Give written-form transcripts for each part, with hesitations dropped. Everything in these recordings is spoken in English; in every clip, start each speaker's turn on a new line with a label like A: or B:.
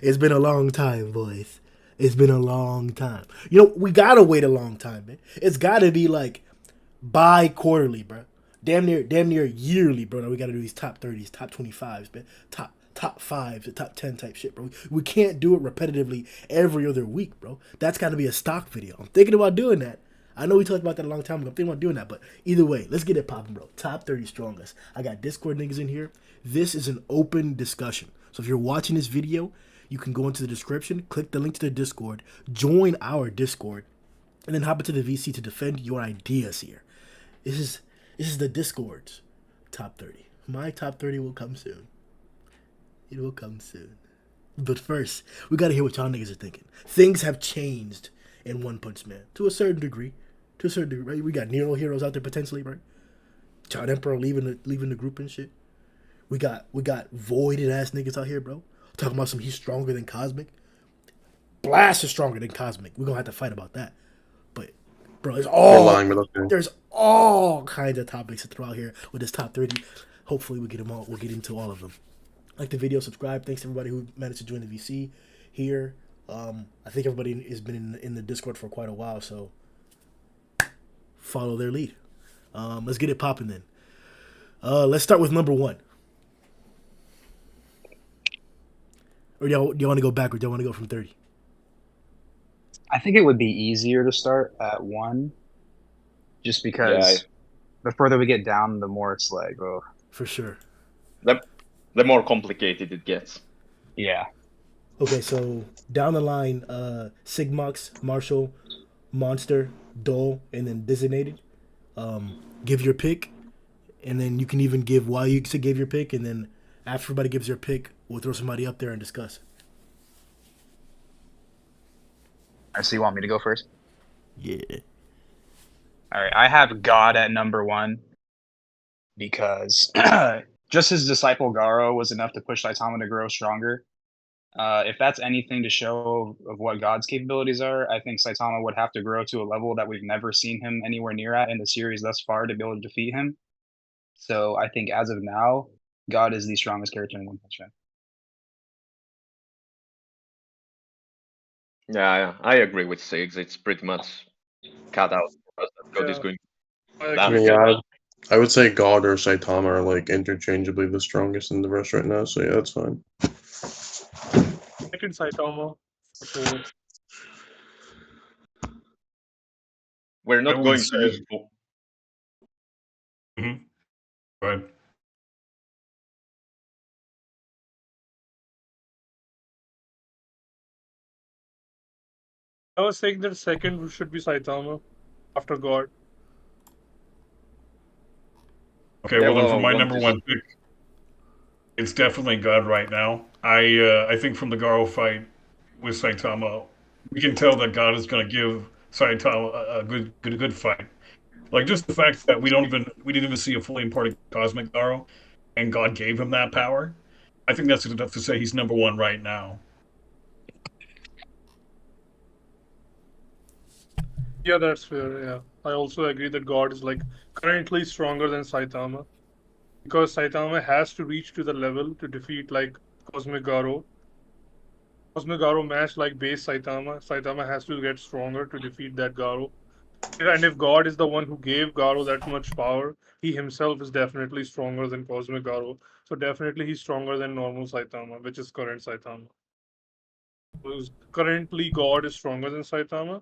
A: It's been a long time, boys. It's been a long time. You know, we gotta wait a long time, man. It's gotta be like bi-quarterly, bro. Damn near yearly, bro. Now we gotta do these top 30s, top 25s, man. Top fives, the top 10 type shit, bro. We can't do it repetitively every other week, bro. That's gotta be a stock video. I'm thinking about doing that. I know we talked about that a long time ago. I'm thinking about doing that, but either way, let's get it popping, bro. Top 30 strongest. I got Discord niggas in here. This is an open discussion. So if you're watching this video, you can go into the description, click the link to the Discord, join our Discord, and then hop into the VC to defend your ideas here. This is the Discord's top 30. My top 30 will come soon. It will come soon. But first, we gotta hear what y'all niggas are thinking. Things have changed in One Punch Man to a certain degree. Right? We got Nero heroes out there potentially, right? Child Emperor leaving the group and shit. We got voided ass niggas out here, bro. Talking about some he's stronger than Cosmic. Blast is stronger than Cosmic. We're gonna have to fight about that. But bro, there's all kinds of topics to throw out here with this top 30. Hopefully we get them all. We'll get into all of them. Like the video, subscribe. Thanks to everybody who managed to join the VC here. I think everybody has been in the Discord for quite a while, so follow their lead. Let's get it popping then. Let's start with number one. Or do y'all want to go backwards? Do y'all want to go from 30?
B: I think it would be easier to start at 1, just because the further we get down, the more it's like, oh.
A: For sure.
C: The more complicated it gets.
B: Yeah.
A: Okay, so down the line, Sigmox, Marshall, Monster, Dole, and then Designated. Give your pick, and then you can even give why you gave your pick, and then after everybody gives their pick, we'll throw somebody up there and discuss.
B: So you want me to go first?
A: Yeah.
B: All right, I have God at number 1 because just his disciple Garou was enough to push Saitama to grow stronger. If that's anything to show of what God's capabilities are, I think Saitama would have to grow to a level that we've never seen him anywhere near at in the series thus far to be able to defeat him. So I think as of now, God is the strongest character in One Punch Man.
C: Yeah, I agree with Sigs. It's pretty much cut out for us that God is going.
D: I would say God or Saitama are like interchangeably the strongest in the verse right now, so yeah, that's fine.
E: Second Saitama, for sure.
C: We're not going to use.
F: Right.
E: I was saying that second should be Saitama after God.
F: Okay, well then for my number 1 pick, it's definitely God right now. I think from the Garou fight with Saitama, we can tell that God is going to give Saitama a good fight. Like just the fact that we didn't even see a fully imparted Cosmic Garou, and God gave him that power. I think that's enough to say he's number 1 right now.
E: Yeah, that's fair. Yeah, I also agree that God is like currently stronger than Saitama, because Saitama has to reach to the level to defeat like Cosmic Garou. Cosmic Garou match like base Saitama. Saitama has to get stronger to defeat that Garou. And if God is the one who gave Garou that much power, he himself is definitely stronger than Cosmic Garou. So definitely he's stronger than normal Saitama, which is current Saitama. Because currently God is stronger than Saitama.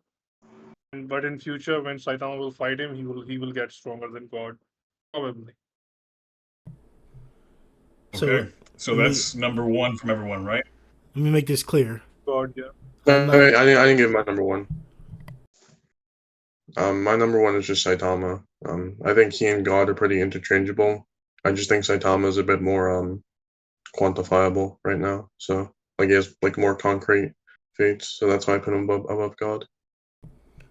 E: But in future, when Saitama will fight him, he will get stronger than God, probably.
F: Okay, so that's number 1 from everyone, right?
A: Let me make this clear.
E: God, yeah.
D: I didn't give my number 1. My number 1 is just Saitama. I think he and God are pretty interchangeable. I just think Saitama is a bit more quantifiable right now. So like he has like more concrete feats. So that's why I put him above God.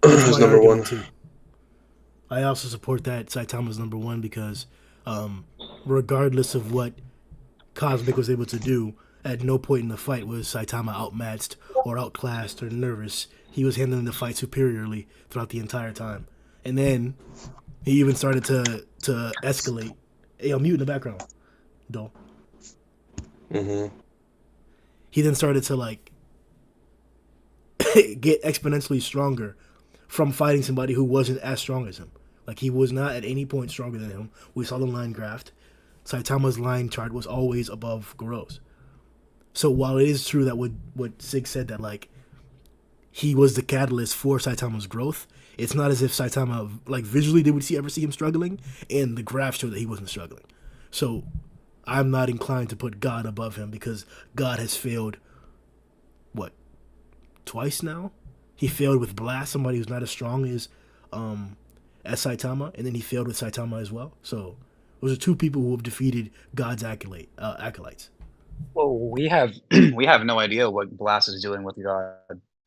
D: He's number 1
A: too. I also support that Saitama's number 1 because regardless of what Cosmic was able to do, at no point in the fight was Saitama outmatched or outclassed or nervous. He was handling the fight superiorly throughout the entire time. And then he even started to escalate. Hey, I'm mute in the background. Dole. he then started to like get exponentially stronger from fighting somebody who wasn't as strong as him. Like he was not at any point stronger than him. We saw the line graph. Saitama's line chart was always above Garou's. So while it is true that what Sig said that like he was the catalyst for Saitama's growth, it's not as if Saitama like visually did we ever see him struggling, and the graph showed that he wasn't struggling. So I'm not inclined to put God above him because God has failed what, twice now? He failed with Blast, somebody who's not as strong as Saitama, and then he failed with Saitama as well. So those are two people who have defeated God's acolytes.
B: Well, we have no idea what Blast is doing with God.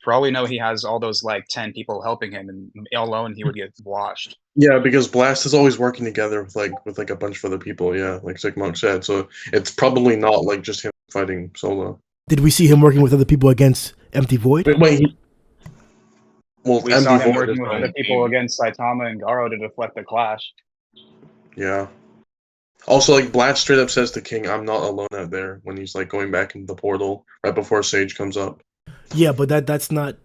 B: For all we know, he has all those like 10 people helping him, and alone he would get washed.
D: Yeah, because Blast is always working together with a bunch of other people. Yeah, like Sigmund said. So it's probably not like just him fighting solo.
A: Did we see him working with other people against Empty Void?
D: Wait, well,
B: We saw him working with other people against Saitama and Garou to deflect the clash.
D: Yeah. Also, like Blast straight up says to King, "I'm not alone out there" when he's like going back into the portal right before Sage comes up.
A: Yeah, but that's not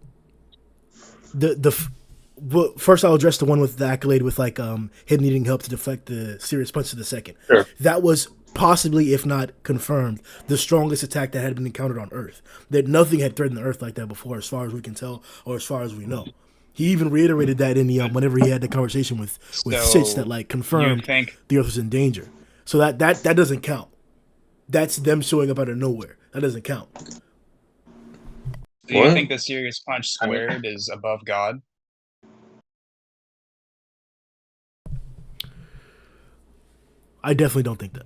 A: well, first I'll address the one with the accolade with like him needing help to deflect the serious punch to the second.
D: Sure.
A: That was possibly, if not confirmed, the strongest attack that had been encountered on Earth. That nothing had threatened the Earth like that before, as far as we can tell, or as far as we know. He even reiterated that in the whenever he had the conversation with Sitch that like confirmed the Earth was in danger. So that doesn't count. That's them showing up out of nowhere. That doesn't count.
B: Do you think the serious punch squared is above God?
A: I definitely don't think that.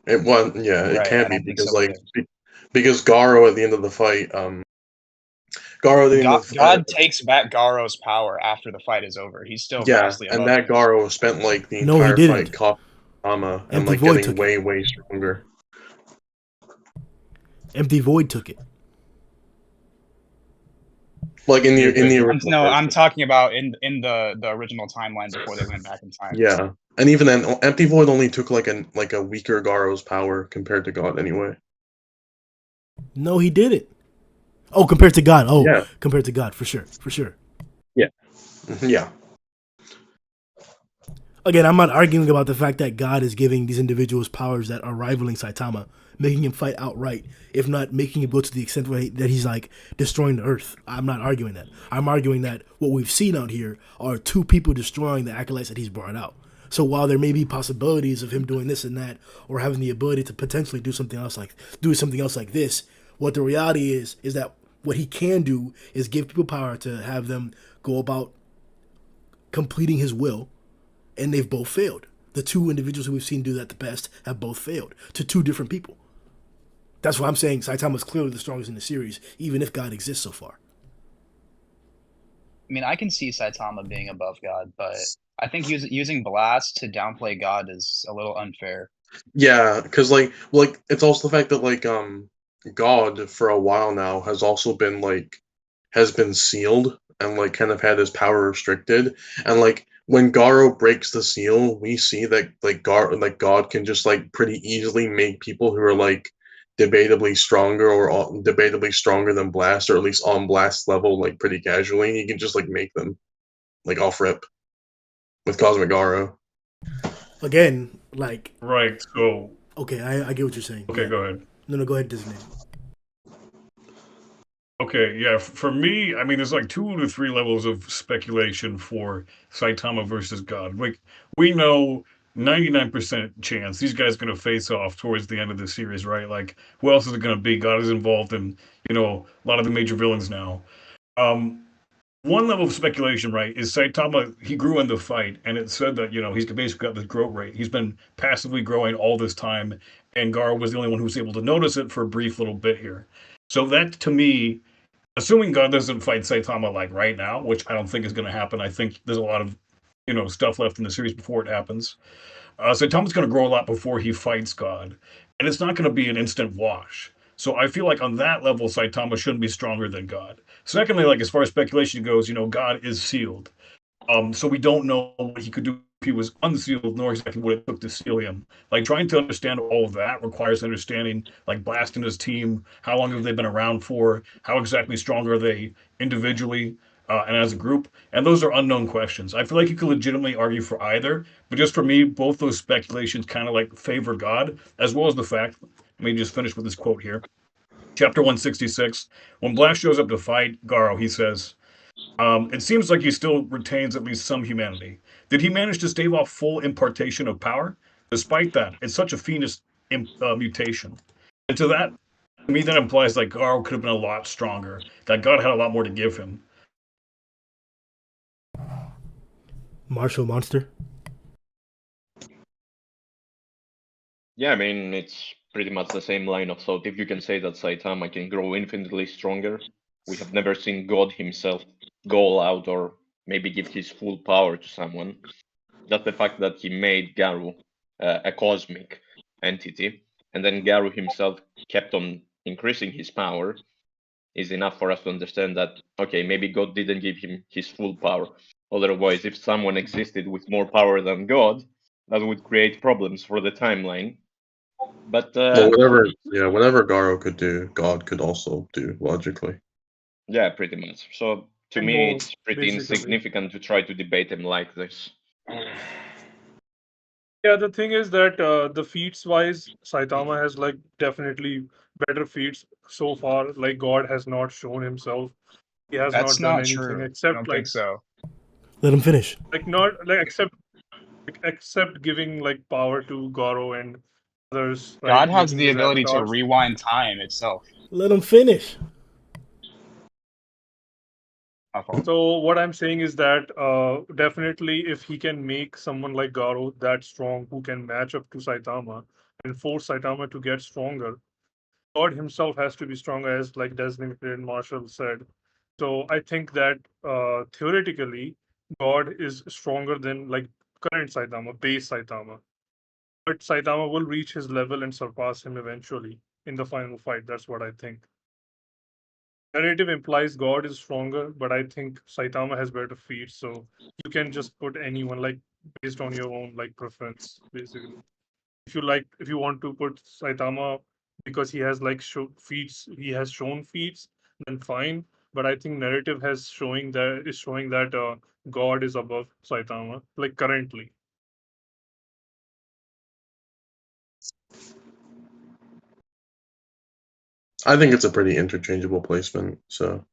D: It
B: Right,
D: can't be because because Garou at the end of the fight,
B: God takes back Garou's power after the fight is over. He's still vastly above.
D: And that Garou spent like the
A: No, he
D: entire
A: didn't.
D: fight caught Ama and
A: Empty
D: like
A: Void
D: getting
A: took
D: way stronger.
A: Empty Void took it.
D: Like in the original.
B: No, I'm talking about in the original timeline before they went back in time.
D: Yeah, and even then, Empty Void only took like a weaker Garou's power compared to God anyway.
A: No, he didn't. Oh, compared to God. Oh,
D: yeah.
A: Compared to God, for sure.
D: Yeah, yeah.
A: Again, I'm not arguing about the fact that God is giving these individuals powers that are rivaling Saitama, making him fight outright, if not making him go to the extent that he's like destroying the Earth. I'm not arguing that. I'm arguing that what we've seen out here are two people destroying the acolytes that he's brought out. So while there may be possibilities of him doing this and that, or having the ability to potentially do something else like this, what the reality is that what he can do is give people power to have them go about completing his will. And they've both failed. The two individuals who we've seen do that the best have both failed to two different people. That's why I'm saying Saitama's clearly the strongest in the series, even if God exists so far.
B: I mean, I can see Saitama being above God, but I think using Blast to downplay God is a little unfair.
D: Yeah, because like it's also the fact that like God for a while now has also been has been sealed and like kind of had his power restricted, and like when Garou breaks the seal, we see that God can just like pretty easily make people who are like debatably stronger or debatably stronger than Blast, or at least on Blast level, like pretty casually. He can just like make them like off rip with Cosmic Garou.
A: Again, like
F: right. So
A: okay, I get what you're saying.
F: Okay, go ahead.
A: No, go ahead, Disney.
F: Okay, yeah, for me, I mean, there's like 2 to 3 levels of speculation for Saitama versus God. Like, we know 99% chance these guys are going to face off towards the end of the series, right? Like, who else is it going to be? God is involved in, a lot of the major villains now. One level of speculation, right, is Saitama, he grew in the fight, and it said that, he's basically got this growth rate. He's been passively growing all this time, and Garou was the only one who was able to notice it for a brief little bit here. So that, to me, assuming God doesn't fight Saitama like right now, which I don't think is going to happen. I think there's a lot of, stuff left in the series before it happens. Saitama's going to grow a lot before he fights God, and it's not going to be an instant wash. So I feel like on that level, Saitama shouldn't be stronger than God. Secondly, like as far as speculation goes, God is sealed. So we don't know what he could do he was unsealed, nor exactly what it took to seal him. Like trying to understand all of that requires understanding like Blast and his team, how long have they been around for, how exactly strong are they individually and as a group, and those are unknown questions. I feel like you could legitimately argue for either, but just for me, both those speculations kind of like favor God, as well as the fact. Let me just finish with this quote here. Chapter 166. When Blast shows up to fight Garou, he says, it seems like he still retains at least some humanity. Did he manage to stave off full impartation of power? Despite that, it's such a fiendish mutation. And to me, that implies like Garou could have been a lot stronger, that God had a lot more to give him.
A: Martial Monster.
C: Yeah, I mean, it's pretty much the same line of thought. If you can say that Saitama can grow infinitely stronger, we have never seen God himself go all out or maybe give his full power to someone. Just the fact that he made Garou a cosmic entity, and then Garou himself kept on increasing his power, is enough for us to understand that, okay, maybe God didn't give him his full power. Otherwise, if someone existed with more power than God, that would create problems for the timeline. But
D: Well, whatever Garou could do, God could also do logically.
C: yeah, pretty much. So to
E: And
C: me,
E: more,
C: it's pretty
E: basically.
C: insignificant to try to debate him like this.
E: Yeah, the thing is that the feats wise, Saitama has like definitely better feats so far. Like God has not shown himself. He has
B: That's
E: not done
B: not
E: anything
B: true. I
E: except
B: don't think so.
A: Let him finish.
E: not like except giving like power to Goro and others, right?
B: God has
E: Making
B: the
E: his
B: ability to
E: avatars.
B: rewind time itself.
A: Let him finish.
B: My fault.
E: So what I'm saying is that definitely if he can make someone like Garo that strong who can match up to Saitama and force Saitama to get stronger, God himself has to be stronger, as like designated Marshall said. So I think that theoretically God is stronger than like current Saitama, base Saitama. But Saitama will reach his level and surpass him eventually in the final fight. That's what I think. Narrative implies God is stronger, but I think Saitama has better feats, so you can just put anyone like based on your own like preference, basically. If you want to put Saitama because he has like feats, he has shown feats, then fine. But I think narrative has showing that God is above Saitama, like currently.
D: I think it's a pretty interchangeable placement. So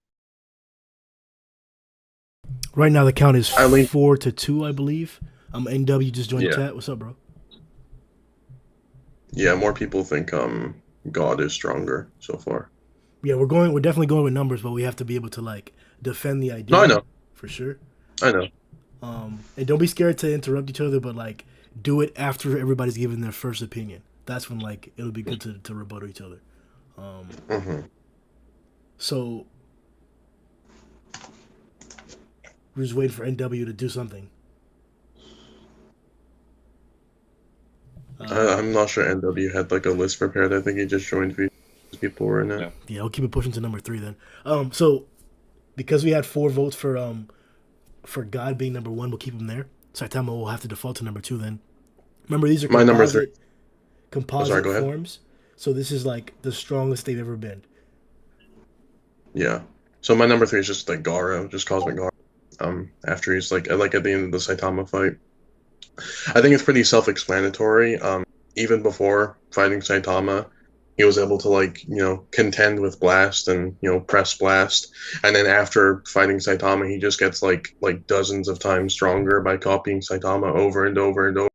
A: Right now the count is
D: I lean.
A: 4-2, I believe. NW just joined
D: Yeah.
A: chat. What's up, bro?
D: Yeah, more people think God is stronger so far.
A: Yeah, we're definitely going with numbers, but we have to be able to like defend the idea.
D: No, I know.
A: For sure.
D: I know.
A: And don't be scared to interrupt each other, but like do it after everybody's given their first opinion. That's when like it'll be good to rebuttal each other. So we're just waiting for NW to do something.
D: I'm not sure NW had like a list prepared. I think he just joined because people were in it.
A: Yeah, we'll keep it pushing to number 3 then. So because we had 4 votes for God being number 1, we'll keep him there. Saitama will have to default to number 2 then. Remember, these are
D: My number 3.
A: composite
D: Go ahead.
A: forms. So this is like the strongest they've ever been.
D: Yeah. So my number 3 is just like Garou, just Cosmic Garou. After he's like at the end of the Saitama fight. I think it's pretty self-explanatory. Even before fighting Saitama, he was able to like, contend with Blast and, press Blast. And then after fighting Saitama, he just gets like dozens of times stronger by copying Saitama over and over and over.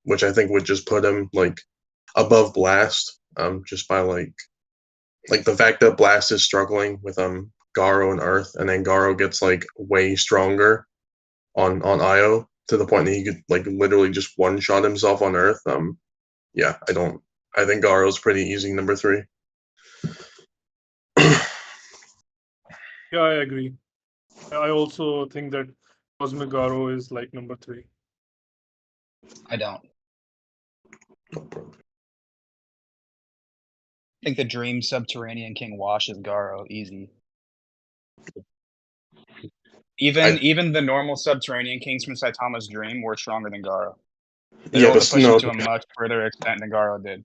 D: Which I think would just put him like above Blast, just by like the fact that Blast is struggling with Garou and Earth, and then Garou gets like way stronger on Io to the point that he could like literally just one shot himself on Earth. Yeah, I think Garou's pretty easy number 3.
E: Yeah, I agree. I also think that Cosmic Garo is like number 3.
B: I don't.
D: No problem.
B: I think the Dream Subterranean King washes Garou easy. Even the normal subterranean kings from Saitama's dream were stronger than Garou. They were
D: Yeah,
B: able
D: but
B: to push
D: no,
B: him to a much further extent than Garou did.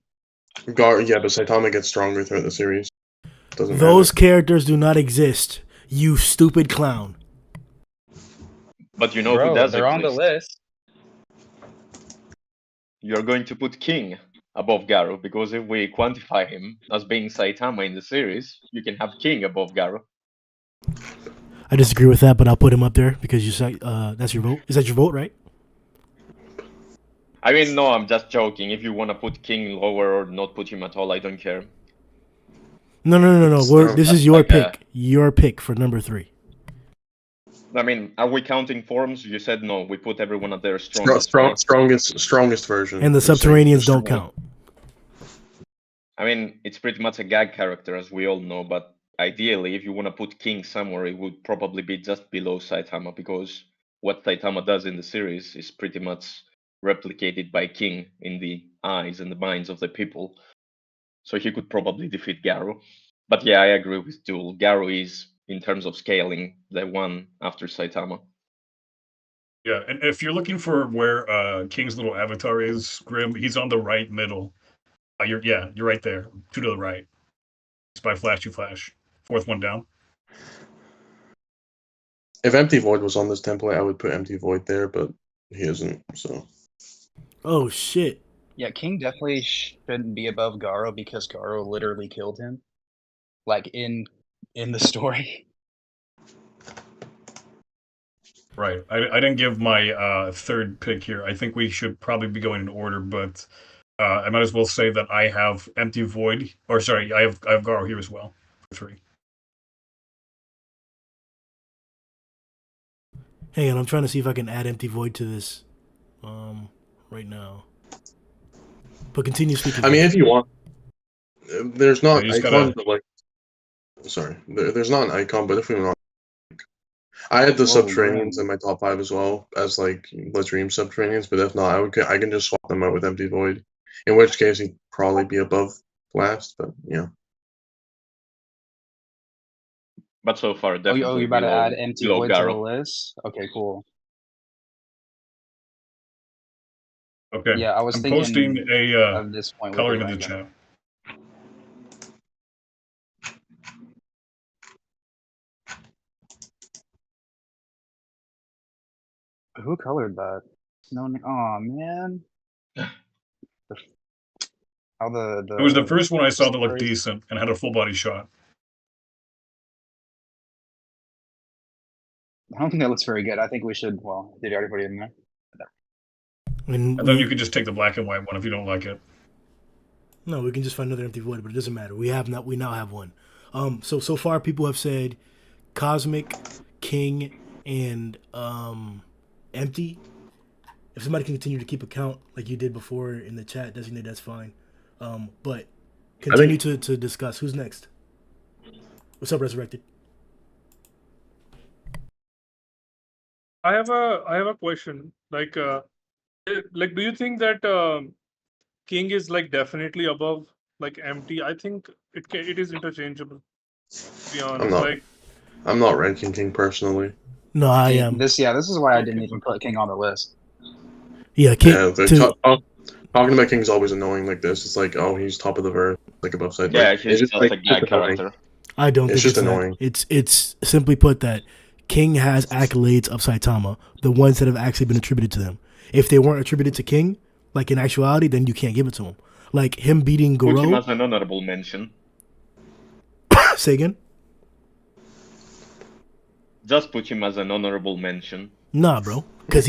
D: Yeah, but Saitama gets stronger throughout the series. Doesn't
A: Those
D: matter.
A: characters do not exist. You stupid clown.
C: But you know who
B: Bro,
C: does
B: they're on the
C: exist?
B: list.
C: You're going to put King above Garou, because if we quantify him as being Saitama in the series, you can have King above Garou.
A: I disagree with that, but I'll put him up there because you say that's your vote. Is that your vote, right?
C: I mean, no, I'm just joking. If you want to put King lower or not put him at all, I don't care.
A: No. This is your
C: Like
A: pick. Your pick for number 3.
C: I mean, are we counting forms? You said no. We put everyone at their strongest, right?
D: Strongest version.
A: And the subterraneans don't count.
C: I mean, it's pretty much a gag character, as we all know, but ideally, if you want to put King somewhere, it would probably be just below Saitama, because what Saitama does in the series is pretty much replicated by King in the eyes and the minds of the people. So he could probably defeat Garou. But yeah, I agree with Duel. Garou is, in terms of scaling, the one after Saitama.
F: Yeah, and if you're looking for where King's little avatar is, Grim, he's on the right middle. You're right there, 2 to the right. It's by Flashy Flash. 4th one down.
D: If Empty Void was on this template, I would put Empty Void there, but he isn't, so.
A: Oh shit.
B: Yeah, King definitely shouldn't be above Garou because Garou literally killed him. Like in the story.
F: Right. I didn't give my third pick here. I think we should probably be going in order, but I might as well say that I have Empty Void, or sorry, I have Garou here as well for 3.
A: Hang on, I'm trying to see if I can add Empty Void to this right now. But continue speaking.
D: I mean, if you want, there's not
F: you just
D: icon, but like, sorry, there's not an icon, but if we want, I had the subterraneans in my top 5 as well as like Let's Dream subterraneans, but if not, I can just swap them out with Empty Void. In which case, he'd probably be above last, but yeah.
C: But so far,
B: Oh,
C: definitely
B: you're about to add Empty
C: below
B: Void to the
C: Garou.
B: list? Okay, cool.
F: Okay.
B: Yeah, I was
F: I'm
B: thinking
F: posting a
B: at this point
F: color
B: we could
F: into the
B: rank them.
F: chat.
B: Who colored that? No, oh man. How the
F: It was the first one I saw that looked
B: story-
F: decent and had a full body shot.
B: I don't think that looks very good. I think we should. Well, did you already put it in there?
A: And
F: then you could just take the black and white one if you don't like it.
A: No, we can just find another Empty Void, but it doesn't matter. We now have one. So far people have said Cosmic, King, and Empty. If somebody can continue to keep a count like you did before in the chat, designate, that's fine. But continue to discuss. Who's next? What's up, Resurrected?
E: I have a question. Like, do you think that King is like definitely above like Empty? I think it is interchangeable. To be honest,
D: I'm not ranking King personally.
A: No, I am.
B: This is why I didn't even put King on the list.
A: Yeah, King.
D: Talking about King's always annoying like this. It's like, oh, he's top of the verse, like above side.
C: Yeah,
D: like,
C: he's just like a gag character.
A: I don't think
D: just
A: it's
D: annoying.
A: That. It's simply put that King has accolades of Saitama, the ones that have actually been attributed to them. If they weren't attributed to King, like in actuality, then you can't give it to him. Like him beating Garou.
C: Put him as an honorable mention.
A: Say again?
C: Just put him as an honorable mention.
A: Nah, bro. Because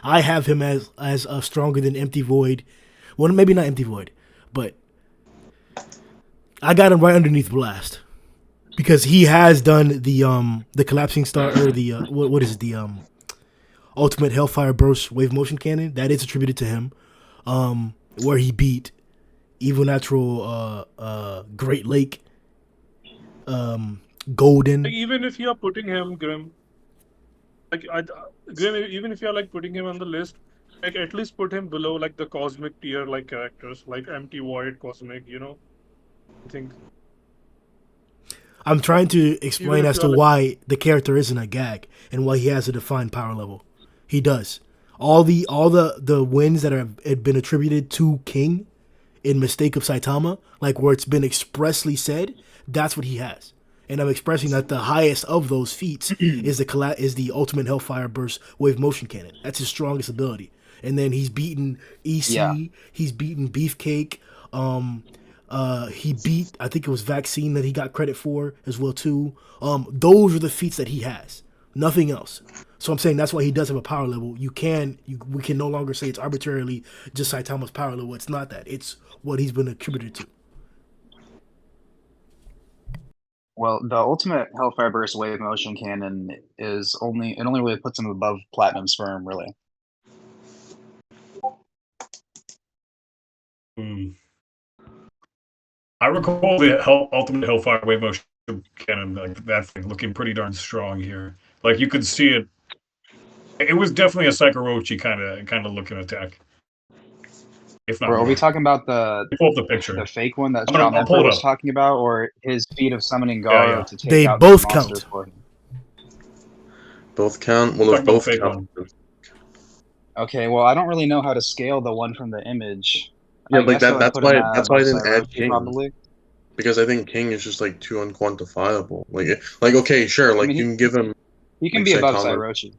A: I have him as stronger than Empty Void. Well, maybe not Empty Void, but I got him right underneath Blast. Because he has done the collapsing star, or the what is it, the ultimate Hellfire Burst wave motion cannon, that is attributed to him. Where he beat Evil Natural Great Lake Golden.
E: like, even if you are putting him, Grim, Grim, even if you are like putting him on the list, like at least put him below like the cosmic tier like characters, like Empty Void, Cosmic. I think.
A: I'm trying to explain
E: Even if
A: as
E: you
A: to
E: are like,
A: why the character isn't a gag and why he has a defined power level. He does. All the wins that have been attributed to King in Mistake of Saitama, like where it's been expressly said, that's what he has. And I'm expressing that the highest of those feats is the Ultimate Hellfire Burst Wave Motion Cannon. That's his strongest ability. And then he's beaten EC,
B: Yeah.
A: he's beaten Beefcake, he beat, I think it was Vaccine that he got credit for as well too. Those are the feats that he has. Nothing else. So I'm saying that's why he does have a power level. We can no longer say it's arbitrarily just Saitama's power level. It's not that. It's what he's been attributed to.
B: Well, the ultimate Hellfire Burst Wave Motion Cannon is only really puts him above Platinum Sperm, really.
F: I recall the Ultimate Hellfire Wave Motion Cannon, like that thing, looking pretty darn strong here. Like you could see it. It was definitely a Sakurachi kind of looking attack. If not
B: Or are
F: more.
B: we talking about the
F: Pull up the picture.
B: fake one that
F: I'll
B: Sean
F: pull
B: Emperor
F: it
B: was
F: up.
B: talking about, or his feat of summoning Garou
F: Yeah.
B: to take
A: They
B: out
A: both
B: the monsters
A: count.
B: for him?
D: Both count. Well,
F: Talking
D: if
F: about the
D: both
F: fake
D: count.
F: one.
B: Okay, well, I don't really know how to scale the one from the image.
D: Yeah,
B: I
D: like
B: guess I
D: that.
B: would
D: That's
B: put him
D: why.
B: at
D: That's why I
B: above
D: didn't add
B: Sairochi,
D: King.
B: probably.
D: Because I think King is just like too unquantifiable. Like okay, sure, like
B: I mean,
D: you can give him.
B: He can
D: like
B: be above
D: Saitama.
B: Sairochi.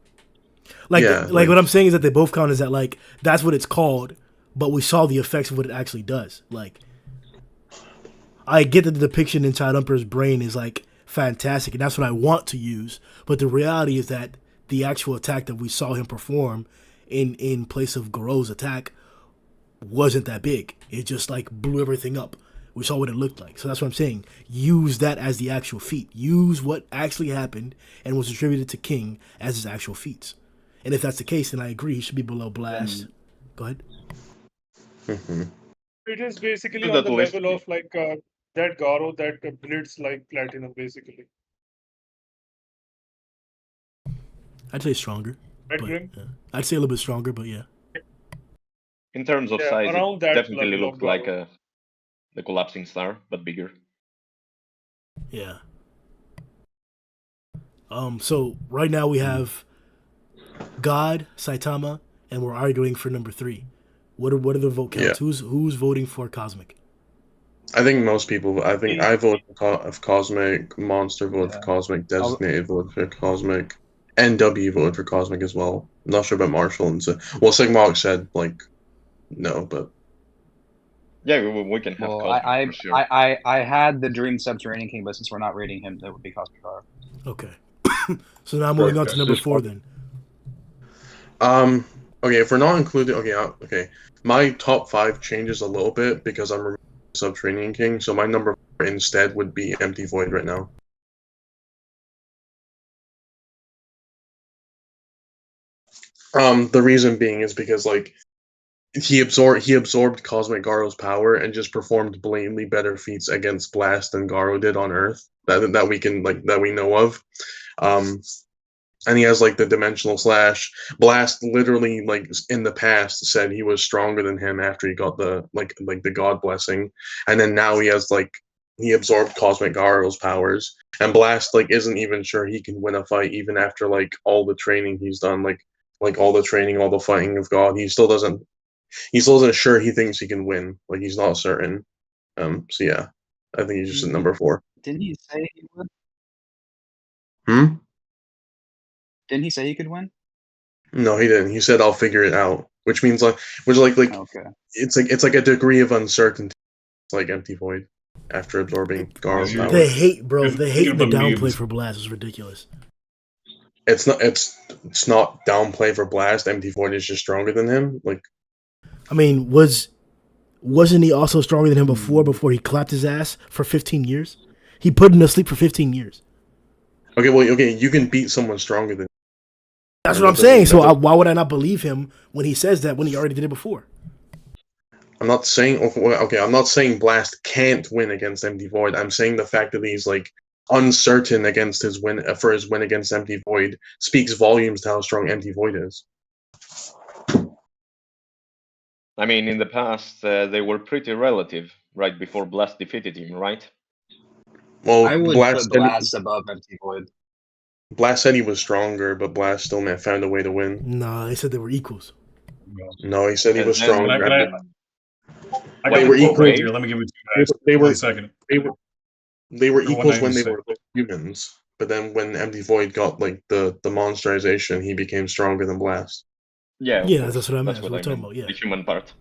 A: Like,
D: Yeah,
A: like what I'm saying is that they both count is that like that's what it's called, but we saw the effects of what it actually does. Like, I get that the depiction inside Umper's brain is like fantastic, and that's what I want to use. But the reality is that the actual attack that we saw him perform in place of Garou's attack wasn't that big. It just like blew everything up. We saw what it looked like. So that's what I'm saying. Use that as the actual feat. Use what actually happened and was attributed to King as his actual feats. And if that's the case, then I agree he should be below Blast. Go ahead.
E: it is basically
C: To
E: on
C: that
E: the
C: list.
E: level of like that Garou that blitz like Platinum, basically.
A: I'd say stronger.
E: Right,
A: But,
E: Grim?
A: yeah. I'd say a little bit stronger, but yeah.
C: In terms of
E: Yeah,
C: size,
E: around
C: it
E: that
C: definitely
E: level of
C: looked like
E: Garou.
C: the collapsing star, but bigger.
A: Yeah. So right now we have God, Saitama, and we're arguing for number 3. What are the vote counts?
D: Yeah.
A: Who's voting for Cosmic?
D: I think most people. I think I vote for Cosmic. Monster voted for
B: Yeah.
D: Cosmic. Designated voted for Cosmic. NW voted for Cosmic as well. I'm not sure about Marshall and well, Sigmark said like no, but
C: Yeah, we can have
B: Well,
C: Cosmic for sure.
B: I had the Dream Subterranean King, but since we're not rating him, that would be Cosmic Garou.
A: Okay. So now moving on to number 4 then.
D: Okay, if we're not including okay, my top 5 changes a little bit because I'm removing Subterranean King, so my number 4 instead would be Empty Void right now. The reason being is because like he absorbed Cosmic Garou's power and just performed blatantly better feats against Blast than Garou did on Earth that we can that we know of. And he has like the dimensional slash. Blast literally like in the past said he was stronger than him after he got the like the God blessing, and then now he has like he absorbed Cosmic Garou's powers, and Blast like isn't even sure he can win a fight even after like all the training he's done, like all the training, all the fighting of God. He still isn't sure he thinks he can win. Like he's not certain. So yeah, I think he's just at number 4.
B: Didn't he say he would?
D: Hmm.
B: Didn't he say he could win?
D: No, he didn't. He said I'll figure it out, which means like
B: Okay.
D: it's like a degree of uncertainty. It's like Empty Void after absorbing Garou's
F: Yeah.
D: power.
A: The hate, bro.
F: It's
A: The hate and the
F: even
A: downplay
F: memes.
A: for Blast is ridiculous.
D: It's not downplay for Blast. Empty Void is just stronger than him. Like
A: I mean, wasn't he also stronger than him before he clapped his ass for 15 years? He put him to sleep for 15 years.
D: okay, you can beat someone stronger than.
A: That's
D: And
A: what I'm
D: that
A: saying.
D: doesn't-
A: So why would I not believe him when he says that when he already did it before?
D: I'm not saying okay. I'm not saying Blast can't win against Empty Void. I'm saying the fact that he's like uncertain against his win against Empty Void speaks volumes to how strong Empty Void is.
C: I mean, in the past, they were pretty relative, right before Blast defeated him, right?
D: Well,
B: I would
D: Blast
B: put Blast above Empty Void.
D: Blast said he was stronger, but Blast still found a way to win.
A: Nah, they said they were equals.
D: No, he said he was
C: And-
D: stronger.
F: I
D: They
F: got
D: were
F: the quote right
D: equal.
F: here. Let me give it to you
D: They
F: guys.
D: were- they were-
F: 1 second.
D: They were equals when they
F: 196.
D: were humans, but then when Empty Void got like the monsterization, he became stronger than Blast.
C: Yeah, of
A: Yeah,
C: course.
A: that's what I meant.
C: That's
A: That's
C: what
A: what we're
C: I
A: talking
C: meant.
A: about, yeah.
C: The human part.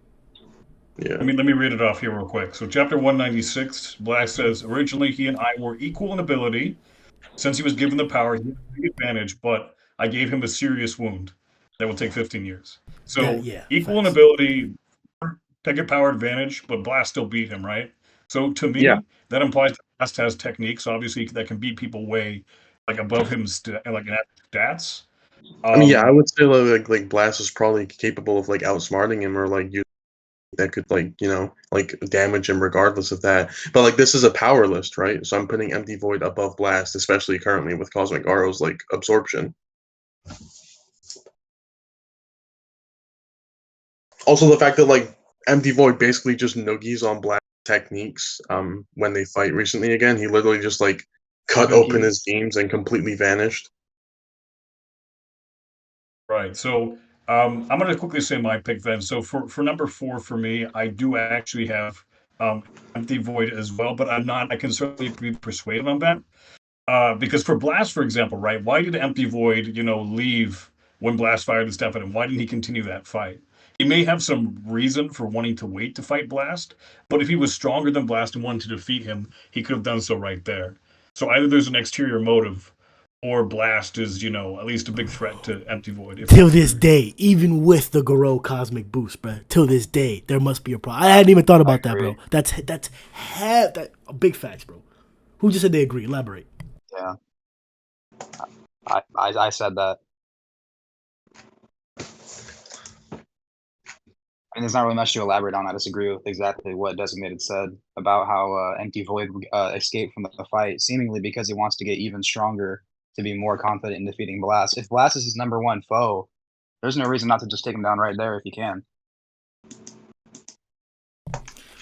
D: Yeah.
F: Let me read it off here real quick. So chapter 196, Black says, originally he and I were equal in ability. Since he was given the power, he had a big advantage, but I gave him a serious wound that will take 15 years. So
A: Yeah,
F: equal in
A: facts.
F: ability, take a power advantage, but Blast still beat him, right? So to me,
C: Yeah.
F: that implies that Blast has technique. So obviously that can beat people way like above him like in stats.
D: I mean, yeah, I would say like Blast is probably capable of like outsmarting him or like you that could like like damage him regardless of that. But like this is a power list, right? So I'm putting Empty Void above Blast, especially currently with Cosmic Garou's like absorption. Also, the fact that like Empty Void basically just noogies on Blast techniques when they fight recently again. He literally just like cut open his beams and completely vanished.
F: Right. So I'm going to quickly say my pick then. So for number 4 for me, I do actually have Empty Void as well, but I'm not. I can certainly be persuaded on that. Because for Blast, for example, right? Why did Empty Void, leave when Blast fired the stuff at him? Why didn't he continue that fight? He may have some reason for wanting to wait to fight Blast, but if he was stronger than Blast and wanted to defeat him, he could have done so right there. So either there's an exterior motive, or Blast is, at least a big threat to Empty Void.
A: Till this day, even with the Garou cosmic boost, bro. Till this day, there must be a problem. I hadn't even thought about that, bro. That's big facts, bro. Who just said they agree? Elaborate.
B: Yeah. I said that. And there's not really much to elaborate on. I disagree with exactly what Designated said about how Empty Void escaped from the fight, seemingly because he wants to get even stronger to be more confident in defeating Blast. If Blast is his number one foe, there's no reason not to just take him down right there if you can.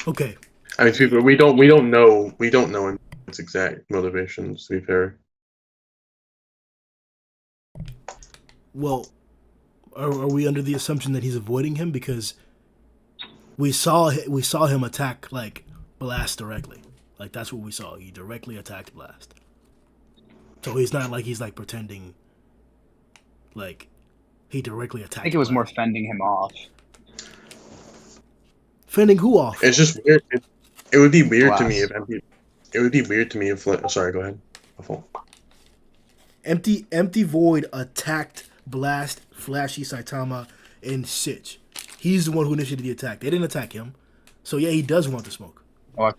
A: Okay.
D: I mean, we don't know its exact motivations. To be fair.
A: Well, are we under the assumption that he's avoiding him because we saw him attack like Blast directly? Like that's what we saw. He directly attacked Blast. So he's not like he's like pretending like he directly attacked.
B: I think it was
A: Blast.
B: more fending him off.
A: Fending who off?
D: It's just weird. It would be weird
B: Blast.
D: to me if Empty. It would be weird to me if. Sorry, go ahead.
A: Empty Void attacked Blast, Flashy, Saitama, and Sitch. He's the one who initiated the attack. They didn't attack him. So yeah, he does want the smoke.
B: Oh,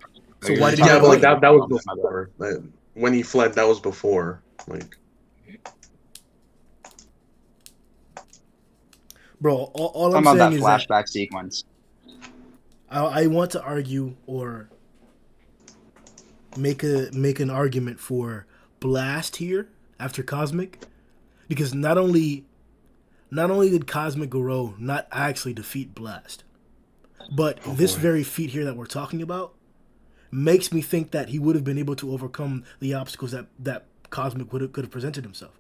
A: So why did he?
D: Yeah, but like that was
B: My bad.
D: before. When he fled, that was before. Like,
A: bro, all I'm
B: Talking about
A: saying
B: that
A: is
B: flashback sequence.
A: I want to argue or make an argument for Blast here after Cosmic, because not only did Cosmic Garou not actually defeat Blast, but this very feat here that we're talking about makes me think that he would have been able to overcome the obstacles that Cosmic could have presented himself.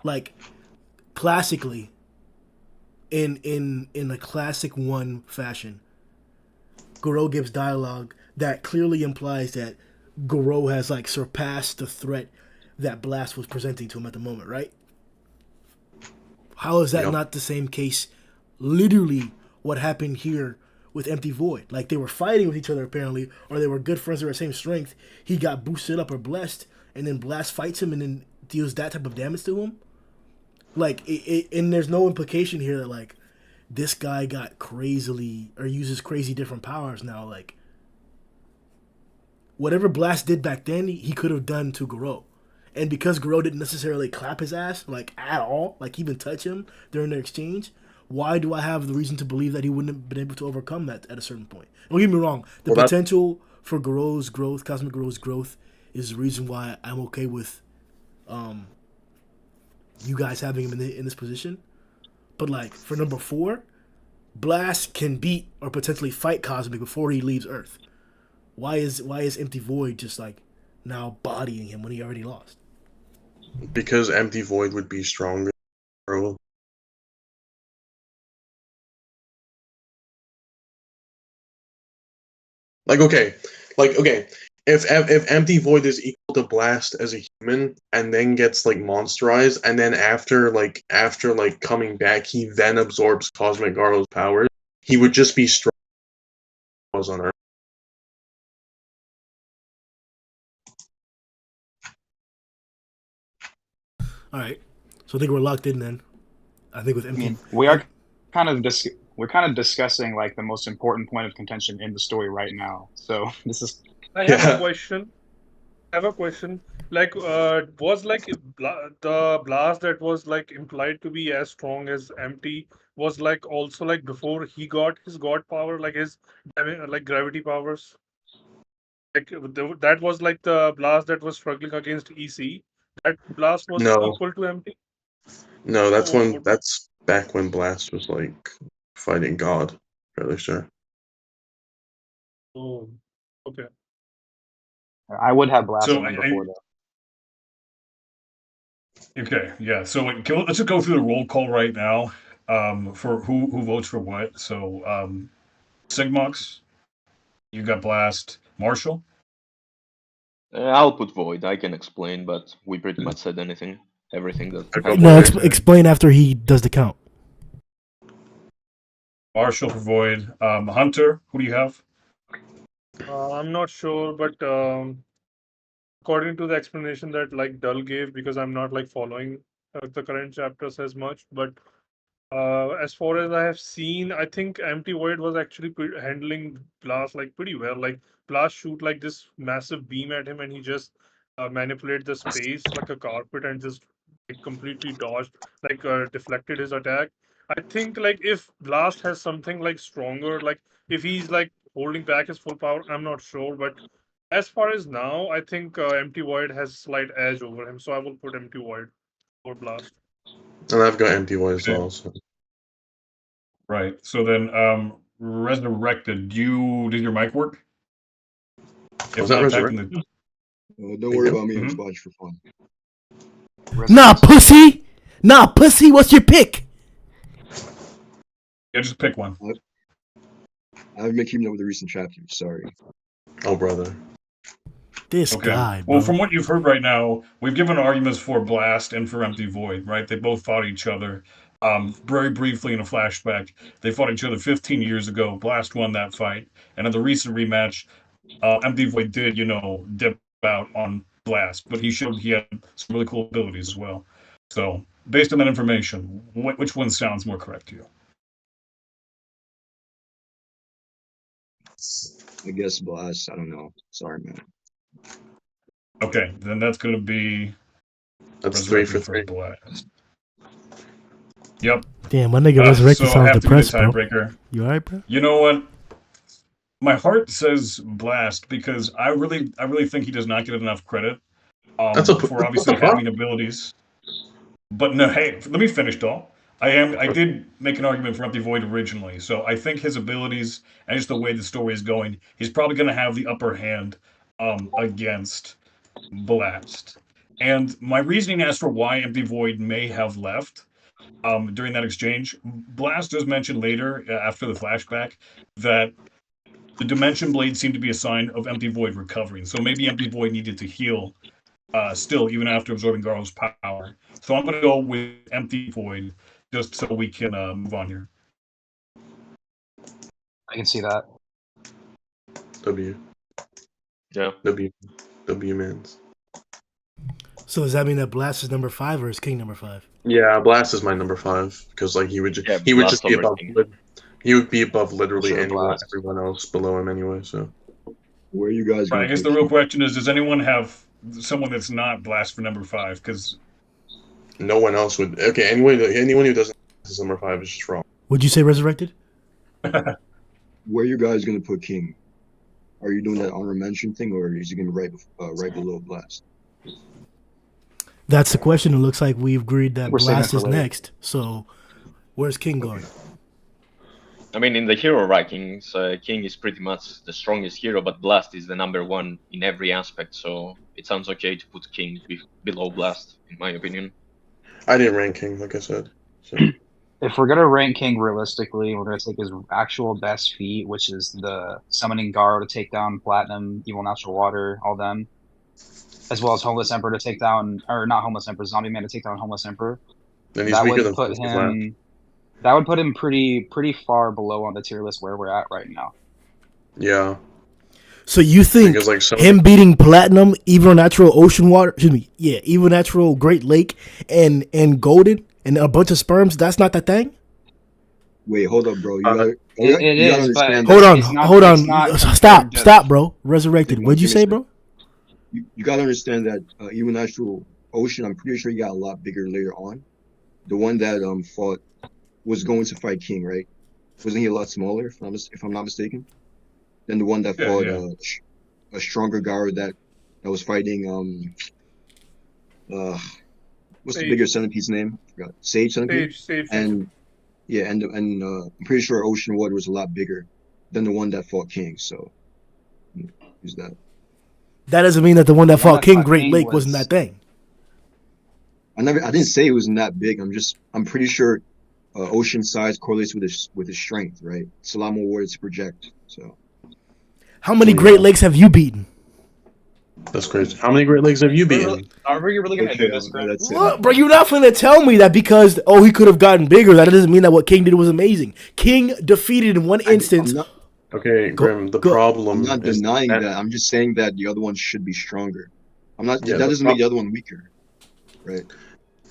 A: Like classically, in a classic one fashion, Garou gives dialogue that clearly implies that Garou has like surpassed the threat that Blast was presenting to him at the moment, right? How is that not the same case? Literally, what happened here with Empty Void? Like they were fighting with each other apparently, or they were good friends. They were the same strength. He got boosted up or blessed, and then Blast fights him and then deals that type of damage to him. Like, and there's no implication here that like this guy got crazily or uses crazy different powers now. Like whatever Blast did back then, he could have done to Garou. And because Garou didn't necessarily clap his ass, like, at all, like, even touch him during their exchange, why do I have the reason to believe that he wouldn't have been able to overcome that at a certain point? Don't get me wrong. The potential for Garou's growth, Cosmic Garou's growth, is the reason why I'm okay with you guys having him in this position. But, like, for number 4, Blast can beat or potentially fight Cosmic before he leaves Earth. Why is Empty Void just, like, now bodying him when he already lost?
D: Because Empty Void would be stronger. Bro. Okay. If Empty Void is equal to Blast as a human, and then gets like monsterized, and then after coming back, he then absorbs Cosmic Garou's powers, he would just be strong as on Earth.
A: All right, so I think we're locked in then. I think with
B: I
A: Empty.
B: mean, we're kind of discussing like the most important point of contention in the story right now. So this is.
E: I have a question. Like, was like the blast that was like implied to be as strong as Empty was like also like before he got his god power, like his like gravity powers. Like that was like the blast that was struggling against EC. That blast was
D: No.
E: equal to Empty.
D: No,
E: Oh,
D: that's back when Blast was like fighting God, fairly sure.
E: oh, okay.
B: I would have Blast
F: So
B: one before though.
F: Okay, yeah. So let's just go through the roll call right now, for who votes for what. So Sigmox, you got Blast. Marshall,
C: I'll put Void. I can explain, but we pretty much said everything that.
D: I go
A: No,
D: Void.
A: explain after he does the count.
F: Marshall for Void. Hunter, who do you have?
E: I'm not sure, but according to the explanation that like Dull gave, because I'm not like following the current chapters as much, but as far as I have seen, I think Empty Void was actually handling Blast like pretty well. Like Blast shoot like this massive beam at him, and he just manipulate the space like a carpet and just like completely dodged, like deflected his attack. I think like if Blast has something like stronger, like if he's like holding back his full power, I'm not sure, but as far as now, I think Empty Void has slight edge over him, so I will put Empty Void for Blast.
D: And I've got Empty Void as
F: Okay.
D: well. So.
F: Right. So then, Resurrected. Did your mic work?
D: Was that Resurrected?
G: Don't worry about me. I'm just watching for fun.
A: Nah, pussy. Nah, pussy. What's your pick?
F: Yeah, just pick one.
G: I haven't been keeping up with the recent chapters. Sorry.
D: Oh, brother.
A: This
F: Okay.
A: guy, bro.
F: Well, from what you've heard right now, we've given arguments for Blast and for Empty Void, right? They both fought each other. Very briefly in a flashback, they fought each other 15 years ago. Blast won that fight. And in the recent rematch, Empty Void did, dip out on Blast, but he showed he had some really cool abilities as well. So, based on that information, which one sounds more correct to you?
G: I guess Blast. I don't know. Sorry, man.
F: Okay, then that's going to be
D: That's 3 for
F: Resurrected
D: 3.
F: Blast. Yep.
A: Damn, my nigga Resurrected
F: So I
A: sounds
F: have to be the
A: depressed, bro.
F: tiebreaker.
A: You alright, bro?
F: You know what? My heart says Blast because I really think he does not get enough credit for obviously having abilities. But no, hey, let me finish, doll. I did make an argument for Empty Void originally, so I think his abilities and just the way the story is going, he's probably going to have the upper hand against Blast. And my reasoning as for why Empty Void may have left during that exchange, Blast does mention later after the flashback that the Dimension Blade seemed to be a sign of Empty Void recovering. So maybe Empty Void needed to heal still, even after absorbing Garou's power. So I'm going to go with Empty Void just so we can move on here.
B: I can see that.
D: W.
C: Yeah.
D: W mans.
A: So does that mean that Blast is number 5 or is King number 5?
D: Yeah, Blast is my number 5 because like he would just be above. He would be above literally everyone else below him anyway. So
G: where are you guys?
F: Right, I guess the real question is: does anyone have someone that's not Blast for number 5? Because
D: no one else would. Okay, anyone who doesn't is number 5 is just wrong.
A: Would you say Resurrected?
G: Where are you guys gonna put King? Are you doing that honorable mention thing, or is he gonna be right below Blast?
A: That's the question. It looks like we've agreed that
B: We're saving
A: Blast
B: it for
A: is
B: later.
A: next. So, where's King going?
C: I mean, in the hero rankings, King is pretty much the strongest hero, but Blast is the #1 in every aspect. So it sounds okay to put King below Blast, in my opinion.
D: I didn't rank King, like I said. So
B: If we're gonna rank King realistically, we're gonna take his actual best feat, which is the summoning Garou to take down Platinum, Evil Natural Water, all them, as well as Homeless Emperor to take down, or not Homeless Emperor, Zombie Man to take down Homeless Emperor.
D: and he's
B: That
D: weaker
B: would
D: than
B: put
D: Fancy Flat.
B: him. That would put him pretty far below on the tier list where we're at right now.
D: Yeah.
A: So you think
D: Because, like, some
A: him beating Platinum, Evil Natural Ocean Water, excuse me, yeah, Evil Natural Great Lake, and Golden, and a bunch of sperms, that's not the thing?
G: Wait, hold up, bro. You gotta,
B: It
G: you gotta
B: is,
G: understand
B: but
A: Hold
G: that-
A: on,
B: it's not-
A: hold
B: it's
A: on.
B: not
A: Stop,
B: compared to-
A: stop, bro. Resurrected. What'd you
G: Give me
A: say,
G: a
A: bro?
G: You gotta understand that even Natural Ocean, I'm pretty sure he got a lot bigger later on. The one that was going to fight King, right? Wasn't he a lot smaller, if I'm not mistaken? Than the one that
F: Yeah,
G: fought
F: yeah.
G: a stronger Garou that was fighting what's the
E: Sage.
G: bigger centipede's name? I forgot. Sage centipede.
E: Sage.
G: And yeah, and I'm pretty sure Ocean Water was a lot bigger than the one that fought King. So use that.
A: That doesn't mean that the one that
B: The one
A: fought
B: that
A: King
B: fought
A: Great
B: King
A: Lake wasn't
B: was-
A: that thing.
G: I didn't say it wasn't that big. I'm pretty sure ocean size correlates with his strength, right? It's a lot more water to project. So
A: How many
G: So,
A: Great
G: yeah.
A: Lakes have you beaten?
D: That's crazy. How many Great Lakes have you beaten?
B: Are we really gonna do this,
G: okay,
B: bro?
G: that's it.
A: Look, bro, you're not gonna tell me that because he could have gotten bigger. That doesn't mean that what King did was amazing. King defeated in one instance.
D: Okay,
A: Go-
D: Grim, the
A: go-
D: problem
G: I'm not
D: is
G: denying that. I'm just saying that the other one should be stronger.
D: Yeah,
G: That
D: the
G: doesn't make the other one weaker, right?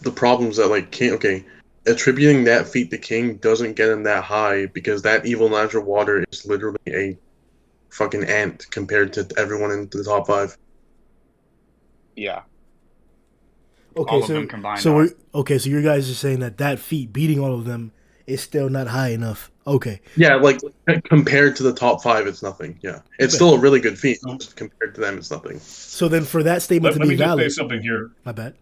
D: the problem is that, like, King, okay, attributing that feat to King doesn't get him that high because that Evil Natural Water is literally a fucking ant compared to everyone in the top 5.
B: Yeah.
A: Okay,
B: all of
A: so
B: them combined
A: so
B: are.
A: so you guys are saying that feat beating all of them is still not high enough. Okay,
D: Yeah, like, compared to the top 5, it's nothing. Yeah. It's still a really good feat. Just compared to them, it's nothing.
A: so then for that statement
F: Let
A: to
F: me
A: be
F: just say
A: valid,
F: something here.
A: my bad.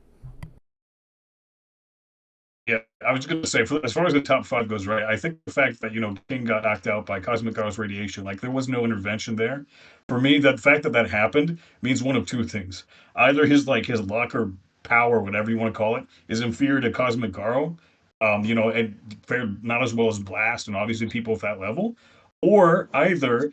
F: Yeah, I was going to say, as far as the top 5 goes, right, I think the fact that, King got knocked out by Cosmic Garou's radiation, like, there was no intervention there. For me, the fact that happened means one of two things. Either his luck or power, whatever you want to call it, is inferior to Cosmic Garou, and fared not as well as Blast, and obviously people at that level. Or either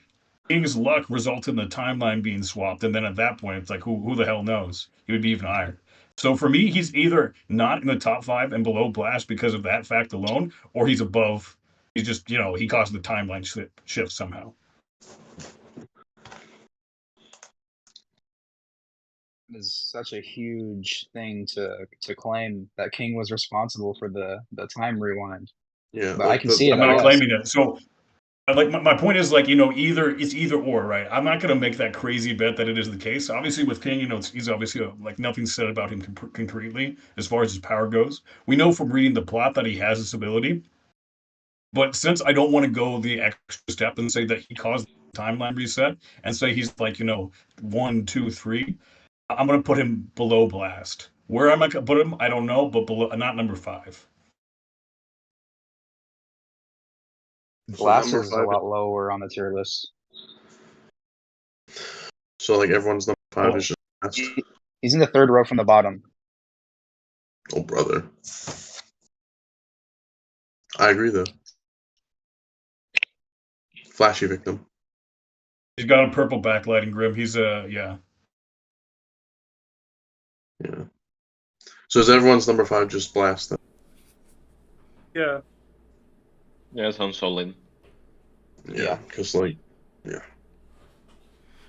F: King's luck resulted in the timeline being swapped, and then at that point, it's like, who the hell knows? He would be even higher. So for me, he's either not in the top 5 and below Blast because of that fact alone, or he's above. He's just, he caused the timeline shift somehow.
B: It is such a huge thing to claim that King was responsible for the time rewind.
D: Yeah.
B: But I can see it.
F: I'm
B: I
F: not
B: guess.
F: claiming it. So, like, my point is, like, it's either or, right? I'm not going to make that crazy bet that it is the case. Obviously, with King, he's obviously like nothing said about him concretely as far as his power goes. We know from reading the plot that he has this ability. But since I don't want to go the extra step and say that he caused the timeline reset and say he's like, 1, 2, 3, I'm going to put him below Blast. Where am I going to put him? I don't know, but below, not number 5.
B: Blast
D: number
B: is a
D: 5
B: lot lower on the tier list.
D: So, like, everyone's number 5
F: Oh.
D: is just Blast.
B: He's in the 3rd row from the bottom.
D: Oh, brother. I agree, though. Flashy victim.
F: He's got a purple backlighting Grim. He's yeah.
D: Yeah. So is everyone's number 5 just Blast then?
E: Yeah.
C: Yeah, sounds solid.
D: Yeah. Because, like,
F: The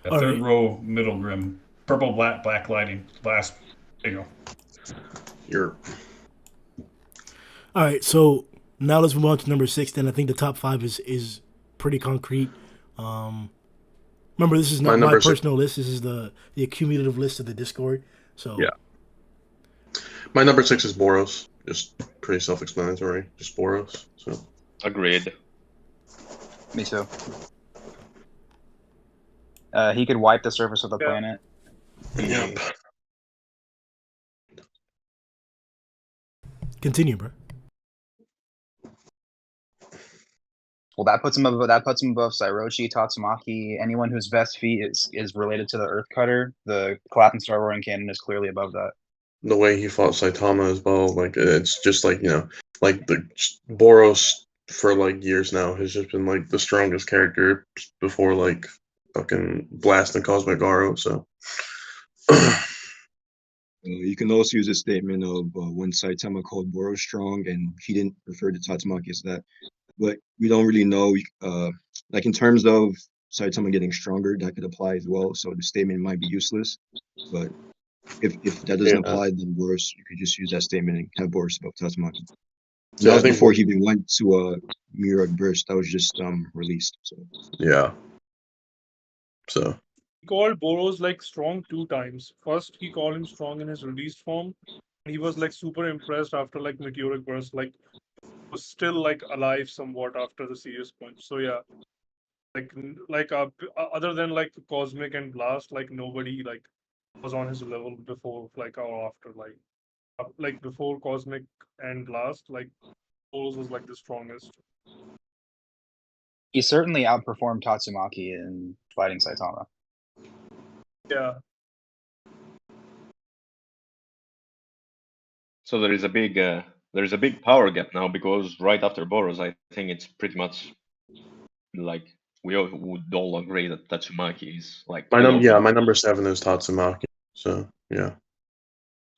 A: All
F: 3rd
A: right.
F: row middle Grim. Purple backlighting. Blast. There you go.
D: you're.
A: All right, so now let's move on to number 6. Then I think the top 5 is pretty concrete. Remember, this is not
D: My
A: my
D: number 6
A: personal list. This is the accumulative list of the Discord. So
D: Yeah. My number 6 is Boros. Just pretty self-explanatory. Just Boros. So
C: Agreed.
B: Me too. He could wipe the surface of the planet.
D: Yep.
A: continue, bro.
B: Well, that puts him above Sairochi, Tatsumaki, anyone whose best feat is related to the Earth Cutter. The Clap and Star Roaring Cannon is clearly above that.
D: The way he fought Saitama as well, like it's just like like the Boros for like years now has just been like the strongest character before like fucking Blast and Cosmic Garou. So
G: You can also use a statement of when Saitama called Boros strong, and he didn't refer to Tatsumaki as that. But we don't really know. Like in terms of Saitama getting stronger, that could apply as well. So the statement might be useless. But if that doesn't apply, then Boros, you could just use that statement and have Boros above Tatsumaki. So that was before he even went to Mirror Burst. That was just released. So
D: yeah. So
E: He called Boros like strong 2 times. First, he called him strong in his released form. He was like super impressed after like Meteoric Burst, like was still like alive somewhat after the serious punch. So yeah, other than like Cosmic and Blast, like nobody like was on his level before like or after like before Cosmic and Blast, like Boros was like the strongest.
B: He certainly outperformed Tatsumaki in fighting Saitama.
E: Yeah.
C: So there is a big power gap now, because right after Boros, I think it's pretty much like we all would all agree that Tatsumaki is like
D: my number 7 is Tatsumaki. So yeah.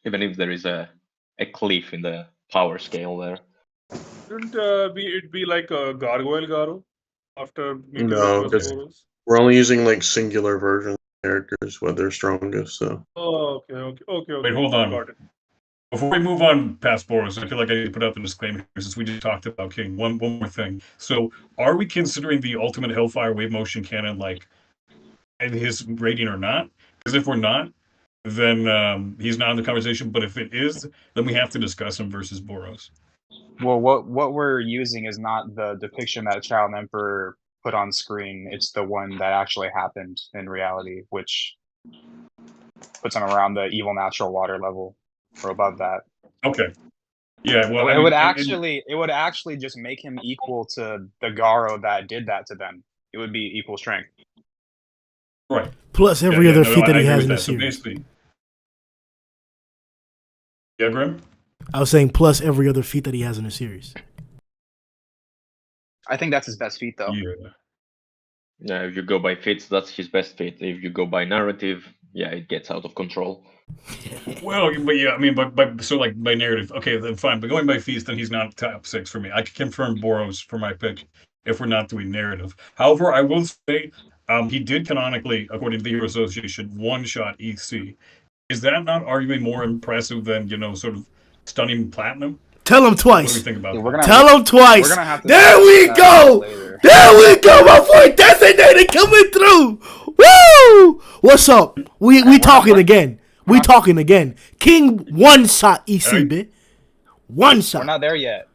C: Even if there is a cliff in the power scale there.
E: Shouldn't it be like a Garou after
D: No,
E: Meteoric
D: because
E: Boros?
D: we're only using like singular versions of characters when they're strongest. So
E: Oh, okay.
F: Wait, hold on.
E: Got it.
F: Before we move on past Boros, I feel like I need to put up a disclaimer since we just talked about King. One more thing. So, are we considering the Ultimate Hellfire Wave Motion Cannon like in his rating or not? Because if we're not, then he's not in the conversation. But if it is, then we have to discuss him versus Boros.
B: Well, what we're using is not the depiction that Child Emperor put on screen. It's the one that actually happened in reality, which puts him around the evil natural water level or above that.
F: Okay. Yeah. Well,
B: it would actually just make him equal to the Garou that did that to them. It would be equal strength.
F: Right.
A: Plus every other feat that he has in the series.
F: So yeah, Grim?
A: I was saying plus every other feat that he has in the series.
B: I think that's his best feat, though.
C: Yeah, if you go by feats, that's his best feat. If you go by narrative, yeah, it gets out of control.
F: Well, but yeah, I mean, so like by narrative, okay, then fine. But going by feats, then he's not top 6 for me. I can confirm Boros for my pick if we're not doing narrative. However, I will say he did canonically, according to the Hero Association, one-shot EC. Is that not arguably more impressive than sort of stunning platinum?
A: Tell him twice.
F: What do we think about that?
A: Tell him twice. There we go. There we go, my boy. Designated coming through. Woo! What's up? We talking again. We talking again. King one-shot EC, bitch. One-shot.
B: We're not there yet.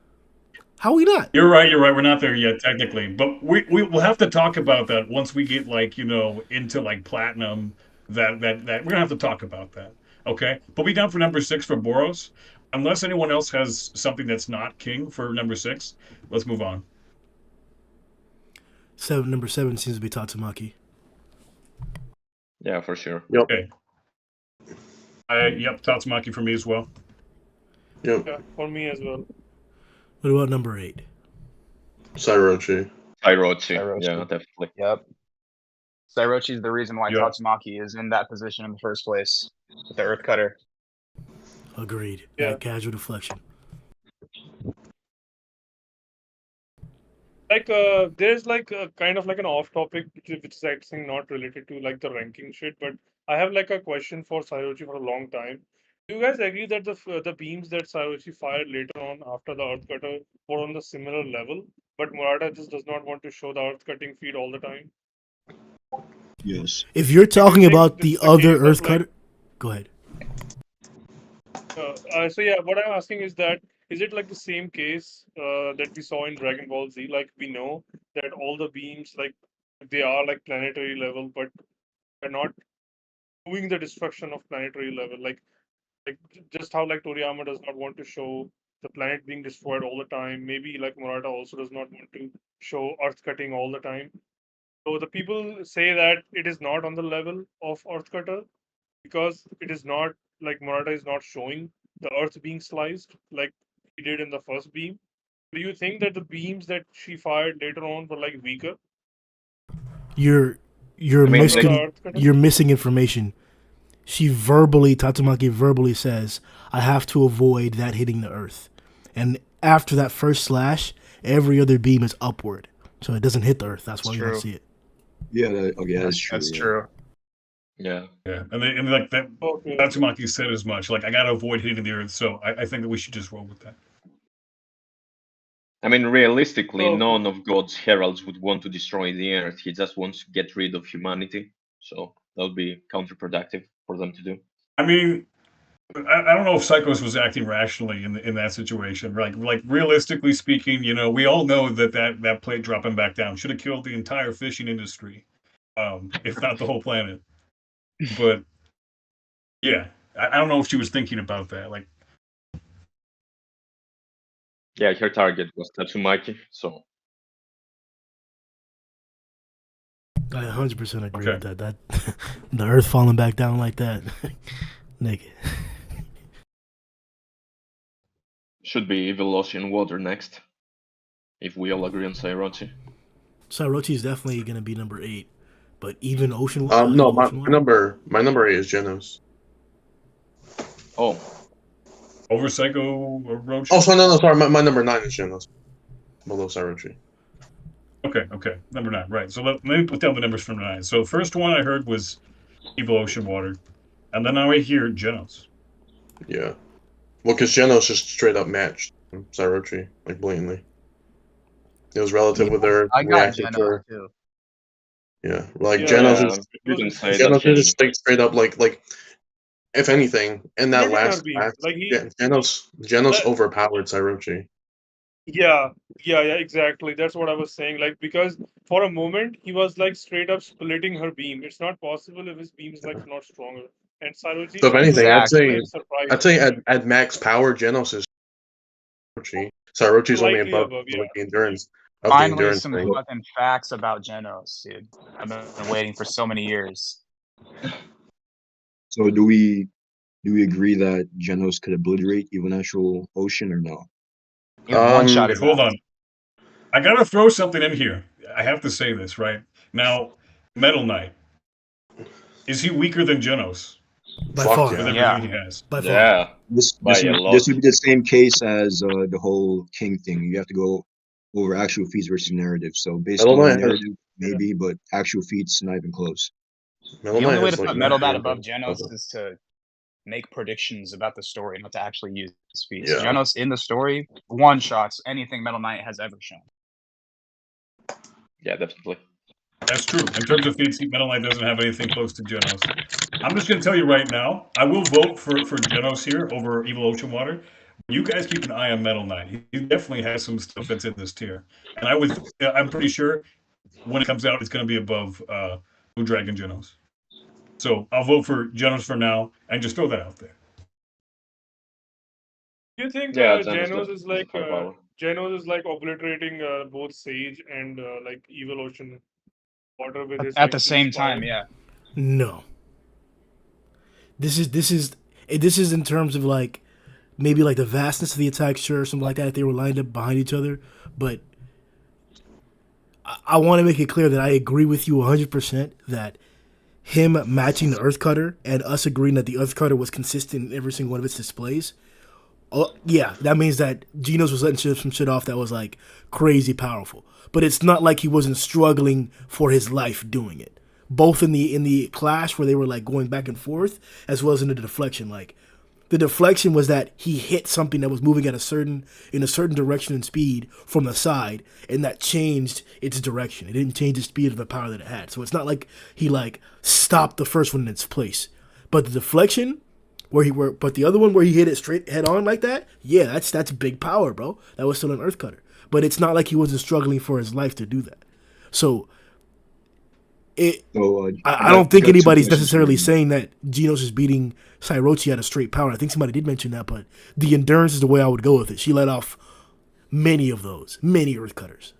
A: How we not?
F: You're right. We're not there yet, technically. But we'll have to talk about that once we get into like platinum. That we're gonna have to talk about that. Okay, but we down for number 6 for Boros. Unless anyone else has something that's not King for number 6, let's move on.
A: Number 7 seems to be Tatsumaki.
C: Yeah, for sure.
D: Yep.
F: Okay. Yep, Tatsumaki for me as well.
D: Yep.
E: Yeah, for me as well.
A: What about number 8?
D: Sairochi.
C: Yeah, definitely.
B: Yep. Sairochi is the reason why Tatsumaki is in that position in the first place with the Earth Cutter.
A: Agreed.
E: Yeah.
A: Casual deflection.
E: Like there's like a kind of like an off topic which is I think not related to like the ranking shit, but I have like a question for Sairochi for a long time. Do you guys agree that the beams that Sairochi fired later on after the Earth Cutter were on the similar level, but Murata just does not want to show the Earth Cutting feed all the time?
G: yes.
A: If you're talking about the other Earth Cutter, go ahead.
E: So yeah, what I'm asking is that is it like the same case that we saw in Dragon Ball Z? Like we know that all the beams like they are like planetary level, but they're not doing the destruction of planetary level. Like just how like Toriyama does not want to show the planet being destroyed all the time. Maybe like Murata also does not want to show Earth cutting all the time. So the people say that it is not on the level of Earth cutter because it is not like Murata is not showing the Earth being sliced like he did in the first beam. Do you think that the beams that she fired later on were like weaker?
A: You're
C: I mean,
A: you're missing information. Tatsumaki verbally says, I have to avoid that hitting the earth. And after that first slash, every other beam is upward. So it doesn't hit the earth. That's why you don't see it.
G: Yeah, that's true.
B: That's
G: yeah.
B: true.
C: Yeah.
F: Yeah, and like that,
E: Okay.
F: Tatsumaki said as much. Like, I gotta avoid hitting the earth, so I think that we should just roll with that.
C: I mean, realistically,
E: Okay.
C: none of God's heralds would want to destroy the Earth. He just wants to get rid of humanity. So that would be counterproductive for them to do.
F: I mean, I don't know if Psychos was acting rationally in that situation. Like realistically speaking, you know, we all know that plate dropping back down should have killed the entire fishing industry, if not the whole planet. But yeah, I don't know if she was thinking about that. Like,
C: Yeah, her target was Tatsumaki. So
A: I 100% agree
F: Okay.
A: with that. That the earth falling back down like that, nigga.
C: should be Evil Ocean Water next. If we all agree on Sairochi.
A: Sairochi is definitely gonna be number 8, but even Ocean.
D: No,
A: Even
D: my
A: Ocean Water?
D: number 8 is Genos.
C: Oh,
F: over Psycho Roach.
D: Oh, sorry. My number 9 is Genos. Below Sairochi.
F: Okay, number 9, right. So let me put down the numbers from 9. So first one I heard was Evil Ocean Water, and then now I hear Genos.
D: Yeah. Well, because Genos just straight up matched Sairochi, like blatantly. It was relative with their
B: I got
D: reaction
B: Genos
D: for.
B: too.
D: Yeah, like
E: Yeah,
D: Genos
C: yeah,
D: is
C: you can say
D: Genos
C: that.
D: is just like straight up like if anything in that
E: Hitting her
D: last
E: beam.
D: act,
E: Like he
D: yeah, Genos
E: that,
D: overpowered Sairochi.
E: yeah, exactly. That's what I was saying. Like because for a moment he was like straight up splitting her beam. It's not possible if his beam is like not stronger. And Saroji
D: So if anything,
B: Exactly.
D: I'd say at max power, Genos is Sairochi. Sairochi's only
E: slightly
D: above
E: above,
D: like
E: yeah.
D: the endurance
B: Finally, some
D: thing.
B: fucking facts about Genos, dude. I've been waiting for so many years.
G: So do we agree that Genos could obliterate Eventual Ocean or no?
B: He one shot
F: Okay,
B: his
F: hold
B: ass.
F: on. I gotta throw something in here. I have to say this, right? Now, Metal Knight. Is he weaker than Genos
A: By
D: Fuck
A: far.
D: yeah.
F: with
B: Yeah.
F: everything he has?
A: By far.
C: Yeah,
G: This
C: by
G: this
C: a
G: would,
C: lot.
G: this would be the same case as the whole King thing. You have to go over actual feats versus narrative. So basically,
D: Metal Knight has-
G: narrative maybe, but actual feats not even close.
D: Metal
B: The only
D: Knight
B: way
D: has
B: to
D: like
B: put Metal Knight
D: 9
B: above
D: points.
B: Genos is to make predictions about the story, not to actually use his feats.
D: Yeah.
B: Genos in the story one shots anything Metal Knight has ever shown.
C: Yeah, definitely.
F: That's true. In terms of feats, Metal Knight doesn't have anything close to Genos. I'm just gonna tell you right now, I will vote for Genos here over Evil Ocean Water. You guys keep an eye on Metal Knight. He definitely has some stuff that's in this tier, and I'm pretty sure when it comes out, it's gonna be above Blue Dragon Genos. So I'll vote for Genos for now, and just throw that out there.
E: Do you think
C: Yeah,
E: Genos is like
C: firepower.
E: Genos is like obliterating both Sage and like Evil Ocean Water with his
B: At
E: like
B: the same
E: beast power?
B: time, yeah.
A: No. This is in terms of like maybe like the vastness of the attack, sure, or something like that, if they were lined up behind each other. But I want to make it clear that I agree with you 100% that him matching the Earth Cutter and us agreeing that the Earth Cutter was consistent in every single one of its displays. Oh, yeah, that means that Genos was letting some shit off that was like crazy powerful. But it's not like he wasn't struggling for his life doing it. Both in the clash where they were like going back and forth, as well as in the deflection. Like the deflection was that he hit something that was moving in a certain direction and speed from the side, and that changed its direction. It didn't change the speed of the power that it had. So it's not like he like stopped the first one in its place. But the deflection, but the other one where he hit it straight head on like that, yeah, that's big power, bro. That was still an Earth Cutter. But it's not like he wasn't struggling for his life to do that. So
G: So
A: I don't think
G: got two
A: anybody's
G: questions for
A: necessarily
G: you.
A: saying that Genos is beating Sairochi at a straight power. I think somebody did mention that, but the endurance is the way I would go with it. She let off many of those, many Earth Cutters.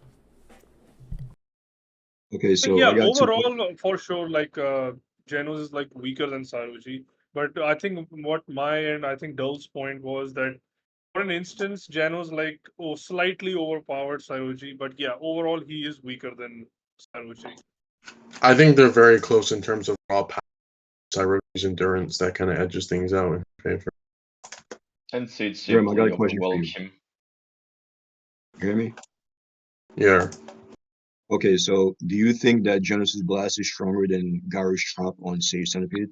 G: Okay, so
E: yeah,
G: I got two.
E: overall, for sure, like Genos is like weaker than Saroji. But I think what I think Dull's point was that for an instance, Genos like slightly overpowered Saroji, but yeah, overall he is weaker than Saroji.
D: I think they're very close in terms of raw power. Sairochi's endurance that kind of edges things out in favor.
C: And Sage
G: Grim, I got
C: simply
G: a question for
C: overwhelmed
G: you.
C: him.
G: You hear me?
D: Yeah.
G: Okay, so do you think that Genesis Blast is stronger than Garou's Chop on Sage Centipede?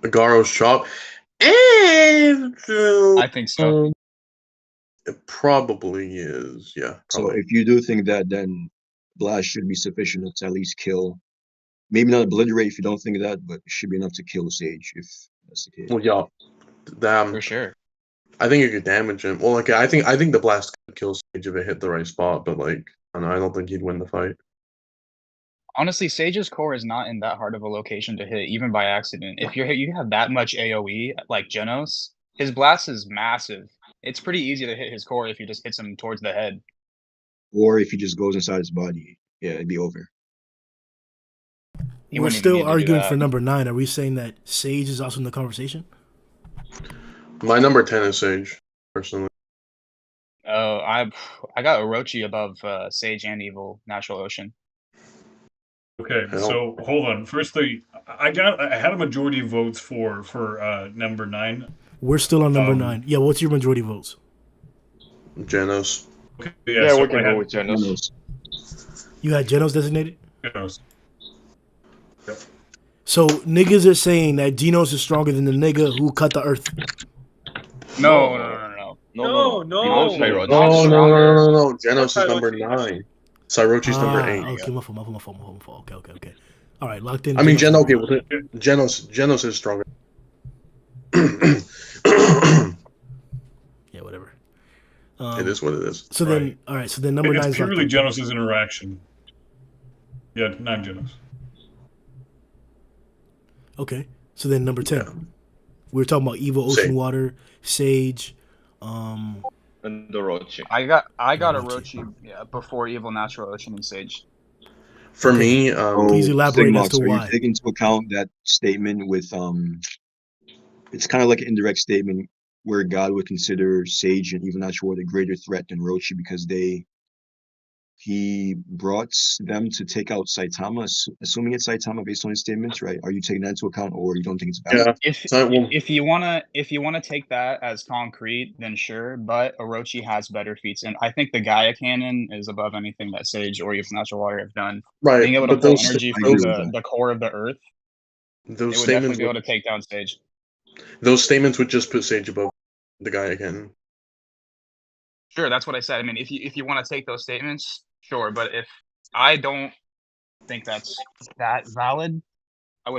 D: The Garou's chop.
B: I think so.
D: It probably is. Yeah.
G: So
D: Probably.
G: if you do think that, then Blast should be sufficient to at least kill. Maybe not obliterate if you don't think that, but it should be enough to kill Sage if that's the case.
D: Well, yeah. Damn.
B: For sure.
D: I think it could damage him. Well, like I think the blast could kill Sage if it hit the right spot, but like I don't think he'd win the fight.
B: Honestly, Sage's core is not in that hard of a location to hit, even by accident. If you have that much AoE like Genos, his blast is massive. It's pretty easy to hit his core if he just hits him towards the head.
G: Or if he just goes inside his body, yeah, it'd be over.
B: He
A: We're
B: wouldn't even
A: still
B: need to do
A: arguing
B: that.
A: for number 9. Are we saying that Sage is also in the conversation?
D: My number 10 is Sage, personally.
B: Oh, I got Orochi above Sage and Evil Natural Ocean.
F: Okay,
D: Hell.
F: so hold on. Firstly, I had a majority of votes for number 9.
A: We're still on number 9. Yeah, what's your majority votes?
D: Genos.
F: Okay,
C: Yeah,
F: so
C: we can
F: I
C: go
F: had
C: with Genos.
A: You had Genos designated?
F: Genos.
A: So niggas are saying that Genos is stronger than the nigga who cut the earth.
B: No.
E: No.
C: Below Sairochi.
B: Not
D: Oh
B: stronger.
D: no! Genos is
E: Sairochi.
D: number 9. Sairochi's number 8.
A: Okay, my fault. Okay. All right, locked in.
D: I mean,
A: Genos
D: okay,
A: number
D: well, Genos is stronger.
A: Yeah, whatever.
D: It is what it is.
A: So then, all right. So then, number 9
F: It's
A: is
F: purely
A: locked in.
F: Genos' interaction. Yeah, 9 Genos.
A: Okay. So then, number 10.
D: Yeah.
A: We were talking about Evil Ocean
D: Sage.
A: Water, Sage.
C: And Orochi.
B: I got
A: Orochi.
B: Orochi before Evil Natural Ocean and Sage.
D: For
A: Okay.
D: me,
A: Please elaborate as to
G: Sigmox, are
A: why.
G: you taking into account that statement with it's kind of like an indirect statement where God would consider Sage and even Natural a greater threat than Rochi because he brought them to take out Saitama, assuming it's Saitama based on his statements, right? Are you taking that into account, or you don't think it's valid?
D: yeah.
B: If you wanna take that as concrete, then sure. But Orochi has better feats, and I think the Gaia Cannon is above anything that Sage or even Natural Water have done.
D: Right,
B: Being able to
D: but
B: pull
D: those
B: energy
G: I
B: from
G: agree with that.
B: the core of the Earth, it
D: those
B: would definitely
D: statements
B: be able to take down Sage.
D: those statements would just put Sage above the guy again.
B: Sure, that's what I said. I mean, if you want to take those statements, sure. But if I don't think that's that valid, I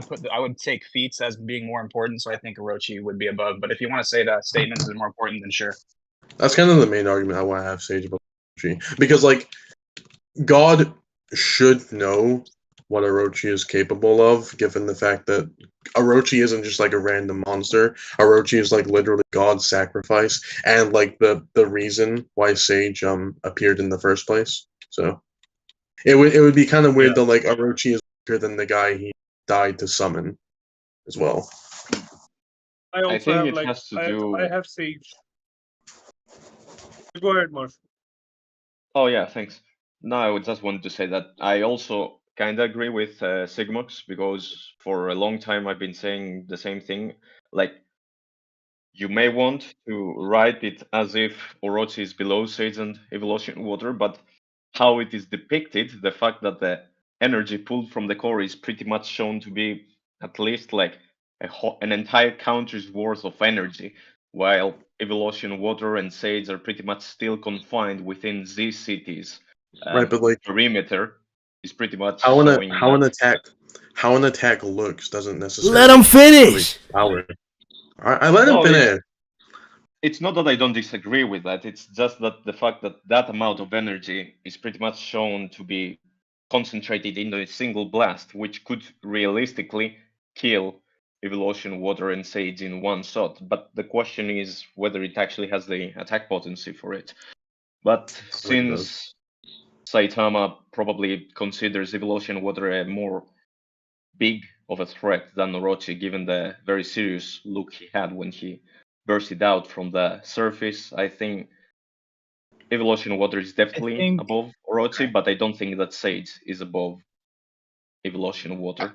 B: would take feats as being more important. So I think Orochi would be above. But if you want to say that statements is more important, then sure.
D: That's kind of the main argument I want to have Sage above Orochi, because like God should know what Orochi is capable of, given the fact that Orochi isn't just like a random monster. Orochi is like literally God's sacrifice, and like the reason why Sage appeared in the first place. So it would be kind of weird that like Orochi is bigger than the guy he died to summon as well.
E: I also
C: think
E: have
C: it
E: like
C: has to do.
E: I have Sage. Go ahead, Marshall.
C: Oh yeah, thanks. No, I would just wanted to say that I also kind of agree with Sigmox because for a long time I've been saying the same thing. Like, you may want to write it as if Orochi is below Sage and Evolution Water, but how it is depicted, the fact that the energy pulled from the core is pretty much shown to be at least like an entire country's worth of energy, while Evolution Water and Sage are pretty much still confined within these cities.
D: Right, but like
C: perimeter is pretty much
D: how
C: showing
D: an attack looks doesn't necessarily
A: Let him finish.
D: power. I let him
C: No,
D: finish.
C: It's not that I don't disagree with that. It's just that the fact that that amount of energy is pretty much shown to be concentrated into a single blast, which could realistically kill Evolution Water and Sage in one shot. But the question is whether it actually has the attack potency for it. But since Saitama probably considers Evolution Water a more big of a threat than Orochi, given the very serious look he had when he bursted out from the surface, I think Evolution Water is definitely above Orochi, but I don't think that Sage is above Evolution Water.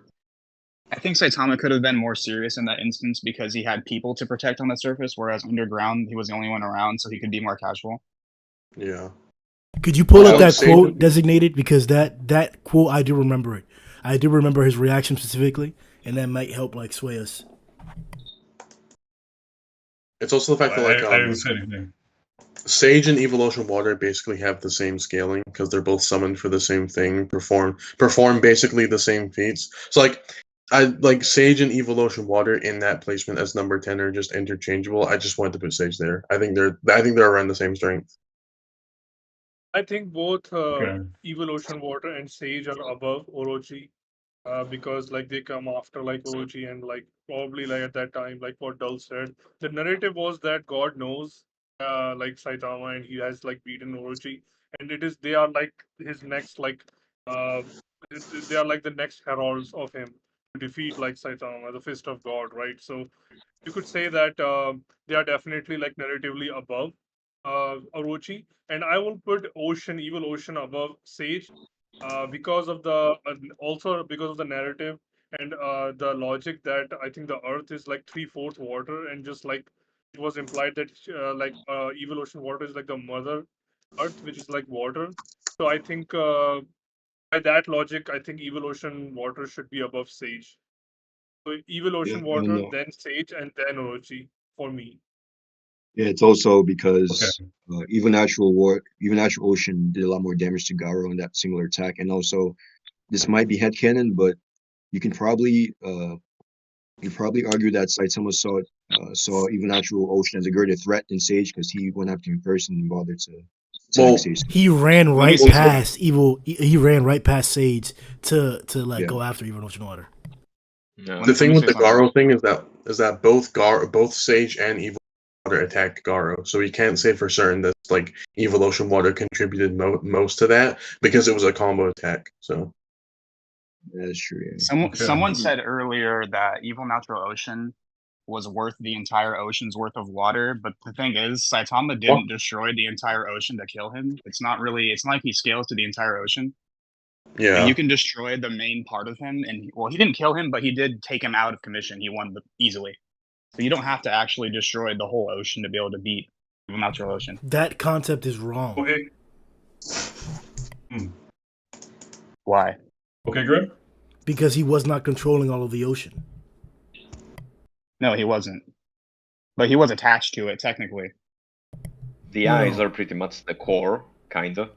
B: I think Saitama could have been more serious in that instance because he had people to protect on the surface, whereas underground he was the only one around, so he could be more casual.
D: Yeah.
A: Could you pull up that quote designated? Because that quote, I do remember it. I do remember his reaction specifically, and that might help like sway us.
D: It's also the fact that like
F: I didn't say anything.
D: Sage and Evolution Water basically have the same scaling because they're both summoned for the same thing, perform basically the same feats. So like Sage and Evolution Water in that placement as number 10 are just interchangeable. I just wanted to put Sage there. I think they're around the same strength.
E: I think both Evolution Water and Sage are above Orochi. Because like they come after like Orochi and like probably like at that time, like what Dull said, the narrative was that God knows like Saitama and he has like beaten Orochi, and they are like his next like uh they are like the next heralds of him to defeat like Saitama, the Fist of God, right? So you could say that they are definitely like narratively above Orochi, and I will put Evil Ocean above Sage because of the also because of the narrative and the logic that I think the Earth is like 3/4 water, and just like it was implied that Evil Ocean Water is like the mother Earth, which is like water. So I think by that logic, I think Evil Ocean Water should be above Sage. So Evil Ocean Water, then Sage, and then Orochi for me.
G: Yeah, it's also because even actual Ocean did a lot more damage to Garou in that singular attack, and also this might be headcanon, but you can probably argue that Saitama saw even actual Ocean as a greater threat than Sage because he went after him first and bothered to attack Sage.
A: He ran right past Evil. He ran right past Sage to go after Evil Ocean Water.
C: No.
D: The thing with the Garou thing is that both Sage and Evil Water attacked Garou, so we can't say for certain that like Evil Ocean Water contributed most to that because it was a combo attack. So
G: that's true. Yeah.
B: Someone said earlier that Evil Natural Ocean was worth the entire ocean's worth of water, but the thing is, Saitama didn't destroy the entire ocean to kill him. It's not like he scales to the entire ocean.
D: Yeah,
B: and you can destroy the main part of him, and he didn't kill him, but he did take him out of commission. He won easily, so you don't have to actually destroy the whole ocean to be able to beat Evil Natural Ocean.
A: That concept is wrong.
F: Okay.
B: Why?
F: Okay, Greg?
A: Because he was not controlling all of the ocean.
B: No, he wasn't. But he was attached to it, technically.
C: The eyes are pretty much the core, kinda,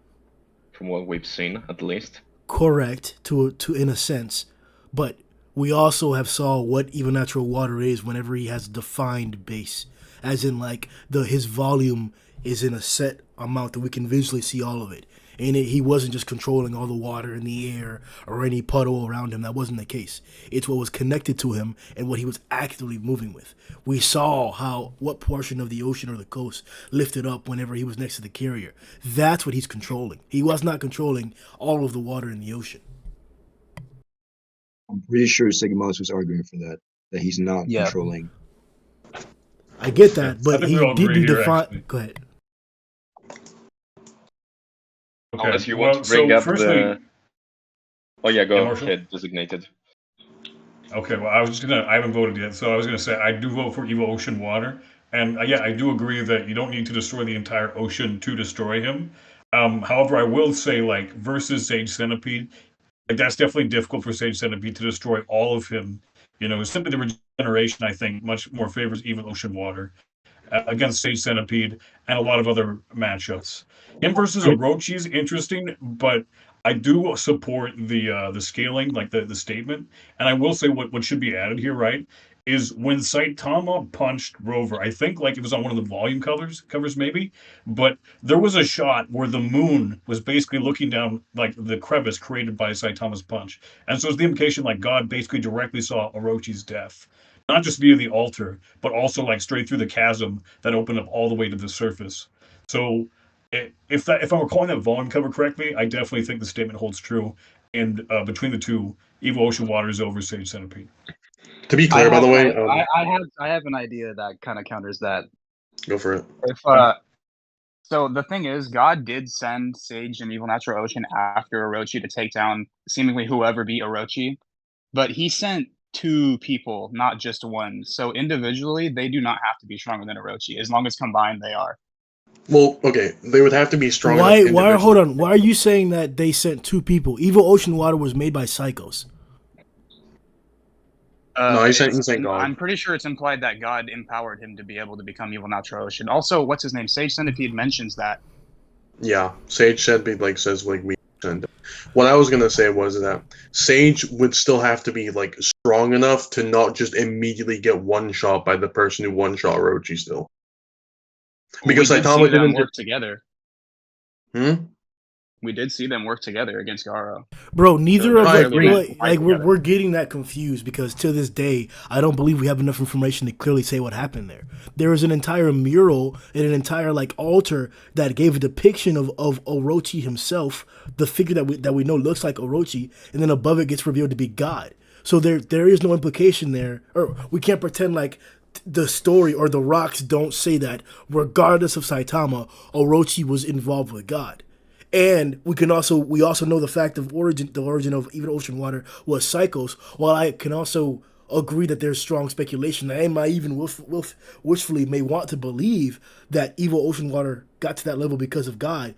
C: from what we've seen, at least.
A: Correct, to in a sense. But we also have saw what Evil Natural Water is whenever he has a defined base. As in, like, his volume is in a set amount that we can visually see all of it. And he wasn't just controlling all the water in the air or any puddle around him. That wasn't the case. It's what was connected to him and what he was actively moving with. We saw what portion of the ocean or the coast lifted up whenever he was next to the carrier. That's what he's controlling. He was not controlling all of the water in the ocean.
G: I'm pretty sure Sigmaus was arguing for that he's not controlling.
A: I get that, but he didn't define. Go ahead.
C: Okay. Unless you want to bring up the... Oh yeah, go ahead, designated.
F: Okay, well, I haven't voted yet, so I was gonna say I do vote for Evil Ocean Water, and I do agree that you don't need to destroy the entire ocean to destroy him. However, I will say, like, versus Sage Centipede, like, that's definitely difficult for Sage Centipede to destroy all of him. Simply the regeneration, I think, much more favors Evil Ocean Water against Sage Centipede and a lot of other matchups. Him versus Orochi is interesting, but I do support the scaling, like the statement. And I will say what should be added here, right, is when Saitama punched Rover. I think like it was on one of the volume covers maybe, but there was a shot where the moon was basically looking down like the crevice created by Saitama's punch, and so it's the implication like God basically directly saw Orochi's death, not just via the altar, but also like straight through the chasm that opened up all the way to the surface. So if I'm recalling that volume cover correctly, I definitely think the statement holds true. And between the two, Evil Ocean Water is over Sage Centipede.
D: To be clear, by the way,
B: I have an idea that kind of counters that.
D: go for it.
B: If so the thing is, God did send Sage and Evil Natural Ocean after Orochi to take down seemingly whoever beat Orochi, but he sent 2 people, not just one. So individually, they do not have to be stronger than Orochi. As long as combined, they are.
D: Well, okay, they would have to be strong.
A: Why? Hold on. Why are you saying that they sent 2 people? Evil Ocean Water was made by psychos.
D: No, he sent God.
B: I'm pretty sure it's implied that God empowered him to be able to become Evil Natural Ocean. Also, what's his name? Sage Centipede mentions that.
D: Yeah, Sage Centipede says we send. What I was gonna say was that Sage would still have to be strong enough to not just immediately get one shot by the person who one shot Orochi still. Because Saitama didn't
B: work together.
D: Hmm?
B: We did see them work together against Garou.
A: Bro, neither of
B: like
A: we're getting that confused because to this day I don't believe we have enough information to clearly say what happened there. There is an entire mural and an entire altar that gave a depiction of Orochi himself, the figure that we know looks like Orochi, and then above it gets revealed to be God. So there is no implication there, or we can't pretend like the story or the rocks don't say that regardless of Saitama, Orochi was involved with God. And we also know the fact of the origin of Evil Ocean Water was psychos. While I can also agree that there's strong speculation, I might even wishfully may want to believe that Evil Ocean Water got to that level because of God.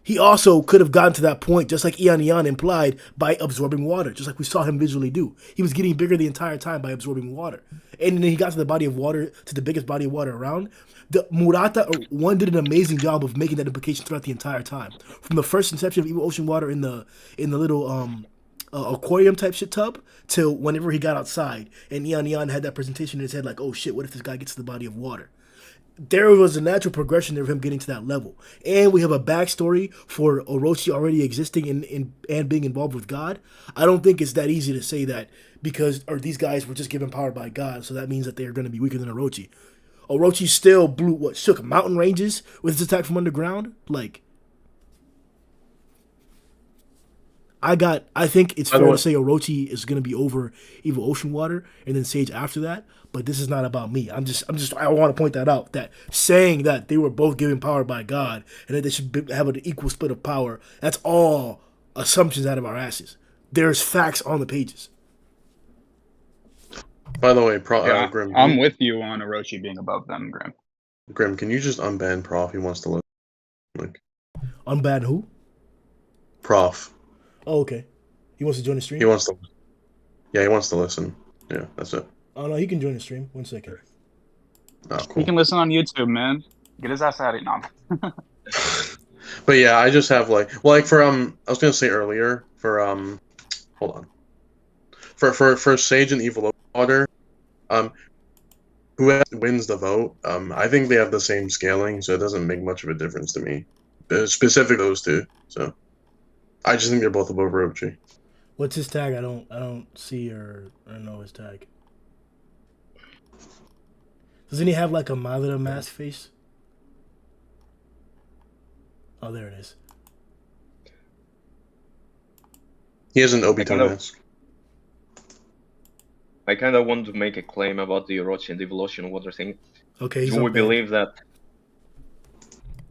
A: He also could have gotten to that point, just like Eon implied, by absorbing water, just like we saw him visually do. He was getting bigger the entire time by absorbing water. And then he got to the body of water, to the biggest body of water around. The Murata, one did an amazing job of making that implication throughout the entire time. From the first inception of Evil Ocean Water in the little aquarium type shit tub, till whenever he got outside, and Eon had that presentation in his head like, oh shit, what if this guy gets to the body of water? There was a natural progression there of him getting to that level. And we have a backstory for Orochi already existing and being involved with God. I don't think it's that easy to say that these guys were just given power by God, so that means that they're going to be weaker than Orochi. Orochi still shook mountain ranges with his attack from underground? I think it's fair to say Orochi is going to be over Evil Ocean Water and then Sage after that, but this is not about me. I want to point that out, that saying that they were both given power by God and that they should have an equal split of power, that's all assumptions out of our asses. There's facts on the pages.
D: By the way, Grim,
B: I'm with you on Orochi being above them, Grim.
D: Grim, can you just unban Prof? He wants to listen.
A: Unban who?
D: Prof.
A: Oh, okay. He wants to join the stream?
D: He wants to. Yeah, he wants to listen. Yeah, that's it.
A: Oh, no, he can join the stream. 1 second.
D: Oh, cool.
B: He can listen on YouTube, man. Get his ass out of here.
D: But yeah, I just have I was gonna say earlier hold on. For Sage and Evil Water, whoever wins the vote, I think they have the same scaling, so it doesn't make much of a difference to me. Specific those two, so I just think they're both above Orochi.
A: What's his tag? I don't see or know his tag. Doesn't he have a My Little Mask face? Oh, there it is.
D: He has an Obito mask.
C: I kind of want to make a claim about the Orochi and Evil Ocean Water thing.
A: Okay.
C: Do we believe that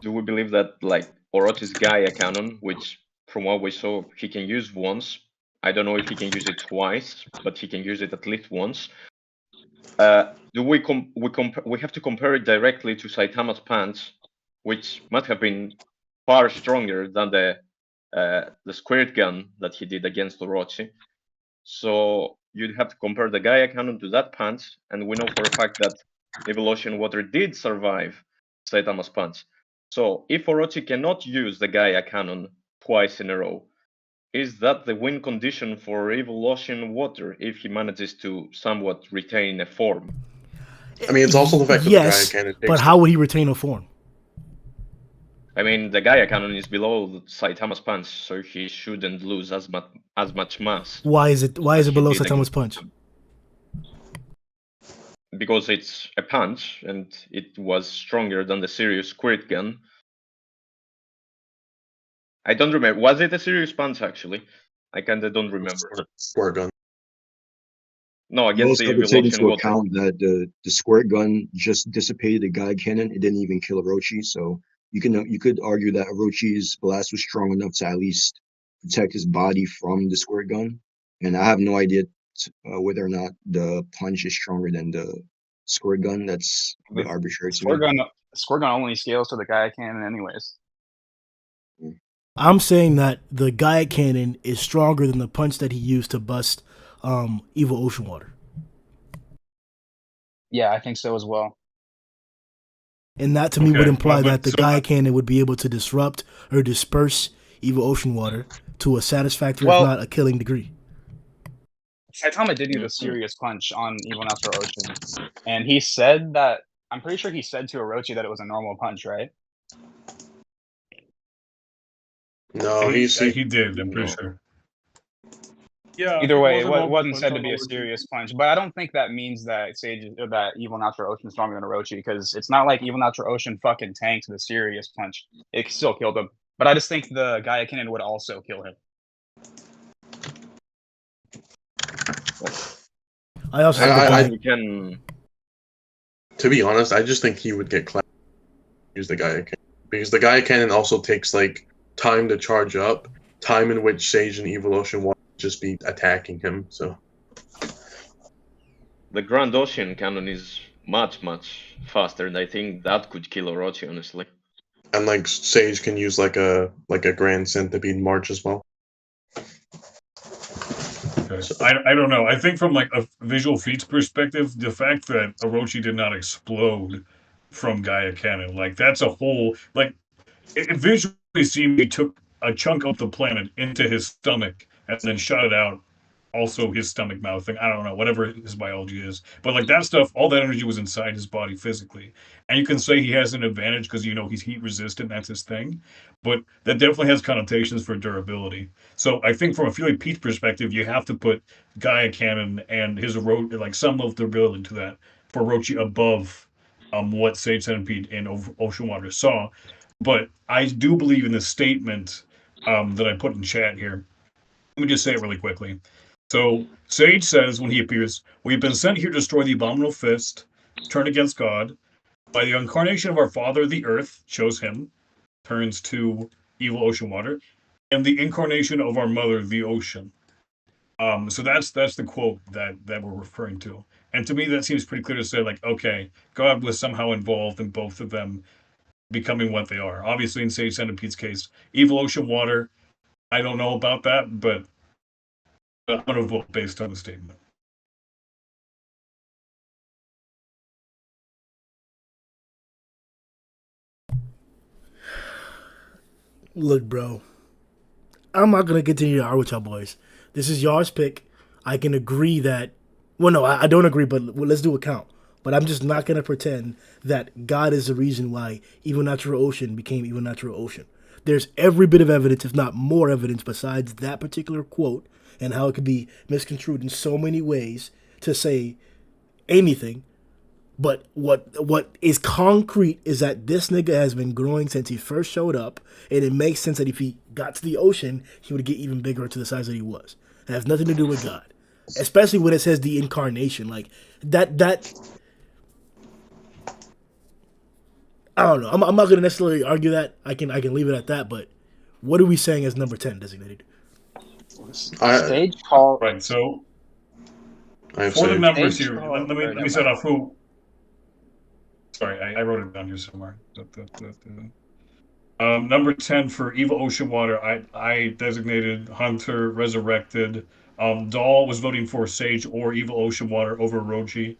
C: Orochi's Gaia cannon, which from what we saw he can use once, I don't know if he can use it twice, but he can use it at least once. We have to compare it directly to Saitama's pants, which must have been far stronger than the squirt gun that he did against Orochi. So you'd have to compare the Gaia cannon to that punch, and we know for a fact that Evil Ocean Water did survive Saitama's punch. So if Orochi cannot use the Gaia cannon twice in a row, Is that the win condition for Evil Ocean Water if he manages to somewhat retain a form?
D: I mean, it's also the fact that the Gaia
A: Yes,
D: Cannon
A: but
D: takes
A: how would he retain a form?
C: I mean, the Gaia Cannon is below Saitama's punch, so he shouldn't lose as much mass.
A: Why is it
C: as he
A: below
C: did
A: Saitama's
C: against
A: punch?
C: Because it's a punch, and it was stronger than the serious squirt gun. I don't remember. Was it a serious punch, actually? I kinda don't remember.
D: squirt gun.
C: No,
G: You
C: against
G: also
C: the
G: have to
C: Evil
G: take
C: Ocean
G: into
C: Water.
G: account that the squirt gun just dissipated the Gaia Cannon. It didn't even kill Orochi, so you could argue that Orochi's blast was strong enough to at least protect his body from the squirt gun. And I have no idea whether or not the punch is stronger than the squirt gun. That's a bit arbitrary to me.
B: Squirt gun only scales to the Gaia Cannon anyways.
A: I'm saying that the Gaia Cannon is stronger than the punch that he used to bust Evil Ocean Water.
B: Yeah, I think so as well.
A: And that to me would imply
F: but
A: that the
F: so-
A: Gaia Cannon would be able to disrupt or disperse Evil Ocean Water to a satisfactory,
B: Well-
A: if not a killing degree.
B: Saitama did use a serious punch on Evil Natural Ocean, and he said that, I'm pretty sure he said to Orochi that it was a normal punch, right?
D: No,
F: he
D: he
F: did. I'm pretty sure. Yeah.
B: Either way,
F: was a
B: it
F: normal
B: wasn't
F: punch
B: said to
F: on
B: be a
F: Orochi.
B: serious punch, but I don't think that means that that Evil Natural Ocean is stronger than Orochi, because it's not like Evil Natural Ocean fucking tanked the serious punch. It still killed him, but I just think the Gaia Cannon would also kill him.
A: I also
C: We can.
D: To be honest, I just think he would get clapped. Use the Gaia Cannon because the Gaia Cannon also takes like time to charge up, time in which Sage and Evil Ocean want to just be attacking him. So
C: The Grand Ocean Cannon is much faster, and I think that could kill Orochi, honestly.
D: and like Sage can use like a Grand Centipede March as well.
F: Okay. I don't know. I think from like a visual feats perspective, the fact that Orochi did not explode from Gaia Cannon, like that's a whole like it visually seemed he took a chunk of the planet into his stomach and then shot it out. Also, his stomach mouth thing. I don't know, whatever his biology is. But like that stuff, all that energy was inside his body physically. And you can say he has an advantage because he's heat resistant, that's his thing. But that definitely has connotations for durability. So I think from a Fury Pete's perspective, you have to put Gaia Cannon and his like some level of durability to that for Orochi above what Sage Centipede in Ocean Water saw. But I do believe in the statement that I put in chat here. Let me just say it really quickly. So Sage says when he appears, "We've been sent here to destroy the abominable fist, turn against God. By the incarnation of our father, the earth," chose him, turns to Evil Ocean Water, "and the incarnation of our mother, the ocean." So that's the quote that we're referring to. And to me, that seems pretty clear to say, like, okay, God was somehow involved in both of them becoming what they are. Obviously, in Sage Centipede's case, Evil Ocean Water, I don't know about that, but I'm going to vote based on the statement.
A: Look, bro, I'm not gonna continue to argue with y'all boys. This is y'all's pick. I can agree that. Well, no, I don't agree, but let's do a count. But I'm just not gonna pretend that God is the reason why Evil Natural Ocean became Evil Natural Ocean. There's every bit of evidence, if not more evidence, besides that particular quote and how it could be misconstrued in so many ways to say anything. But what is concrete is that this nigga has been growing since he first showed up, and it makes sense that if he got to the ocean, he would get even bigger to the size that he was. It has nothing to do with God, especially when it says the incarnation. Like that. I don't know. I'm not gonna necessarily argue that. I can leave it at that. But what are we saying as number 10 designated?
B: Stage call.
F: Right. So
D: I have
F: for the
D: Sage.
F: numbers
B: Sage
F: here,
B: call.
F: let me set off who. Sorry, I wrote it down here somewhere. Number 10 for Evil Ocean Water, I designated Hunter Resurrected. Doll was voting for Sage or Evil Ocean Water over Orochi.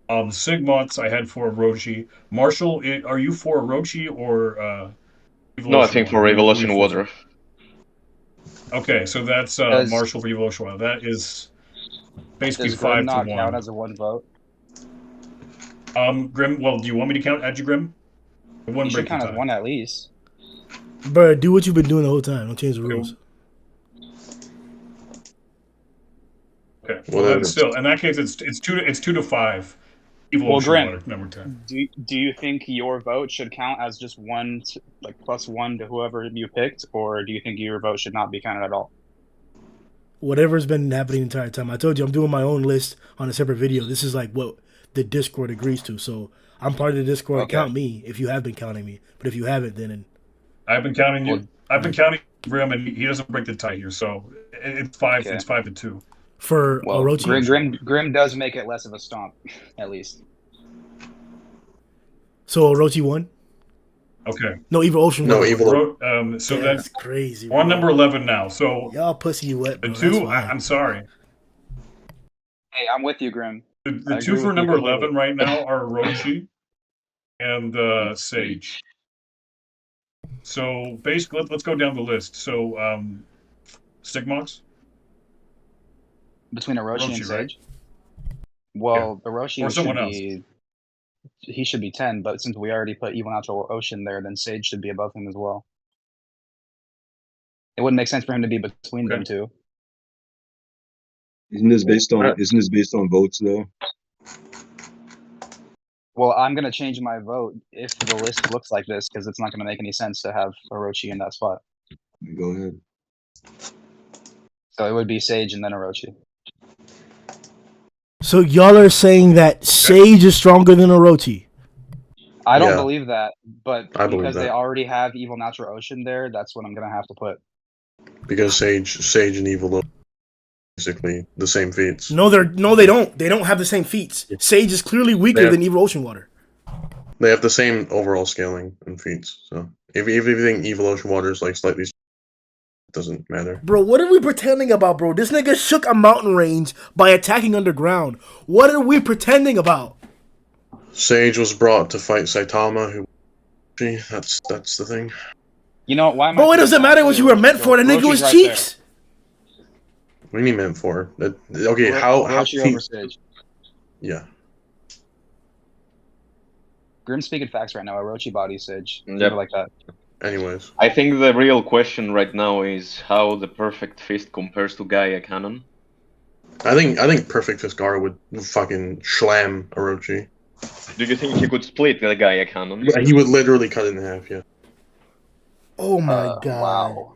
F: Sigmots I had for Orochi. Marshall, are you for Orochi or Evil
C: No, I
F: Ocean
C: think
F: Water?
C: for
F: Who are you
C: Evolution
F: for?
C: Water.
F: Okay, so that's
B: Does-
F: Marshall for Evil Ocean Water. That is basically
B: Does Grim
F: 5 to
B: not
F: 1.
B: count as a 1 vote?
F: Grim, well, do you want me to add you, Grim? It
B: You
F: wouldn't
B: should
F: break the
B: count as
F: tie.
B: 1 at least.
A: Bro, do what you've been doing the whole time. Don't change the rules.
F: Okay.
D: Well,
F: Well,
D: then
F: then still, in that case, it's 2 to 5. Evil
B: Well,
F: Ocean
B: Grim,
F: Water, number 10.
B: do you think your vote should count as just 1, like +1 to whoever you picked, or do you think your vote should not be counted at all?
A: Whatever's been happening the entire time. I told you I'm doing my own list on a separate video. This is like what the Discord agrees to. So I'm part of the Discord.
B: Okay.
A: Count me if you have been counting me. But if you haven't, then
F: I've been counting you.
B: Well,
F: I've been counting Grim, and he doesn't break the tie here. So it's 5.
B: Okay.
F: It's 5 to 2.
A: for
B: Well,
A: Orochi.
B: Grim does make it less of a stomp, at least.
A: So Orochi won.
F: Okay.
A: No, Evil Ocean.
D: No,
A: won.
D: Evil.
F: So
A: That's
F: that's
A: crazy.
F: we're on
A: bro.
F: number 11 now. So
A: Y'all pussy wet.
F: the
A: Bro.
F: 2, I'm sorry.
B: Hey, I'm with you, Grim.
F: The
B: I
F: 2
B: agree
F: for
B: with you
F: number
B: completely.
F: 11 right now are Orochi and Sage. So basically, let's go down the list. So Stigmox.
B: Between Orochi and
F: Orochi, right?
B: Sage? Well, Orochi
F: Or
B: should
F: someone else.
B: be... He should be 10, but since we already put Evil Natural Ocean there, then Sage should be above him as well. It wouldn't make sense for him to be between them two.
G: Isn't this based on votes though?
B: Well, I'm gonna change my vote if the list looks like this, because it's not gonna make any sense to have Orochi in that spot.
G: Go ahead.
B: So it would be Sage and then Orochi.
A: So y'all are saying that Sage is stronger than Orochi?
B: I don't
D: Yeah.
B: believe that, but
D: I believe
B: because they
D: that.
B: already have Evil Natural Ocean there, that's what I'm gonna have to put.
D: Because Sage and Evil are basically the same feats.
A: No, they don't. They don't have the same feats. Sage is clearly weaker than Evil Ocean Water.
D: They have the same overall scaling and feats. So if you think Evil Ocean Water is like slightly, it doesn't matter.
A: Bro, what are we pretending about, bro? This nigga shook a mountain range by attacking underground. What are we pretending about?
D: Sage was brought to fight Saitama, who that's the thing.
B: You know why?
A: Bro, it doesn't matter what you were meant for. The nigga was cheeks.
D: What do you mean meant for? Okay, how
B: Orochi over Sage.
D: Yeah.
B: Grim's speaking facts right now. Orochi body Sage.
C: Yep.
B: Like that.
D: Anyways,
C: I think the real question right now is how the Perfect Fist compares to Gaia Cannon.
D: I think Perfect Fist Garou would fucking slam Orochi.
C: Do you think he could split the Gaia Cannon?
D: Yeah, he would literally cut it in half. Yeah.
A: Oh my god.
B: Wow.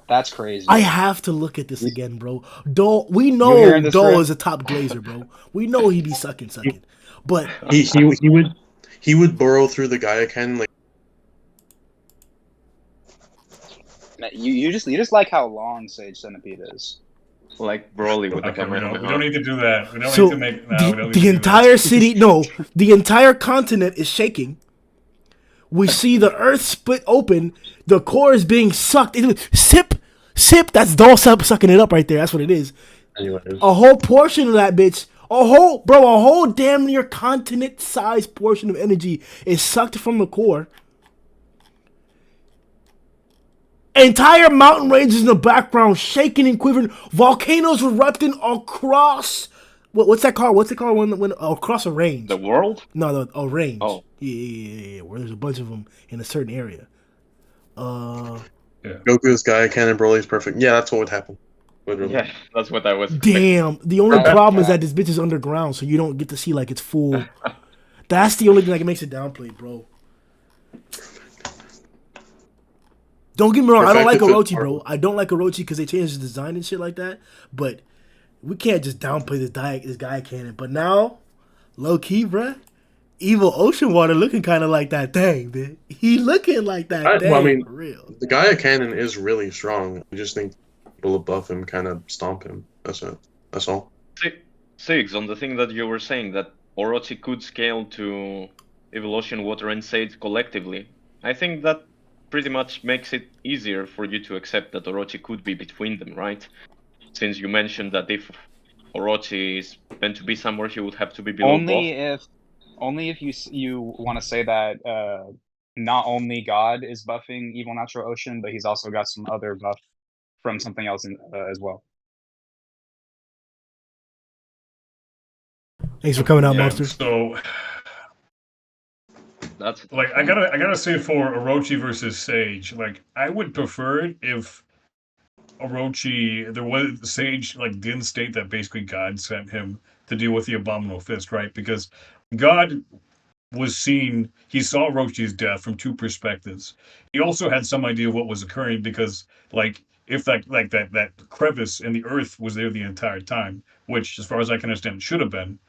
B: That's crazy.
A: I have to look at this again, bro. We
B: You
A: know
B: hearing this,
A: Doe
B: Rick?
A: is a top glazer, bro. We know he be sucking. But
D: he would burrow through the Gaia Cannon like.
B: Man, you just like how long Sage Centipede is.
C: Like Broly with the
F: Okay, we
C: camera.
F: don't need to do that. We don't
A: so
F: need to make. No, we don't need to
A: the
F: do
A: entire
F: that.
A: city, no, the entire continent is shaking. We see the earth split open. The core is being sucked. Sip. That's Doll sucking it up right there. That's what it is.
D: Anyways.
A: A whole portion of that bitch. A whole damn near continent-sized portion of energy is sucked from the core. Entire mountain ranges in the background, shaking and quivering. Volcanoes erupting across. What's that called? What's it called when across a range?
C: The world?
A: No, a range.
C: Oh.
A: Yeah. Where there's a bunch of them in a certain area.
D: Goku's Gaia Cannon, Broly's perfect. Yeah, that's what would happen. Literally.
C: Yeah, that's what I was expecting.
A: Damn. The only problem is that this bitch is underground, so you don't get to see like its full. That's the only thing that makes it downplayed, bro. Don't get me wrong, I don't like Orochi, bro. I don't like Orochi because they changed his design and shit like that. But we can't just downplay this Gaia Cannon. But now, low key, bruh, Evil Ocean Water looking kind of like that thing, man. He looking like that thing.
D: Well, I mean,
A: for real.
D: The Gaia Cannon is really strong. I just think people above him kind of stomp him. That's it. That's all.
C: Six, on the thing that you were saying, that Orochi could scale to Evil Ocean Water and Sage collectively. I think that pretty much makes it easier for you to accept that Orochi could be between them, right? Since you mentioned that if Orochi is meant to be somewhere, he would have to be below both.
B: Only if you want to say that not only God is buffing Evil Natural Ocean, but he's also got some other buff from something else as well.
A: Thanks for coming out,
F: Yeah,
A: Monster.
F: so
C: That's
F: like I gotta say for Orochi versus Sage, like I would prefer it if Orochi there was Sage like didn't state that basically God sent him to deal with the Abominable Fist, right? Because God was seen he saw Orochi's death from two perspectives. He also had some idea of what was occurring because like if that crevice in the earth was there the entire time, which as far as I can understand should have been,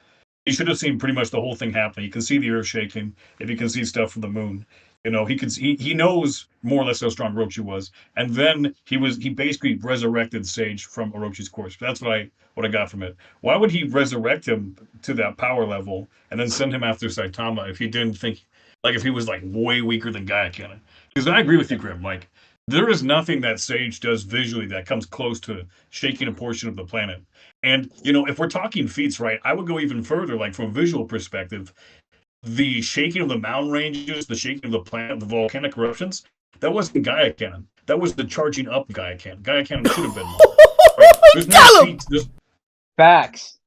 F: he should have seen pretty much the whole thing happening. You can see the earth shaking. If you can see stuff from the moon, you know he knows more or less how strong Orochi was. And then he basically resurrected Sage from Orochi's corpse. That's what I got from it. Why would he resurrect him to that power level and then send him after Saitama if he didn't think like if he was like way weaker than Gaia? Because I agree with you, Grim. Like there is nothing that Sage does visually that comes close to shaking a portion of the planet. And if we're talking feats, right, I would go even further. Like from a visual perspective, the shaking of the mountain ranges, the shaking of the planet, the volcanic eruptions, that wasn't Gaia Cannon. That was the charging up Gaia Cannon. Gaia Cannon should have been more. Right? There's no feats.
B: Facts.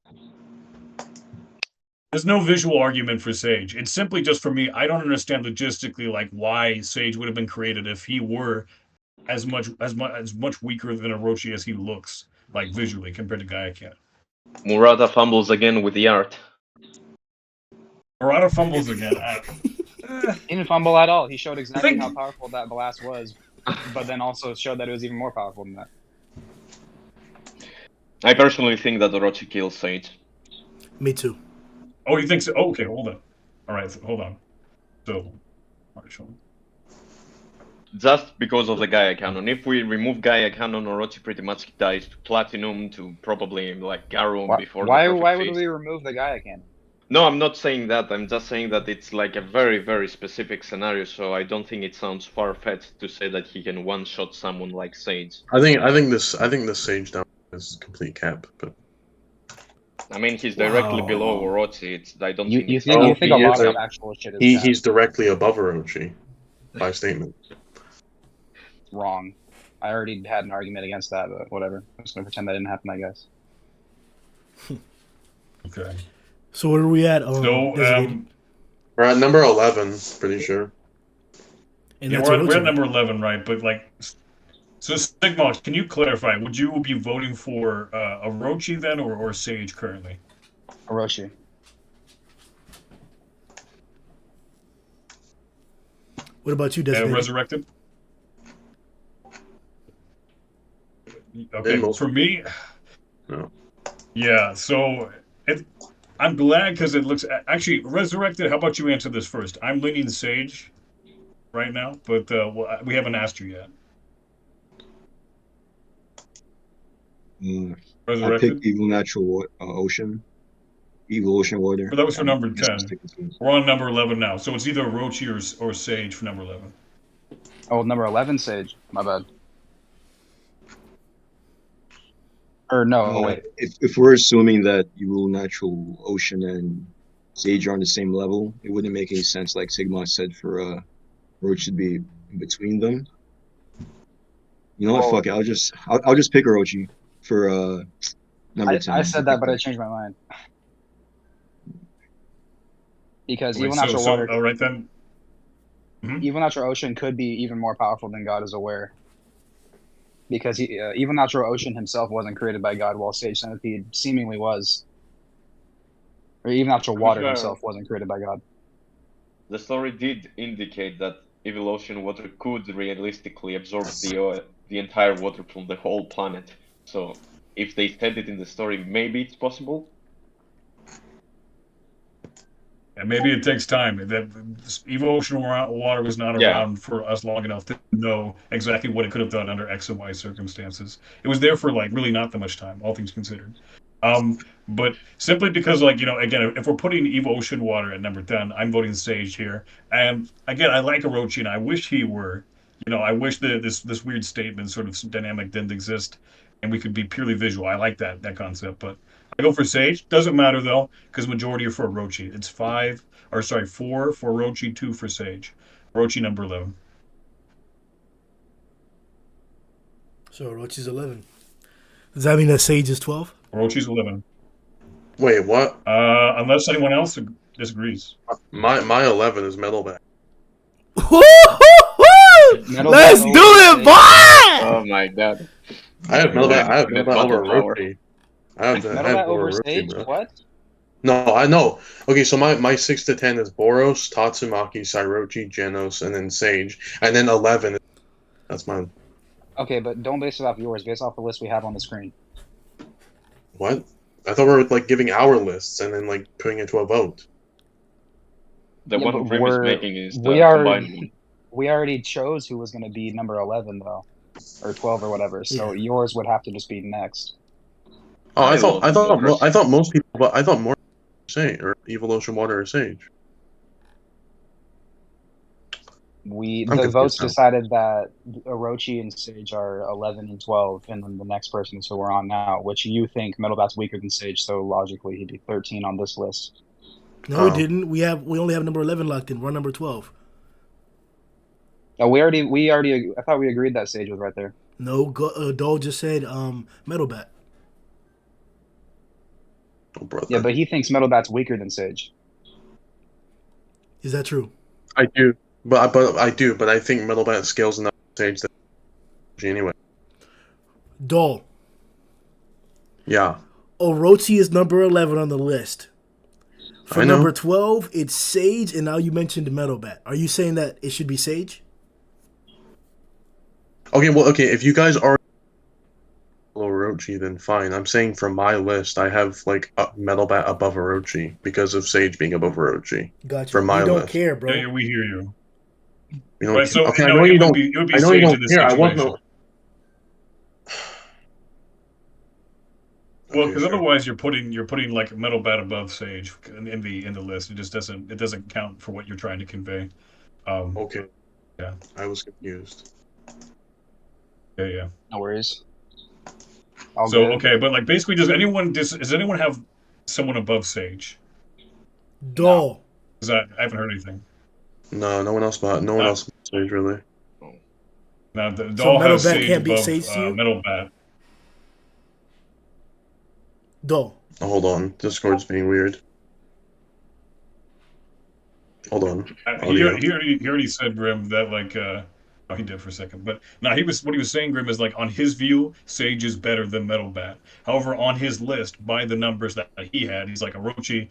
F: There's no visual argument for Sage. It's simply just for me. I don't understand logistically like why Sage would have been created if he were as much weaker than Orochi as he looks like visually compared to Gaia Cannon.
C: Murata fumbles again with the art.
F: Murata fumbles again.
B: He didn't fumble at all. He showed exactly how powerful that blast was, but then also showed that it was even more powerful than that.
C: I personally think that Orochi kills Sage.
A: Me too.
F: Oh, you think so? Oh, okay, hold on. All right, hold on. So, Marshall.
C: Just because of the Gaia Cannon. If we remove Gaia Cannon, Orochi pretty much dies to Platinum, to probably like Garou before the perfect
B: Why
C: feast.
B: would we remove the Gaia Cannon?
C: No, I'm not saying that. I'm just saying that it's like a very, very specific scenario, so I don't think it sounds far-fetched to say that he can one-shot someone like Sage.
D: I think this Sage down is complete cap, but
C: I mean, he's directly below Orochi. I don't think
B: you
C: it's
B: think a lot
D: is.
B: of actual shit is
D: he's directly above Orochi by statement.
B: wrong. I already had an argument against that, but whatever. I'm just gonna pretend that didn't happen, I guess.
F: Okay.
A: So where are we at?
D: We're at number 11, pretty sure.
A: And
F: Yeah,
A: that's
F: we're at number 11, right? But like, so Sigma, can you clarify? Would you be voting for Orochi then, or Sage currently?
B: Orochi.
A: What about you, Designated?
F: Resurrected. Okay, for me,
D: no.
F: Yeah. So I'm glad because it looks actually Resurrected. How about you answer this first? I'm leaning Sage right now, but we haven't asked you yet.
G: I picked Evil Natural Ocean. Evil Ocean Water.
F: But that was for number 10. We're on number 11 now. So it's either Orochi or Sage for number 11.
B: Oh, number 11, Sage. My bad. Or no, wait.
G: If we're assuming that Evil Natural Ocean and Sage are on the same level, it wouldn't make any sense, like Sigma said, for Orochi to be in between them. You know what? Fuck it. I'll just pick Orochi for number 10.
B: I said that, but I changed my mind. Because Evil Natural Water.
F: All right then.
B: Evil Natural Ocean could be even more powerful than God is aware. Because Evil Natural Ocean himself wasn't created by God, while Sage Centipede seemingly was. Or Evil Natural Water himself wasn't created by God.
C: The story did indicate that Evil Ocean Water could realistically absorb the entire water from the whole planet. So, if they said it in the story, maybe it's possible.
F: And maybe it takes time. That Evil Ocean Water was not around for us long enough to know exactly what it could have done under X and Y circumstances. It was there for like really not that much time, all things considered. But simply because, like, again, if we're putting Evil Ocean Water at number 10, I'm voting Sage here. And again, I like Orochi, and I wish he were. I wish that this weird statement sort of dynamic didn't exist, and we could be purely visual. I like that concept, but I go for Sage. Doesn't matter though, because majority are for Orochi. It's 4 for Orochi, 2 for Sage. Orochi number 11.
A: So Orochi's 11. Does that mean that Sage is 12?
F: Orochi's 11.
D: Wait, what?
F: Unless anyone else disagrees.
D: My 11 is Metalbat.
B: Metal
A: Let's
B: Bat
A: do
B: over
A: it,
B: Sage.
A: boy!
C: Oh my god.
D: I have Metalbat. I have
C: Infinite
D: Metalbat over
C: battle power.
D: Orochi. I have
B: Metal Bat over
D: Orochi,
B: Sage?
D: bro.
B: What?
D: No, I know. Okay, so my 6 to 10 is Boros, Tatsumaki, Sairochi, Genos, and then Sage, and then 11. That's mine.
B: Okay, but don't base it off yours. Base off the list we have on the screen.
D: What? I thought we were like giving our lists and then like putting it to a vote.
C: The
B: Yeah,
C: one
B: but
C: Grim is making is the
B: we
C: combined one.
B: we already chose who was going to be number 11 though, or 12 or whatever. So yours would have to just be next.
D: Oh, I
C: love
D: thought most people, but I thought more Sage or Evil Ocean Water or Sage.
B: The votes decided that Orochi and Sage are 11 and 12, and then the next person is who we're on now, which you think Metal Bat's weaker than Sage, so logically he'd be 13 on this list.
A: No, we didn't. We only have number 11 locked in. We're number 12.
B: Oh, we already. I thought we agreed that Sage was right there.
A: No, Dole just said Metal Bat.
D: Oh, brother.
B: Yeah, but he thinks Metal Bat's weaker than Sage.
A: Is that true?
D: I do, but I think Metalbat scales enough Sage that anyway.
A: Dole.
D: Yeah.
A: Orochi is number 11 on the list. For
D: I know.
A: number 12, it's Sage, and now you mentioned Metal Bat. Are you saying that it should be Sage?
D: Okay, well, if you guys are Orochi, then fine. I'm saying for my list, I have like Metalbat above Orochi because of Sage being above Orochi.
A: Gotcha.
D: For my
A: you don't
D: list.
A: care, bro.
F: Yeah, we hear you.
D: You know,
F: Right, so
D: okay,
F: no,
D: I know
F: it
D: you
F: would
D: don't.
F: be
D: I know
F: Sage
D: you
F: in
D: don't
F: this
D: care. I
F: situation.
D: wasn't.
F: Well, because otherwise you're putting like Metal Bat above Sage in the list. It just doesn't count for what you're trying to convey.
D: Okay.
F: Yeah.
D: I was confused.
F: Yeah.
B: No worries.
F: So okay, but like basically, does anyone have someone above Sage?
A: Dole.
F: Because I haven't heard anything.
D: No one else bought. No one else bought Sage really.
F: Now the
A: So
F: Doll
A: Metal
F: has
A: Bat
F: Sage
A: can't beat
F: above
A: Sage to you?
F: Metal Bat.
A: Dole.
D: Oh, hold on, Discord's being weird. Hold on.
F: He already said, Grim, that like oh, he did for a second, but no, what he was saying, Grim, is like on his view, Sage is better than Metal Bat. However, on his list, by the numbers that he had, he's like Orochi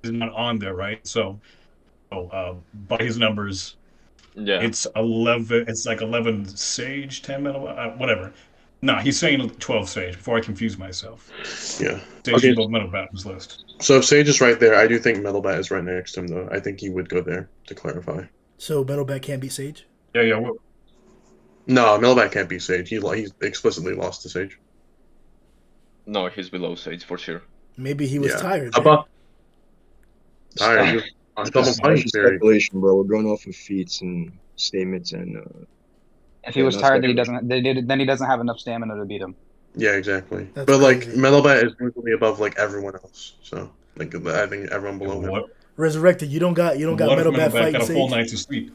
F: is not on there, right? So, by his numbers,
C: Yeah.
F: it's 11. It's like 11 Sage, 10 Metal, whatever. No, he's saying 12 Sage. Before I confuse myself.
D: Yeah.
F: Sage
D: Okay.
F: is above Metal Bat on his list.
D: So if Sage is right there, I do think Metalbat is right next to him, though. I think he would go there to clarify.
A: So Metal Bat can't beat Sage?
F: Yeah. Well,
D: No, Metalbat can't be Sage. He explicitly lost to Sage.
C: No, he's below Sage for sure.
A: Maybe he was tired.
D: How
A: man.
D: about tired? On double
G: This
D: punch
G: is
D: theory.
G: speculation, bro. We're going off of feats and statements and.
B: If he was tired, then he doesn't have enough stamina to beat him.
D: Yeah, exactly.
A: That's
D: but like
A: crazy.
D: Metalbat is usually above like everyone else. So like I think everyone below him.
F: what
A: Resurrected, you don't got
F: if
A: Metal Bat fighting
F: got a full
A: Sage?
F: night to sleep?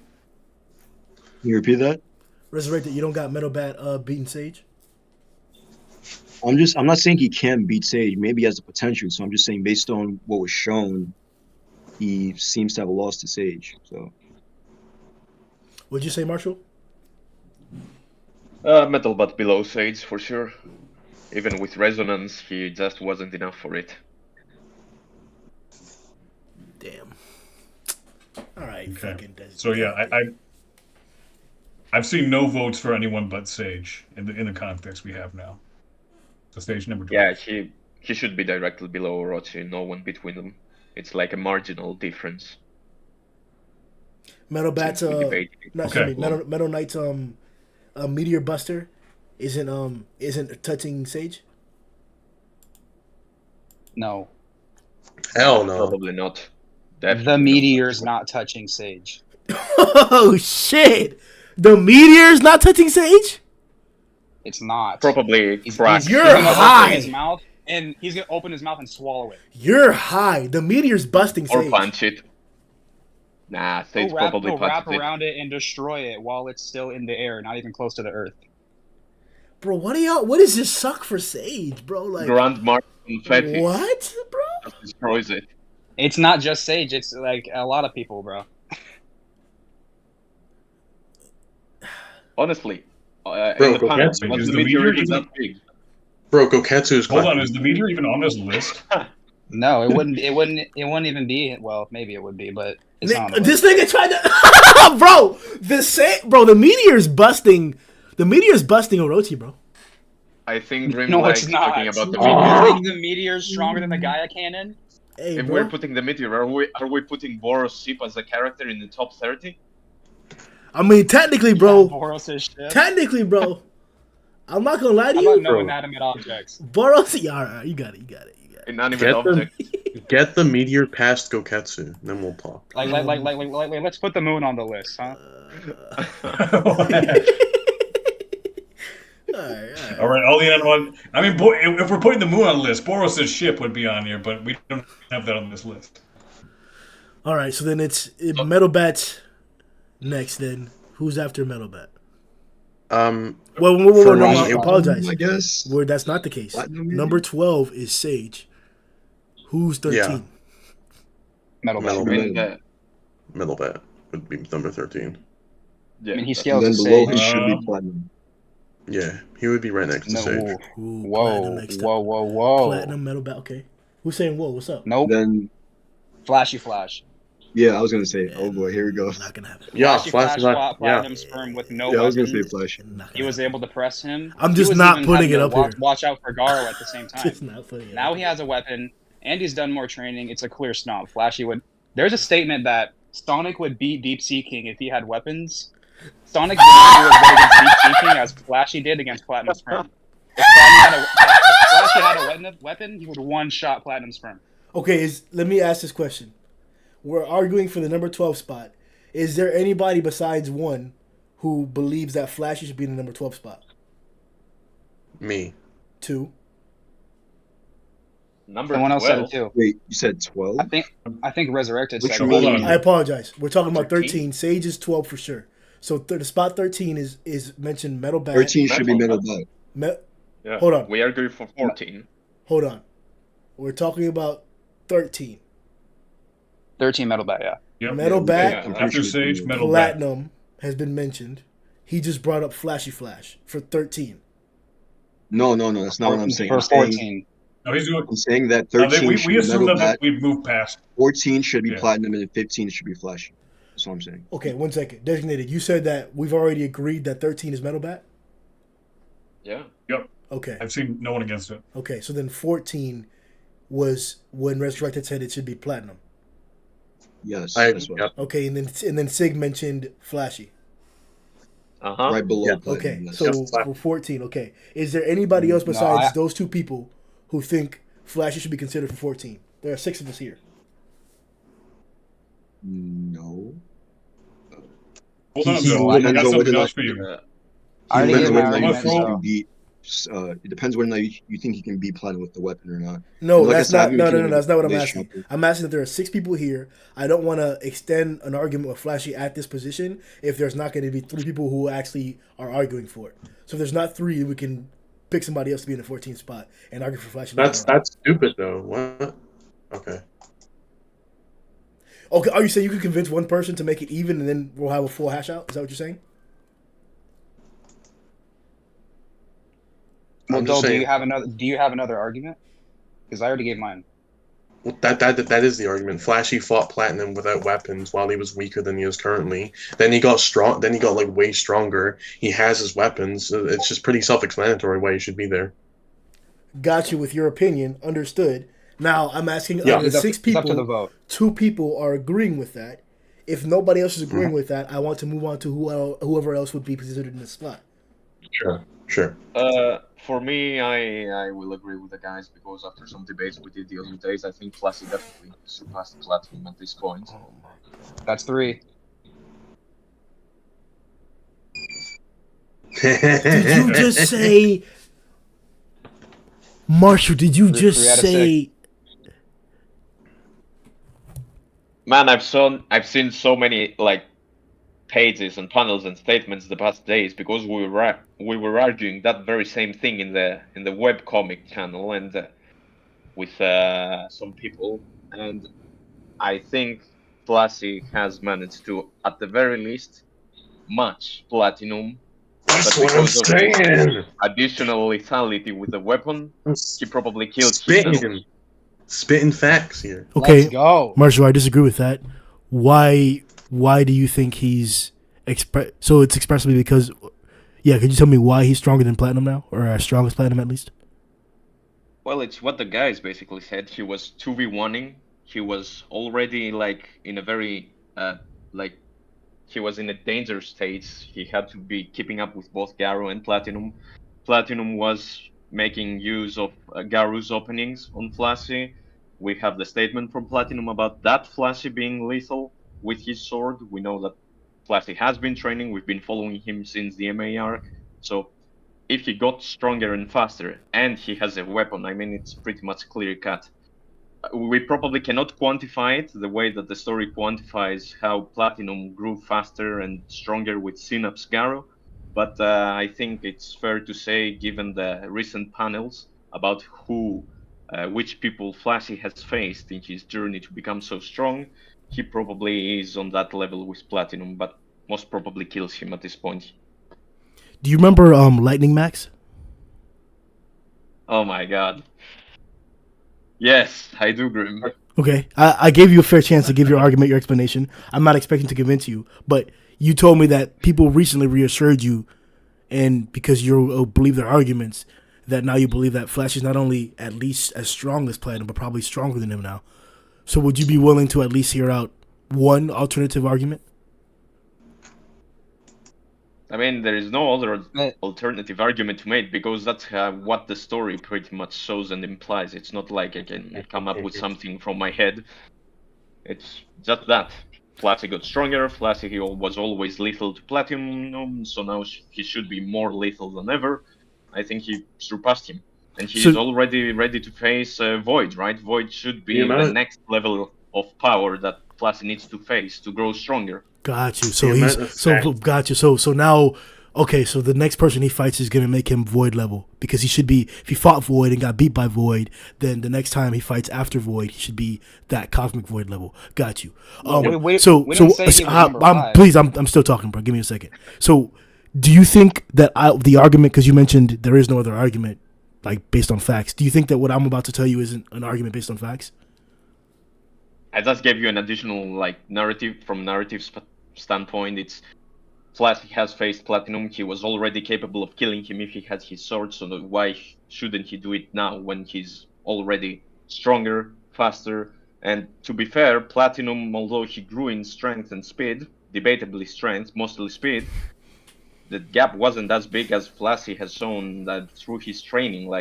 G: Can you repeat that?
A: Resurrected, you don't got Metal Bat beating Sage?
G: I'm not saying he can beat Sage. Maybe he has the potential. So I'm just saying based on what was shown, he seems to have a loss to Sage. So
A: What'd you say, Marshall?
C: Metal Bat below Sage for sure. Even with resonance, he just wasn't enough for it.
A: Damn. All right,
F: Okay.
A: fucking Des.
F: So yeah, I've seen no votes for anyone but Sage in the context we have now. So Sage number 12.
C: Yeah, he should be directly below Orochi. No one between them. It's like a marginal difference.
A: Metal Bat's
C: Since we debated it.
F: Okay.
A: Metal Knight's Meteor Buster isn't touching Sage?
B: No,
D: Hell no.
C: Probably not.
B: the
C: Definitely
B: meteor's not touching Sage.
A: Oh shit! The meteor's not touching Sage?
B: It's not.
C: Probably
B: He's
C: crack.
A: You're
B: gonna
A: high.
B: open his mouth, and he's gonna open his mouth and swallow it.
A: You're high. The meteor's busting
C: Or
A: Sage.
C: punch it. Nah, Sage probably
B: He'll wrap
C: punches it.
B: around it and destroy it while it's still in the air, not even close to the earth.
A: Bro, what are y'all? What does this suck for Sage, bro? Like,
C: Grand Mark Confetti
A: what, bro?
C: just destroys it.
B: It's not just Sage. It's like a lot of people, bro.
C: Honestly,
D: Bro,
C: in the panel,
D: Koketsu.
C: was
F: Is
C: the
F: the
C: meteor
F: meteor
C: really
F: even-
C: that big?
D: Bro, Koketsu is
F: Hold on,
D: clapping.
F: is the meteor even on this list?
B: No, it wouldn't. It wouldn't even be. Well, maybe it would be, but it's not on the
A: This
B: list.
A: nigga tried to, bro. The meteor's busting. The meteor's busting Orochi, bro.
C: I think Dream
B: No,
C: likes
B: it's not.
C: talking about the
B: You
C: meteor.
B: think the meteor's stronger than the Gaia cannon?
A: Hey,
C: If
A: bro.
C: we're putting the meteor, are we putting Boros ship as a character in the top 30?
A: I mean, technically,
B: Yeah,
A: bro.
B: Boros' ship.
A: Technically, bro. I'm not gonna lie to
B: How
A: you.
B: about no
D: bro.
B: inanimate objects?
A: Boros, yeah, all right, you got it.
C: Inanimate
D: Get them.
C: object.
D: Get the meteor past Goketsu, then we'll talk.
B: Like, let's put the moon on the list, huh?
F: All right, all the animal. I mean, if we're putting the moon on the list, Boros' ship would be on here, but we don't have that on this list.
A: All right, so then it's Metal Bat's next. Then who's after Metal Bat?
D: Um,
A: Well,
D: For
A: no,
D: me,
A: I
D: it-
A: apologize.
G: I guess.
A: Where that's not the case.
G: Platinum, maybe?
A: Number 12 is Sage. Who's 13?
D: Yeah.
B: Metal
D: Metal
B: Bat.
C: I mean,
D: Metal Bat would be number 13.
C: yeah,
B: I mean, he
G: And
B: scales
G: then
B: to
G: below
B: Sage.
G: him should be
F: Um,
G: platinum.
D: Yeah, he would be right next to
B: No,
D: Sage.
A: Ooh,
B: whoa,
A: Platinum next up.
B: whoa.
A: Platinum Metal Bat. Okay. Who's saying whoa? What's up?
B: Nope.
G: Then,
B: Flashy Flash.
G: yeah, I was gonna say, oh boy, here we go.
A: Not gonna happen.
D: Yeah,
B: Flashy
D: Flash,
B: fought
D: yeah.
B: Platinum Sperm with no
G: Yeah, I was gonna
B: weapon.
G: say Flash.
A: Not gonna
B: He was
A: happen.
B: able to press him.
A: I'm
B: He
A: just
B: was
A: not
B: even
A: putting
B: having
A: it
B: to
A: up
B: watch,
A: here.
B: watch out for Garou at the same time.
A: Just not putting it
B: Now
A: up
B: he
A: here.
B: has a weapon. Andy's done more training. It's a clear stomp. Flashy would. There's a statement that Sonic would beat Deep Sea King if he had weapons. Sonic did not do as well against Deep Sea King as Flashy did against Platinum Sperm. If Flashy had a weapon, he would one-shot Platinum Sperm.
A: Okay, let me ask this question. We're arguing for the number 12 spot. Is there anybody besides one who believes that Flashy should be in the number 12 spot?
D: Me.
A: 2.
C: number
B: Someone else said
C: 12.
B: it too.
G: Wait, you said 12?
B: I think Resurrected
G: Which
B: said
G: one?
B: it.
A: I apologize. We're talking about
C: 13?
A: 13. Sage is 12 for sure. So the spot 13 is mentioned Metal Bat.
G: 13 should be
C: Metal
G: Metal Bat.
C: Yeah.
A: Hold on.
C: We agree for 14.
A: Hold on. We're talking about 13.
B: 13 Metal Bat, yeah.
F: Yep.
A: Metal Bat,
G: I'm pretty
F: After
G: sure
F: Sage,
G: it's
F: Metal Bat.
A: Platinum has been mentioned. He just brought up Flashy Flash for 13.
G: No, that's not what I'm saying.
B: For
G: I'm saying,
B: 14.
F: No, he's doing.
G: I'm saying that 13
F: we
G: should be
F: assume
G: Metal
F: that
G: Bat,
F: we've moved past.
G: 14 should be
F: Yeah.
G: Platinum, and 15 should be Flashy. That's what I'm saying.
A: Okay, 1 second. Designated. You said that we've already agreed that 13 is Metal Bat?
C: Yeah.
A: Okay.
F: I've seen no one against it.
A: Okay, so then 14 was when Resurrected said it should be Platinum.
G: Yes,
D: I,
G: that's what.
D: yep.
A: Okay, and then Sig mentioned Flashy.
C: Uh-huh.
G: Right below
D: Yeah.
G: Platinum.
A: Okay,
G: yes.
A: so for 14, okay. Is there anybody else besides
B: I-
A: those two people who think Flashy should be considered for 14? There are 6 of us here.
G: No.
F: Hold on,
G: He
F: Joe. I
G: depends
F: got
G: on whether
F: something
G: or
F: else
G: not-
F: for you.
B: I already
G: depends
B: gave
G: whether
B: my
G: or not you
B: argument,
G: think he
B: so-
G: can beat. It depends whether or not you think he can beat Platinum with the weapon or not.
A: No,
G: Like I
A: that's
G: said, I
A: not.
G: haven't
A: No,
G: been
A: that's not what I'm
G: this
A: asking.
G: chapter.
A: I'm asking that there are 6 people here. I don't want to extend an argument with Flashy at this position if there's not going to be 3 people who actually are arguing for it. So if there's not 3, we can pick somebody else to be in the 14th spot and argue for Flashy.
D: That's stupid though. What? Okay.
A: Okay. Are you saying you could convince one person to make it even and then we'll have a full hash out? Is that what you're saying?
B: Well,
D: I'm
B: Dole,
D: just
B: do
D: saying.
B: you have another argument? Because I already gave mine.
D: Well, that is the argument. Flashy fought Platinum without weapons while he was weaker than he is currently. Then he got strong. Then he got like way stronger. He has his weapons. It's just pretty self-explanatory why he should be there.
A: Got you with your opinion. Understood. Now I'm asking
D: Yeah.
A: out of the
B: It's up
A: 6
B: it's up to the
A: people,
B: vote.
A: 2 people are agreeing with that. If nobody else is agreeing with that, I want to move on to whoever else would be considered in this spot.
D: Sure.
C: For me, I will agree with the guys because after some debates we did the other days, I think Flashy definitely surpassed Platinum at this point.
B: That's 3.
A: Did you just say, Marshall? Did you
B: Three
A: just
B: out of
A: say?
C: Man, I've seen so many like pages and panels and statements the past days because we were arguing that very same thing in the web comic channel and with some people, and I think Flashy has managed to, at the very least, match Platinum.
D: That's
C: But
D: what I'm
C: because of his
D: saying.
C: additional lethality with the weapon,
D: I'm
C: he probably killed himself.
D: spitting facts here.
A: Okay,
H: Let's go.
A: Marshall, I disagree with that. Why do you think he's so it's expressly because could you tell me why he's stronger than Platinum now, or as strong as Platinum at least?
C: Well, it's what the guys basically said. He was 2v1ing. He was already like in a very like he was in a danger state. He had to be keeping up with both Garou and Platinum. Platinum was making use of Garou's openings on Flashy. We have the statement from Platinum about that Flashy being lethal with his sword. We know that Flashy has been training. We've been following him since the MA arc. So if he got stronger and faster, and he has a weapon, I mean, it's pretty much clear cut. We probably cannot quantify it the way that the story quantifies how Platinum grew faster and stronger with Synapse Garou, but I think it's fair to say, given the recent panels about which people Flashy has faced in his journey to become so strong, he probably is on that level with Platinum, but most probably kills him at this point.
A: Do you remember Lightning Max?
C: Oh my god. Yes, I do, Grim.
A: Okay, I gave you a fair chance to give your argument, your explanation. I'm not expecting to convince you, but you told me that people recently reassured you, and because you believe their arguments, that now you believe that Flash is not only at least as strong as Platinum, but probably stronger than him now. So would you be willing to at least hear out one alternative argument?
C: I mean, there is no other alternative argument to make because that's what the story pretty much shows and implies. It's not like I can come up with something from my head. It's just that. Flashy got stronger, Flashy was always lethal to Platinum, so now he should be more lethal than ever. I think he surpassed him. And he's already ready to face Void, right? Void should be the next level of power that Flashy needs to face to grow stronger.
A: Got you. So got you. So now, okay. So the next person he fights is gonna make him Void level because he should be. If he fought Void and got beat by Void, then the next time he fights after Void, he should be that Cosmic Void level. Got you. Please, I'm still talking, bro. Give me a second. So, do you think that the argument, because you mentioned there is no other argument, like based on facts? Do you think that what I'm about to tell you isn't an argument based on facts?
C: I just gave you an additional narrative from narrative standpoint. It's Flashy has faced Platinum. He was already capable of killing him if he had his sword. So why shouldn't he do it now when he's already stronger, faster? And to be fair, Platinum, although he grew in strength and speed, debatably strength, mostly speed, the gap wasn't as big as Flashy has shown that through his training.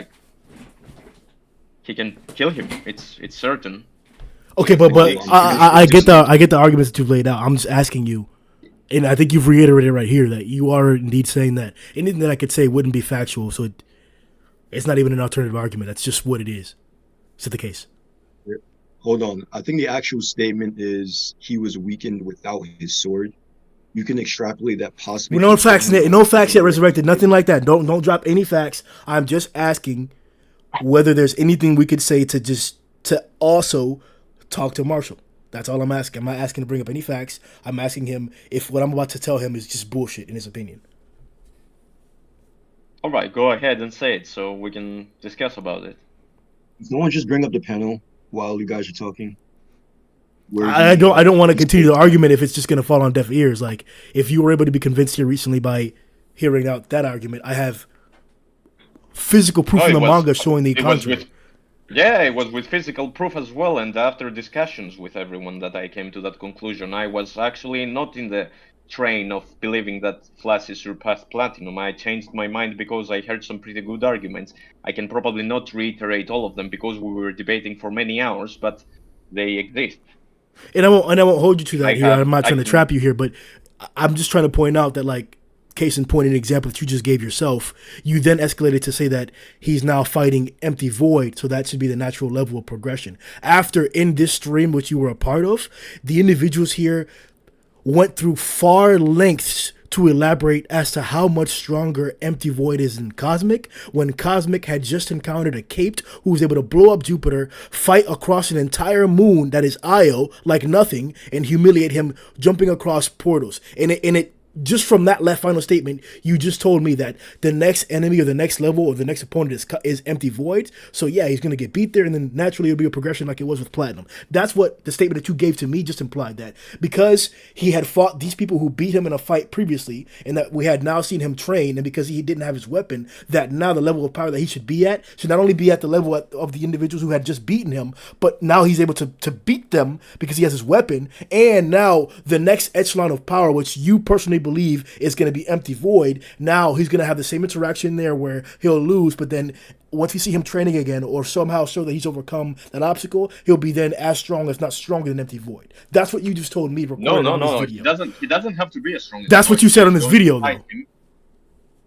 C: He can kill him. It's certain.
A: Okay, but I get the arguments that you've laid out. I'm just asking you, and I think you've reiterated right here that you are indeed saying that anything that I could say wouldn't be factual, so it's not even an alternative argument. That's just what it is. Is that the case?
G: Hold on. I think the actual statement is he was weakened without his sword. You can extrapolate that possibly.
A: No facts yet, Resurrected. Nothing like that. Don't drop any facts. I'm just asking whether there's anything we could say to also talk to Marshall. That's all I'm asking. I'm not asking to bring up any facts. I'm asking him if what I'm about to tell him is just bullshit in his opinion.
C: All right, go ahead and say it so we can discuss about it.
G: No one just bring up the panel while you guys are talking.
A: I don't want to continue the argument if it's just going to fall on deaf ears. Like, if you were able to be convinced here recently by hearing out that argument, I have physical proof in the manga showing the contrary.
C: It was with physical proof as well, and after discussions with everyone that I came to that conclusion. I was actually not in the train of believing that Flashy surpassed Platinum. I changed my mind because I heard some pretty good arguments. I can probably not reiterate all of them because we were debating for many hours, but they exist.
A: And I won't hold you to that here. I'm not trying to trap you here, but I'm just trying to point out that, case in point, an example that you just gave yourself, you then escalated to say that he's now fighting Empty Void, so that should be the natural level of progression. After, in this stream, which you were a part of, the individuals here went through far lengths to elaborate as to how much stronger Empty Void is than Cosmic, when Cosmic had just encountered a Caped who was able to blow up Jupiter, fight across an entire moon that is Io like nothing, and humiliate him jumping across portals. And it just from that left final statement, you just told me that the next enemy or the next level or the next opponent is Empty Void. So yeah, he's going to get beat there, and then naturally it'll be a progression like it was with Platinum. That's what the statement that you gave to me just implied, that because he had fought these people who beat him in a fight previously, and that we had now seen him train, and because he didn't have his weapon, that now the level of power that he should be at should not only be at the level of the individuals who had just beaten him, but now he's able to beat them because he has his weapon, and now the next echelon of power, which you personally believe is going to be Empty Void, now he's going to have the same interaction there where he'll lose, but then once we see him training again or somehow show that he's overcome that obstacle, he'll be then as strong, if not stronger, than Empty Void. That's what you just told me.
C: No. He doesn't have to be as strong.
A: That's what you said on this video, though.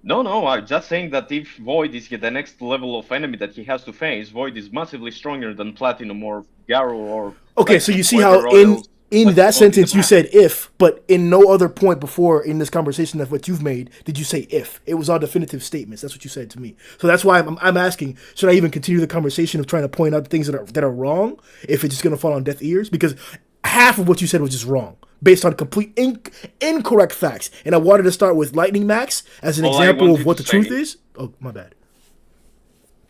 C: No, I'm just saying that if Void is the next level of enemy that he has to face, Void is massively stronger than Platinum or Garou or...
A: Okay, so you see how in that sentence you said if, but in no other point before in this conversation of what you've made did you say if. It was all definitive statements. That's what you said to me. So that's why I'm asking, should I even continue the conversation of trying to point out things that are wrong if it's just going to fall on deaf ears? Because half of what you said was just wrong, based on complete incorrect facts. And I wanted to start with Lightning Max as an example of what the truth is. Oh, my bad.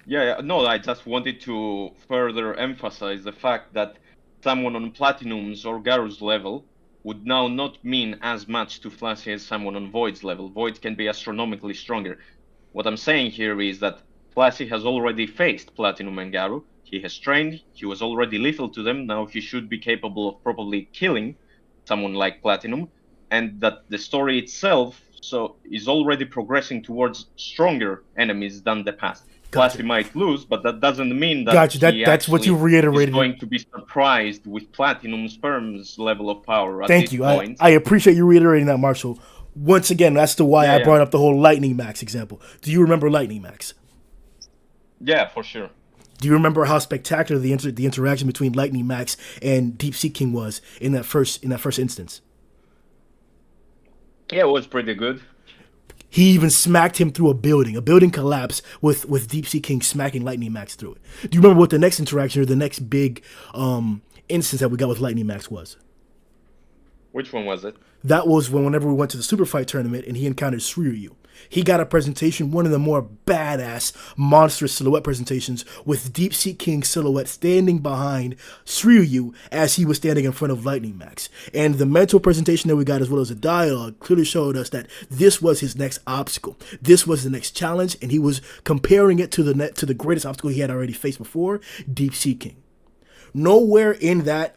C: Yeah, no, I just wanted to further emphasize the fact that someone on Platinum's or Garou's level would now not mean as much to Flashy as someone on Void's level. Void can be astronomically stronger. What I'm saying here is that Flashy has already faced Platinum and Garou. He has trained, he was already lethal to them, now he should be capable of probably killing someone like Platinum, and that the story itself is already progressing towards stronger enemies than the past.
A: Gotcha.
C: Flashy might lose, but that doesn't mean that
A: that's what you reiterated.
C: Is going to be surprised with Platinum Sperm's level of power at
A: Thank
C: this
A: you.
C: point.
A: I appreciate you reiterating that, Marshall. Once again, that's why I brought up the whole Lightning Max example. Do you remember Lightning Max?
C: Yeah, for sure.
A: Do you remember how spectacular the interaction between Lightning Max and Deep Sea King was in that first instance?
C: Yeah, it was pretty good.
A: He even smacked him through a building. A building collapsed with Deep Sea King smacking Lightning Max through it. Do you remember what the next interaction or the next big instance that we got with Lightning Max was?
C: Which one was it?
A: That was whenever we went to the Super Fight tournament and he encountered Shiryu. He got a presentation, one of the more badass, monstrous silhouette presentations, with Deep Sea King's silhouette standing behind Shiryu as he was standing in front of Lightning Max. And the mental presentation that we got, as well as the dialogue, clearly showed us that this was his next obstacle. This was the next challenge, and he was comparing it to the greatest obstacle he had already faced before, Deep Sea King. Nowhere in that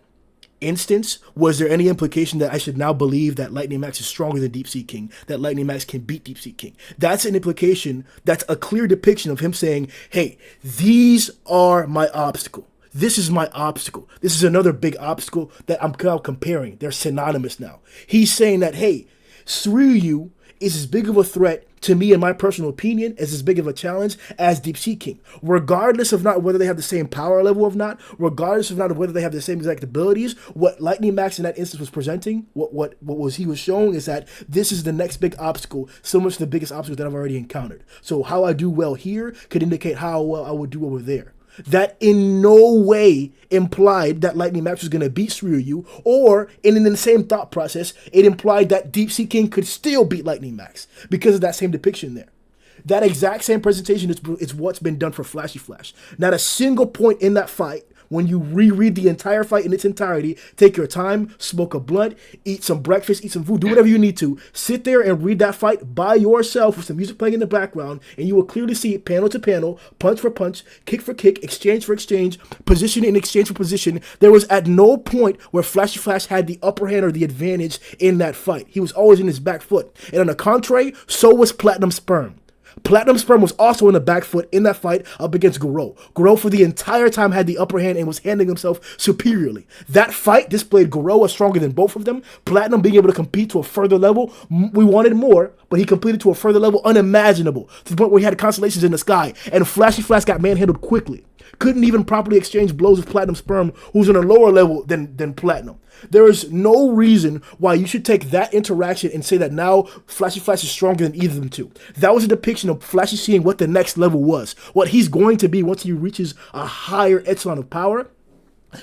A: instance was there any implication that I should now believe that Lightning Max is stronger than Deep Sea King, that Lightning Max can beat Deep Sea King. That's an implication, that's a clear depiction of him saying, hey, these are my obstacle. This is my obstacle. This is another big obstacle that I'm now comparing. They're synonymous now. He's saying that, hey, Shiryu is as big of a threat to me, in my personal opinion, as big of a challenge as Deep Sea King. Regardless of not whether they have the same power level or not, regardless of not whether they have the same exact abilities, what Lightning Max in that instance was presenting, what he was showing is that this is the next big obstacle, similar to the biggest obstacle that I've already encountered. So how I do well here could indicate how well I would do over there. That in no way implied that Lightning Max was going to beat Shiryu, or in the same thought process, it implied that Deep Sea King could still beat Lightning Max because of that same depiction there. That exact same presentation is what's been done for Flashy Flash. Not a single point in that fight, when you reread the entire fight in its entirety, take your time, smoke a blunt, eat some breakfast, eat some food, do whatever you need to. Sit there and read that fight by yourself with some music playing in the background, and you will clearly see panel to panel, punch for punch, kick for kick, exchange for exchange, position in exchange for position. There was at no point where Flashy Flash had the upper hand or the advantage in that fight. He was always in his back foot. And on the contrary, so was Platinum Sperm. Platinum Sperm was also in the back foot in that fight up against Garou. Garou for the entire time had the upper hand and was handling himself superiorly. That fight displayed Garou as stronger than both of them. Platinum being able to compete to a further level. We wanted more, but he completed to a further level unimaginable, to the point where he had constellations in the sky, and Flashy Flash got manhandled quickly. couldn't even properly exchange blows with Platinum Sperm, who's on a lower level than Platinum. There is no reason why you should take that interaction and say that now Flashy Flash is stronger than either of them two. That was a depiction of Flashy seeing what the next level was, what he's going to be once he reaches a higher echelon of power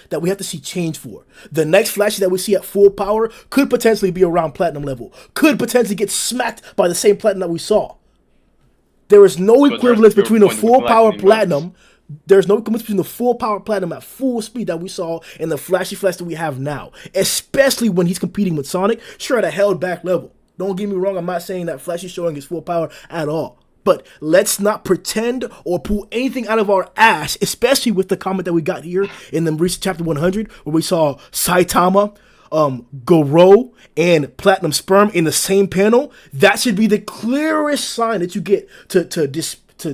A: that we have to see change for. The next Flashy that we see at full power could potentially be around Platinum level, could potentially get smacked by the same Platinum that we saw. There is no equivalence between a full power Platinum. There's no equivalence between the full power Platinum at full speed that we saw and the Flashy Flash that we have now, especially when he's competing with Sonic, sure, at a held back level. Don't get me wrong, I'm not saying that Flashy's showing his full power at all. But let's not pretend or pull anything out of our ass, especially with the comment that we got here in the recent chapter 100, where we saw Saitama, Garou, and Platinum Sperm in the same panel. That should be the clearest sign that you get to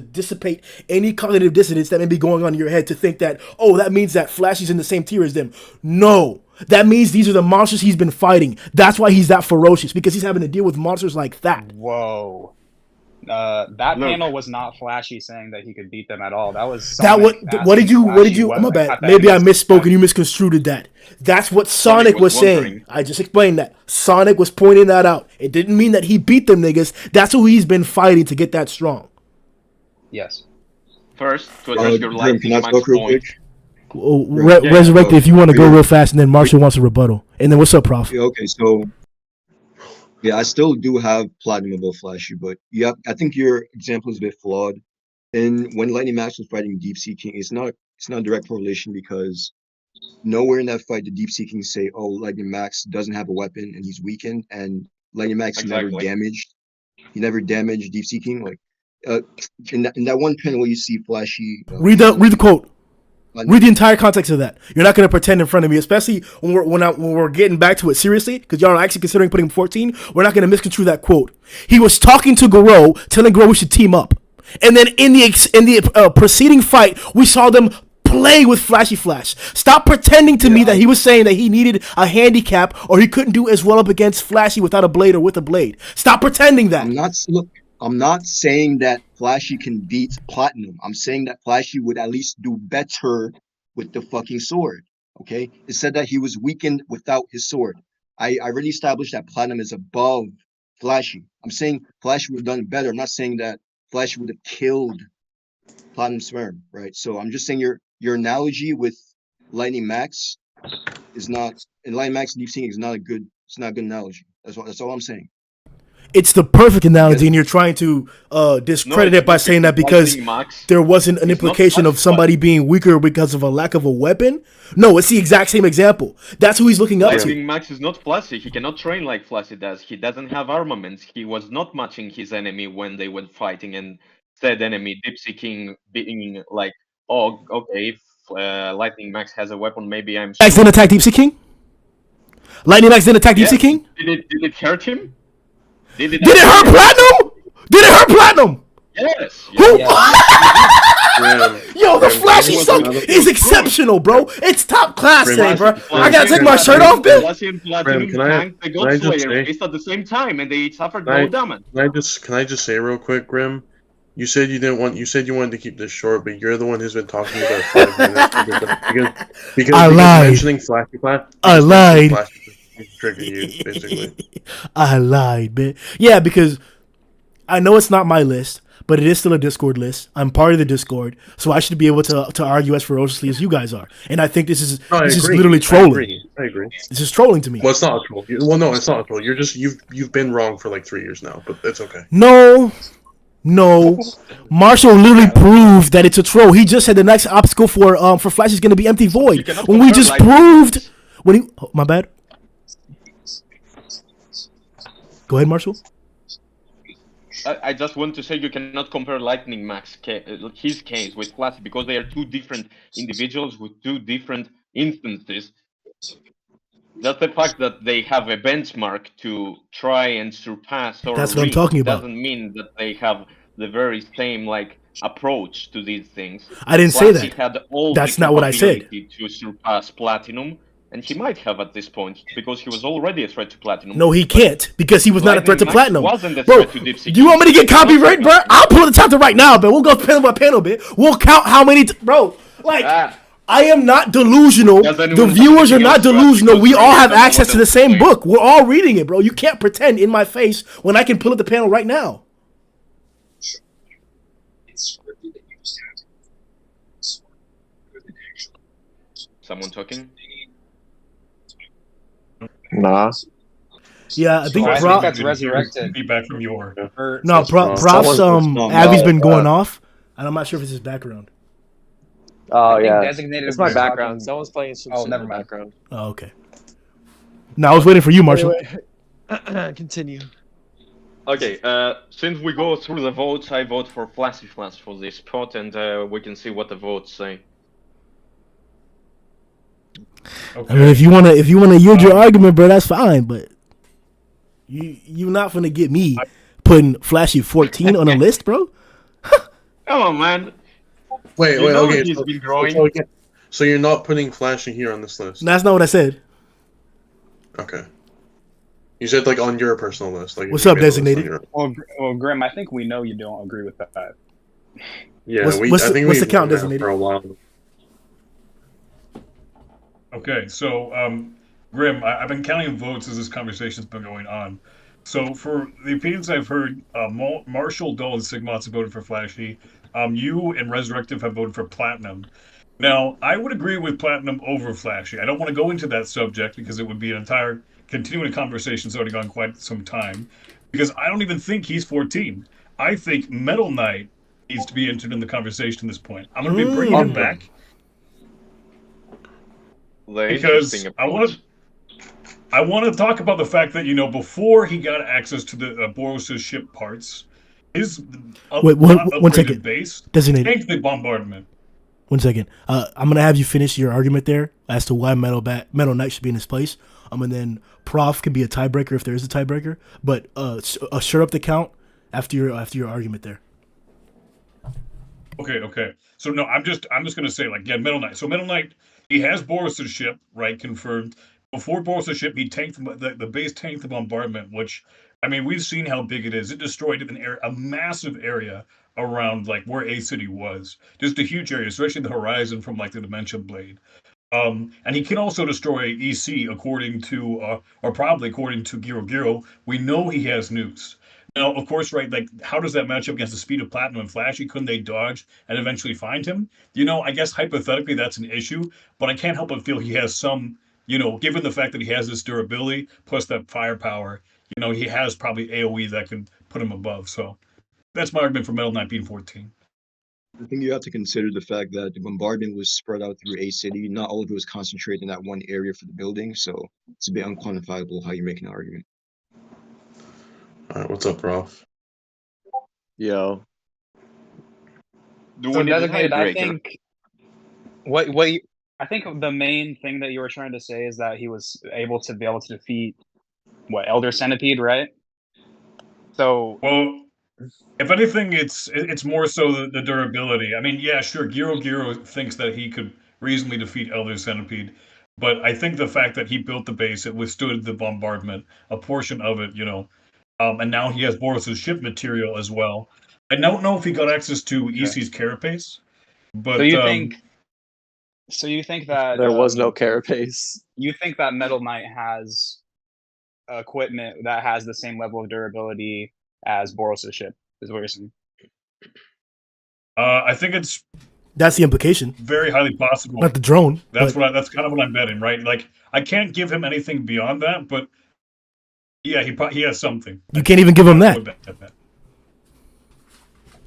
A: dissipate any cognitive dissonance that may be going on in your head to think that, oh, that means that Flashy's in the same tier as them. No. That means these are the monsters he's been fighting. That's why he's that ferocious, because he's having to deal with monsters like that.
B: Whoa. That panel was not Flashy saying that he could beat them at all. That was Sonic
A: what did you my bad. Maybe I misspoke and you misconstrued that. That's what Sonic was saying. I just explained that. Sonic was pointing that out. It didn't mean that he beat them niggas. That's who he's been fighting to get that strong.
B: Yes.
C: First, to address your lightning max point.
A: Resurrected, if you want to go real fast, and then Marshall wants a rebuttal. And then what's up, Prof?
G: Yeah, okay, so yeah, I still do have Platinum above Flashy, but yeah, I think your example is a bit flawed. And when Lightning Max was fighting Deep Sea King, it's not a direct correlation, because nowhere in that fight did Deep Sea King say, "Oh, Lightning Max doesn't have a weapon and he's weakened," and Lightning Max never damaged. He never damaged Deep Sea King. Like in that one panel where you see Flashy,
A: read the quote. Read the entire context of that. You're not going to pretend in front of me, especially when we're getting back to it seriously, because y'all are actually considering putting him 14. We're not going to misconstrue that quote. He was talking to Garou, telling Garou we should team up, and then in the preceding fight, we saw them play with Flashy Flash. Stop pretending to me that he was saying that he needed a handicap or he couldn't do as well up against Flashy without a blade or with a blade. Stop pretending that.
G: I'm not saying that Flashy can beat Platinum. I'm saying that Flashy would at least do better with the fucking sword. Okay? It said that he was weakened without his sword. I already established that Platinum is above Flashy. I'm saying Flashy would have done better. I'm not saying that Flashy would have killed Platinum Sperm, right? So I'm just saying your analogy with Lightning Max is not, and Lightning Max and Deep Sea is not a good analogy. That's all I'm saying.
A: It's the perfect analogy, and you're trying to discredit it by saying that because there wasn't an implication of somebody being weaker because of a lack of a weapon. No, it's the exact same example. That's who he's looking up to.
C: Lightning Max is not Flashy. He cannot train like Flashy does. He doesn't have armaments. He was not matching his enemy when they were fighting, and said enemy, Deep Sea King, being like, oh, okay, if Lightning Max has a weapon, maybe I'm...
A: Max didn't attack Deep Sea King? Lightning Max didn't attack Deep Sea King?
C: Did it hurt him?
A: Did it hurt Platinum? Did it hurt Platinum?
C: Yes.
A: Who? Yo, the Flashy stuff is exceptional, bro. It's top class today, bro. I gotta take my shirt off, Bill.
C: Flashy and Platinum tanked the God Slayer faced at the same time, and they suffered no damage.
D: Can I just say real quick, Grim? You said you wanted to keep this short, but you're the one who's been talking about 5 minutes because
A: I lied.
D: Mentioning Flashy Flash.
A: I lied.
D: Trigger you, basically.
A: I lied, man. Yeah, because I know it's not my list, but it is still a Discord list. I'm part of the Discord, so I should be able to argue as ferociously as you guys are. And I think this is literally trolling.
D: I agree.
A: This is trolling to me.
D: Well, it's not a troll. Well, no, it's not a troll. You've been wrong for like 3 years now, but it's okay.
A: No. Marshall literally proved that it's a troll. He just said the next obstacle for Flash is going to be Empty Void. When we just proved my bad. Go ahead, Marshall.
C: I just want to say you cannot compare Lightning Max, his case, with Flashy, because they are two different individuals with two different instances. Just the fact that they have a benchmark to try and surpass or
A: that's what I'm talking about.
C: Doesn't mean that they have the very same approach to these things.
A: I didn't say that.
C: Had all
A: that's not what I said.
C: To surpass Platinum. And he might have at this point, because he was already a threat to Platinum.
A: No, he can't, because he was not a threat to Platinum.
C: Wasn't a
A: bro,
C: threat to Deep Sea.
A: Do you want me to get copyright, bro? I'll pull the chapter right now, but we'll go panel by panel, bit. We'll count how many... bro, Like,
C: Ah,
A: I am not delusional.
C: Does
A: The
C: anyone have
A: viewers are
C: anything
A: not
C: else to add?
A: delusional. We
C: Because
A: all
C: I
A: have
C: don't know
A: access
C: what
A: to the
C: else to
A: same
C: say.
A: book. We're all reading it, bro. You can't pretend in my face when I can pull up the panel right now.
C: Someone talking?
H: Nah.
A: Yeah, I think
B: I
F: Professor,
B: think
A: Prof.
B: that's
F: we can hear
B: resurrected.
F: feedback from your.
B: Or
A: No,
H: That's Prof.
A: Prof's
G: Someone's not
A: Abby's
G: mad.
A: been going off, and I'm not sure if it's his background.
H: Oh
B: I think
H: yeah,
B: designated
H: it's my
B: was
H: background.
B: talking.
H: Someone's playing some
B: Oh,
H: shit in
B: never
H: the
B: mind.
H: background.
A: Oh, okay. Now I was waiting for you, Marshall.
H: Anyway, continue.
C: Okay, since we go through the votes, I vote for Flashy Flash for this spot, and we can see what the votes say.
F: Okay.
A: I mean, if you wanna yield your argument, bro, that's fine. But you not gonna get me putting Flashy 14 on a list, bro.
C: Come on, man.
D: Wait,
C: You know
D: okay.
C: he's been growing.
D: So you're not putting Flashy here on this list?
A: That's not what I said.
D: Okay. You said like on your personal list. Like
A: What's
D: if you
A: up,
D: made a list on
A: Designated?
D: your-
B: Well, Grim, I think we know you don't agree with that.
D: Yeah,
A: What's
D: I think
A: the
D: we've
A: count,
D: done that
A: Designated?
D: for a while.
F: Okay, so Grim, I've been counting votes as this conversation's been going on. So for the opinions I've heard, Marshall, Dull, and Sigmots have voted for Flashy. You and Resurrective have voted for Platinum. Now, I would agree with Platinum over Flashy. I don't want to go into that subject because it would be an entire continuing conversation that's already gone quite some time. Because I don't even think he's 14. I think Metal Knight needs to be entered in the conversation at this point. I'm going to be bringing him back. Because I want to talk about the fact that before he got access to the Boros' ship parts, his
A: Wait,
F: not
A: one
F: upgraded
A: second.
F: base
A: Designated.
F: tanked the bombardment.
A: 1 second. I'm gonna have you finish your argument there as to why Metal Knight should be in his place. And then Prof can be a tiebreaker if there is a tiebreaker. But sure up the count after your argument there.
F: Okay. So no, I'm just gonna say Metal Knight. So Metal Knight, he has Boros' ship, right? Confirmed. Before Boros' ship, he tanked the base tanked the bombardment, which I mean we've seen how big it is. It destroyed a massive area around where A City was. Just a huge area, especially the horizon from the Dementia Blade. And he can also destroy EC according to, or probably according to Giro. We know he has nukes. Now, of course, right, how does that match up against the speed of Platinum and Flashy? Couldn't they dodge and eventually find him? I guess hypothetically that's an issue, but I can't help but feel he has some, given the fact that he has this durability plus that firepower, he has probably AoE that could put him above. So that's my argument for Metal Knight being 14.
G: I think you have to consider the fact that the bombardment was spread out through A City. Not all of it was concentrated in that one area for the building, so it's a bit unquantifiable how you're making an argument.
D: All right, what's up, Prof?
H: Yo.
B: So Designated, I think I think the main thing that you were trying to say is that he was able to defeat Elder Centipede, right? So
F: well, if anything, it's more so the durability. I mean, yeah, sure, Giro thinks that he could reasonably defeat Elder Centipede, but I think the fact that he built the base, it withstood the bombardment, a portion of it, and now he has Boros' ship material as well. I don't know if he got access to EC's carapace, but
B: so you think that
H: there was no carapace.
B: You think that Metal Knight has equipment that has the same level of durability as Boros' ship, is what you're saying?
F: I think
A: that's the implication.
F: Very highly possible.
A: Not the drone.
F: That's kind of what I'm betting, right? I can't give him anything beyond that, but yeah, he has something.
A: You can't even give him that.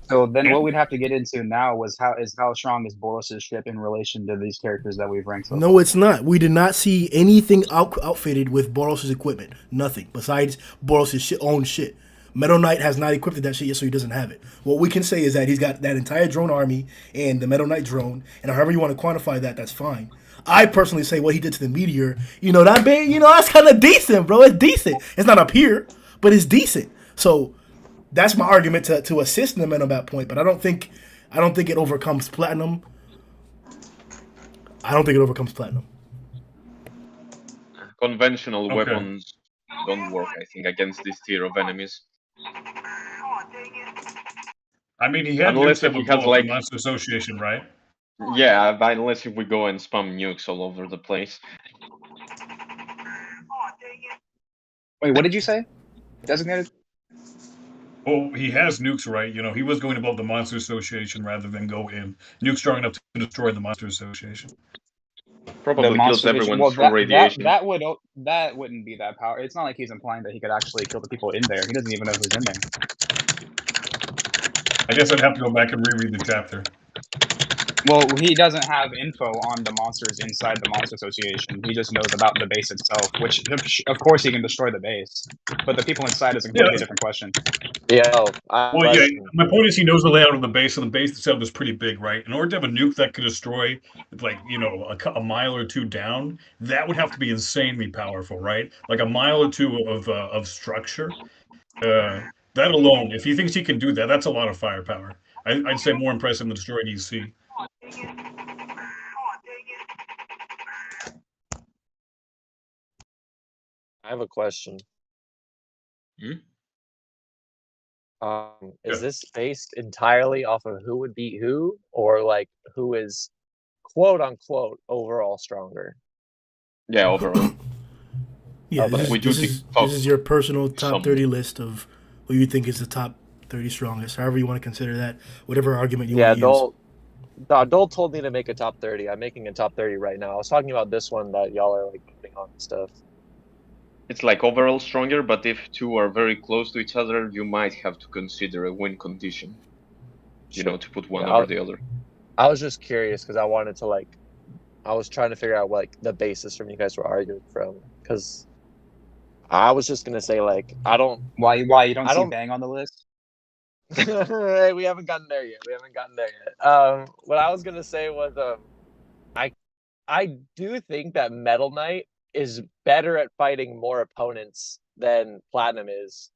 B: So then what we'd have to get into now is how strong is Boros' ship in relation to these characters that we've ranked so
A: No,
B: far.
A: it's not. We did not see anything outfitted with Boros' equipment. Nothing besides Boros' own shit. Metal Knight has not equipped that shit yet, so he doesn't have it. What we can say is that he's got that entire drone army and the Metal Knight drone, and however you want to quantify that, that's fine. I personally say what he did to the Meteor, that bit, that's kind of decent, bro. It's decent. It's not up here, but it's decent. So that's my argument to assist them at that point. But I don't think it overcomes Platinum.
C: Conventional weapons don't work, I think, against this tier of enemies.
F: I mean, he had
C: unless if he has
F: Monster Association, right?
C: Yeah, but unless if we go and spam nukes all over the place.
B: Wait, what did you say? Designated?
F: Well, he has nukes, right? You know, he was going above the Monster Association rather than go in. Nuke's strong enough to destroy the Monster Association.
B: The
C: Probably kills
B: monster.
C: everyone
B: Well,
C: from radiation.
B: that wouldn't be that power. It's not like he's implying that he could actually kill the people in there. He doesn't even know who's in there.
F: I guess I'd have to go back and reread the chapter.
B: Well, he doesn't have info on the monsters inside the Monster Association. He just knows about the base itself, which, of course, he can destroy the base. But the people inside is a completely different question.
H: Yo,
F: Well, yeah, my point is he knows the layout of the base, and the base itself is pretty big, right? In order to have a nuke that could destroy, like, you know, a mile or two down, that would have to be insanely powerful, right? Like a mile or two of structure. That alone, if he thinks he can do that, that's a lot of firepower. I'd say more impressive than destroying EC.
H: I have a question. Is this based entirely off of who would beat who, or like who is quote unquote overall stronger?
C: Yeah, overall.
A: Yeah,
H: Okay.
A: this is your personal top 30 list of who you think is the top 30 strongest, however you want to consider that, whatever argument you want to use.
H: Dole told me to make a top 30. I'm making a top 30 right now. I was talking about this one that y'all are like putting on and stuff.
C: It's like overall stronger, but if two are very close to each other, you might have to consider a win condition. You know, to put one over the other.
H: I was just curious because I wanted to like, I was trying to figure out what like the basis from you guys were arguing from, because I was just gonna say like I don't
B: why you don't see Bang on the list.
H: We haven't gotten there yet. What I was gonna say was I do think that Metal Knight is better at fighting more opponents than Platinum is.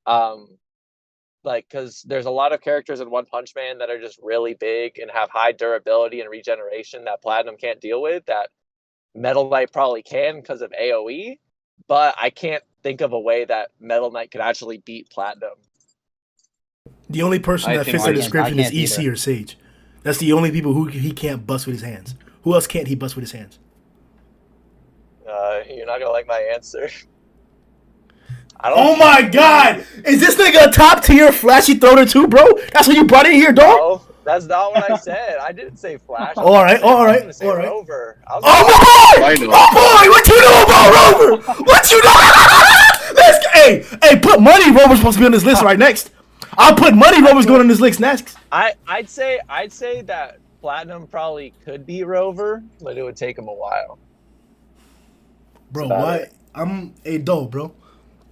H: Like, because there's a lot of characters in One Punch Man that are just really big and have high durability and regeneration that Platinum can't deal with, that Metal Knight probably can because of AoE, but I can't think of a way that Metal Knight could actually beat Platinum.
A: The only person that fits that description is EC or Sage. That's the only people who he can't bust with his hands. Who else can't he bust with his hands?
H: You're not gonna like my answer.
A: Oh my God! Is this nigga a top tier flashy thrower too, bro? That's what you brought in here, dog?
H: No, that's not what I said. I didn't say Flash.
A: All right.
H: Rover.
A: Oh my boy! Oh boy! What you know about Rover? What you know? Hey, put money. Rover's supposed to be on this list right next. I'll put money. Rover's going on this list next.
H: I'd say that Platinum probably could beat Rover, but it would take him a while.
A: Bro, why? Hey, Doe, bro.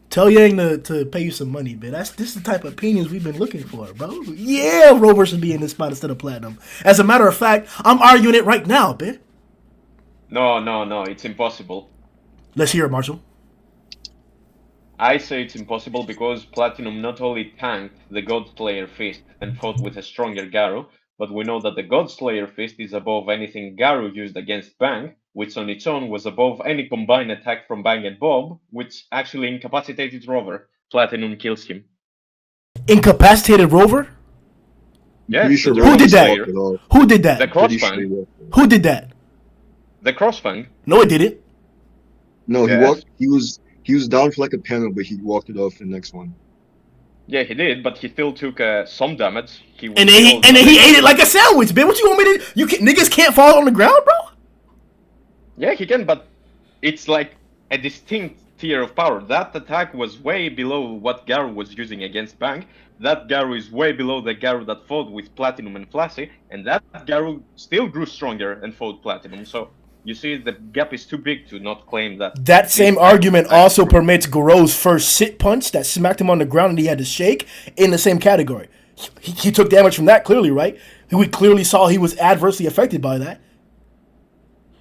A: Tell Yang to pay you some money, man. This is the type of opinions we've been looking for, bro. Yeah, Rover should be in this spot instead of Platinum. As a matter of fact, I'm arguing it right now, man.
C: No, it's impossible.
A: Let's hear it, Marshall.
C: I say it's impossible because Platinum not only tanked the Godslayer Fist and fought with a stronger Garou, but we know that the Godslayer Fist is above anything Garou used against Bang, which on its own was above any combined attack from Bang and Bob, which actually incapacitated Rover. Platinum kills him.
A: Incapacitated Rover?
C: Yes.
G: Sure
A: who did that? Who did that?
C: The Crossfang.
A: Who did that?
C: The Crossfang.
A: No, it didn't.
G: No, he walked. He was down for like a panel, but he walked it off the next one.
C: Yeah, he did, but he still took some damage.
A: And then he ate it like a sandwich, man. What you want me to? Niggas can't fall on the ground, bro.
C: Yeah, he can, but it's like a distinct tier of power. That attack was way below what Garou was using against Bang. That Garou is way below the Garou that fought with Platinum and Flashy, and that Garou still grew stronger and fought Platinum. So you see, the gap is too big to not claim that. That
A: same argument also permits Garou's first sit punch that smacked him on the ground and he had to shake in the same category. He took damage from that clearly, right? We clearly saw he was adversely affected by that.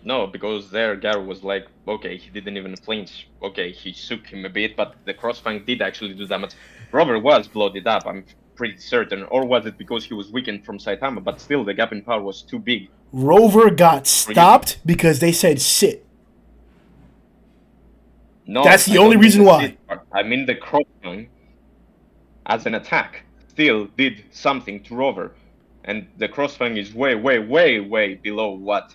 C: No, because there Garou was like, okay, he didn't even flinch. Okay, he shook him a bit, but the Crossfang did actually do damage. Rover was bloated up, I'm pretty certain. Or was it because he was weakened from Saitama? But still, the gap in power was too big.
A: Rover got stopped because they said sit.
C: No,
A: that's the only reason why.
C: I mean, the Crossfang, as an attack, still did something to Rover. and the Crossfang is way, way, way, way below what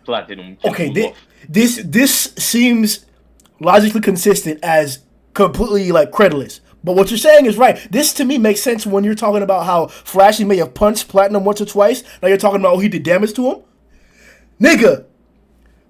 C: Platinum can
A: Okay,
C: pull off.
A: this seems logically consistent as completely like credulous. But what you're saying is right. This to me makes sense when you're talking about how Flashy may have punched Platinum once or twice. Now you're talking about he did damage to him. Nigga,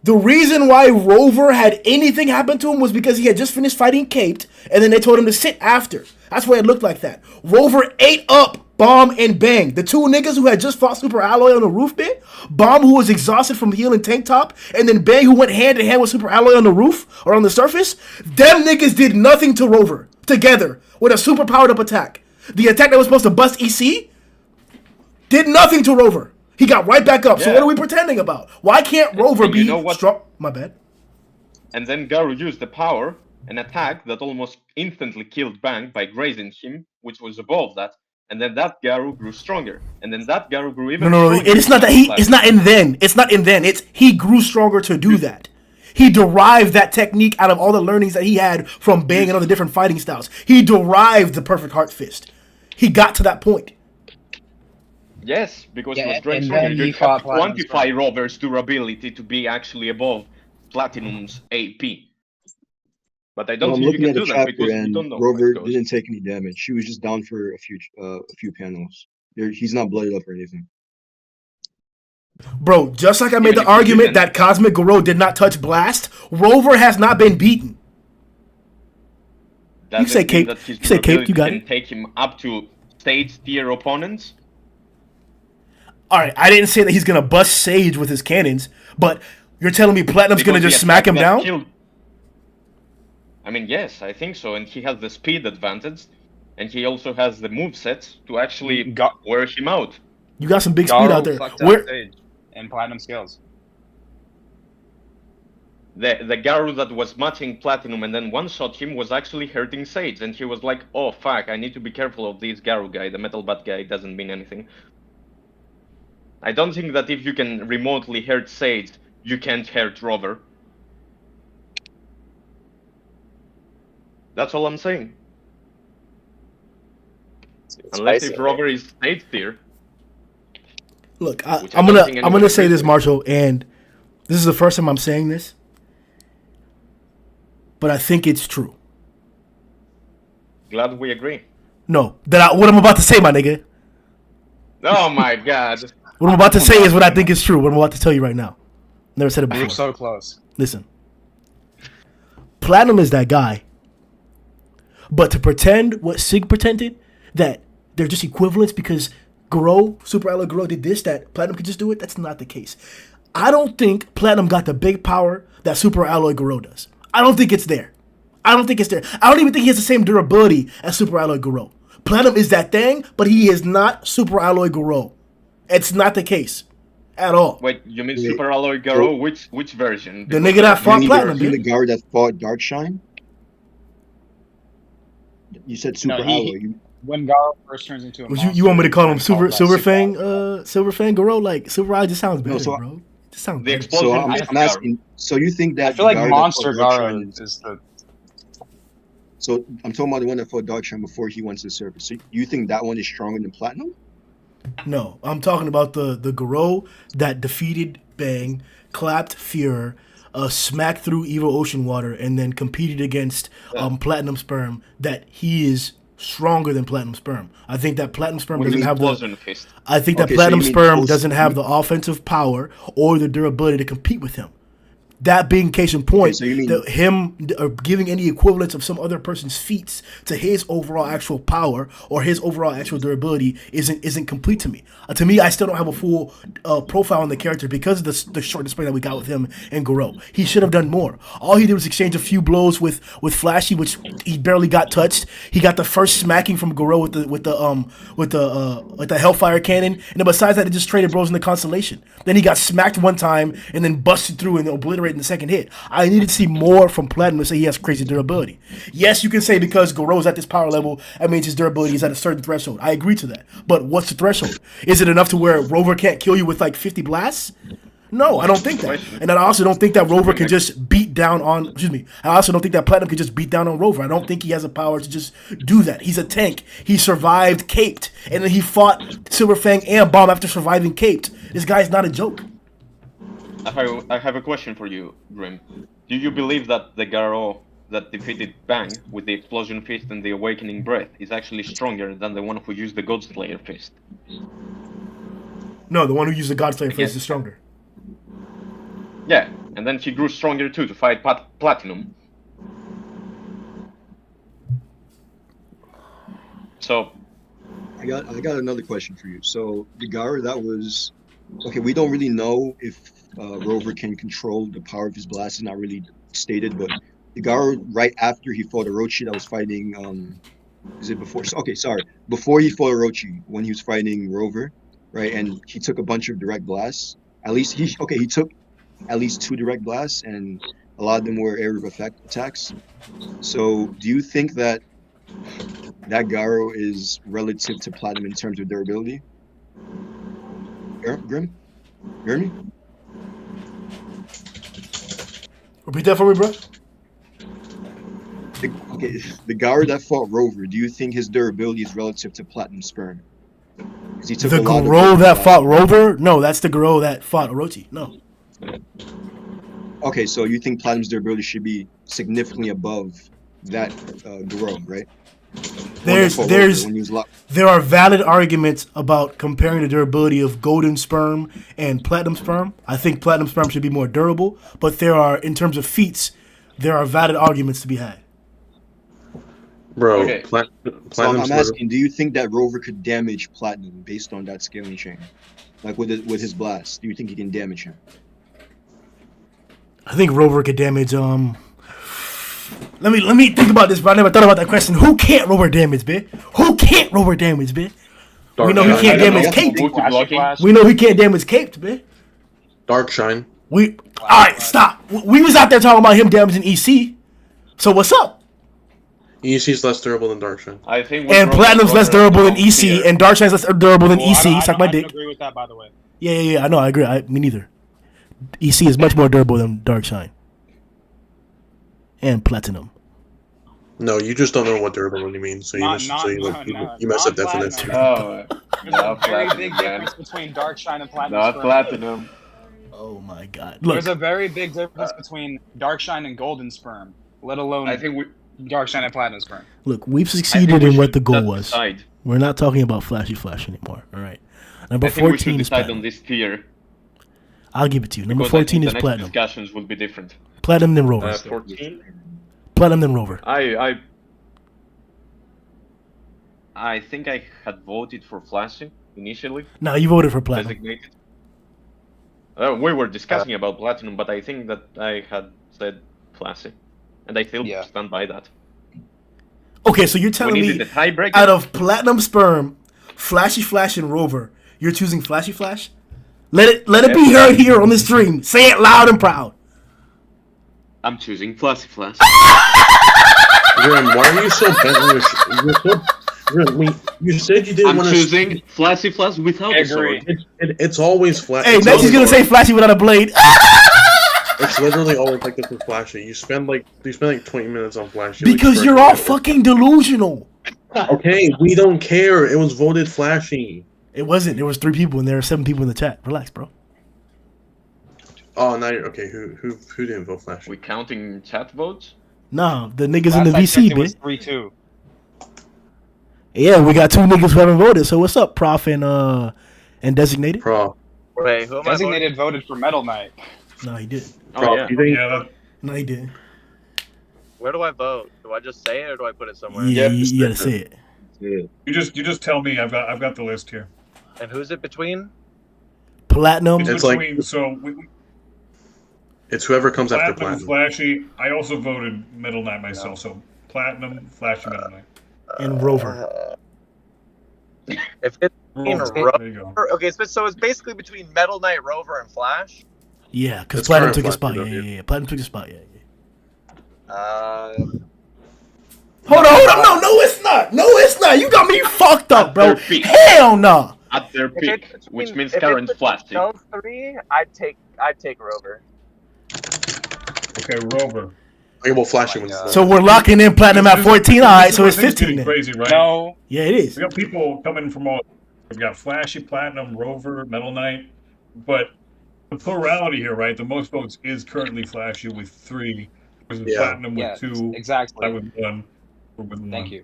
A: the reason why Rover had anything happen to him was because he had just finished fighting Caped, and then they told him to sit after. That's why it looked like that. Rover ate up Bomb and Bang, the two niggas who had just fought Super Alloy on the roof bit. Bomb, who was exhausted from healing Tank Top, and then Bang, who went hand to hand with Super Alloy on the roof or on the surface. Them niggas did nothing to Rover together with a super powered up attack. The attack that was supposed to bust EC did nothing to Rover. He got right back up. So what are we pretending about? Why can't Rover be strong? My bad.
C: And then Garou used the power, an attack that almost instantly killed Bang by grazing him, which was above that. And then that Garou grew stronger. And then that Garou grew even stronger.
A: No. It's not that he. It's not in then. It's not in then. It's he grew stronger to do that. He derived that technique out of all the learnings that he had from Bang and all the different fighting styles. He derived the perfect heart fist. He got to that point.
C: Yes, because he was growing stronger. You have to quantify Rover's durability to be actually above Platinum's AP. But I don't think you can do that because you don't know.
G: Rover didn't take any damage. She was just down for a few panels. He's not blooded up or anything.
A: Bro, just like I made the argument that Cosmic Garou did not touch Blast, Rover has not been beaten. You say Cape. You say Cape. You got it.
C: Can take him up to stage tier opponents.
A: All right, I didn't say that he's gonna bust Sage with his cannons, but you're telling me Platinum's gonna just smack him down?
C: I mean, yes, I think so, and he has the speed advantage, and he also has the moveset to actually wear him out.
A: You got some big speed out there.
B: Sage and Platinum skills.
C: The Garou that was matching Platinum and then one-shot him was actually hurting Sage, and he was like, oh fuck, I need to be careful of this Garou guy, the Metal Bat guy doesn't mean anything. I don't think that if you can remotely hurt Sage, you can't hurt Rover. That's all I'm saying. Unless if Rover is stage tier.
A: Look, I'm gonna say this, Marshall, and this is the first time I'm saying this, but I think it's true.
C: Glad we agree.
A: No, what I'm about to say, my nigga.
C: Oh my god.
A: What I'm about to say is what I think is true. What I'm about to tell you right now. Never said it before.
B: We're so close.
A: Listen. Platinum is that guy. But to pretend what Sig pretended, that they're just equivalents because Garou, Super Alloy Garou did this, that Platinum could just do it, that's not the case. I don't think Platinum got the big power that Super Alloy Garou does. I don't think it's there. I don't even think he has the same durability as Super Alloy Garou. Platinum is that thing, but he is not Super Alloy Garou. It's not the case at all.
C: Wait, you mean Super Alloy Garou? Which version?
A: The nigga that fought Platinum,
G: the Garou that fought Darkshine? You said Super Alloy.
B: When Garou first turns into a monster,
A: you want me to call him Silver Fang Garou? Like Super Alloy just sounds better, bro. It just sounds better.
G: So I'm asking. So you think that?
B: I feel like Monster Garou is the.
G: So I'm talking about the one that fought Darkshine before he went to the surface. So you think that one is stronger than Platinum?
A: No, I'm talking about the Garou that defeated Bang, clapped Fuhrer, smacked through Evil Ocean Water, and then competed against Platinum Sperm. That he is stronger than Platinum Sperm. I think that Platinum Sperm doesn't have Platinum Sperm doesn't have the offensive power or the durability to compete with him. That being case in point, him giving any equivalence of some other person's feats to his overall actual power or his overall actual durability isn't complete to me. To me, I still don't have a full profile on the character because of the short display that we got with him and Garou. He should have done more. All he did was exchange a few blows with Flashy, which he barely got touched. He got the first smacking from Garou with the Hellfire Cannon, and then besides that, he just traded blows in the Constellation. Then he got smacked one time and then busted through and obliterated in the second hit. I needed to see more from Platinum to say he has crazy durability. Yes, you can say because Garou's at this power level, that means his durability is at a certain threshold. I agree to that. But what's the threshold? Is it enough to where Rover can't kill you with like 50 blasts? No, I don't think that. And I also don't think that Rover can just beat down on, excuse me, I also don't think that Platinum can just beat down on Rover. I don't think he has the power to just do that. He's a tank. He survived Caped, and then he fought Silverfang and Bomb after surviving Caped. This guy's not a joke.
C: I have a question for you, Grim. Do you believe that the Garou that defeated Bang with the Explosion Fist and the Awakening Breath is actually stronger than the one who used the Godslayer Fist?
A: No, the one who used the Godslayer Fist is stronger.
C: Yeah, and then he grew stronger too to fight Platinum. So,
G: I got another question for you. So the Garou that was okay. We don't really know if Rover can control the power of his blast. It's not really stated, but the Garou right after he fought Orochi that was fighting. Is it before? Okay, sorry. Before he fought Orochi, when he was fighting Rover, right? And he took a bunch of direct blasts. At least he took at least 2 direct blasts, and a lot of them were area of effect attacks. So, do you think that Garou is relative to Platinum in terms of durability? Grim? Hear me?
A: Repeat that for me, bro.
G: The Garou that fought Rover, do you think his durability is relative to Platinum Sperm? He took
A: The Garou that fought Rover? No, that's the Garou that fought Orochi. No.
G: Okay, so you think Platinum's durability should be significantly above that Garou, right?
A: There are valid arguments about comparing the durability of Golden Sperm and Platinum Sperm. I think Platinum Sperm should be more durable, but in terms of feats, there are valid arguments to be had.
D: Bro,
C: okay.
G: So I'm asking, do you think that Rover could damage Platinum based on that scaling chain? Like with his blast, do you think he can damage him?
A: I think Rover could damage Let me think about this, bro. I never thought about that question. Who can't Rover damage, bitch? Who can't Rover damage, bitch? We know he can't damage Caped. We know he can't damage Caped, bitch.
D: Darkshine.
A: Alright, stop. We was out there talking about him damaging EC. So what's up?
D: EC's less durable than Darkshine.
C: I think
A: and Platinum's less durable than EC, and Darkshine's less durable than EC. Suck my dick.
B: I agree with that, by the way.
A: Yeah. I know. I agree. Me neither. EC is much more durable than Darkshine and Platinum.
D: No, you just don't know what durable really means, so you mess up definition.
B: There's a very big difference between Darkshine and Platinum.
C: Not Platinum.
A: Oh my God!
B: Look, there's a very big difference between Darkshine and Golden Sperm, let alone Darkshine and Platinum Sperm.
A: Look, we've succeeded in what the goal was. We're not talking about Flashy Flash anymore. All right. Number 14 is Platinum.
C: On this tier.
A: I'll give it to you. Number 14 is Platinum.
C: Discussions will be different.
A: Platinum then Rover.
C: 14.
A: Platinum then Rover.
C: I think I had voted for Flashy initially.
A: No, you voted for Platinum.
C: Designated. We were discussing about Platinum, but I think that I had said Flashy, and I still stand by that.
A: Okay, so you're telling me out of Platinum Sperm, Flashy Flash, and Rover, you're choosing Flashy Flash? Let it be heard here on the stream. Say it loud and proud.
C: I'm choosing Flashy Flash.
D: Grim, why are you so bent on your Grim, you said you didn't want to...
C: I'm choosing Flashy Flash without a sword.
D: It's always Flashy.
A: Hey, next he's going to say Flashy without a blade.
D: It's literally always like this with Flashy. You spend like 20 minutes on Flashy.
A: Because you're all fucking delusional.
D: Okay, we don't care. It was voted Flashy.
A: It wasn't. There was 3 people and there were 7 people in the chat. Relax, bro.
D: Oh, now you're okay. Who didn't vote Flashy?
C: We counting chat votes?
A: No, the niggas in the VC,
B: it was 3-2.
A: Yeah, we got 2 niggas who haven't voted. So what's up, Prof and Designated?
D: Prof.
H: Wait, who am
B: Designated voted for Metal Knight.
A: No, he didn't.
C: Oh, yeah.
A: No, he didn't.
H: Where do I vote? Do I just say it or do I put it somewhere?
A: Yeah, you gotta say it.
G: Yeah.
F: You just tell me. I've got the list here.
H: And who's it between?
A: Platinum.
D: It's
F: between,
D: like it's whoever comes after Platinum.
F: Flashy. I also voted Metal Knight myself, so Platinum, Flashy, Metal Knight,
A: and Rover.
H: If it's between
F: there you go.
H: Okay, so it's basically between Metal Knight, Rover, and Flash.
A: Yeah, because Platinum took his spot. Yeah. Platinum took his spot. Yeah.
H: Hold
A: on. No, it's not. You got me fucked up, bro. Hell no.
C: at their
H: If
C: peak,
H: it's
C: which
H: between-
C: means
H: if
C: current
H: it's between
C: Flashy.
H: those three, I'd take Rover.
F: Okay, Rover.
D: Okay, well, Flashy
H: Oh my
D: wins.
H: God.
A: So we're locking in platinum at 14. All right, so it's 15 then.
F: Crazy, right?
B: No,
A: Yeah, it is.
F: We got people coming from all. We've got Flashy, Platinum, Rover, Metal Knight, but the plurality here, right? The most votes is currently Flashy with 3, versus
D: Yeah.
F: Platinum with
B: yeah,
F: 2,
B: exactly.
F: I with 1, or with 1.
B: Thank you.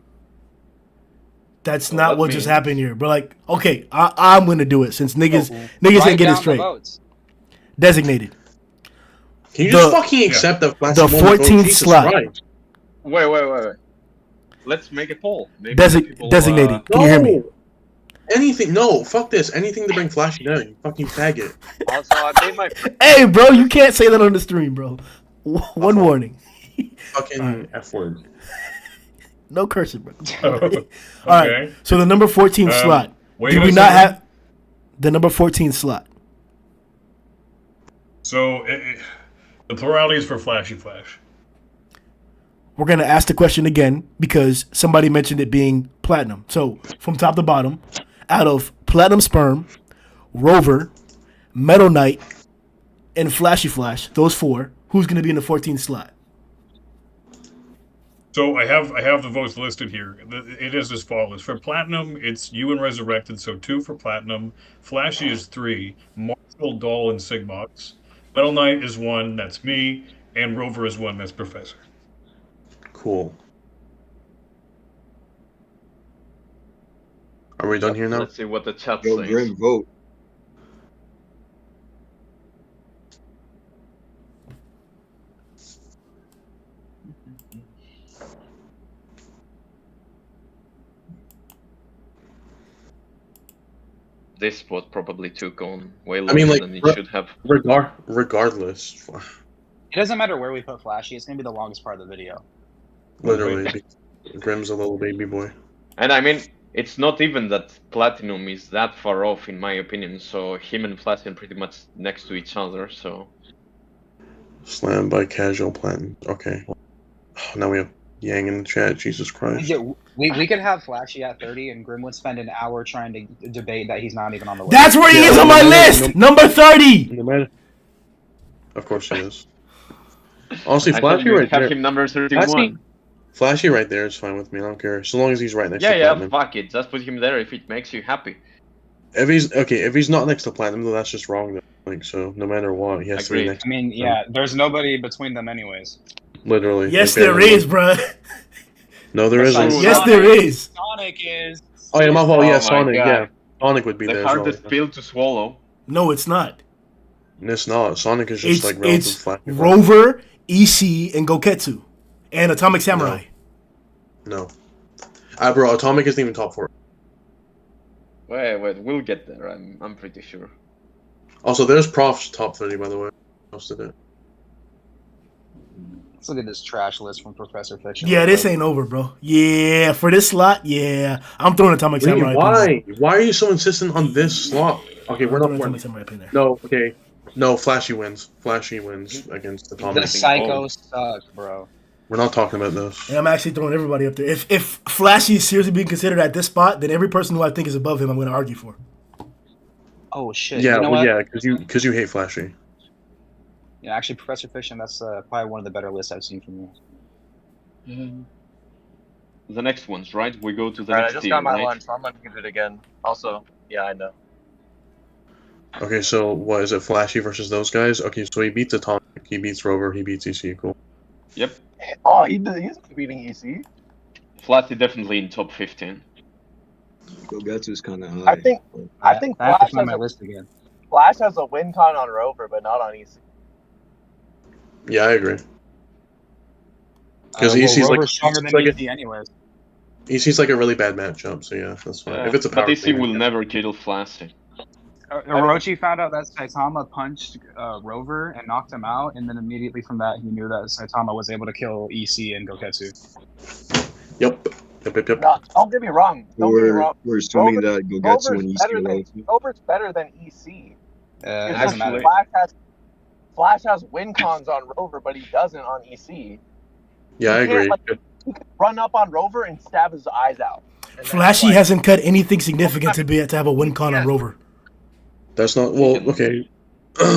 A: That's
C: So
A: not
C: that
A: what just
C: means-
A: happened here. But like, okay, I'm gonna do it since niggas
B: So,
A: niggas
B: write
A: ain't get it
B: down the
A: straight.
B: votes.
A: Designated.
D: Can you just
A: The-
D: fucking accept that Flashy
A: the
D: won the vote?
A: 14th
D: Jesus
A: slot.
D: Christ.
C: Wait. Let's make a poll. Maybe people,
A: Designated. Can you hear me?
D: Anything? No, fuck this. Anything to bring Flashy down, you fucking faggot.
H: Also, I made my
A: Hey, bro, you can't say that on the stream, bro. One warning.
D: Fucking F word.
A: No cursing, bro.
F: Okay.
A: All right. So the number 14 slot.
F: what
A: Did
F: you
A: we
F: gonna
A: not
F: say,
A: have the number 14 slot?
F: So the plurality is for Flashy Flash.
A: We're gonna ask the question again because somebody mentioned it being platinum. So from top to bottom, out of Platinum Sperm, Rover, Metal Knight, and Flashy Flash, those 4, who's gonna be in the 14th slot?
F: So I have the votes listed here. It is as follows. For Platinum, it's you and Resurrected, so 2 for Platinum. Flashy is 3. Marshall, Doll, and Sigmox. Metal Knight is 1, that's me. And Rover is 1, that's Professor.
D: Cool. Are we done here now?
C: Let's see what the chat
G: Yo,
C: says.
G: Grim, vote.
C: This spot probably took on way longer
D: I mean, like,
C: than it should have.
D: regardless,
B: It doesn't matter where we put Flashy. It's gonna be the longest part of the video.
D: literally, Grim's a little baby boy.
C: And I mean, it's not even that Platinum is that far off, in my opinion. So him and Flashy are pretty much next to each other. So
D: Slammed by Casual Platinum. Okay. Now we have Yang in the chat. Jesus Christ.
B: Yeah, we could have Flashy at 30, and Grim would spend an hour trying to debate that he's not even on the list.
A: That's where he is on my list. Number 30.
D: No matter. Of course he is. Honestly,
C: I thought
D: Flashy
C: you would
D: right
C: have
D: there.
C: him number 31.
D: Flashy right there is fine with me. I don't care. So long as he's right next
C: Yeah,
D: to
C: yeah,
D: Platinum.
C: fuck it. Just put him there if it makes you happy.
D: If he's not next to Platinum, though, that's just wrong. Though. Like, so no matter what, he has to be
C: Agreed.
D: next.
B: I mean, yeah, there's nobody between them anyways.
D: Literally.
A: Yes,
D: like,
A: there is, bro.
D: No, there
B: Besides
D: isn't.
A: Yes,
B: Sonic-
A: there is.
B: Sonic is.
D: Oh yeah, my fault.
C: Oh
D: Yeah,
C: my
D: Sonic.
C: God.
D: Yeah, Sonic would be
C: The
D: there as well.
C: hardest pill to swallow.
A: No, it's not.
D: It's not. Sonic is just
A: It's
D: like relative
A: it's
D: Flashy.
A: Rover, EC, and Goketsu, and Atomic Samurai.
D: No. Bro, Atomic isn't even top 4.
C: Wait, we'll get there. I'm pretty sure.
D: Also, there's Prof's top 30, by the way. Posted it.
B: Let's look at this trash list from Professor Fiction.
A: Yeah, this ain't over, bro. Yeah, for this slot, yeah, I'm throwing Atomic
D: Wait,
A: Samurai.
D: why? Why are you so insistent on this slot? Okay, we're not
A: Atomic
D: winning.
A: Samurai pin there.
D: No, okay. No, Flashy wins. Flashy wins against Atomic.
B: The Psycho sucks, bro.
D: We're not talking about this.
A: And I'm actually throwing everybody up there. If Flashy is seriously being considered at this spot, then every person who I think is above him, I'm going to argue for.
B: Oh shit.
D: Yeah,
B: You know
D: well,
B: what?
D: yeah, because you hate Flashy.
B: Yeah, actually, Professor Fiction, that's probably one of the better lists I've seen from you.
C: The next ones, right? We go to the
H: Alright, I
C: next
H: just
C: team,
H: got my
C: right?
H: lunch, so I'm gonna give it again. Also, yeah, I know.
D: Okay, so what is it? Flashy versus those guys? Okay, so he beats Atomic, he beats Rover, he beats EC. Cool.
C: Yep.
H: Oh, he's beating EC.
C: Flashy definitely in top 15.
G: Gogetsu's kind of high.
H: I think
B: I have to
H: Flash
B: find
H: has,
B: my list again.
H: Flash has a win con on Rover, but not on EC.
D: Yeah, I agree. Because
B: well,
D: EC's like,
B: Rover's stronger than
D: like
B: EC anyways.
D: EC's like a really bad matchup, so yeah, that's fine. If it's a power
C: but EC
D: thing,
C: will never kill Flashy.
B: Orochi found out that Saitama punched Rover and knocked him out, and then immediately from that, he knew that Saitama was able to kill EC and Goketsu.
D: Yep.
H: No, don't get me wrong. Don't get me wrong.
G: We're assuming
H: Rover-
G: that Gogetsu
H: Rover's
G: and EC
H: better
G: are
H: than
G: low.
H: Rover's better than EC.
B: It
H: It's
B: doesn't
H: just
B: matter.
H: Flash has win cons on Rover, but he doesn't on EC.
D: Yeah, I
H: He can't,
D: agree.
H: like, he could run up on Rover and stab his eyes out. And
A: Flashy
H: like,
A: hasn't cut anything significant to have a win con on
H: Yeah.
A: Rover.
D: That's not well. Okay.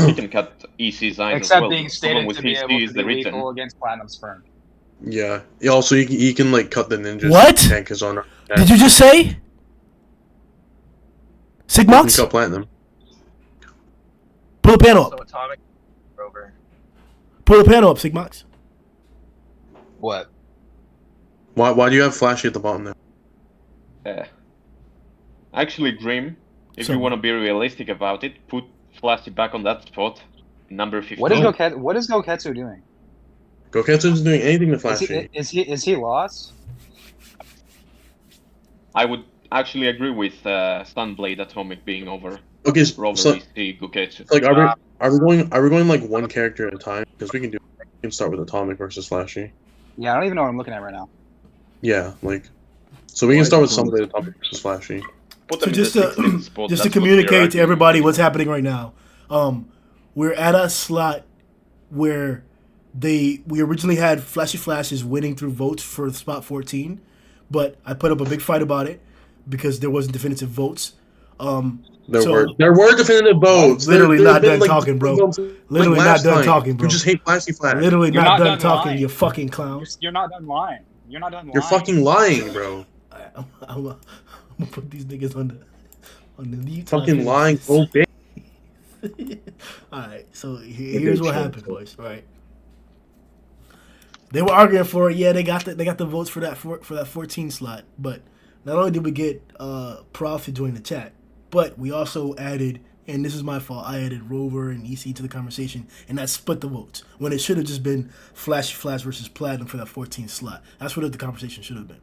C: He can cut EC's eyes as
B: Except
C: well.
B: being
C: The problem
B: stated
C: with
B: to be
C: EC
B: able to
C: is
B: be
C: the
B: lethal
C: regen.
B: against Platinum Sperm.
D: Yeah. Also, he can like cut the ninjas.
A: What?
D: Tank his honor.
A: Did you just say?
D: He can
A: Sigmox?
D: cut platinum.
A: Pull the panel
H: So
A: up.
H: Atomic Rover.
A: Pull the panel up, Sigmox.
B: What?
D: Why do you have Flashy at the bottom there?
C: Actually, Dream, if
A: So-
C: you want to be realistic about it, put Flashy back on that spot, number 15.
B: What is Goketsu doing?
D: Goketsu's doing anything to
B: Is
D: Flashy.
B: he lost?
C: I would actually agree with Sunblade Atomic being over
D: Okay,
C: Rover
D: so
C: EC Goketsu.
D: like, are we going like one character at a time? Because we can start with Atomic versus Flashy.
B: Yeah, I don't even know what I'm looking at right now.
D: Yeah, like, so we can start with Sunblade Atomic versus Flashy.
C: Put
A: So
C: them in
A: just
C: the
A: to
C: 16th spot,
A: just to
C: that's what
A: communicate
C: they're
A: to
C: arguing.
A: everybody what's happening right now, we're at a slot where we originally had Flashy Flashes winning through votes for spot 14, but I put up a big fight about it because there wasn't definitive votes.
D: There were definitive votes.
A: Literally
D: There
A: not
D: have been,
A: done talking, bro. Literally not
D: last
A: done
D: time.
A: talking, bro.
D: You just hate Flashy Flash.
A: Literally
B: You're
A: not
B: not
A: done
B: done
A: talking,
B: lying.
A: you fucking clown.
B: You're not done lying. You're not done lying.
D: You're fucking lying, bro.
A: I'm gonna put these niggas on the YouTube.
D: Fucking lying so big.
A: Alright, so here's what happened, boys. Right, they were arguing for it. Yeah, they got the votes for that 14 slot. But not only did we get Prof to join the chat, but we also added, and this is my fault, I added Rover and EC to the conversation, and that split the votes when it should have just been Flashy Flash versus Platinum for that 14 slot. That's what the conversation should have been.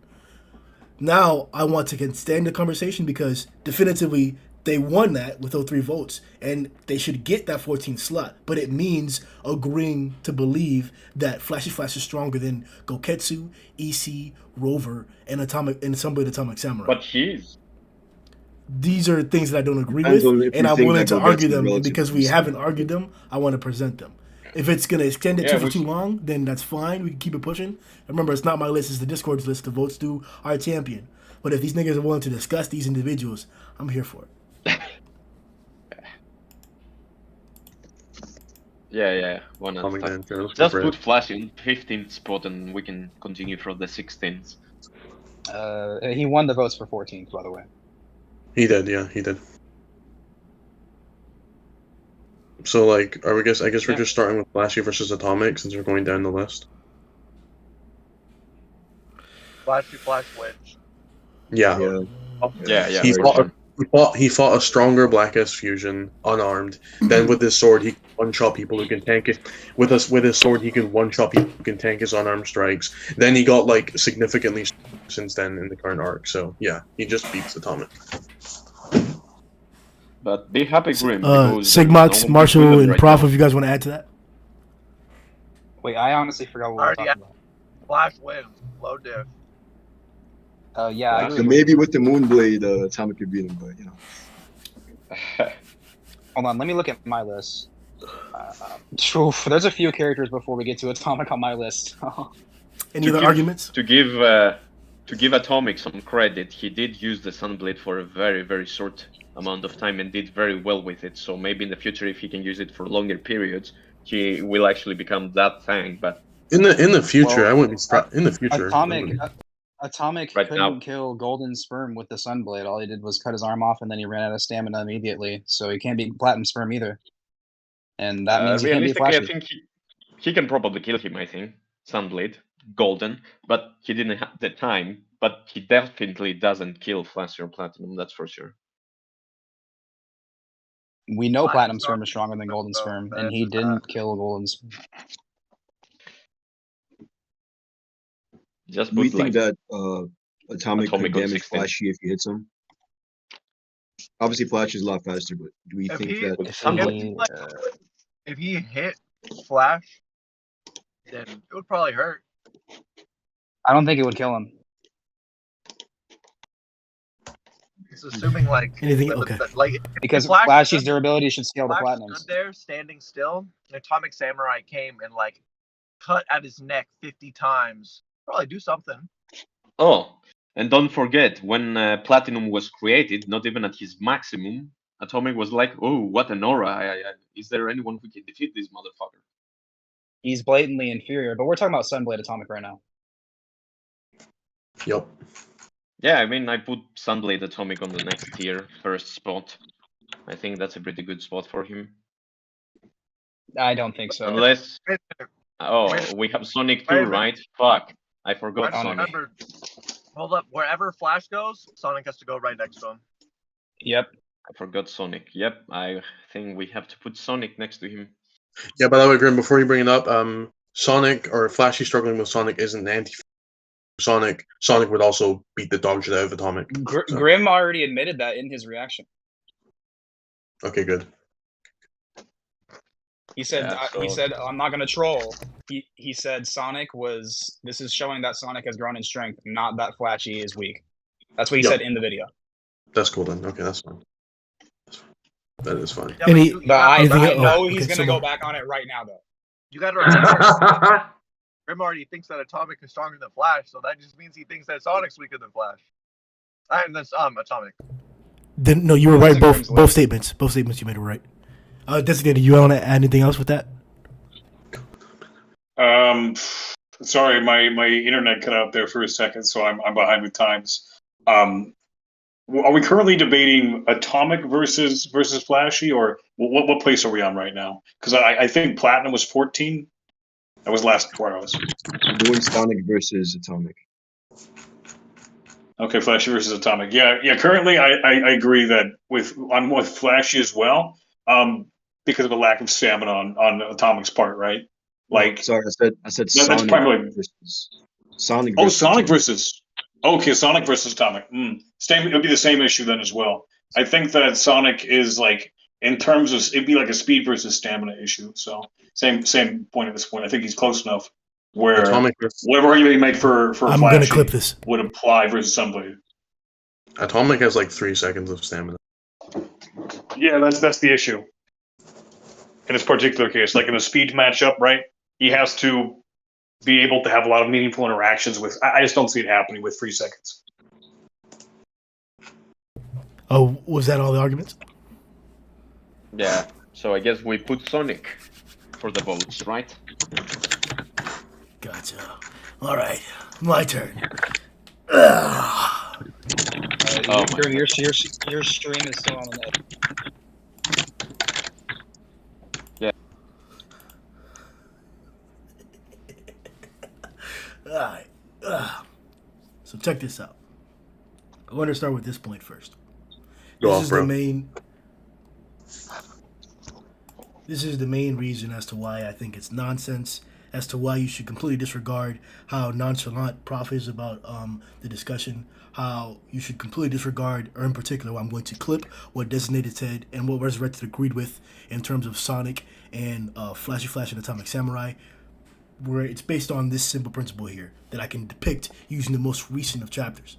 A: Now I want to extend the conversation because definitively they won that with 03 votes, and they should get that 14th slot. But it means agreeing to believe that Flashy Flash is stronger than Goketsu, EC, Rover, and Sunblade Atomic Samurai.
C: But he is.
A: These are things that I don't agree
G: Depends
A: with,
G: on if
A: and
G: you
A: I'm
G: think
A: willing
G: that
A: to
G: Goketsu
A: argue
G: is
A: them. And
G: relatively
A: because we
G: strong.
A: haven't argued them, I want to present them. If it's going to extend it for too long, then that's fine. We can keep it pushing. Remember, it's not my list. It's the Discord's list. The votes do our champion. But if these niggas are willing to discuss these individuals, I'm here for it.
C: Yeah. One at a
D: Atomic
C: time.
D: Man, sure, let's go
C: Just
D: for it.
C: put Flash in 15th spot and we can continue from the 16th.
B: He won the votes for 14th, by the way.
D: He did, yeah, he did. So, like, I guess we're just starting with Flashy versus Atomic since we're going down the list.
H: Flashy Flash wins.
D: Yeah.
C: Yeah.
D: He fought a stronger Black S fusion unarmed. Then with his sword, he can one-shot people who can tank it. With his sword, he can one-shot people who can tank his unarmed strikes. Then he got like significantly since then in the current arc. So yeah, he just beats Atomic.
C: But be happy, Grim. because
A: Sigmox,
C: no one
A: Marshall,
C: can win
A: and
C: right
A: Prof,
C: now.
A: if you guys want to add to that.
B: Wait, I honestly forgot what we were
H: Already
B: talking about.
H: Flash wins. Low diff.
B: Yeah, I agree.
G: So maybe with the Moonblade, Atomic could beat him, but you know.
B: Hold on, let me look at my list. There's a few characters before we get to Atomic on my list.
A: Any other arguments?
C: To give Atomic some credit, he did use the Sunblade for a very, very short amount of time and did very well with it. So maybe in the future, if he can use it for longer periods, he will actually become that tank. But
D: In the future,
B: Well,
D: I wouldn't be in the future.
B: Atomic
C: Right
B: couldn't
C: now.
B: kill Golden Sperm with the Sunblade. All he did was cut his arm off, and then he ran out of stamina immediately. So he can't beat Platinum Sperm either. And that means he can't beat
C: realistically, I
B: Flashy.
C: think he can probably kill him. I think Sunblade, Golden, but he didn't have the time. But he definitely doesn't kill Flashy or Platinum. That's for sure.
B: We know
H: Flash
B: Platinum
H: is
B: Sperm
H: not-
B: is stronger than Golden
H: so
B: Sperm,
H: that's
B: and he
H: just
B: didn't kill Golden Sperm.
C: Just
G: Do we
C: put
G: think
C: like
G: that Atomic
C: Atomic
G: could
C: on
G: damage
C: 16.
G: Flashy if he hits him? Obviously, Flash is a lot faster, but do we
H: If
G: think
H: he-
G: that
B: If
C: Sunblade.
B: he,
H: If he hit Flash, then it would probably hurt.
B: I don't think it would kill him.
H: It's assuming like
A: Anything?
H: that-
A: Okay.
H: that- like
B: Because
H: Flash
B: Flashy's
H: stood-
B: durability should scale to
H: Flash
B: Platinums.
H: stood there standing still, and Atomic Samurai came and like cut at his neck 50 times. Probably do something.
C: Oh, And don't forget, when Platinum was created, not even at his maximum, Atomic was like, "Oh, what an aura! Is there anyone who can defeat this motherfucker?"
B: He's blatantly inferior, but we're talking about Sunblade Atomic right now.
D: Yep.
C: Yeah, I mean, I put Sunblade Atomic on the next tier, first spot. I think that's a pretty good spot for him.
B: I don't think so.
C: Unless,
I: Wait a minute.
C: oh, we have Sonic
I: Wait
C: too,
I: a minute.
C: right? Fuck, I forgot
I: Let's
C: Sonic.
I: remember. Hold up. Wherever Flash goes, Sonic has to go right next to him.
B: Yep.
C: I forgot Sonic. Yep, I think we have to put Sonic next to him.
D: Yeah, by the way, Grim, before you bring it up, Sonic or Flashy struggling with Sonic isn't anti Sonic. Sonic would also beat the dog shit out of Atomic. So.
B: Grim already admitted that in his reaction.
D: Okay, good.
B: He said,
C: Yeah, so-
B: he said, I'm not gonna troll. He said Sonic was. This is showing that Sonic has grown in strength, not that Flashy is weak. That's what he
D: Yep.
B: said in the video.
D: That's cool then. Okay, that's fine. That is fine.
I: Yeah,
A: Any-
B: But I
A: Anything-
B: know
A: oh,
B: he's
A: okay,
B: gonna
A: so
B: go
A: more.
B: back on it right now, though.
I: you got to remember, Grim already thinks that Atomic is stronger than Flash, so that just means he thinks that Sonic's weaker than Flash. And that's Atomic.
A: Then no, you were right.
B: Wasn't
A: Both
B: Grim's
A: both
B: list.
A: statements. Both statements you made were right. Designated. You want to add anything else with that?
F: Sorry, my internet cut out there for a second, so I'm behind with times. Are we currently debating Atomic versus Flashy, or what place are we on right now? Because I think Platinum was 14. That was last 4 hours.
G: I'm doing Sonic versus Atomic.
F: Okay, Flashy versus Atomic. Yeah. Currently, I agree that I'm with Flashy as well. Because of the lack of stamina on Atomic's part, right? Like,
G: Sorry, I said
F: that's
G: Sonic
F: primarily.
G: versus Sonic.
F: Oh,
G: versus
F: Sonic
G: Atomic.
F: versus. Okay, Sonic versus Atomic. Same. It'll be the same issue then as well. I think that Sonic is like, in terms of, it'd be like a speed versus stamina issue. So same point at this point. I think he's close enough where
D: Atomic versus,
F: whatever argument you make for
A: I'm
F: Flashy
A: gonna clip this.
F: would apply versus somebody.
D: Atomic has like 3 seconds of stamina.
F: Yeah, that's the issue. In this particular case, like in a speed matchup, right? He has to be able to have a lot of meaningful interactions with. I just don't see it happening with 3 seconds.
A: Oh, was that all the arguments?
C: Yeah, so I guess we put Sonic for the votes, right?
A: Gotcha. All right, my turn.
C: Oh my
B: Grim, your stream is still on the net.
A: All right. So check this out. I want to start with this point first.
D: Go
A: This
D: off,
A: is
D: bro.
A: the main. This is the main reason as to why I think it's nonsense. As to why you should completely disregard how nonchalant Prof is about the discussion. How you should completely disregard, or in particular, I'm going to clip what Designated said and what Resurrected agreed with in terms of Sonic and Flashy Flash and Atomic Samurai, where it's based on this simple principle here that I can depict using the most recent of chapters.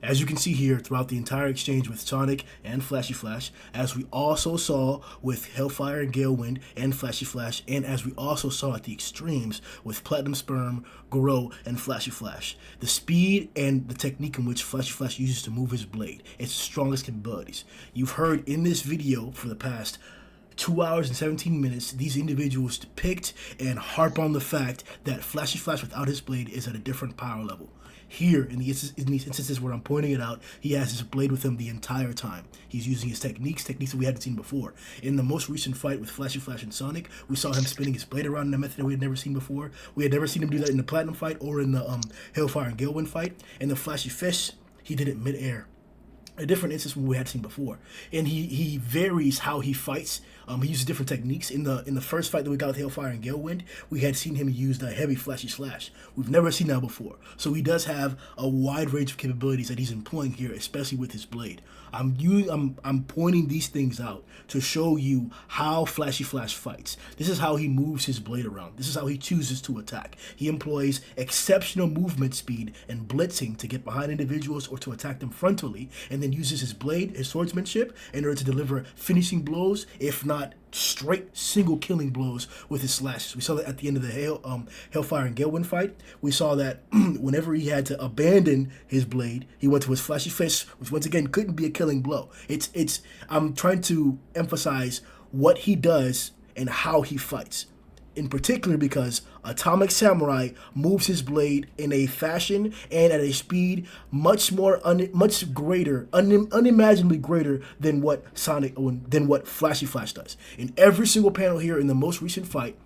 A: As you can see here throughout the entire exchange with Sonic and Flashy Flash, as we also saw with Hellfire and Gale Wind and Flashy Flash, and as we also saw at the extremes with Platinum Sperm, Garou, and Flashy Flash. The speed and the technique in which Flashy Flash uses to move his blade, its strongest capabilities. You've heard in this video for the past 2 hours and 17 minutes, these individuals depict and harp on the fact that Flashy Flash without his blade is at a different power level. Here, in these instances where I'm pointing it out, he has his blade with him the entire time. He's using his techniques that we hadn't seen before. In the most recent fight with Flashy Flash and Sonic, we saw him spinning his blade around in a method that we had never seen before. We had never seen him do that in the Platinum fight or in the Hellfire and Gale Wind fight. In the Flashy Fish, he did it mid-air. A different instance from what we had seen before, and he varies how he fights. He uses different techniques. In the first fight that we got with Hellfire and Gale Wind, we had seen him use the heavy Flashy Slash. We've never seen that before, so he does have a wide range of capabilities that he's employing here, especially with his blade. I'm pointing these things out to show you how Flashy Flash fights. This is how he moves his blade around. This is how he chooses to attack. He employs exceptional movement speed and blitzing to get behind individuals or to attack them frontally, and then then uses his blade, his swordsmanship, in order to deliver finishing blows, if not straight single killing blows with his slashes. We saw that at the end of the Hellfire and Galewind fight. We saw that whenever he had to abandon his blade, he went to his flashy fist, which once again couldn't be a killing blow. I'm trying to emphasize what he does and how he fights. In particular, because Atomic Samurai moves his blade in a fashion and at a speed much greater, unimaginably greater than what Flashy Flash does. In every single panel here in the most recent fight,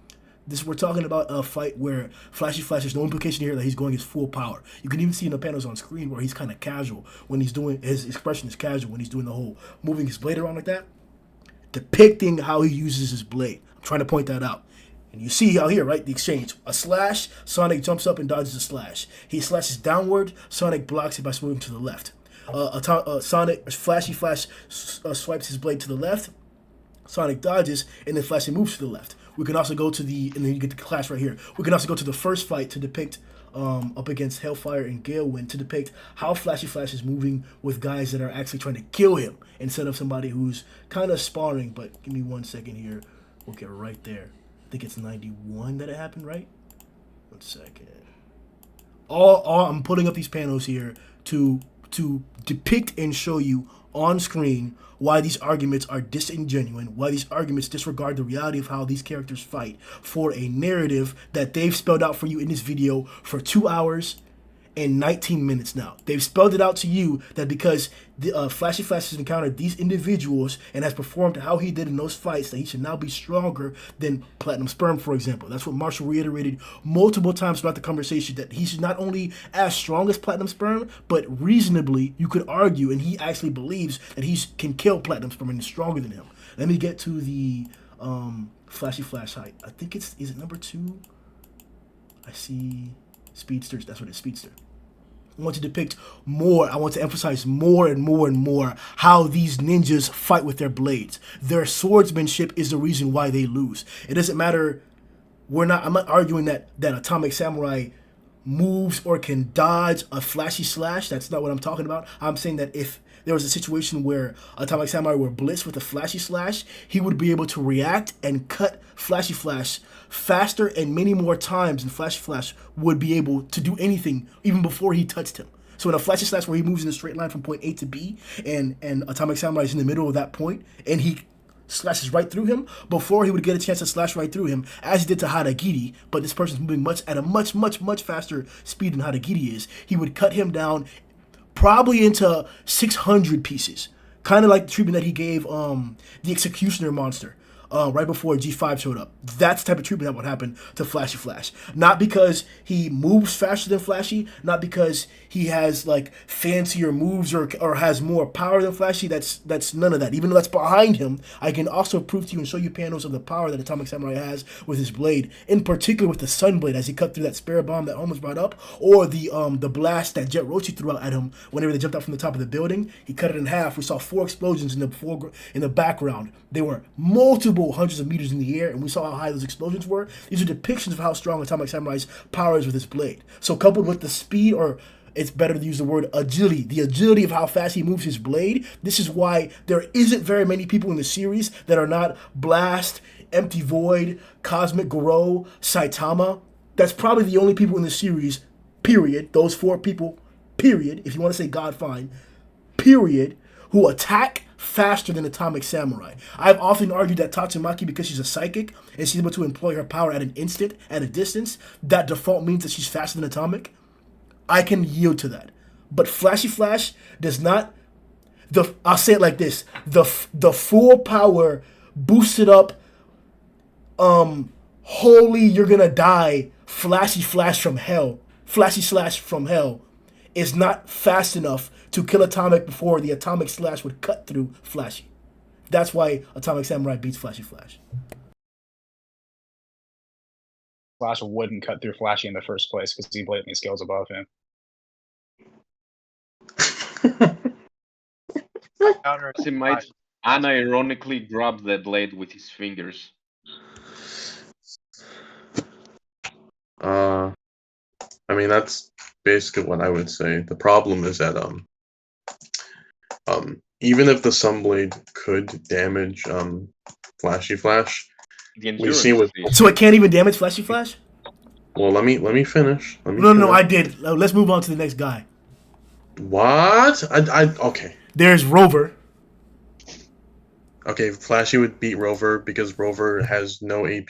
A: we're talking about a fight where Flashy Flash, there's no implication here that he's going his full power. You can even see in the panels on screen where he's kind of casual when he's doing, his expression is casual when he's doing the whole moving his blade around like that, depicting how he uses his blade. I'm trying to point that out. And you see out here, right, the exchange. A slash, Sonic jumps up and dodges a slash. He slashes downward, Sonic blocks it by moving to the left. Flashy Flash swipes his blade to the left, Sonic dodges, and then Flashy moves to the left. We can also go to and then you get the clash right here. We can also go to the first fight to depict up against Hellfire and Galewind to depict how Flashy Flash is moving with guys that are actually trying to kill him instead of somebody who's kind of sparring. But give me 1 second here. We'll get right there. I think it's 91 that it happened, right? 1 second. I'm putting up these panels here to depict and show you on screen why these arguments are disingenuous, why these arguments disregard the reality of how these characters fight for a narrative that they've spelled out for you in this video for 2 hours and 19 minutes now. They've spelled it out to you that because Flashy Flash has encountered these individuals and has performed how he did in those fights, that he should now be stronger than Platinum Sperm, for example. That's what Marshall reiterated multiple times throughout the conversation, that he's not only as strong as Platinum Sperm, but reasonably, you could argue, and he actually believes that he can kill Platinum Sperm and is stronger than him. Let me get to the Flashy Flash height. I think is it number 2? I see Speedsters. That's what it is, Speedster. I want to depict more. I want to emphasize more and more and more how these ninjas fight with their blades. Their swordsmanship is the reason why they lose. It doesn't matter. I'm not arguing that Atomic Samurai moves or can dodge a flashy slash. That's not what I'm talking about. I'm saying that if there was a situation where Atomic Samurai were blitzed with a flashy slash, he would be able to react and cut Flashy Flash faster and many more times than Flashy Flash would be able to do anything even before he touched him. So in a Flashy Slash where he moves in a straight line from point A to B and Atomic Samurai is in the middle of that point and he slashes right through him, before he would get a chance to slash right through him, as he did to Hadagiri, but this person's moving at a much faster speed than Hadagiri is, he would cut him down probably into 600 pieces. Kind of like the treatment that he gave the Executioner monster right before G5 showed up. That's the type of treatment that would happen to Flashy Flash. Not because he moves faster than Flashy, not because he has like fancier moves or has more power than Flashy. That's none of that. Even though that's behind him, I can also prove to you and show you panels of the power that Atomic Samurai has with his blade, in particular with the Sun Blade as he cut through that spare bomb that Holmes brought up, or the blast that Jet Roshi threw out at him whenever they jumped out from the top of the building. He cut it in half. We saw 4 explosions in the background. They were multiple hundreds of meters in the air, and we saw how high those explosions were. These are depictions of how strong Atomic Samurai's power is with his blade. So coupled with the speed, or it's better to use the word agility, the agility of how fast he moves his blade, this is why there isn't very many people in the series that are not Blast, Empty Void, Cosmic Garou, Saitama. That's probably the only people in the series, period, those 4 people, period, if you want to say God, fine, period, who attack faster than Atomic Samurai. I've often argued that Tatsumaki, because she's a psychic and she's able to employ her power at an instant, at a distance, that default means that she's faster than Atomic. I can yield to that. But Flashy Flash does not, I'll say it like this, the full power boosted up, holy you're gonna die, Flashy Slash from hell is not fast enough to kill Atomic before the Atomic Slash would cut through Flashy. That's why Atomic Samurai beats Flashy Flash.
B: Flash wouldn't cut through Flashy in the first place because he blatantly scales above him.
C: He might unironically grab the blade with his fingers.
D: I mean, that's basically what I would say. The problem is that even if the Sunblade could damage Flashy Flash,
C: The
D: we see
C: endurance
D: with
C: is
A: So it can't even damage Flashy Flash?
D: well, let me finish.
A: No, I did. Let's move on to the next guy.
D: What? Okay.
A: There's Rover.
D: Okay, Flashy would beat Rover because Rover has no AP.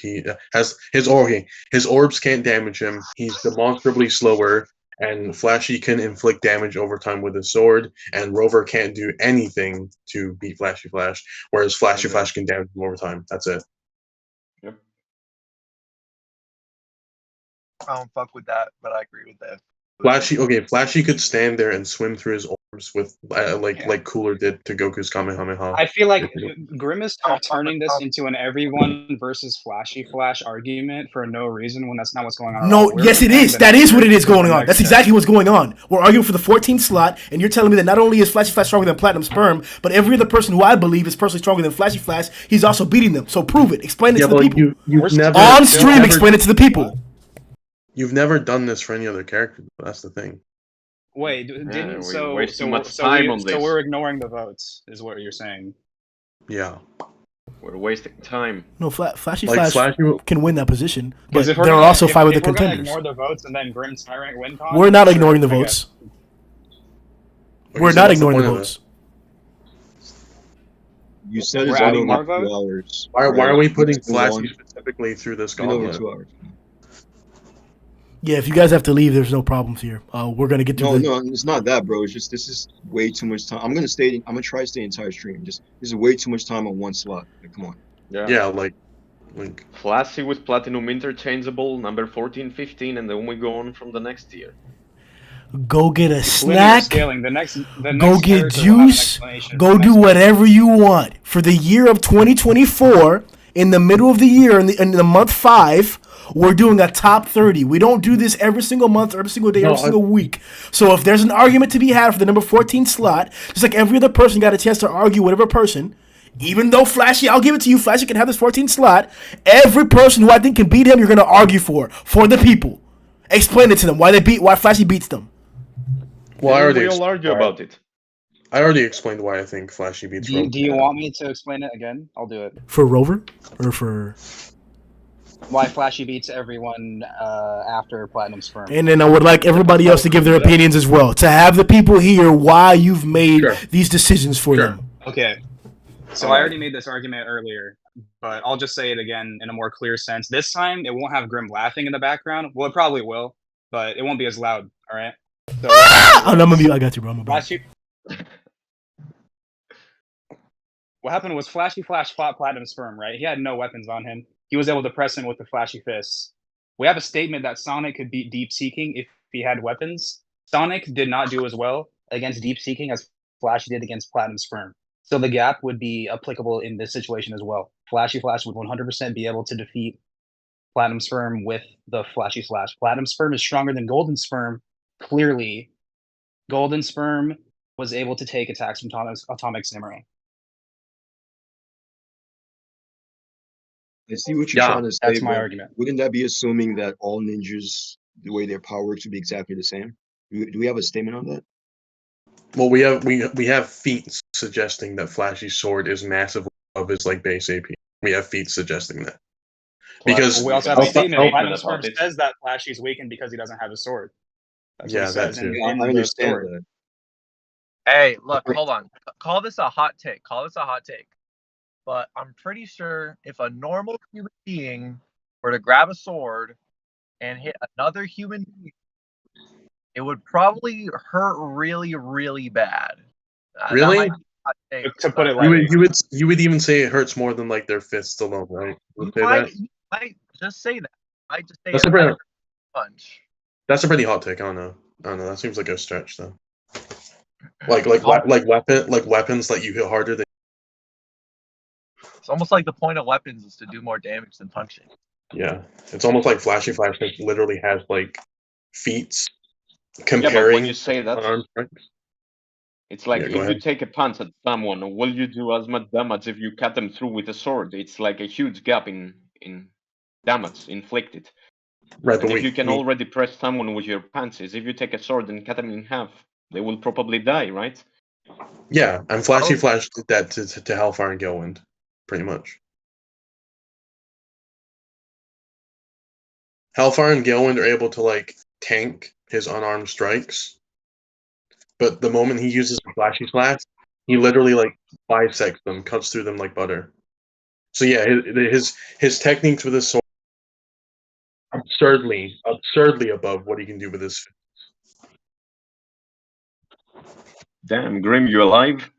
D: Has his orbs can't damage him. He's demonstrably slower, and Flashy can inflict damage over time with his sword. And Rover can't do anything to beat Flashy Flash, whereas Flashy Flash can damage him over time. That's it.
C: Yep.
I: I don't fuck with that, but I agree with that.
D: Flashy could stand there and swim through his orbs with like Cooler did to Goku's Kamehameha.
B: I feel like Grim is turning this into an everyone versus Flashy Flash argument for no reason when that's not what's going on.
A: No, yes it is. That is what it is going on. That's exactly what's going on. We're arguing for the 14th slot, and you're telling me that not only is Flashy Flash stronger than Platinum Sperm, but every other person who I believe is personally stronger than Flashy Flash, he's also beating them. So prove it. Explain it to the people.
D: You've never,
A: on stream, explain it to the people.
D: You've never done this for any other character. That's the thing.
B: Wait, didn't so
C: we're
B: ignoring the votes, is what you're saying?
D: Yeah.
C: We're wasting time.
A: No, Flashy
D: Like
A: Flash can win that position, but
B: if
A: there are also 5 other
B: we're gonna
A: contenders.
B: ignore the votes and then Grim Tyrant win.
A: We're not ignoring the votes. We're not ignoring the votes.
G: You said it's
B: We're
G: only
B: adding more
G: about 2
B: votes?
G: hours.
D: Why are we putting
G: It's been long.
D: Flashy specifically through this
G: It's been over
D: gauntlet?
G: 2 hours.
A: Yeah, if you guys have to leave, there's no problems here. We're gonna get to
G: No, it's not that, bro. It's just this is way too much time. I'm gonna try to stay the entire stream. This is way too much time on one slot. Like, come on.
D: Yeah, like
C: Flashy with Platinum interchangeable, number 14, 15, and then we go on from the next tier.
A: Go get a
B: Linear
A: snack.
B: scaling. The next
A: Go get
B: character will have an
A: juice.
B: explanation
A: Go
B: for the
A: do
B: next
A: whatever you want for the year of 2024. In the middle of the year, in the month 5, we're doing a top 30. We don't do this every single month, every single day, every single week. So if there's an argument to be had for the number 14 slot, just like every other person got a chance to argue whatever person, even though Flashy, I'll give it to you, Flashy can have this 14 slot, every person who I think can beat him, you're going to argue for the people. Explain it to them, why Flashy beats them.
D: Well,
C: we'll argue about it.
D: I already explained why I think Flashy beats Rover.
B: Do you want me to explain it again? I'll do it.
A: For Rover? Or for...
B: Why Flashy beats everyone after Platinum Sperm.
A: And then I would like everybody else to give their opinions as well. To have the people hear why you've made these decisions for them.
B: Okay. So I already made this argument earlier, but I'll just say it again in a more clear sense. This time, it won't have Grim laughing in the background. Well, it probably will, but it won't be as loud, all right? So,
A: Oh, no, I got you, bro.
B: What happened was Flashy Flash fought Platinum Sperm, right? He had no weapons on him. He was able to press him with the Flashy Fists. We have a statement that Sonic could beat Deep Seeking if he had weapons. Sonic did not do as well against Deep Seeking as Flash did against Platinum Sperm. So the gap would be applicable in this situation as well. Flashy Flash would 100% be able to defeat Platinum Sperm with the Flashy Slash. Platinum Sperm is stronger than Golden Sperm, clearly. Golden Sperm was able to take attacks from Atomic Samurai.
G: I see what you're trying to say.
B: That's my
G: but
B: argument.
G: Wouldn't that be assuming that all ninjas, the way their power works, would be exactly the same? Do we have a statement on that?
D: Well, we have feats suggesting that Flashy's sword is massively above his base AP. We have feats suggesting that. Because
B: we also have a statement. Platinum Sperm says that Flashy's weakened because he doesn't have a sword. That's what it says in
G: I understand that.
I: Hey, look, hold on. Call this a hot take. But I'm pretty sure if a normal human being were to grab a sword and hit another human being, it would probably hurt really, really bad.
D: Really?
B: To put it lightly.
D: You would even say it hurts more than their fists alone, right?
I: You might just say that. I just say
D: That's
I: it punch.
D: That's a pretty hot take. I don't know. That seems like a stretch though. Weapons that you hit harder than.
I: It's almost like the point of weapons is to do more damage than punching.
D: Yeah, it's almost like Flashy Flash literally has feats comparing.
C: When you say that,
D: arms, right?
C: It's like if you take a punch at someone, will you do as much damage if you cut them through with a sword? It's like a huge gap in damage inflicted.
D: Right,
C: but if you can already press someone with your punches, if you take a sword and cut them in half, they will probably die, right?
D: Yeah, and Flashy Flash did that to Hellfire and Galewind, pretty much. Hellfire and Galewind are able to like tank his unarmed strikes, but the moment he uses Flashy Flash, he literally like bisects them, cuts through them like butter. So yeah, his techniques with his sword are absurdly above what he can do with his.
C: Damn, Grim, you alive?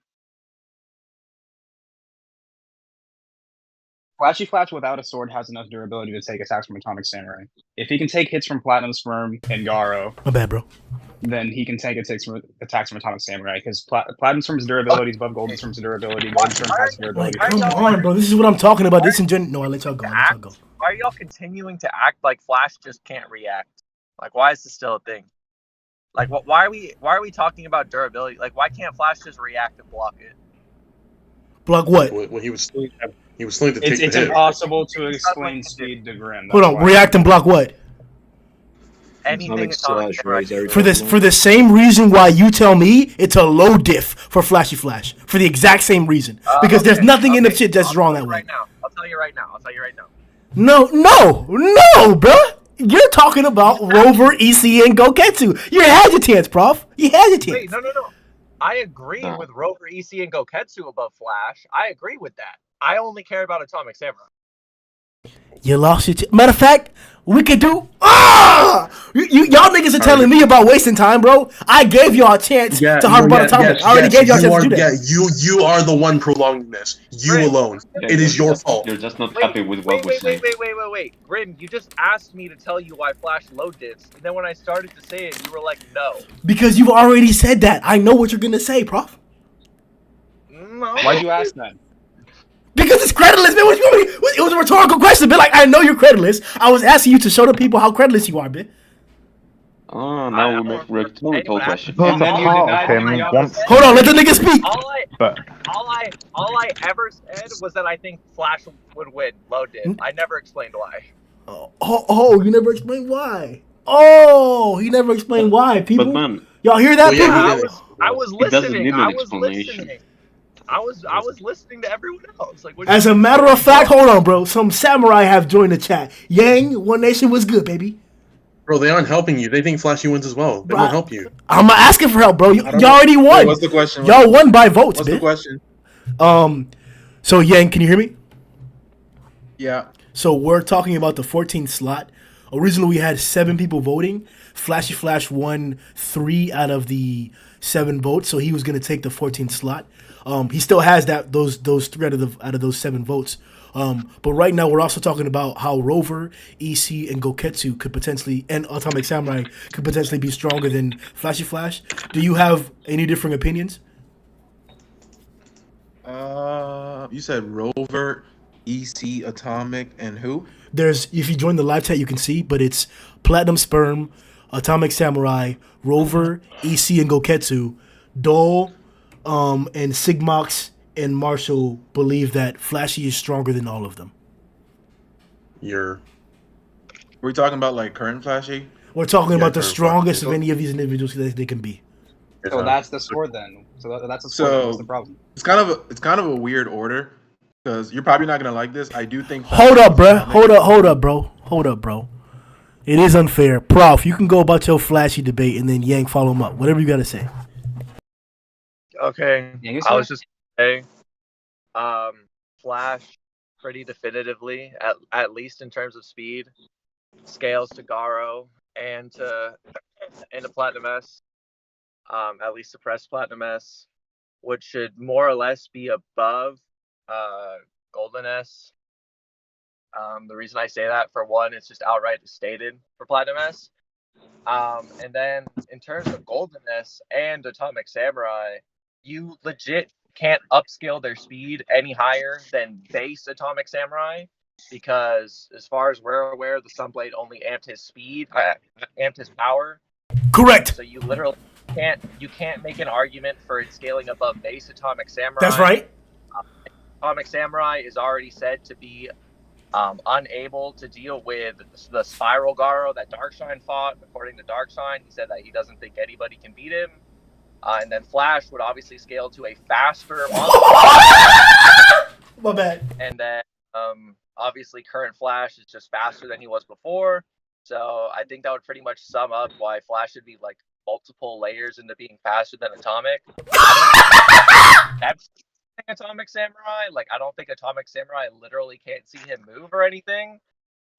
B: Flashy Flash without a sword has enough durability to take attacks from Atomic Samurai. If he can take hits from Platinum Sperm and Garou,
A: My bad, bro.
B: then he can take attacks from Atomic Samurai, because Platinum Sperm's durability is above Golden Sperm's durability. Golden Sperm has durability.
A: Like, come on, bro. This is what I'm talking about. This in No, I let y'all go.
I: Why are y'all continuing to act like Flash just can't react? Like, why is this still a thing? Like, why are we talking about durability? Like, why can't Flash just react and block it?
A: Block what?
D: Well, he was slinging to take the
B: It's
D: hit.
B: impossible to explain speed to Grim.
A: Hold on, react and block what?
I: Anything
G: Atomic Slash, right?
A: For the same reason why you tell me it's a low diff for Flashy Flash. For the exact same reason. Because there's nothing in the shit that's wrong that way.
I: Right now. I'll tell you right now.
A: No, bro. You're talking about Rover, EC, and Goketsu. You had your chance, prof. You had your chance.
I: Wait, no. I agree with Rover, EC, and Goketsu above Flash. I agree with that. I only care about Atomic Samurai.
A: You lost your chance. Matter of fact, we could do. Y'all niggas are telling me about wasting time, bro. I gave y'all a chance to harp about Atomic. I already gave y'all a chance to do that.
D: Yeah, you are the one prolonging this. You alone. It is your fault.
C: You're just not happy with what we're saying.
I: Wait. Grim, you just asked me to tell you why Flash low dips, and then when I started to say it, you were like, no.
A: Because you've already said that. I know what you're gonna say, prof.
I: No.
B: Why'd you ask that?
A: Because it's creditless, man. It was a rhetorical question, man. Like, I know you're creditless. I was asking you to show the people how creditless you are, man.
C: Oh, now we make rhetorical questions.
B: And then you denied me.
A: Hold on, let the nigga speak.
I: All I ever said was that I think Flash would win low dip. I never explained why.
A: Oh, you never explained why. Oh, he never explained why, people.
C: But man,
A: y'all hear that, people?
I: I was listening. I was listening to everyone else. Like,
A: as a matter of fact, hold on, bro. Some samurai have joined the chat. Yang, One Nation was good, baby.
D: Bro, they aren't helping you. They think Flashy wins as well. They won't help you.
A: I'm not asking for help, bro. Y'all already won.
J: Wait, what's the question?
A: Y'all won by votes,
J: What's
A: man.
J: the question?
A: So Yang, can you hear me?
J: Yeah.
A: So we're talking about the 14th slot. Originally, we had 7 people voting. Flashy Flash won 3 out of the 7 votes, so he was going to take the 14th slot. He still has those 3 out of those 7 votes. But right now, we're also talking about how Rover, EC, and Goketsu could potentially, and Atomic Samurai could potentially be stronger than Flashy Flash. Do you have any different opinions?
J: You said Rover, EC, Atomic, and who?
A: If you join the live chat, you can see, but it's Platinum Sperm, Atomic Samurai, Rover, EC, and Goketsu. Dole, and Sigmox and Marshall believe that Flashy is stronger than all of them.
J: Are we talking about like current Flashy?
A: We're talking about the strongest of any of these individuals that they can be.
B: So that's the score then. So that's the score. What's the problem?
J: It's kind of a weird order because you're probably not gonna like this. I do think.
A: Hold up, bro. It is unfair, Prof. You can go about your Flashy debate and then Yang follow him up. Whatever you gotta say.
I: Okay, I was just saying, Flash pretty definitively, at least in terms of speed, scales to Garou and to Platinum S, at least suppressed Platinum S, which should more or less be above Golden S. The reason I say that, for one, it's just outright stated for Platinum S. And then in terms of Golden S and Atomic Samurai, you legit can't upscale their speed any higher than base Atomic Samurai, because as far as we're aware, the Sunblade only amped his speed, amped his power.
A: Correct.
I: So you literally can't make an argument for it scaling above base Atomic Samurai.
A: That's right.
I: Atomic Samurai is already said to be unable to deal with the Spiral Garou that Darkshine fought. According to Darkshine, he said that he doesn't think anybody can beat him. And then Flash would obviously scale to a faster monster.
A: My bad.
I: And then obviously current Flash is just faster than he was before. So I think that would pretty much sum up why Flash should be like multiple layers into being faster than Atomic. That's Atomic Samurai. Like I don't think Atomic Samurai literally can't see him move or anything,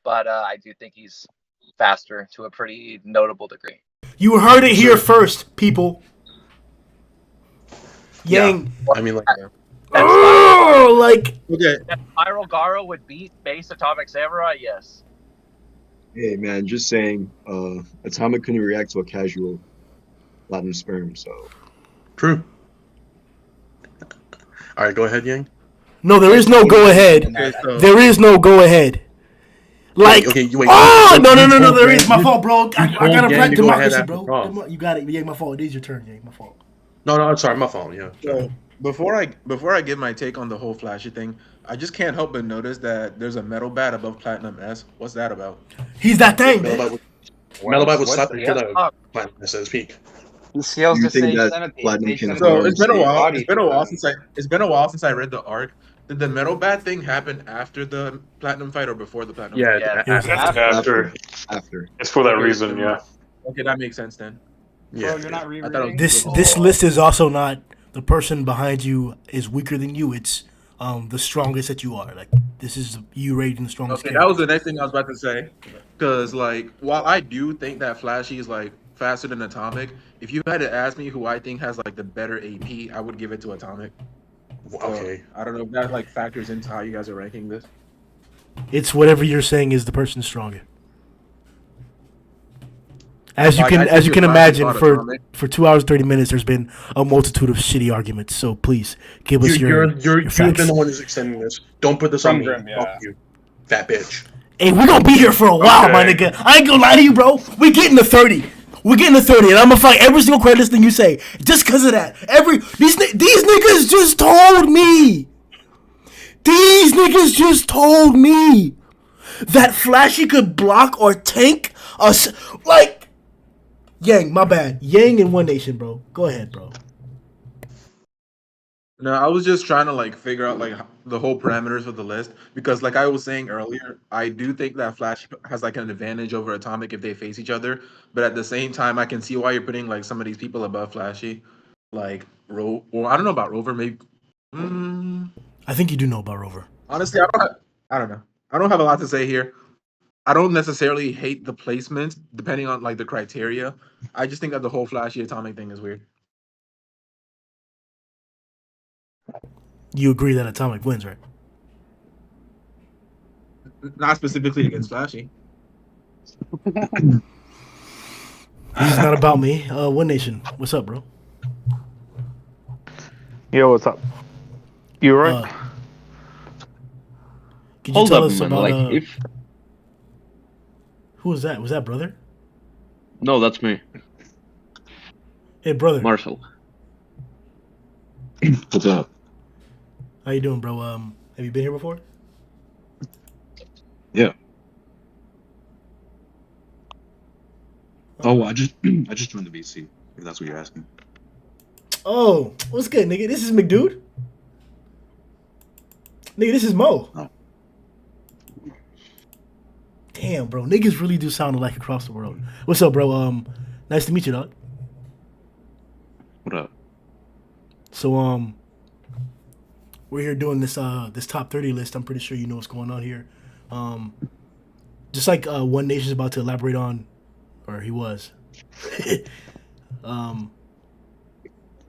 I: but I do think he's faster to a pretty notable degree.
A: You heard it here first, people. Yang.
J: I mean, like,
A: Oh, like.
J: okay.
I: That Spiral Garou would beat base Atomic Samurai, yes.
G: Hey man, just saying, Atomic couldn't react to a casual Platinum Sperm, so
D: True. All right, go ahead, Yang.
A: No, there is no go ahead.
J: Okay, so
A: There is no go ahead. Like,
D: Okay, you wait.
A: oh no,
D: You
A: there
D: told
A: is. My
D: Yang-
A: fault, bro. I
D: told
A: gotta
D: Yang
A: practice
D: to go ahead
A: democracy,
D: after
A: bro.
D: Carl.
A: You got it. Yeah, my fault. It is your turn, Yang. My fault.
D: No, I'm sorry, my fault. Yeah.
J: So before I give my take on the whole Flashy thing, I just can't help but notice that there's a metal bat above Platinum S. What's that about?
A: He's that thing, man.
D: Metalbite would slap the
B: What's
D: shit
B: the-
D: out of Platinum S at his peak.
B: He scales
G: You
B: the
G: think
B: same
G: that
B: centipede.
G: Platinum
B: Same
G: can
B: centipede
J: So
G: harm
J: it's been a
G: the
J: while.
B: body
J: It's been a
B: for
J: while
B: them.
J: since I read the arc. Did the metal bat thing happen after the Platinum fight or before the Platinum?
C: Yeah,
I: Yeah.
A: It was
C: after.
G: after.
C: It's for that
J: Okay,
C: reason,
J: so-
C: yeah.
J: Okay, that makes sense then.
D: Yeah.
B: Bro, you're not
J: I thought it
B: rereading.
J: was-
A: This list is also not the person behind you is weaker than you. It's the strongest that you are. Like this is you rating the strongest.
J: Okay, that was the next thing I was about to say. Because, like, while I do think that Flashy is, like, faster than Atomic, if you had to ask me who I think has, like, the better AP, I would give it to Atomic. So,
D: Okay.
J: I don't know if that, like, factors into how you guys are ranking this.
A: It's whatever you're saying is the person stronger. As you
J: Like,
A: can
J: I think
A: imagine,
J: Flashy
A: for
J: fought Atomic.
A: 2 hours 30 minutes, there's been a multitude of shitty arguments. So please give us your
D: You've
A: facts.
D: been the one who's extending this. Don't put this
B: From
D: on me.
B: Grim, yeah.
D: Fuck you, fat bitch.
A: Hey, we're gonna be here for a while, my
C: Okay.
A: nigga. I ain't gonna lie to you, bro. We getting to 30. We're getting to 30, and I'm gonna fight every single credits thing you say just because of that. These niggas just told me. These niggas just told me that Flashy could block or tank us. Like, Yang, my bad. Yang and One Nation, bro. Go ahead, bro.
J: No, I was just trying to, like, figure out, like, the whole parameters of the list. Because, like I was saying earlier, I do think that Flash has, like, an advantage over Atomic if they face each other. But at the same time, I can see why you're putting, like, some of these people above Flashy. Like, Well, I don't know about Rover. Maybe.
A: I think you do know about Rover.
J: Honestly, I don't know. I don't have a lot to say here. I don't necessarily hate the placement, depending on, like, the criteria. I just think that the whole Flashy Atomic thing is weird.
A: You agree that Atomic wins, right?
J: Not specifically against Flashy.
A: This is not about me. One Nation, what's up, bro?
K: Yo, what's up? You right?
A: Could you
L: Hold
A: tell
L: up,
A: us
L: man.
A: about
L: Like, if
A: who was that? Was that brother?
L: no, that's me,
A: Hey, brother.
L: Marshall.
G: What's up?
A: How you doing, bro? Have you been here before?
G: Yeah. Oh, I just joined the BC. If that's what you're asking.
A: Oh, what's good, nigga? This is McDude. Nigga, this is Mo.
G: Oh.
A: Damn, bro. Niggas really do sound alike across the world. What's up, bro? Nice to meet you, dog.
G: What up?
A: So, we're here doing this this top 30 list. I'm pretty sure you know what's going on here. Just like One Nation's about to elaborate on, or he was.
J: Do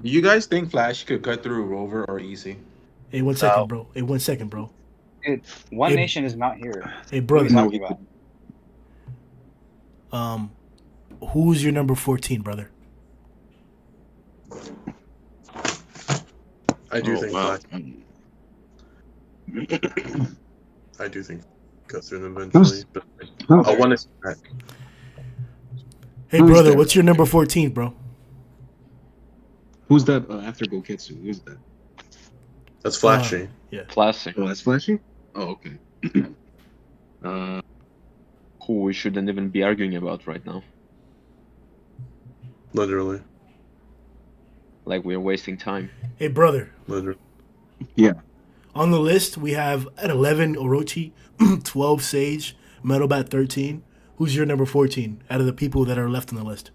J: you guys think Flash could cut through Rover or EC?
A: Hey, 1 second, bro. Hey, 1 second, bro.
B: Dude, One
A: Hey-
B: Nation is not here.
A: Hey,
B: What
A: brother.
B: are you talking about?
A: Who's your number 14, brother?
D: I do
G: Oh,
D: think
G: wow.
D: I do think go through them eventually. But I want to.
A: Hey,
G: Who's
A: brother,
G: that?
A: what's your number 14, bro?
G: Who's that after Goketsu? Who's that?
D: That's Flashy.
L: Classic.
G: Oh, that's Flashy? Oh, okay.
L: Who we shouldn't even be arguing about right now.
D: Literally.
L: Like we're wasting time.
A: Hey, brother.
D: Literally.
G: Yeah.
A: On the list, we have at 11 Orochi, 12 Sage, Metal Bat 13. Who's your number 14 out of the people that are left on the list?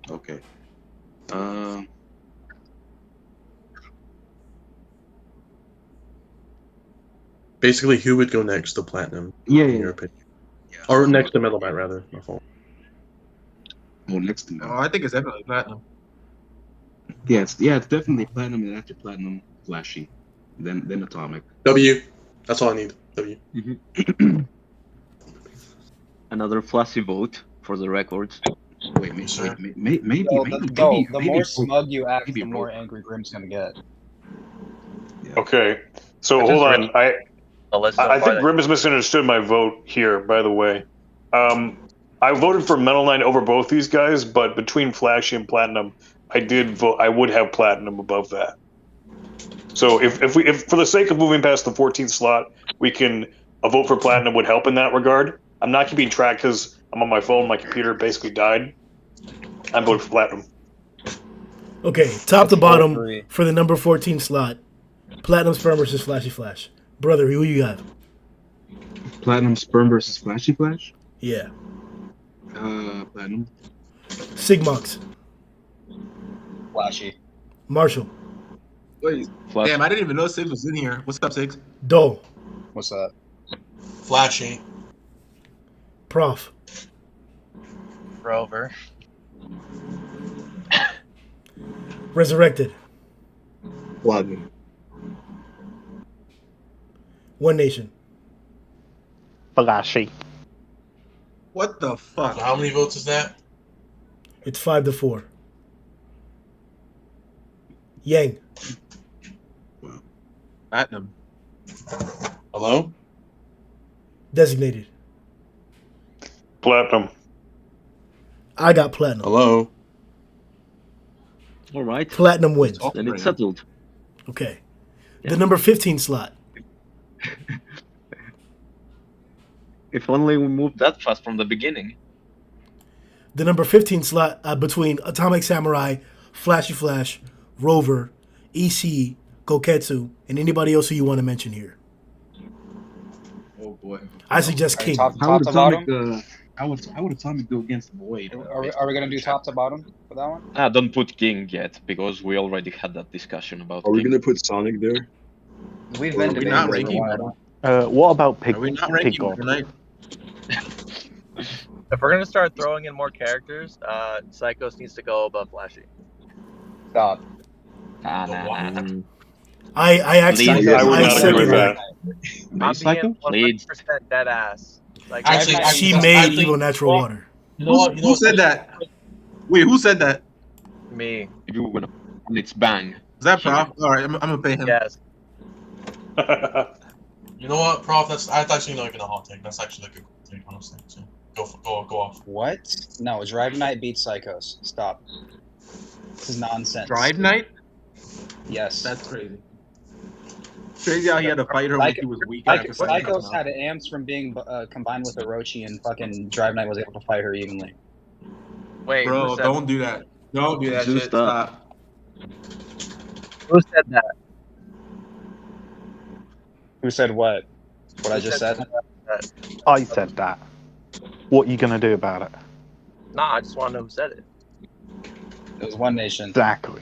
M: Okay.
D: Basically, who would go next to Platinum?
M: Yeah,
D: In
M: yeah.
D: your opinion, or next to Metal Bat, rather. My fault.
M: Oh, next to
J: Oh, I think it's definitely Platinum.
M: Yeah, it's definitely Platinum, and after Platinum, Flashy, then Atomic.
D: W. That's all I need. W.
L: Another flashy vote for the records.
M: Maybe.
B: The more smug you act, the more angry Grim's gonna get.
N: Okay, so hold on. I think
H: think
N: Grim has misunderstood my vote here, by the way. I voted for Metal Knight over both these guys, but between Flashy and Platinum, I did vote. I would have Platinum above that. So if for the sake of moving past the 14th slot, we can a vote for Platinum would help in that regard. I'm not keeping track because I'm on my phone. My computer basically died. I'm voting for Platinum.
A: Okay, top to bottom for the number 14 slot. Platinum Sperm versus Flashy Flash. Brother, who you got?
M: Platinum Sperm versus Flashy Flash?
A: Yeah.
M: Platinum.
A: Sigmox.
B: Flashy.
A: Marshall.
J: Wait, damn, I didn't even know Six was in here. What's up, Six?
A: Dole.
B: What's that?
O: Flashy.
A: Prof.
I: Rover.
A: Resurrected.
G: Platinum.
A: One Nation.
K: Flashy.
J: What the fuck?
O: So how many votes is that?
A: It's 5-4. Yang.
J: Platinum.
O: Hello?
A: Designated.
N: Platinum.
A: I got Platinum.
O: Hello?
L: All right.
A: Platinum wins.
L: Then it's settled.
A: Okay. The number 15 slot.
L: If only we moved that fast from the beginning.
A: The number 15 slot between Atomic Samurai, Flashy Flash, Rover, EC, Koketsu, and anybody else who you want to mention here.
M: Oh boy.
A: I suggest King.
B: Top
M: How would
B: to bottom?
M: Atomic? How would Atomic go against Void?
B: Are we gonna do top to bottom for that one?
L: Don't put King yet, because we already had that discussion about
G: Are we
L: King.
G: gonna put Sonic there?
B: We've
J: Are
B: been
J: we
B: debating
J: not
B: this for a
J: ranking?
B: while.
K: What about Pig?
J: Are we not
K: Pig
J: ranking
K: God?
J: tonight?
I: If we're gonna start throwing in more characters, Psychos needs to go above Flashy.
B: Stop.
L: Nah.
A: I actually
L: Lead.
N: I would not
A: second
N: agree with that.
I: I'm being 100% dead ass. Like,
O: Actually,
A: She
O: I
A: made
O: think-
A: Evil Natural
O: well,
A: Water.
O: You know what?
J: Who said that? Wait, who said that?
I: me.
L: If you were gonna, it's bang.
J: Is that Prof? All right, I'm gonna pay him.
I: Yes.
O: You know what, Prof? That's actually not even a hot take. That's actually like a good take, honestly. So go off.
B: What? No, Drive Night beats Psychos. Stop. This is nonsense.
J: Drive Night?
B: Yes.
J: That's crazy. Crazy how he had to fight her when he was weak. after fighting
B: Psychos
J: her.
B: had amps from being combined with Orochi, and fucking Drive Night was able to fight her evenly.
I: Wait,
J: Bro,
I: who said,
J: don't do that. Don't do that
L: Just
J: shit.
L: stop.
J: Stop.
I: who said that?
B: Who said what? What I just said?
K: I said that. What are you gonna do about it?
I: Nah, I just want to know who said it.
B: It was One Nation.
K: Exactly.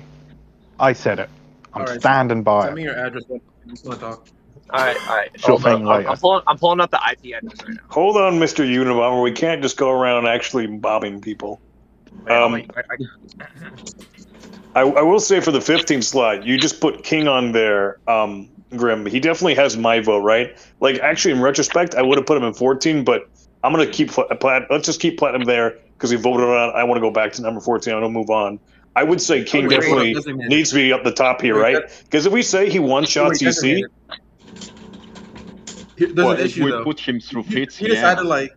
K: I said it. I'm
J: All right,
K: standing by
J: Send me
K: it.
J: your address. I just want to talk.
I: Alright.
K: Sure
I: Hold on.
K: thing later.
I: I'm pulling up the IP address right now.
N: Hold on, Mr. Unabomber. We can't just go around actually bombing people.
I: Wait,
N: I will say for the 15th slot, you just put King on there, Grim. He definitely has my vote, right? Like, actually, in retrospect, I would have put him in 14, but I'm going to keep let's just keep Platinum there because he voted on it. I want to go back to number 14. I'm going to move on. I would say King definitely needs to be up the top here, right? Because if we say he one-shots EC...
J: There's
L: Well,
J: an
L: if
J: issue
L: we
J: though.
L: put him through fits,
J: He
L: yeah.
J: decided like,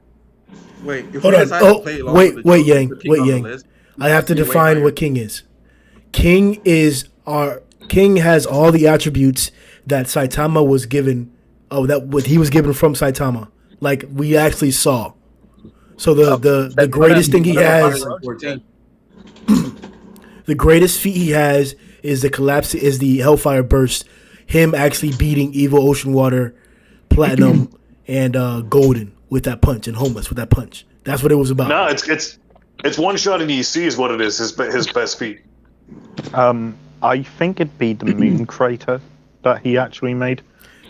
J: wait. If
A: Hold
J: we
A: on.
J: decide to play along with the
A: Wait,
J: choice,
A: Yang.
J: put King
A: Wait,
J: on the
A: Yang.
J: list,
A: I have to
J: he's way
A: define
J: higher.
A: what King is. King has all the attributes that Saitama was given. Oh, that what he was given from Saitama. Like we actually saw. So the greatest thing he has. The greatest feat he has is the Hellfire Burst. Him actually beating Evil Ocean Water, Platinum, and Golden with that punch, and Homeless with that punch. That's what it was about.
N: No, it's one shot in EC is what it is. His best feat.
K: I think it'd be the moon crater that he actually made.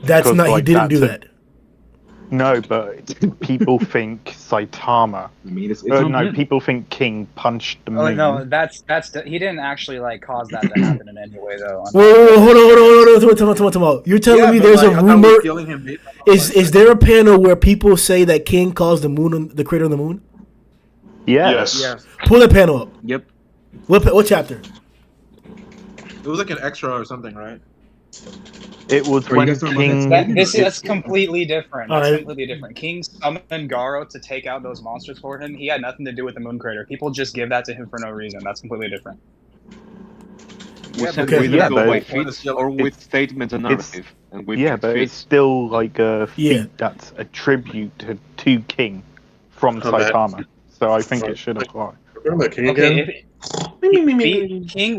A: That's not. He didn't do that.
K: No, but people think Saitama.
M: I mean, it's not
K: people think King punched the moon.
B: Oh no, that's he didn't actually like cause that to happen in any way though.
A: Whoa, hold on. You're telling me there's a rumor? Is there a panel where people say that King caused the crater on the moon?
N: Yes.
A: Pull that panel up.
J: Yep.
A: What chapter?
J: It was like an extra or something, right?
K: It was when King.
B: That's completely different. That's
A: Right.
B: completely different. King summoned Garou to take out those monsters for him. He had nothing to do with the moon crater. People just give that to him for no reason. That's completely different.
L: We said
A: Okay.
L: we
K: Yeah,
L: go
K: but
L: by
K: it's-
L: feats or with statements and narrative. And with
K: Yeah, but it's
L: feats,
K: still like a feat
A: Yeah.
K: that's a tribute to King from Saitama. So I think it should apply.
D: Remember King again?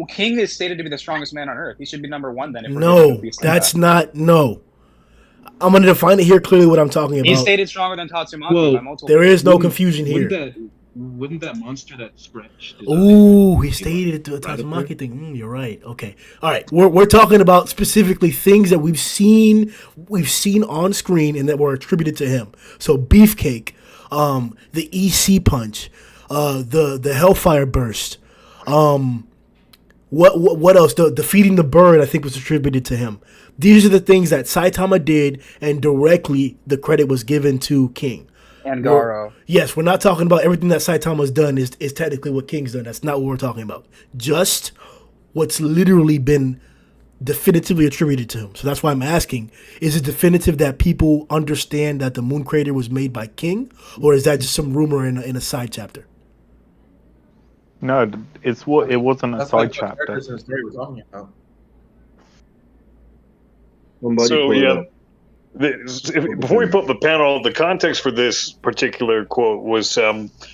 B: King is stated to be the strongest man on Earth. He should be number one then. If we're
A: No,
B: gonna be like
A: that's
B: that.
A: not. No, I'm going to define it here clearly. What I'm talking
B: He's
A: about.
B: stated stronger than Tatsumaki
M: Well,
B: by multiple.
A: There is no confusion here.
M: Wouldn't that monster that scratched?
A: Ooh, he stated the Tatsumaki thing. You're right. Okay. All right. We're talking about specifically things that we've seen on screen and that were attributed to him. So Beefcake, the EC punch, the Hellfire Burst. What else? Defeating the bird, I think, was attributed to him. These are the things that Saitama did, and directly the credit was given to King.
B: And Garou.
A: Yes, we're not talking about everything that Saitama's done is technically what King's done. That's not what we're talking about. Just what's literally been definitively attributed to him. So that's why I'm asking, is it definitive that people understand that the moon crater was made by King, or is that just some rumor in a side chapter?
K: No, it wasn't a
J: That's
K: side
J: like the
K: chapter.
J: characters in the story we're talking about.
N: So yeah, before we put up the panel, the context for this particular quote was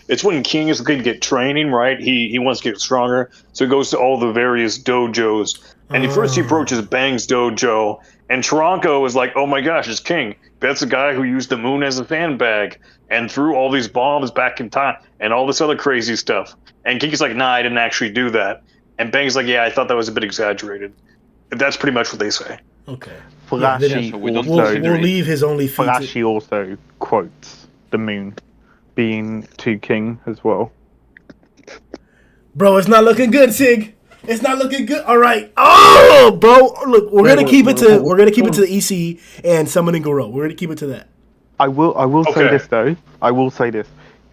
N: it's when King is going to get training, right? He wants to get stronger, so he goes to all the various dojos, and first he approaches Bang's dojo, and Tronco is like, "Oh my gosh, it's King! That's the guy who used the moon as a sandbag and threw all these bombs back in time and all this other crazy stuff." And King's like, "Nah, I didn't actually do that." And Bang's like, "Yeah, I thought that was a bit exaggerated." That's pretty much what they say.
A: Okay.
K: Flashy
A: we'll leave his only feat.
K: Flashy also quotes the moon being to King as well.
A: Bro, it's not looking good, Sig. It's not looking good. All right. Oh, bro. Look, we're gonna keep it to the EC and summoning Garou. We're gonna keep it to that.
K: I will say
N: Okay.
K: this though. I will say this.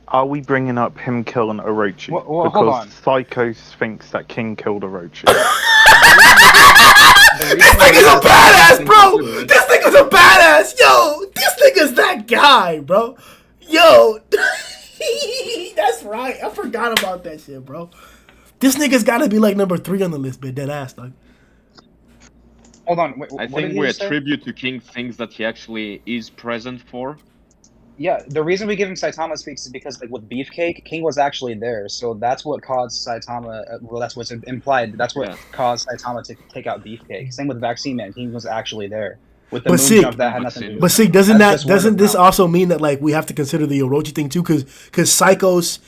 K: Are we bringing up him killing Orochi?
B: Well, hold
K: because
B: on.
K: Psychos thinks that King killed Orochi.
A: This nigga's a badass, bro. This nigga's a badass. Yo, this nigga's that guy, bro. Yo, that's right. I forgot about that shit, bro. This nigga's got to be like number 3 on the list, man. Dead ass, dog.
B: Hold on. Wait,
L: I
B: what
L: think
B: did
L: we
B: he say?
L: attribute to King things that he actually is present for.
B: Yeah, the reason we give him Saitama speaks is because, like, with Beefcake, King was actually there, so that's what caused Saitama. Well, that's what's implied. That's what caused Saitama to take out Beefcake. Same with Vaccine Man. King was actually there. With the
A: But
B: moon
A: see,
B: jump, that had nothing to do with
A: But
B: it.
A: see, doesn't
B: That's just word of
A: this
B: mouth.
A: also mean that like we have to consider the Orochi thing too? Because Psychos,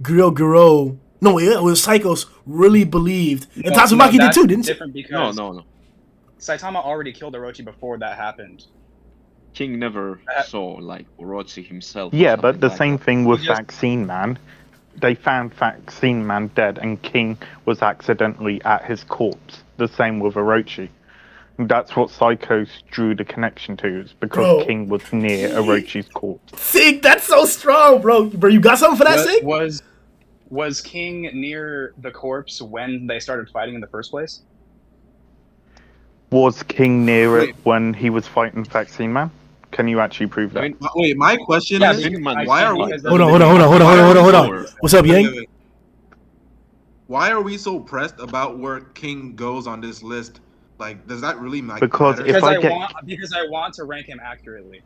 A: Garou, no, it was Psychos really believed, and Tatsumaki did
B: that's
A: too, didn't he?
B: different because
L: No.
B: Saitama already killed Orochi before that happened.
L: King never saw like Orochi himself. or
K: Yeah, but
L: something
K: the
L: like
K: same
L: that.
K: thing with
B: He just-
K: Vaccine Man. They found Vaccine Man dead, and King was accidentally at his corpse. The same with Orochi. That's what Psychos drew the connection to, is because
A: Bro.
K: King was near Orochi's corpse.
A: Sig, that's so strong, bro. Bro, you got something for that, Sig?
B: Was King near the corpse when they started fighting in the first place?
K: Was King near it when he was fighting Vaccine Man? Can you actually prove that?
J: Wait, my question
B: Yeah,
J: is,
B: because-
J: why are we?
A: Hold on. What's up, Yang?
J: Why are we so pressed about where King goes on this list? Like, does that really matter?
K: Because if
B: Because
K: I
B: I
K: get-
B: want to rank him accurately.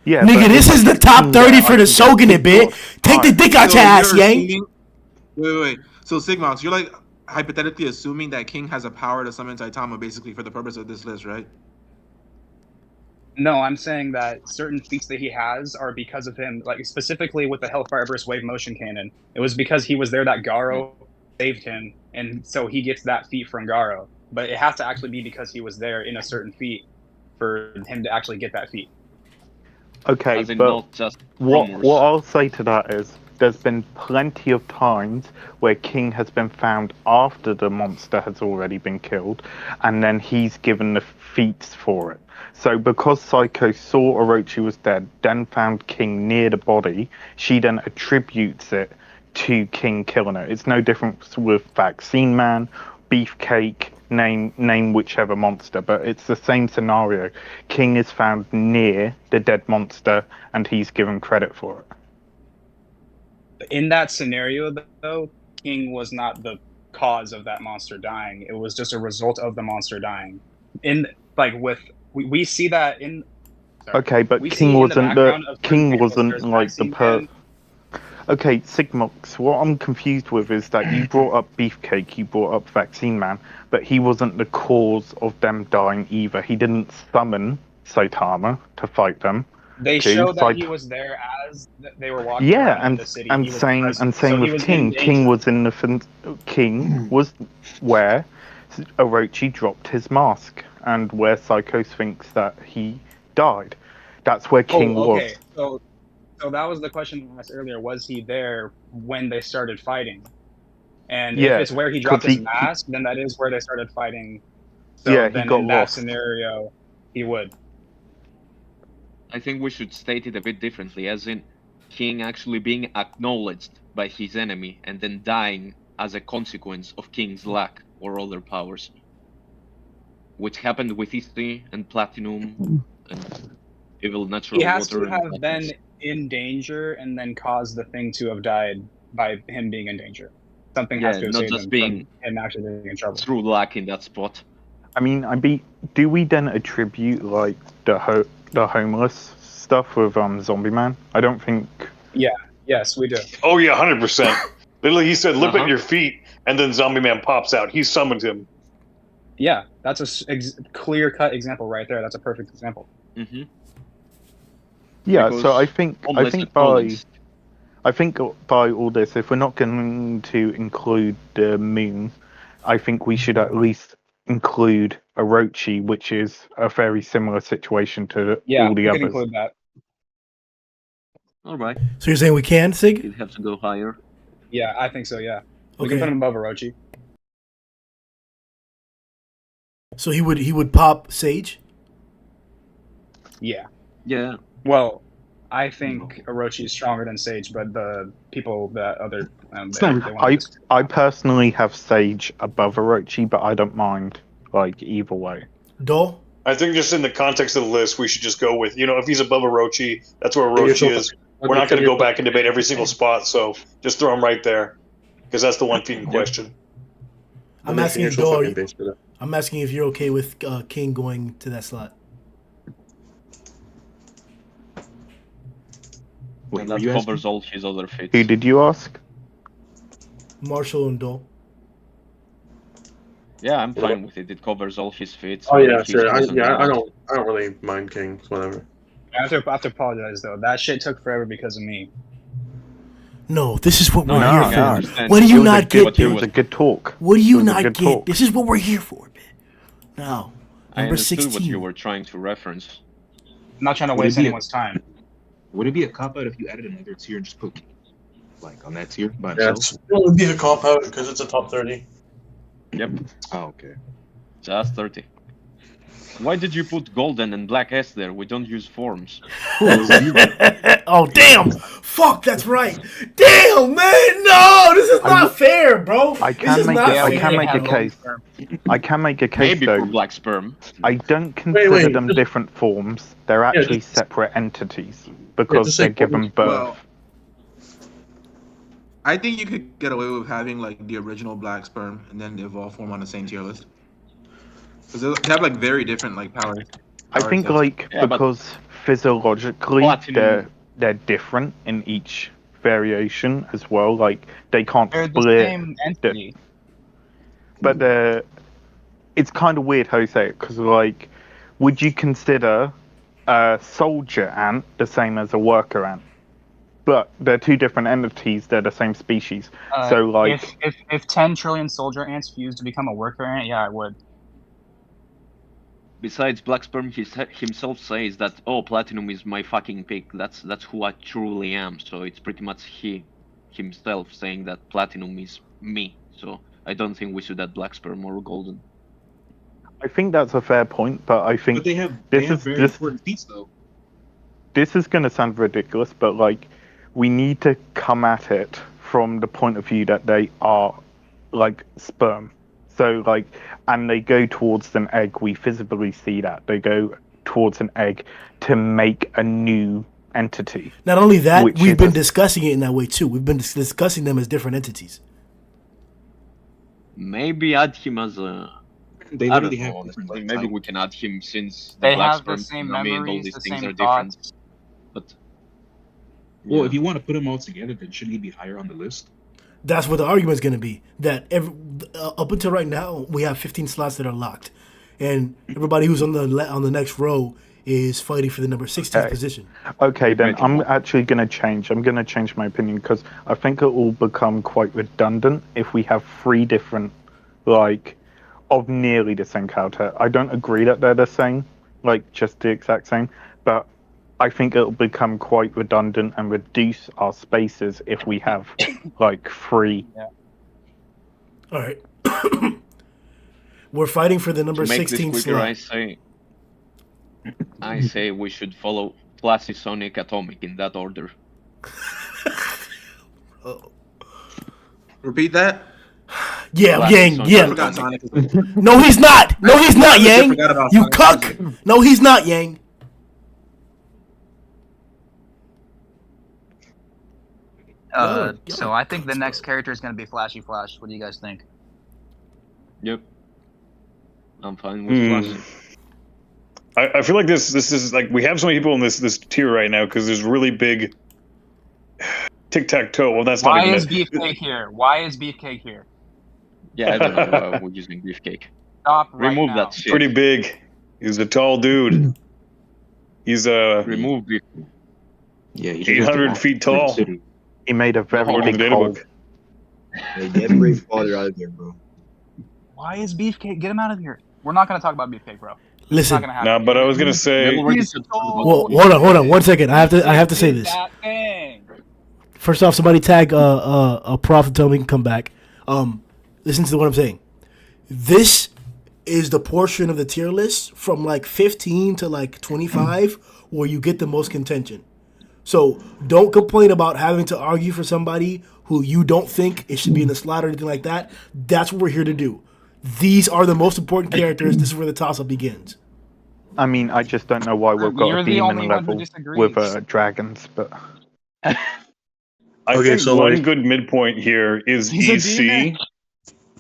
K: Yeah,
A: Nigga,
K: but
A: this is the top 30 for the Shogunate, bitch. Take the dick out your ass, Yang.
J: Wait. So Sigma, so you're like hypothetically assuming that King has a power to summon Saitama basically for the purpose of this list, right?
B: No, I'm saying that certain feats that he has are because of him. Like specifically with the Hellfire Burst Wave Motion Cannon, it was because he was there that Garou saved him, and so he gets that feat from Garou. But it has to actually be because he was there in a certain feat for him to actually get that feat.
K: Okay,
C: As in
K: but
C: not just
K: what
C: rumors.
K: I'll say to that is there's been plenty of times where King has been found after the monster has already been killed, and then he's given the feats for it. So because Psycho saw Orochi was dead, then found King near the body, she then attributes it to King killing her. It's no different with Vaccine Man, Beefcake, name whichever monster, but it's the same scenario. King is found near the dead monster, and he's given credit for it.
B: In that scenario, though, King was not the cause of that monster dying. It was just a result of the monster dying. We see that in. Sorry,
K: okay, but King wasn't like the per. Okay, Sigmox, what I'm confused with is that you brought up Beefcake, you brought up Vaccine Man, but he wasn't the cause of them dying either. He didn't summon Saitama to fight them.
B: They show that he was there as they were walking around in the city.
K: And same with King. King was in the King was where Orochi dropped his mask and where Psycho thinks that he died. That's where King was.
B: So that was the question I asked earlier. Was he there when they started fighting? And
K: yeah,
B: if it's where he dropped his mask, then that is where they started fighting. So
K: yeah,
B: then
K: he got
B: in
K: lost.
B: That scenario, he would.
C: I think we should state it a bit differently, as in King actually being acknowledged by his enemy and then dying as a consequence of King's lack or other powers. Which happened with Isti and Platinum and Evil Natural
B: He has
C: Water.
B: to have been in danger and then caused the thing to have died by him being in danger. Something has to have saved him from him actually being in trouble.
C: Through lack in that spot.
K: I mean, do we then attribute like the homeless stuff with Zombie Man? I don't think.
B: Yeah. Yes, we do.
N: Oh yeah, 100%. Literally, he said, "Lip at your feet," and then Zombie Man pops out. He summoned him.
B: Yeah, that's a clear-cut example right there. That's a perfect example.
C: Mm-hmm.
K: Yeah, so I think by all this, if we're not going to include the moon, I think we should at least include Orochi, which is a very similar situation to all the others.
B: Yeah, include that.
C: All right.
A: So you're saying we can, Sig?
C: You'd have to go higher.
B: Yeah, I think so. Yeah, we can put him above Orochi.
A: So he would pop Sage?
B: Yeah.
C: Yeah.
B: Well, I think Orochi is stronger than Sage, but the people that other
K: I personally have Sage above Orochi, but I don't mind like either way.
A: Dole?
N: I think just in the context of the list, we should just go with, if he's above Orochi, that's where Orochi is. We're not going to go back and debate every single spot, so just throw him right there, because that's the one feat in question.
A: I'm asking Dole. I'm asking if you're okay with King going to that slot.
C: Wait, that covers all his other feats.
K: Who did you ask?
A: Marshall and Dole.
C: Yeah, I'm fine with it. It covers all his feats.
D: Oh yeah, sure. I don't really mind King. Whatever.
B: I have to apologize though. That shit took forever because of me.
A: No, this is what we're here for. What do you not get?
K: It was a good talk.
A: What do you not get? This is what we're here for, man. Now, number 16.
C: What you were trying to reference.
B: I'm not trying to waste anyone's time.
M: Would it be a cop out if you added another tier and just put like on that tier by
O: Yeah,
M: itself?
O: it would be a cop out because it's a top 30.
C: Yep.
M: Oh, okay.
C: Just 30. Why did you put Golden and Black S there? We don't use forms.
A: Oh, damn! Fuck, that's right. Damn, man! No, this is not fair, bro.
K: I can make a case. I can make a case
C: Maybe
K: though.
C: for Black Sperm.
K: I don't consider them different forms. They're actually separate entities because they're given birth.
J: Well, I think you could get away with having like the original Black Sperm and then the evolved form on the same tier list. Because they have like very different like powers.
K: I think because physiologically they're different in each variation as well. Like they can't
B: They're
K: split.
B: the same entity.
K: but it's kind of weird how you say it, because, like, would you consider a soldier ant the same as a worker ant? But they're two different entities, they're the same species. So, like...
B: If 10 trillion soldier ants fused to become a worker ant, yeah, I would.
L: Besides, Black Sperm himself says that, oh, Platinum is my fucking pick. That's who I truly am. So it's pretty much he himself saying that Platinum is me. So I don't think we should add Black Sperm or Golden.
K: I think that's a fair point, but I think
M: But they have very important feats, though.
K: This is going to sound ridiculous, but, like, we need to come at it from the point of view that they are, like, sperm. So, like, and they go towards an egg. We visibly see that. They go towards an egg to make a new entity.
A: Not only that, we've been discussing it in that way, too. We've been discussing them as different entities.
L: Maybe add him as a...
M: They
L: I
M: literally
L: don't
M: have
L: know,
M: different
L: honestly. Maybe we can add him since
B: They
L: the Black
B: have the
L: Sperm
B: same
L: tsunami and all
B: memories,
L: these
B: the
L: things
B: same
L: are different.
B: thoughts.
L: But...
M: Well,
L: yeah.
M: if you want to put them all together, then shouldn't he be higher on the list?
A: That's what the argument's going to be. That up until right now, we have 15 slots that are locked, and everybody who's on the next row is fighting for the number 16th position.
K: Okay, then I'm actually going to change. I'm going to change my opinion, because I think it will become quite redundant if we have 3 different, like, of nearly the same character. I don't agree that they're the same, like, just the exact same, but I think it'll become quite redundant and reduce our spaces if we have, like, 3.
B: Yeah.
A: All right. We're fighting for the number
L: to make
A: 16
L: this quicker,
A: slot.
L: I say we should follow Classy, Sonic, Atomic in that order.
J: Repeat that?
A: Yeah,
L: Classy,
A: Yang,
L: Sonic.
A: yeah.
J: I forgot Sonic is-
A: No, he's not. No, he's not,
J: I
A: Yang.
J: forgot about
A: You
J: Sonic.
A: cuck. No, he's not, Yang.
B: So I think the next character is going to be Flashy Flash. What do you guys think?
L: Yep. I'm fine with Flashy.
N: I feel like this is like we have so many people in this tier right now because there's really big tic-tac-toe. Well, that's
B: Why
N: not
B: is
N: even
B: Beefcake here? Why is Beefcake here?
L: Yeah, I don't know why we're using Beefcake.
B: Stop right
L: Remove
B: now.
L: that shit.
N: pretty big. He's a tall dude. He's
L: Remove Beefcake.
M: Yeah,
N: 800 feet tall.
K: He made a very
N: According to
K: big
N: the
K: hole.
N: data book.
G: Hey, get Brave Father out of there, bro.
B: Why is Beefcake? Get him out of here. We're not going to talk about Beefcake, bro. It's
A: Listen.
B: not going to happen.
N: No, but I was gonna say.
B: He's so
A: Well, hold on, 1 second. I have to say this.
B: that thing.
A: First off, somebody tag a prof and tell me he can come back. Listen to what I'm saying. This is the portion of the tier list from like 15 to like 25 where you get the most contention. So don't complain about having to argue for somebody who you don't think it should be in the slot or anything like that. That's what we're here to do. These are the most important characters. This is where the toss-up begins.
K: I mean, I just don't know why we've got
B: You're
K: a
B: the only
K: demon
B: one who
K: level
B: disagrees.
K: with dragons, but...
N: I
D: Okay,
N: think
D: so,
N: one
D: like-
N: good midpoint here is
B: He's a demon.
N: EC.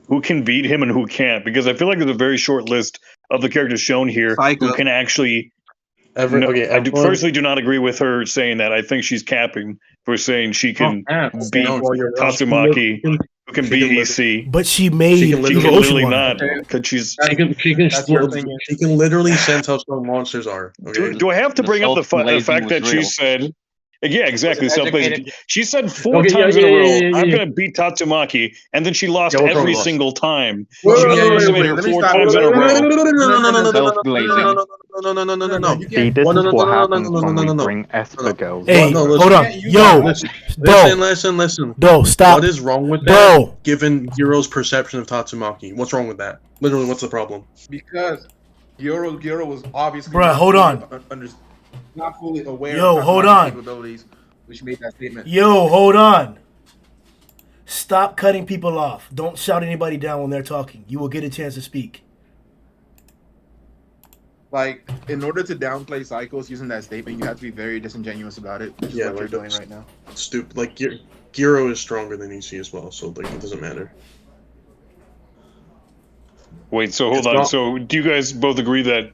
N: Who can beat him and who can't? Because I feel like there's a very short list of the characters shown here
J: Psycho.
N: who can actually. I
D: everyone-
N: personally do not agree with her saying that. I think she's capping for saying she can beat Tatsumaki, who can
D: She
N: beat
D: can
N: EC.
A: But she made
D: She can
N: She
A: Evil
N: can
A: Ocean
N: literally
A: Water.
N: not, because she's.
D: She can
J: That's your thing.
D: she can literally sense how strong monsters are. Okay.
N: Do I have to
L: The
N: bring up the
L: self-blazing
N: fact that
L: was
N: she
L: real.
N: said? Yeah, exactly.
B: Was it
N: Self-blazing.
B: educated?
N: She said 4 times in a row, "I'm gonna beat Tatsumaki," and then she lost
D: Yeah, what's wrong
N: every
D: with us?
N: single time.
J: Wait,
N: She
J: wait, wait,
N: underestimated
J: let
N: her
J: me
N: 4
J: stop.
N: times in a row.
L: Self-blazing.
D: No.
K: See, this
D: Well,
K: is what happens when we
D: no.
K: bring Esper girls.
A: Hey,
D: No,
A: hold on. Yo,
D: Listen.
A: no, stop.
D: What is wrong with that?
A: Bro.
D: Given Giro's perception of Tatsumaki, what's wrong with that? Literally, what's the problem?
J: Because Giro was obviously
A: Bruh, hold on.
J: not fully aware
A: Yo,
J: of
A: hold
J: Tatsumaki's
A: on.
J: capabilities, which made that statement.
A: Yo, hold on. Stop cutting people off. Don't shout anybody down when they're talking. You will get a chance to speak.
J: Like, in order to downplay Psychos using that statement, you have to be very disingenuous about it, which is what you're doing right now.
D: Stupid. Like Giro is stronger than EC as well, so like it doesn't matter.
N: Wait, so hold
D: It's
N: on.
D: not-
N: So do you guys both agree that?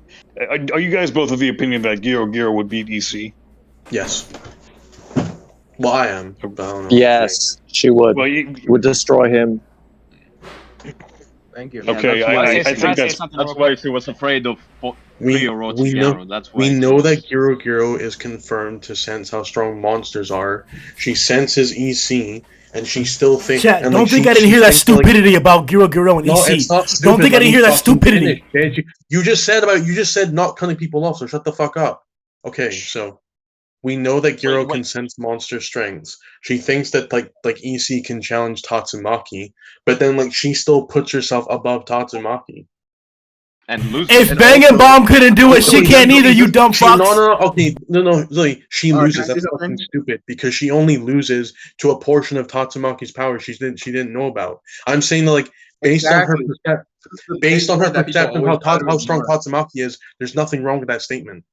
N: Are you guys both of the opinion that Giro would beat EC?
D: Yes. Well, I am. But I don't know.
H: Yes, she would.
N: Well, you,
H: Would destroy him.
J: Thank you.
N: Okay,
L: that's why
N: I think that's
L: that's why she was afraid of
D: we
L: Orochi
D: know
L: Garou. That's why
D: we
L: she
D: know
L: was...
D: that Giro is confirmed to sense how strong monsters are. She senses EC, and she still thinks.
A: Chat,
D: And
A: don't
D: like,
A: think
D: she,
A: I didn't
D: she
A: hear that
D: thinks that, like,
A: stupidity about Giro and
D: no,
A: EC.
D: it's not stupid.
A: Don't think I
D: Let
A: didn't
D: me
A: hear that
D: fucking
A: stupidity.
D: finish, bitch. You just said not cutting people off, so shut the fuck up. Okay, so we know that Giro can sense monster strengths. She thinks that like EC can challenge Tatsumaki, but then like she still puts herself above Tatsumaki.
L: And loses.
A: If
L: And
A: Bang and
L: also-
A: Bomb couldn't do it, she can't either, you dumb fucks.
D: No, Zoe, she
J: All right,
D: loses.
J: can I say
D: That's fucking
J: something?
D: stupid because she only loses to a portion of Tatsumaki's power she didn't know about. I'm saying that, like, based
J: Exactly.
D: on her
J: This is the
D: based
J: big
D: on her
J: part that people
D: perception
J: always
D: of
J: try to
D: how strong
J: ignore.
D: Tatsumaki is, there's nothing wrong with that statement.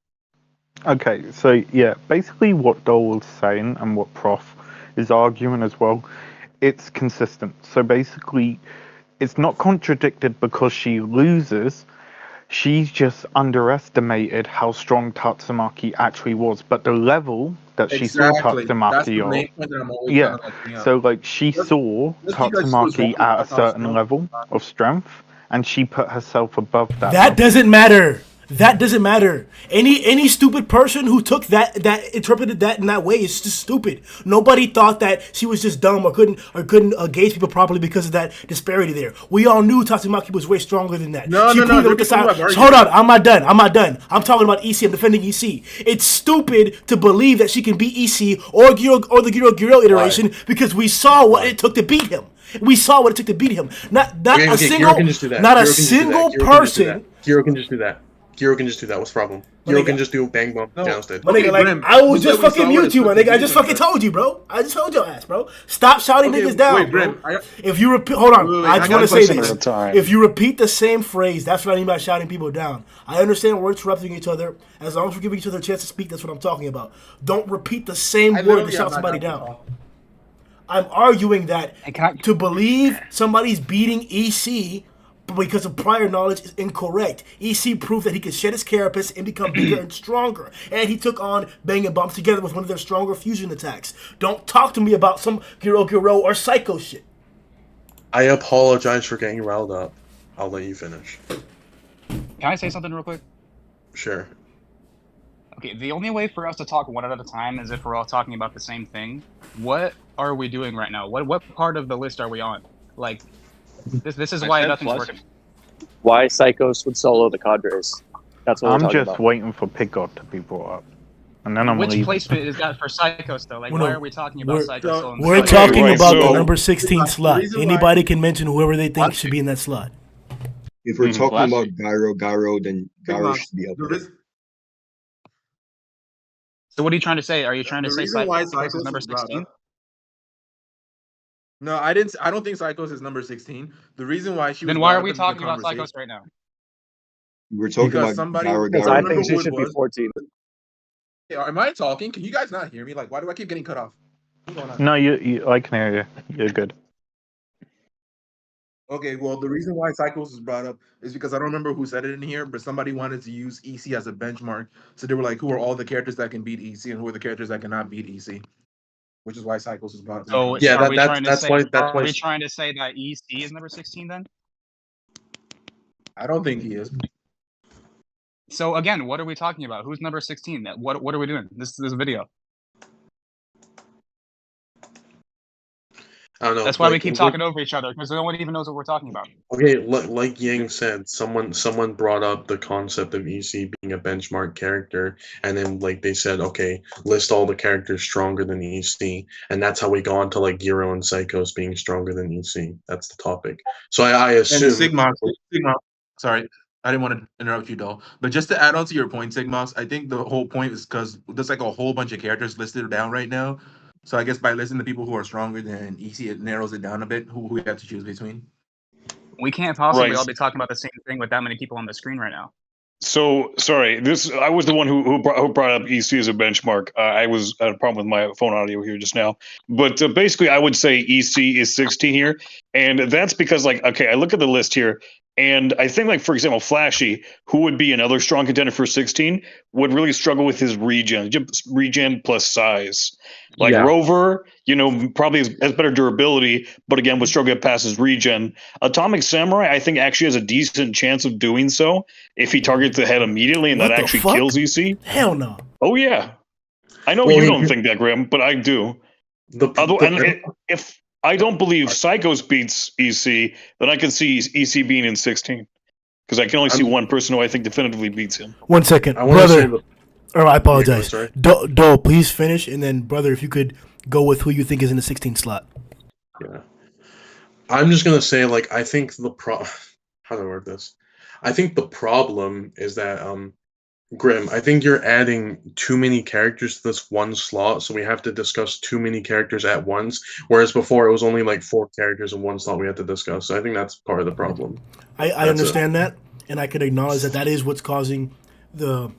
K: Okay, so yeah, basically what Dole was saying and what Prof is arguing as well, it's consistent. So basically, it's not contradicted because she loses. She's just underestimated how strong Tatsumaki actually was. But the level that she saw
J: Exactly. That's
K: Tatsumaki
J: the main
K: of,
J: point that I'm always
K: yeah.
J: trying to like bring up.
K: So like she
J: Just
K: saw
J: because she was wrong
K: Tatsumaki at a
J: about how
K: certain
J: strong
K: level of strength, and she put herself above that.
A: That
K: level.
A: doesn't matter. That doesn't matter. Any stupid person who took that interpreted that in that way is just stupid. Nobody thought that she was just dumb or couldn't gauge people properly because of that disparity there. We all knew Tatsumaki was way stronger than that.
J: No,
A: she
J: no, no,
A: proved it
J: there
A: with the
J: are people who
A: side.
J: have argued
A: Hold on,
J: that.
A: I'm not done. I'm talking about EC. I'm defending EC. It's stupid to believe that she can beat EC or the Giro iteration because we saw what it took to beat him. We saw what it took to beat him. Not a single,
D: Giro can just do that.
A: not a
D: Giro can just do that.
A: single
D: Giro can just do
A: person.
D: that. Giro can just do that. Giro can just do that. What's the problem? Giro can just do bang bump jousted.
A: My nigga, like, I will just fucking mute you, my nigga. I just fucking told you, bro. I just told your ass, bro. Stop shouting niggas down,
J: wait,
A: bro.
J: Brim,
A: If you repeat, hold on. I just want to say this.
N: at a time.
A: If you repeat the same phrase, that's what I mean by shouting people down. I understand we're interrupting each other. As long as we're giving each other a chance to speak, that's what I'm talking about. Don't repeat the same word to shout somebody down. I'm arguing that to believe somebody's beating EC because of prior knowledge is incorrect. EC proved that he could shed his carapace and become bigger and stronger. And he took on Bang and Bomb together with one of their stronger fusion attacks. Don't talk to me about some Giro or Psycho shit.
D: I apologize for getting riled up. I'll let you finish.
B: Can I say something real quick?
D: Sure.
B: Okay, the only way for us to talk one at a time is if we're all talking about the same thing. What are we doing right now? What part of the list are we on? Like, this is why nothing's working.
H: Why Psychos would solo the Cadres. That's what we're
K: I'm
H: talking
K: just
H: about.
K: waiting for Pigod to be brought up, and then I'm
B: Which
K: leaving.
B: placement is that for Psychos, though? Like, why are we talking about Psychos?
A: We're talking about the number 16 slot. Anybody can mention whoever they think should be in that slot.
G: If we're talking about Garou, then Garou should be up there.
B: So what are you trying to say? Are you trying to say
J: reason why
B: Psychos is number
J: is brought
B: 16?
J: up- No, I didn't. I don't think Psychos is number 16. The reason why she was
B: Then why
J: brought
B: are
J: up
B: we
J: in the
B: talking about
J: conversation-
B: Psychos right now?
G: We're talking
J: Because
G: about
J: somebody-
G: Garou.
J: Because
H: I
J: remember
H: think she
J: who it
H: should be
J: was.
H: 14.
J: Yeah, am I talking? Can you guys not hear me? Like, why do I keep getting cut off? What's going on?
K: No, I can hear you. You're good.
J: Okay, well, the reason why Psychos was brought up is because I don't remember who said it in here, but somebody wanted to use EC as a benchmark. So they were like, who are all the characters that can beat EC and who are the characters that cannot beat EC? Which is why Psychos was brought up.
B: So
D: Yeah,
B: are we
D: that's
B: trying to say,
D: why
B: are we trying to say that EC is number 16 then?
J: I don't think he is.
B: So again, what are we talking about? Who's number 16? What are we doing? This is a video.
D: I don't know.
B: That's why we keep talking over each other, because no one even knows what we're talking about.
D: Okay, like Yang said, someone brought up the concept of EC being a benchmark character, and then like they said, okay, list all the characters stronger than EC, and that's how we got onto like Giro and Psychos being stronger than EC. That's the topic. So I assume
J: And Sigma, sorry, I didn't want to interrupt you, though. But just to add on to your point, Sigmas, I think the whole point is because there's like a whole bunch of characters listed down right now. So I guess by listing the people who are stronger than EC, it narrows it down a bit. Who we have to choose between.
B: We can't possibly
N: Right.
B: all be talking about the same thing with that many people on the screen right now.
N: So sorry, I was the one who brought up EC as a benchmark. I was had a problem with my phone audio here just now, but basically I would say EC is 16 here, and that's because like okay, I look at the list here. And I think, like, for example, Flashy, who would be another strong contender for 16, would really struggle with his regen plus size. Like Rover, probably has better durability, but again, would struggle to get past his regen. Atomic Samurai, I think, actually has a decent chance of doing so if he targets the head immediately and
A: What
N: that
A: the
N: actually
A: fuck?
N: kills EC.
A: Hell no.
N: Oh, yeah. I know you don't think that, Graham, but I do. If I don't believe Psychos beats EC, then I can see EC being in 16. Because I can only see one person who I think definitively beats him.
A: 1 second, brother. I apologize. Dole, please finish, and then, brother, if you could go with who you think is in the 16 slot.
D: Yeah. I'm just gonna say, like, I think how do I word this? I think the problem is that Grim, I think you're adding too many characters to this one slot, so we have to discuss too many characters at once. Whereas before, it was only like 4 characters in one slot we had to discuss. So I think that's part of the problem.
A: I understand that, and I could acknowledge that is what's causing the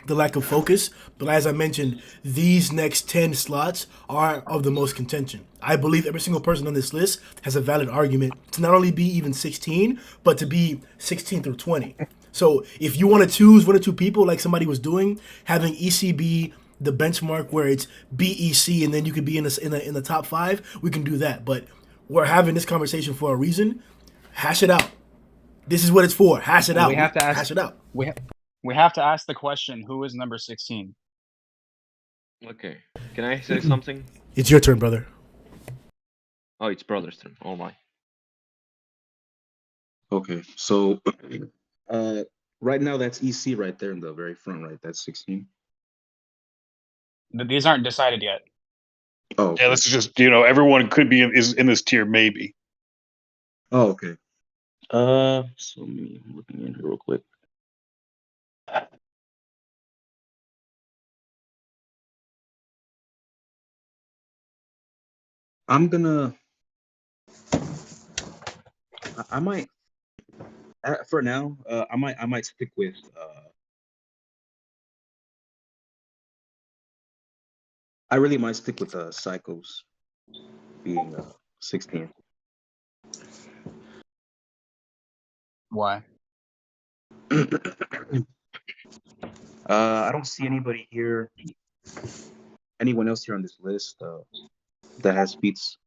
A: lack of focus. But as I mentioned, these next 10 slots are of the most contention. I believe every single person on this list has a valid argument to not only be even 16, but to be 16 through 20. So if you want to choose 1 or 2 people, like somebody was doing, having ECB the benchmark where it's BEC and then you could be in the top 5, we can do that. But we're having this conversation for a reason. Hash it out. This is what it's for. Hash it out.
B: We have to ask.
A: Hash it out.
B: We have to ask the question: who is number 16?
L: Okay. Can I say something?
A: It's your turn, brother.
L: Oh, it's brother's turn. Oh my.
M: Okay, so right now that's EC right there in the very front, right? That's 16.
B: These aren't decided yet.
M: Oh, okay.
N: Yeah, this is just everyone could be is in this tier maybe.
M: Oh, okay. So me looking in here real quick. I'm gonna. I might. For now, I might stick with. I really might stick with Psychos being 16.
B: Why?
M: I don't see anybody here, anyone else here on this list that has beats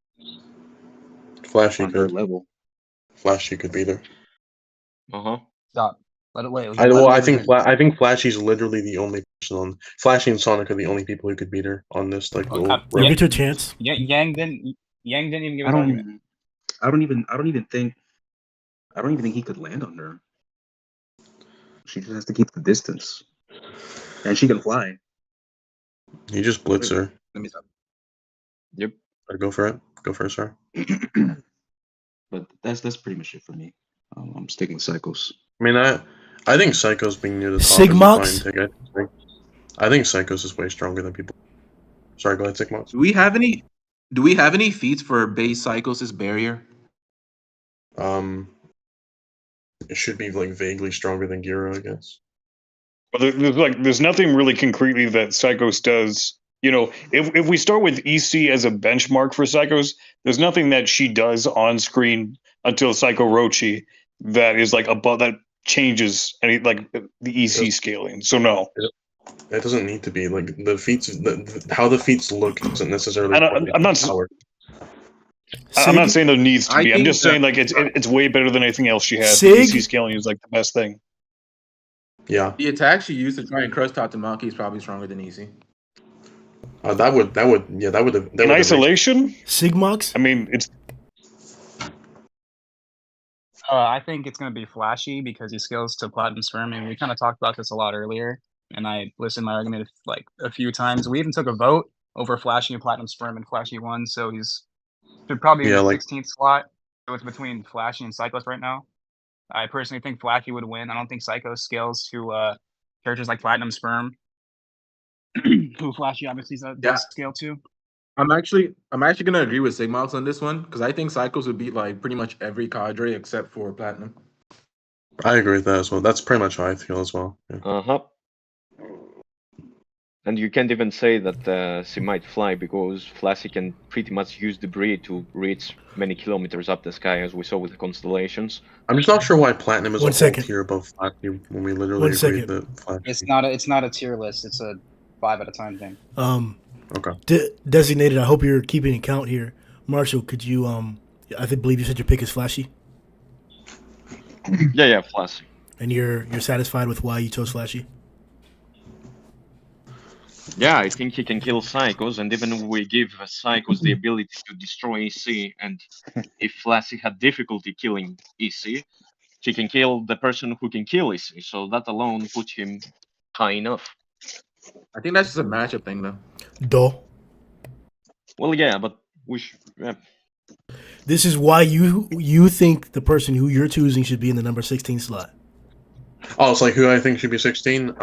D: Flashy
M: on their
D: could.
M: level.
D: Flashy could be there.
B: Stop. Let it wait.
D: I think Flashy's literally the only person on. Flashy and Sonic are the only people who could beat her on this. Like,
A: you get your chance.
B: Yang didn't even give
M: I
B: an argument.
M: don't even think he could land on her. She just has to keep the distance, and she can fly.
D: You just blitz her.
M: Let me stop.
L: Yep.
D: Go for it. Go for it, sir.
M: But that's pretty much it for me. I'm sticking Psychos.
D: I mean, I think Psychos being near the top
A: Sigmox?
D: is a fine ticket. I think Psychos is way stronger than people. Sorry, go ahead, Sigmox.
J: Do we have any feats for base Psychos' barrier?
D: It should be like vaguely stronger than Garou, I guess.
N: But there's nothing really concretely that Psychos does. If we start with EC as a benchmark for Psychos, there's nothing that she does on screen until Psycho Rochi that is like above that changes any like the EC scaling. So no.
D: It doesn't need to be like the feats. How the feats look doesn't necessarily.
N: I'm not saying there needs to be. I'm just saying like it's way better than anything else she has. EC scaling is like the best thing.
D: Yeah.
J: The attack she used to try and crush Tatamaki is probably stronger than EC.
D: That would have
N: in isolation.
A: Sigmox.
N: I mean, it's.
B: I think it's going to be Flashy because he scales to Platinum Sperm, and we kind of talked about this a lot earlier. And I listened to my argument like a few times. We even took a vote over Flashy and Platinum Sperm, and Flashy won, so he's should probably be in the 16th slot. So it's between Flashy and Psychos right now. I personally think Flashy would win. I don't think Psychos scales to characters like Platinum Sperm, who Flashy obviously does scale to.
J: I'm actually gonna agree with Sigmox on this one because I think Psychos would beat like pretty much every cadre except for Platinum.
D: I agree with that as well. That's pretty much how I feel as well. Yeah.
L: And you can't even say that she might fly, because Flashy can pretty much use debris to reach many kilometers up the sky, as we saw with the constellations.
D: I'm just not sure why Platinum is
A: One
D: a
A: second.
D: whole tier above Flashy when we literally
A: One
D: agreed
A: second.
D: that Flashy.
B: It's not a tier list. It's a 5 at a time thing.
D: Okay.
A: Designated. I hope you're keeping account here. Marshall, could you believe you said your pick is Flashy,
L: Yeah, Flashy.
A: and you're satisfied with why you chose Flashy?
L: Yeah, I think he can kill Psychos, and even if we give Psychos the ability to destroy EC, and if Flashy had difficulty killing EC, he can kill the person who can kill EC, so that alone puts him high enough.
J: I think that's just a matchup thing, though.
A: Duh.
L: Well, yeah, but
A: This is why you think the person who you're choosing should be in the number 16 slot.
D: Oh, it's like who I think should be 16.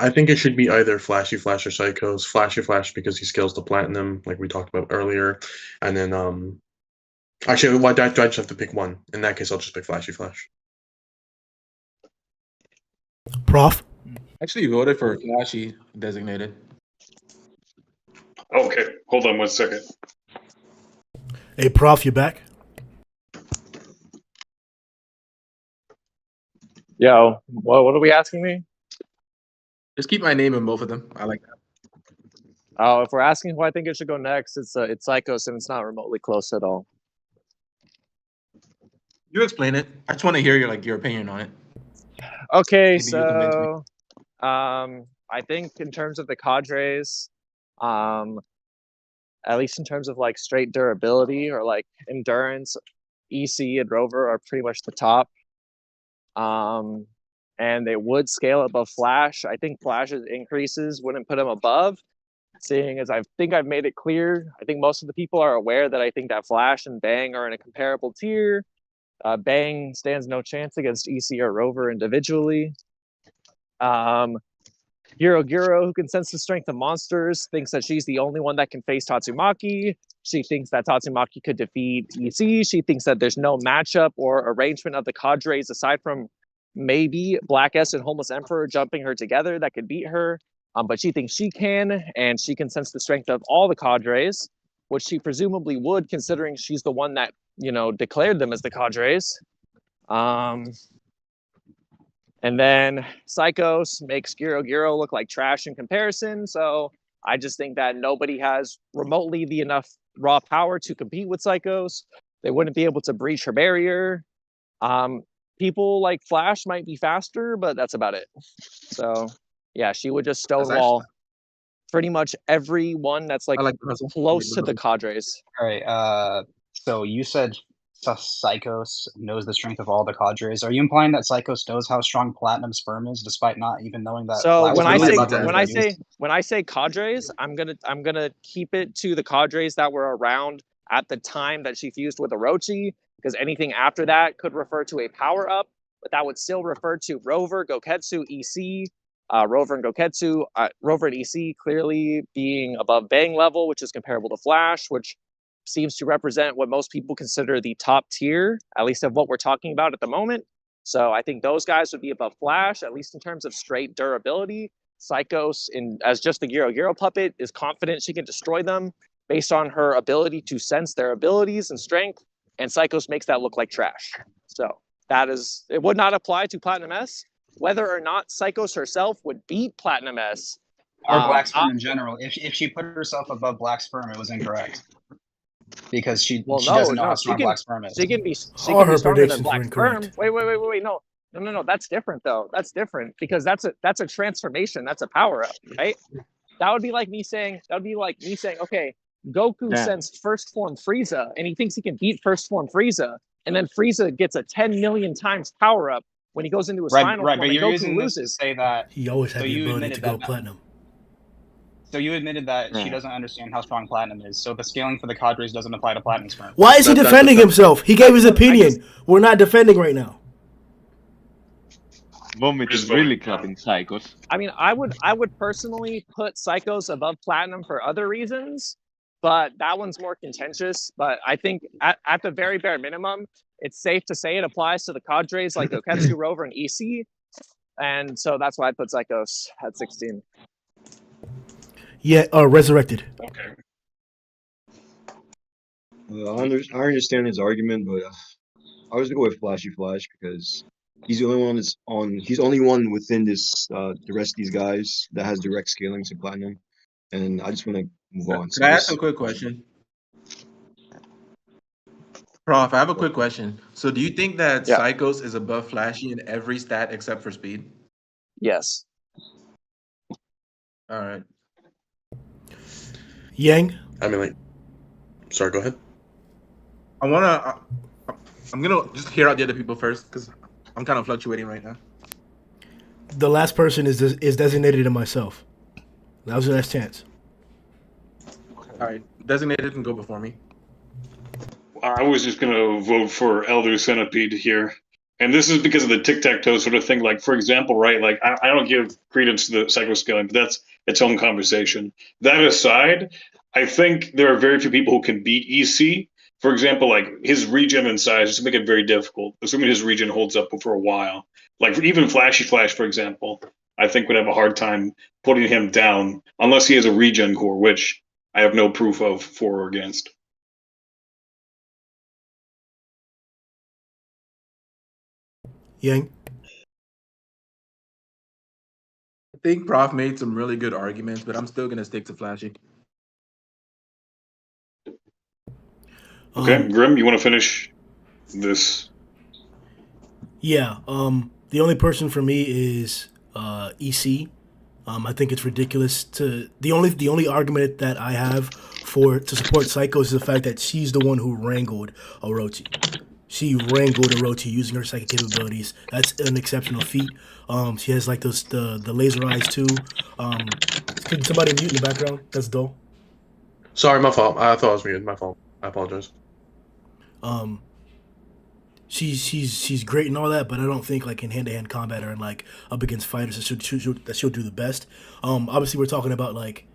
D: I think it should be either Flashy Flash or Psychos. Flashy Flash because he scales to Platinum, like we talked about earlier, and then actually, why do I just have to pick one? In that case, I'll just pick Flashy Flash.
A: Prof?
J: Actually voted for Flashy designated.
N: Okay, hold on 1 second.
A: Hey, Prof, you back?
H: Yo, what are we asking me?
J: Just keep my name in both of them. I like that.
H: Oh, if we're asking who I think it should go next, it's Psychos, and it's not remotely close at all.
J: You explain it. I just want to hear your opinion on it.
H: Okay,
J: Maybe you'll convince me.
H: so I think in terms of the cadres, at least in terms of like straight durability or like endurance, EC and Rover are pretty much the top. And they would scale above Flash. I think Flash's increases wouldn't put him above, seeing as I think I've made it clear. I think most of the people are aware that I think that Flash and Bang are in a comparable tier. Bang stands no chance against EC or Rover individually. Garou, who can sense the strength of monsters, thinks that she's the only one that can face Tatsumaki. She thinks that Tatsumaki could defeat EC. She thinks that there's no matchup or arrangement of the cadres aside from maybe Black S and Homeless Emperor jumping her together that could beat her. But she thinks she can, and she can sense the strength of all the cadres, which she presumably would, considering she's the one that, declared them as the cadres. And then Psychos makes Garou look like trash in comparison. So I just think that nobody has remotely the enough raw power to compete with Psychos. They wouldn't be able to breach her barrier. People like Flash might be faster, but that's about it. So yeah, she would just stonewall pretty much everyone that's like close to the cadres.
B: All right. So you said Psychos knows the strength of all the cadres. Are you implying that Psychos knows how strong Platinum Sperm is, despite not even knowing that?
H: So when I say cadres, I'm gonna keep it to the cadres that were around at the time that she fused with Orochi, because anything after that could refer to a power up, but that would still refer to Rover, Goketsu, EC. Rover and Goketsu, Rover and EC clearly being above Bang level, which is comparable to Flash, which seems to represent what most people consider the top tier, at least of what we're talking about at the moment. So I think those guys would be above Flash, at least in terms of straight durability. Psychos, as just the Garou puppet, is confident she can destroy them based on her ability to sense their abilities and strength, and Psychos makes that look like trash. So it would not apply to Platinum S. Whether or not Psychos herself would beat Platinum S.
B: Or Black Sperm in general. If she put herself above Black Sperm, it was incorrect. Because she doesn't know how strong Black Sperm is.
H: She can be stronger than Black Sperm. Wait, no, that's different though. That's different because that's a transformation. That's a power up, right? That would be like me saying, okay, Goku sends first form Frieza, and he thinks he can beat first form Frieza, and then Frieza gets a 10 million times power up when he goes into his final form,
B: but
H: and
B: you're
H: Goku
B: using
H: loses.
B: this to say that
A: he always had the ability to go Platinum.
B: So you admitted that she doesn't understand how strong Platinum is. So the scaling for the cadres doesn't apply to Platinum Sperm.
A: Why is he defending himself? He gave his opinion. We're not defending right now.
L: Vomit is really clapping Psychos.
H: I mean, I would personally put Psychos above Platinum for other reasons, but that one's more contentious. But I think at the very bare minimum, it's safe to say it applies to the cadres like Goketsu, Rover, and EC. And so that's why I put Psychos at 16.
A: Yeah, resurrected.
N: Okay.
G: I understand his argument, but I was gonna go with Flashy Flash because he's the only one that's on. He's the only one within this the rest of these guys that has direct scaling to platinum, and I just want to move on.
J: Can I ask a quick question? Prof, I have a quick question. So do you think that Psychos is above Flashy in every stat except for speed?
H: Yes.
J: All right.
A: Yang?
D: I mean, like, sorry, go ahead.
J: I'm gonna just hear out the other people first because I'm kind of fluctuating right now.
A: The last person is designated to myself. That was the last chance.
J: All right, designated can go before me.
N: I was just going to vote for Elder Centipede here. And this is because of the tic-tac-toe sort of thing. Like, for example, right, like, I don't give credence to the psychoscaling, but that's its own conversation. That aside, I think there are very few people who can beat EC. For example, like, his regen and size just make it very difficult, assuming his regen holds up for a while. Like, even Flashy Flash, for example, I think would have a hard time putting him down, unless he has a regen core, which I have no proof of for or against.
A: Yang?
J: I think Prof made some really good arguments, but I'm still gonna stick to Flashy.
N: Okay, Grim, you want to finish this?
A: Yeah. The only person for me is EC. I think it's ridiculous to the only argument that I have to support Psycho is the fact that she's the one who wrangled Orochi. She wrangled Orochi using her psychic capabilities. That's an exceptional feat. She has like the laser eyes too. Can somebody mute in the background? That's dull.
D: Sorry, my fault. I thought it was muted. My fault. I apologize.
A: She's great and all that, but I don't think like in hand-to-hand combat or in like up against fighters that she'll do the best. Obviously we're talking about like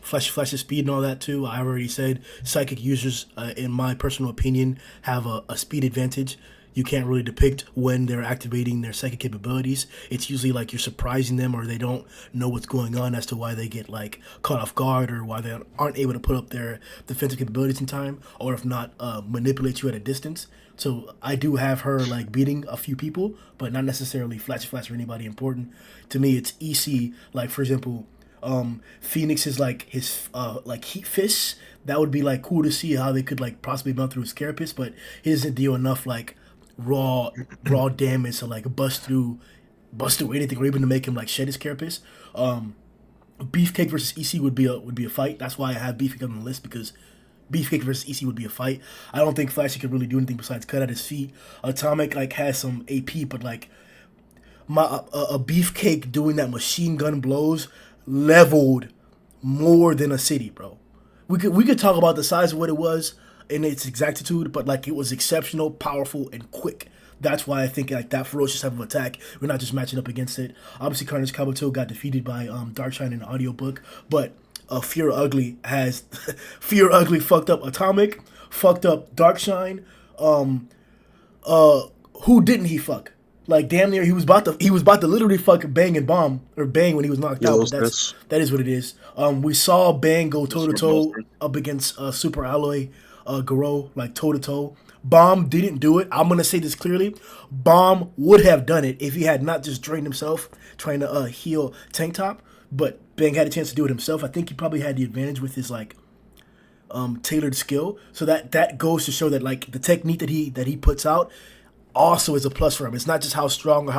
A: Flash's speed and all that too. I already said psychic users, in my personal opinion, have a speed advantage. You can't really depict when they're activating their psychic capabilities. It's usually like you're surprising them or they don't know what's going on as to why they get like caught off guard or why they aren't able to put up their defensive capabilities in time, or if not, manipulate you at a distance. So I do have her like beating a few people, but not necessarily Flash or anybody important. To me, it's EC. Like for example, Phoenix is like his like heat fists. That would be like cool to see how they could like possibly melt through his carapace, but he doesn't deal enough like raw damage to like bust through anything or even to make him like shed his carapace. Beefcake versus EC would be a fight. That's why I have Beefcake on the list, because Beefcake versus EC would be a fight. I don't think Flashy could really do anything besides cut at his feet. Atomic like has some AP, but like a Beefcake doing that machine gun blows leveled more than a city, bro. We could talk about the size of what it was and its exactitude, but like it was exceptional, powerful, and quick. That's why I think like that ferocious type of attack, we're not just matching up against it. Obviously, Carnage Kabuto got defeated by Darkshine in the audiobook, but Fear Ugly has Fear Ugly fucked up Atomic, fucked up Darkshine. Who didn't he fuck? Like damn near he was about to literally fuck Bang and Bomb, or Bang when he was knocked out. But that is what it is. We saw Bang go toe to toe up against Super Alloy Garou, like toe to toe. Bomb didn't do it. I'm gonna say this clearly. Bomb would have done it if he had not just drained himself trying to heal Tank Top. But Bang had a chance to do it himself. I think he probably had the advantage with his like tailored skill. So that goes to show that like the technique that he puts out also is a plus for him. It's not just how strong or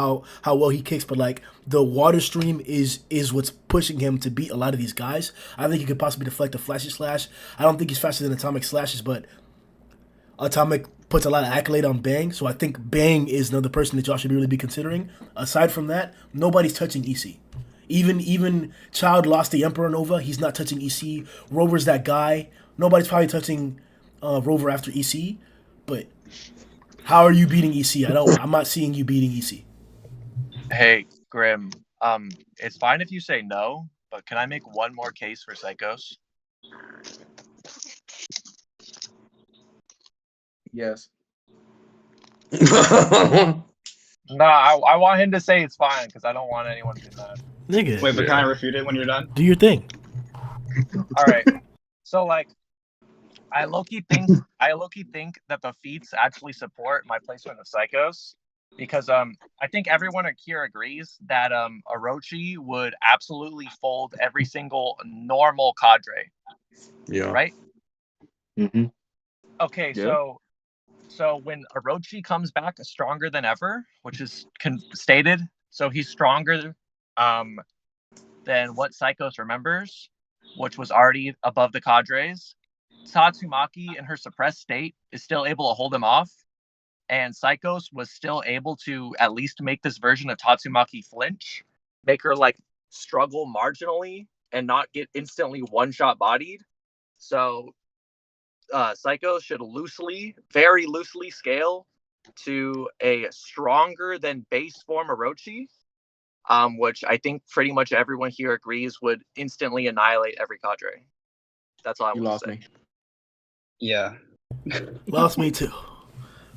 A: how well he kicks, but like the water stream is what's pushing him to beat a lot of these guys. I think he could possibly deflect a Flashy Slash. I don't think he's faster than Atomic slashes, but Atomic puts a lot of accolade on Bang, so I think Bang is another person that y'all should really be considering. Aside from that, nobody's touching EC. Even Child lost the Emperor Nova. He's not touching EC. Rover's that guy. Nobody's probably touching Rover after EC, but how are you beating EC? I'm not seeing you beating EC.
I: Hey, Grim. It's fine if you say no, but can I make one more case for Psychos?
J: Yes.
I: Nah, I want him to say it's fine because I don't want anyone to be mad.
A: Nigga.
B: Wait, but can I refute it when you're done?
A: Do your thing.
I: All right. So like, I low-key think that the feats actually support my placement of Psychos, because I think everyone here agrees that Orochi would absolutely fold every single normal cadre.
D: Yeah.
I: Right?
M: Mm-hmm.
I: Okay,
L: Yeah.
I: so when Orochi comes back stronger than ever, which is stated, so he's stronger than what Psychos remembers, which was already above the cadres. Tatsumaki in her suppressed state is still able to hold him off, and Psychos was still able to at least make this version of Tatsumaki flinch, make her like struggle marginally and not get instantly one-shot bodied. So Psychos should very loosely scale to a stronger than base form Orochi, which I think pretty much everyone here agrees would instantly annihilate every cadre. That's all I
J: You
I: want
J: lost
I: to say.
J: me.
B: Yeah.
A: Lost me too.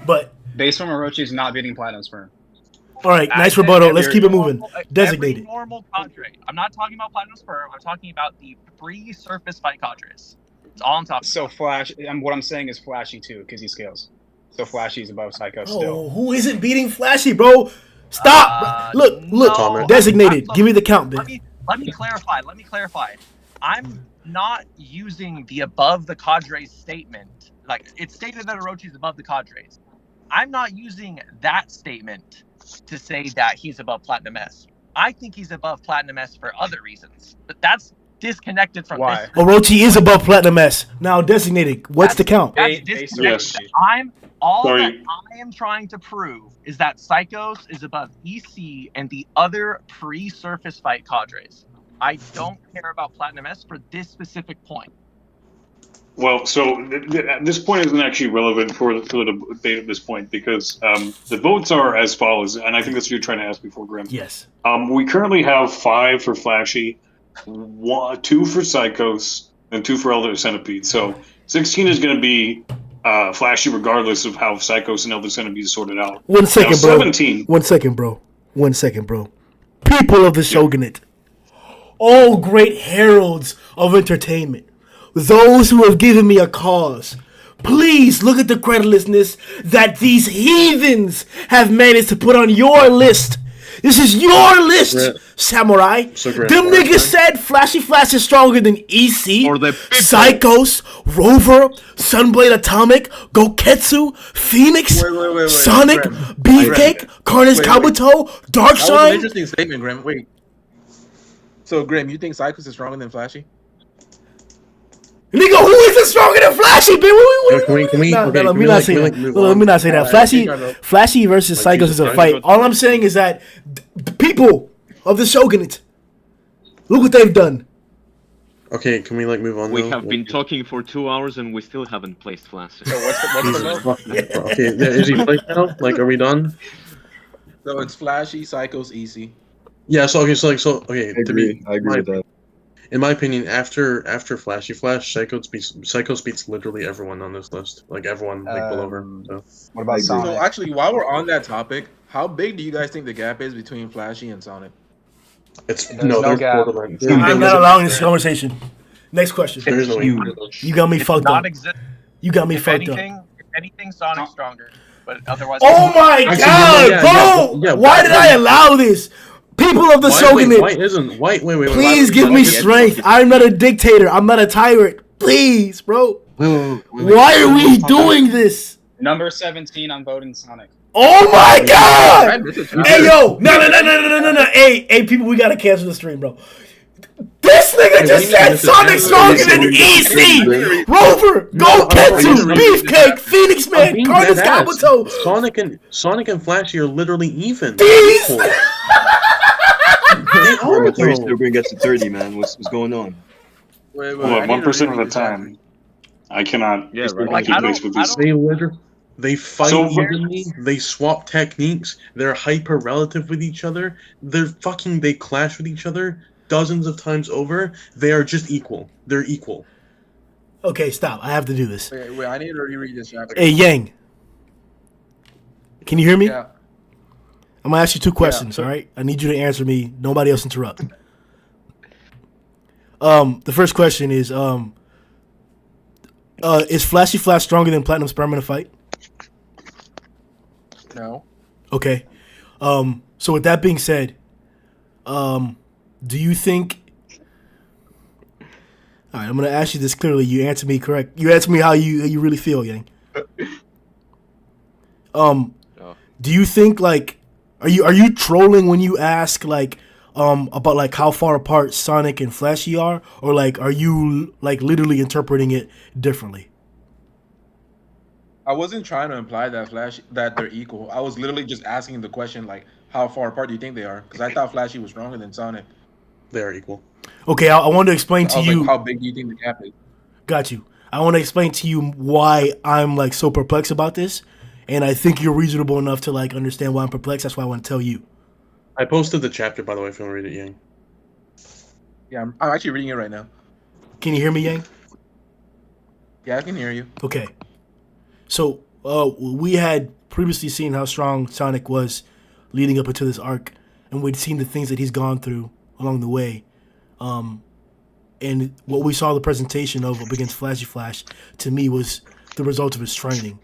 A: But
B: Based on Orochi is not beating Platinum Sperm.
A: all right, nice rebuttal. Let's keep it moving. Designated.
I: Every normal cadre. I'm not talking about Platinum Sperm. I'm talking about the pre-surface fight cadres. That's all I'm talking
B: So Flash, and what I'm saying is Flashy too, because he scales. So Flashy is above Psycho still.
A: Oh, who isn't beating Flashy, bro? Stop. Look.
I: no,
A: Designated. Give me the count, bitch.
I: Let me clarify. I'm not using the above the cadres statement. Like, it's stated that Orochi is above the cadres. I'm not using that statement to say that he's above Platinum S. I think he's above Platinum S for other reasons. But that's disconnected from
B: Why?
I: this.
A: Orochi is above Platinum S. Now, Designated. What's the count?
I: That's disconnected.
N: Yes.
I: That I am trying to prove is that Psychos is above EC and the other pre-surface fight cadres. I don't care about Platinum S for this specific point.
N: Well, so this point isn't actually relevant for the debate at this point because the votes are as follows, and I think that's what you're trying to ask before, Grim.
A: Yes.
N: We currently have 5 for Flashy, 2 for Psychos, and 2 for Elder Centipede. So 16 is going to be Flashy regardless of how Psychos and Elder Centipede is sorted out.
A: 1 second,
N: now,
A: bro.
N: 17.
A: 1 second, bro. 1 second, bro. People of the Shogunate. All great heralds of entertainment. Those who have given me a cause. Please look at the creditlessness that these heathens have managed to put on your list. This is your list, Samurai. Them niggas said Flashy Flash is stronger than EC, Psychos, Rover, Sunblade Atomic, Goketsu, Phoenix, Sonic, Beefcake, Carnage Kabuto,
J: That was an
A: Darkshine.
J: interesting statement, Grim. Wait. So, Grim, you think Psychos is stronger than Flashy?
A: Nigga, who isn't stronger than Flashy, bitch?
D: Can we
A: Let me not say that. Flashy versus Psychos is a fight. All I'm saying is that the people of the Shogunate, look what they've done.
D: Okay, can we move on?
L: We have been talking for 2 hours and we still haven't placed Flashy.
B: So what's the vote?
D: Okay, is he placed now? Like, are we done?
J: So it's Flashy, Psychos, EC.
D: Yeah. So okay.
G: I agree with that.
D: In my opinion, after Flashy Flash, Psychos beats literally everyone on this list. Like everyone, like below her. So.
B: What about Sonic?
J: So actually, while we're on that topic, how big do you guys think the gap is between Flashy and Sonic?
B: There's no gap.
A: I'm not allowing this conversation. Next question.
D: There's no way.
A: You got me fucked up. You got me fucked up.
I: If anything, Sonic's stronger. But otherwise.
A: Oh my god, bro! Why did I allow this? People of the Shogunate.
D: Wait.
A: Please give me strength. I'm not a dictator. I'm not a tyrant. Please, bro. Why are we doing this?
B: Number 17, I'm voting Sonic.
A: Oh my god! Hey yo, no. Hey, people, we gotta cancel the stream, bro. This nigga just said Sonic stronger than EC, Rover, Goketsu, Beefcake, Phoenix Man, Carnage Kabuto.
D: Sonic and Flashy are literally even.
A: These.
G: I'm still going to get to 30, man. What's going on?
J: Wait,
N: Hold on, 1% at a time. I cannot.
L: Yeah, right.
I: Like,
N: keep pace with this.
D: They fight evenly. They swap techniques. They're hyper relative with each other. They clash with each other dozens of times over. They are just equal. They're equal.
A: Okay, stop. I have to do this.
J: Wait, I need to reread this chapter.
A: Hey, Yang. Can you hear me?
J: Yeah.
A: I'm gonna ask you two questions. All right, I need you to answer me. Nobody else interrupt. The first question is Flashy Flash stronger than Platinum Sperm in a fight?
J: No.
A: Okay. So with that being said, do you think? All right, I'm gonna ask you this clearly. You answer me correct. You answer me how you really feel, Yang. Do you think like are you trolling when you ask like about like how far apart Sonic and Flashy are, or like are you like literally interpreting it differently?
J: I wasn't trying to imply that they're equal. I was literally just asking the question like, how far apart do you think they are? Because I thought Flashy was stronger than Sonic.
D: They are equal.
A: Okay, I want to explain
J: So
A: to you.
J: like, how big do you think the gap is?
A: Got you. I want to explain to you why I'm like so perplexed about this, and I think you're reasonable enough to like understand why I'm perplexed. That's why I want to tell you.
D: I posted the chapter, by the way, if you want to read it, Yang.
J: Yeah, I'm actually reading it right now.
A: Can you hear me, Yang?
J: Yeah, I can hear you.
A: Okay. So we had previously seen how strong Sonic was leading up into this arc, and we'd seen the things that he's gone through along the way. And what we saw the presentation of up against Flashy Flash, to me, was the result of his training.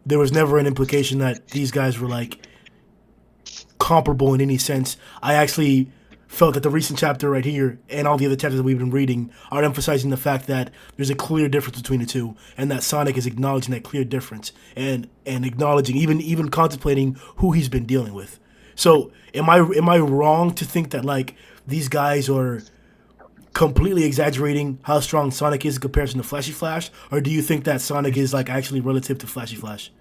A: There was never an implication that these guys were like comparable in any sense. I actually felt that the recent chapter right here and all the other chapters that we've been reading are emphasizing the fact that there's a clear difference between the two, and that Sonic is acknowledging that clear difference and acknowledging, even contemplating who he's been dealing with. So am I wrong to think that like these guys are completely exaggerating how strong Sonic is in comparison to Flashy Flash, or do you think that Sonic is like actually relative to Flashy Flash?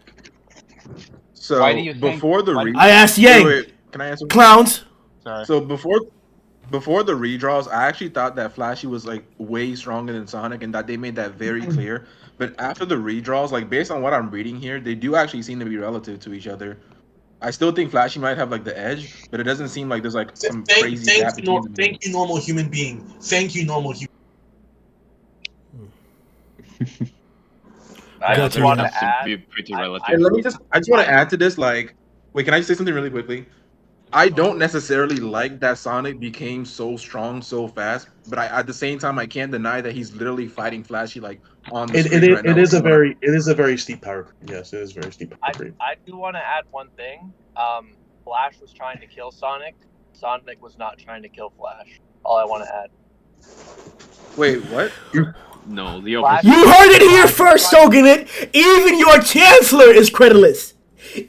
J: So
B: Why do you
J: before
B: think,
J: the
A: I asked Yang.
J: Wait, can I answer?
A: Clowns.
B: Sorry.
J: So before the redraws, I actually thought that Flashy was like way stronger than Sonic, and that they made that very clear. But after the redraws, like based on what I'm reading here, they do actually seem to be relative to each other. I still think Flashy might have like the edge, but it doesn't seem like there's like some crazy gap between them.
O: Thank you, normal human being. Thank you, normal human.
L: I
A: Got
L: just
A: you.
L: want
A: Yeah.
L: to add. Pretty relative.
J: And I just want to add to this. Like, wait, can I say something really quickly? I don't necessarily like that Sonic became so strong so fast, but at the same time, I can't deny that he's literally fighting Flashy like on the screen right now.
D: It is a very steep power creep. Yes, it is very steep power creep.
I: I do want to add one thing. Flash was trying to kill Sonic. Sonic was not trying to kill Flash. All I want to add.
J: Wait, what?
L: No, the opposite.
A: You heard it here first, Shogunate. Even your Chancellor is credulous.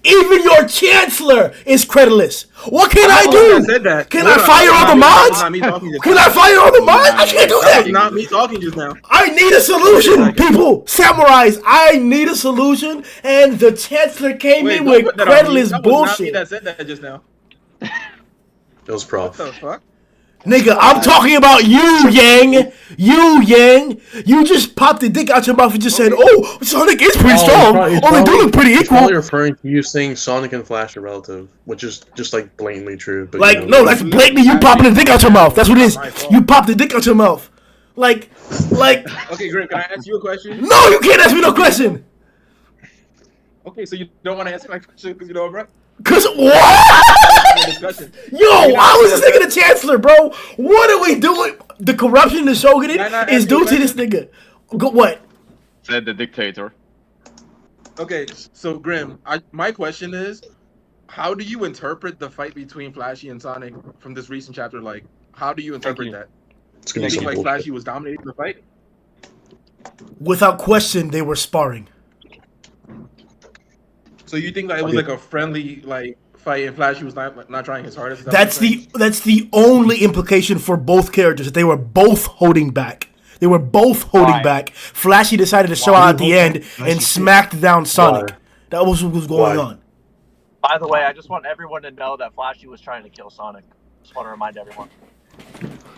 A: Even your Chancellor is credulous. What can I do? Can I fire all the mods? Can I fire all the mods? I can't do that.
J: Not me talking just now.
A: I need a solution, people. Samurais, I need a solution. And the Chancellor came in with credulous bullshit.
J: That said that just now.
D: It was Prof.
J: What the fuck?
A: Nigga, I'm talking about you, Yang. You, Yang. You just popped the dick out your mouth and just said, "Oh, Sonic is pretty strong. They do look pretty equal."
D: Probably referring to you saying Sonic and Flash are relative, which is just like blatantly true. But
A: like, no, that's blatantly you popping the dick out your mouth. That's what it is. You popped the dick out your mouth. Like.
J: Okay, great. Can I ask you a question?
A: No, you can't ask me no question.
J: Okay, so you don't want to answer my question because you know, bro.
A: Cause what? Yo, I was just thinking the Chancellor, bro. What are we doing? The corruption the Shogunate is due to this nigga. What?
L: Said the dictator.
J: Okay, so Grim, my question is, how do you interpret the fight between Flashy and Sonic from this recent chapter? Like, how do you interpret that?
D: It's
J: Do you think like Flashy was dominating the fight?
A: Without question, they were sparring.
J: So you think that it was like a friendly like fight, and Flashy was not trying his hardest?
A: That's the only implication for both characters, that they were both holding back. They were both holding back. Flashy decided to show out at the end and smacked down Sonic. That was what was going on.
I: By the way, I just want everyone to know that Flashy was trying to kill Sonic. Just want to remind everyone.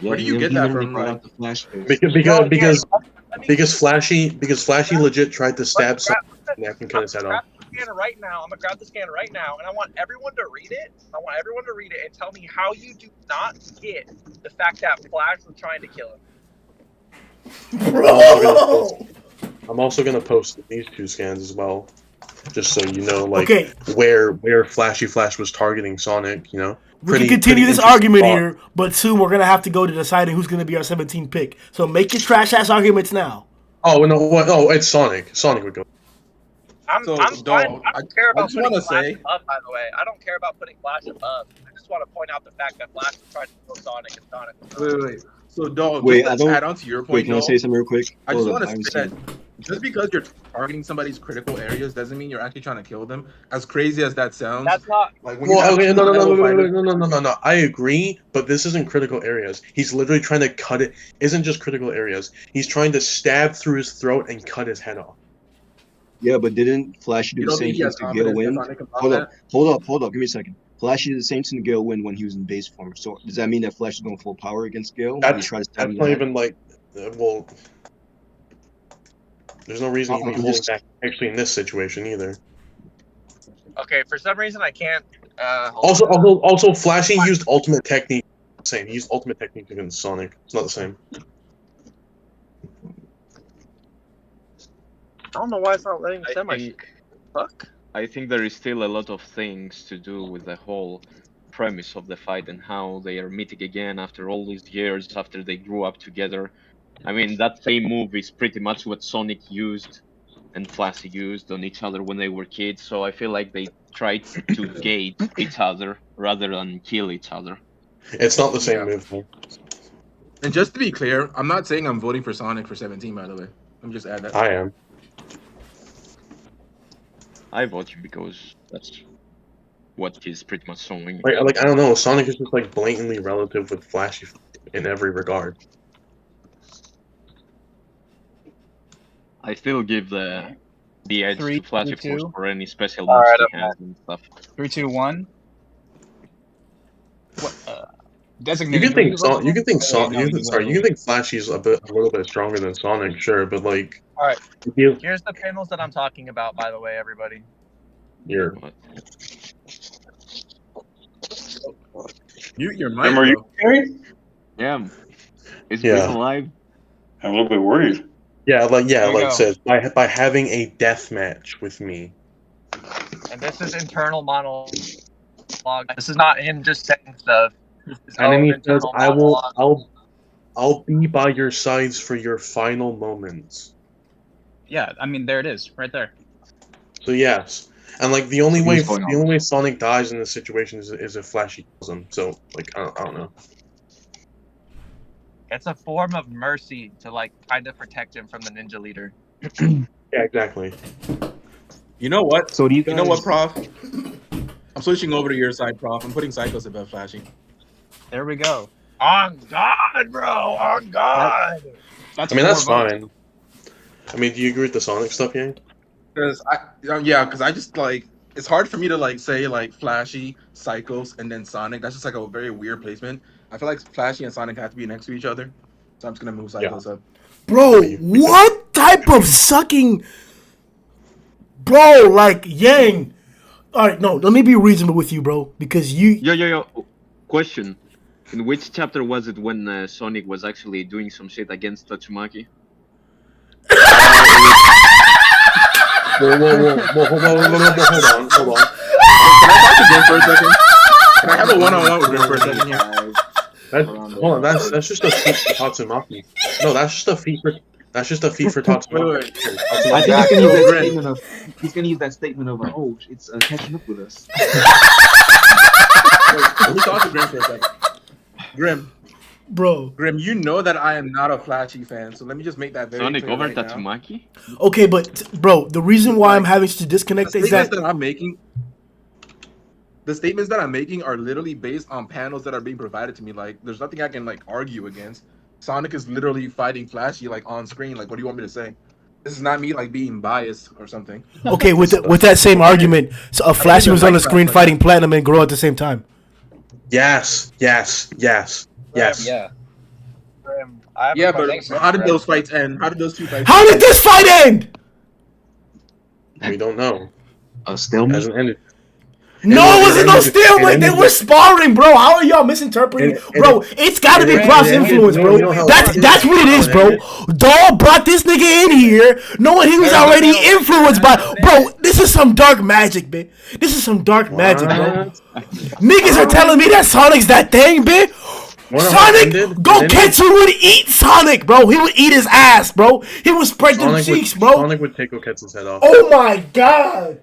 J: Where do you get that from?
D: Because Flashy legit tried to stab Sonic and cut his head off.
I: Right now, I'm gonna grab the scanner right now, and I want everyone to read it. I want everyone to read it and tell me how you do not get the fact that Flash was trying to kill him.
A: Bro!
D: I'm also gonna post these two scans as well. just so you know, like
A: Okay.
D: where Flashy Flash was targeting Sonic. You know,
A: We can continue this argument here, but soon we're gonna have to go to deciding who's gonna be our 17th pick. So make your trash ass arguments now.
D: Oh no! What? Oh, it's Sonic. Sonic would go.
I: I'm
J: So,
I: fine.
J: dog,
I: I don't care
J: I
I: about
J: just
I: putting
J: wanna
I: Flash
J: say-
I: above, by the way. I don't care about putting Flash above. I just want to point out the fact that Flash was trying to kill Sonic and Sonic was not.
J: Wait. So, dog,
G: Wait,
J: just to add on to your point,
G: Wait, can I
J: dog,
G: say something real quick?
J: I just
G: Hold
J: want
G: up,
J: to say that just because you're targeting somebody's critical areas doesn't mean you're actually trying to kill them. As crazy as that sounds,
I: That's not.
J: like when you
D: Well,
J: have
D: okay,
J: two level fighters-
D: no. I agree, but this isn't critical areas. He's literally trying to cut it. Isn't just critical areas. He's trying to stab through his throat and cut his head off.
G: Yeah, but didn't Flashy do
J: You
G: the
J: don't
G: same
J: think he
G: thing
J: has
G: to Gale
J: confidence in
G: Wind?
J: Sonic about
G: Hold up. Give me a second. Flashy did the same thing to Gale Wind when he was in base form. So does that mean that Flash is going full power against Gale?
D: That's
G: Try to stab
D: not
G: him in the head?
D: even like. Well, there's no reason he can be holding back. Actually, in this situation either.
I: Okay, for some reason I can't.
D: Also, Flashy used ultimate technique. Same. He used ultimate technique against Sonic. It's not the same.
I: I don't know why it's not letting me send my fuck.
L: I think there is still a lot of things to do with the whole premise of the fight and how they are meeting again after all these years, after they grew up together. I mean, that same move is pretty much what Sonic used and Flashy used on each other when they were kids, so I feel like they tried to gauge each other rather than kill each other.
D: It's not the same move, though.
J: And just to be clear, I'm not saying I'm voting for Sonic for 17, by the way. Let me just add that.
D: I am.
L: I vote you because that's what he's pretty much showing.
D: Like I don't know. Sonic is just like blatantly relative with Flashy in every regard.
L: I still give the edge
B: Three,
L: to Flashy
B: two,
L: Force for any special
B: All
L: moves
B: right,
L: he has and stuff.
B: 3, 2, 1. What?
D: You
B: Designated.
D: can think
B: Sonic.
D: you can think
B: Oh, no,
D: you can think Flashy's a little bit stronger than Sonic, sure, but like
I: All right.
D: you,
I: Here's the panels that I'm talking about, by the way, everybody.
D: you're
J: Mute your mic,
N: Jim, are you
J: bro.
N: okay?
L: Yeah. Is
D: Yeah.
L: Green alive?
N: I'm a little bit worried.
D: yeah, like
B: There we go.
D: says by having a death match with me.
I: And this is internal monologue. This is not him just saying stuff. This is
D: And then
I: own
D: he says,
I: internal
D: "I will,
I: monologue.
D: I'll be by your sides for your final moments."
B: Yeah, I mean, there it is, right there.
D: So yes, and like the only
M: What's going on?
D: way Sonic dies in this situation is if Flashy kills him. So like I don't know.
I: It's a form of mercy to like kind of protect him from the ninja leader.
D: Yeah, exactly.
J: You know what?
M: So do you
J: You know what,
M: guys-
J: Prof? I'm switching over to your side, Prof. I'm putting Psychos above Flashy.
B: There we go.
I: On God, bro! On God!
B: That's
D: I mean, that's
B: 4 votes.
D: fine. I mean, do you agree with the Sonic stuff, Yang?
J: Because I just like it's hard for me to like say like Flashy, Psychos, and then Sonic. That's just like a very weird placement. I feel like Flashy and Sonic have to be next to each other, so I'm just gonna move Psychos up.
A: Bro, what type of sucking? Bro, like Yang. All right, no, let me be reasonable with you, bro, because you.
L: Yo. Question. In which chapter was it when Sonic was actually doing some shit against Tatsumaki?
D: Whoa, hold on.
J: Can I talk to Grim for a second? Can I have a one-on-one with Grim for a second here?
D: Hold on, that's just a feat for Tatsumaki. No, that's just a feat for Tatsumaki.
M: I think he's gonna use that statement of oh, it's catching up with us.
J: Let me talk to Grim for a second. Grim, you know that I am not a Flashy fan, so let me just make that very
L: Sonic
J: clear
L: over
J: right now.
L: Tatsumaki?
A: Okay, but bro, the reason why I'm having to disconnect
J: The
A: is that
J: statements that I'm making are literally based on panels that are being provided to me. Like, there's nothing I can like argue against. Sonic is literally fighting Flashy like on screen. Like, what do you want me to say? This is not me like being biased or something.
A: okay with that same argument. So Flashy was on the screen fighting Platinum and Garou at the same time.
D: Yes.
I: Yeah.
J: Yeah, but how did those fights end? How did those two fights?
A: How did this fight end?
D: We don't know.
M: A stalemate.
D: Hasn't ended.
A: No, it wasn't no stalemate. They were sparring, bro. How are y'all misinterpreting? Bro, it's got to be Brock's influence, bro. That's what it is, bro. Doll brought this nigga in here knowing he was already influenced by. Bro, this is some dark magic, man. This is some dark magic, bro. Niggas are telling me that Sonic's that thing, man. Sonic, Goketsu would eat Sonic, bro. He would eat his ass, bro. He would spread them cheeks, bro.
D: Sonic would take Goketsu's head off.
A: Oh my god.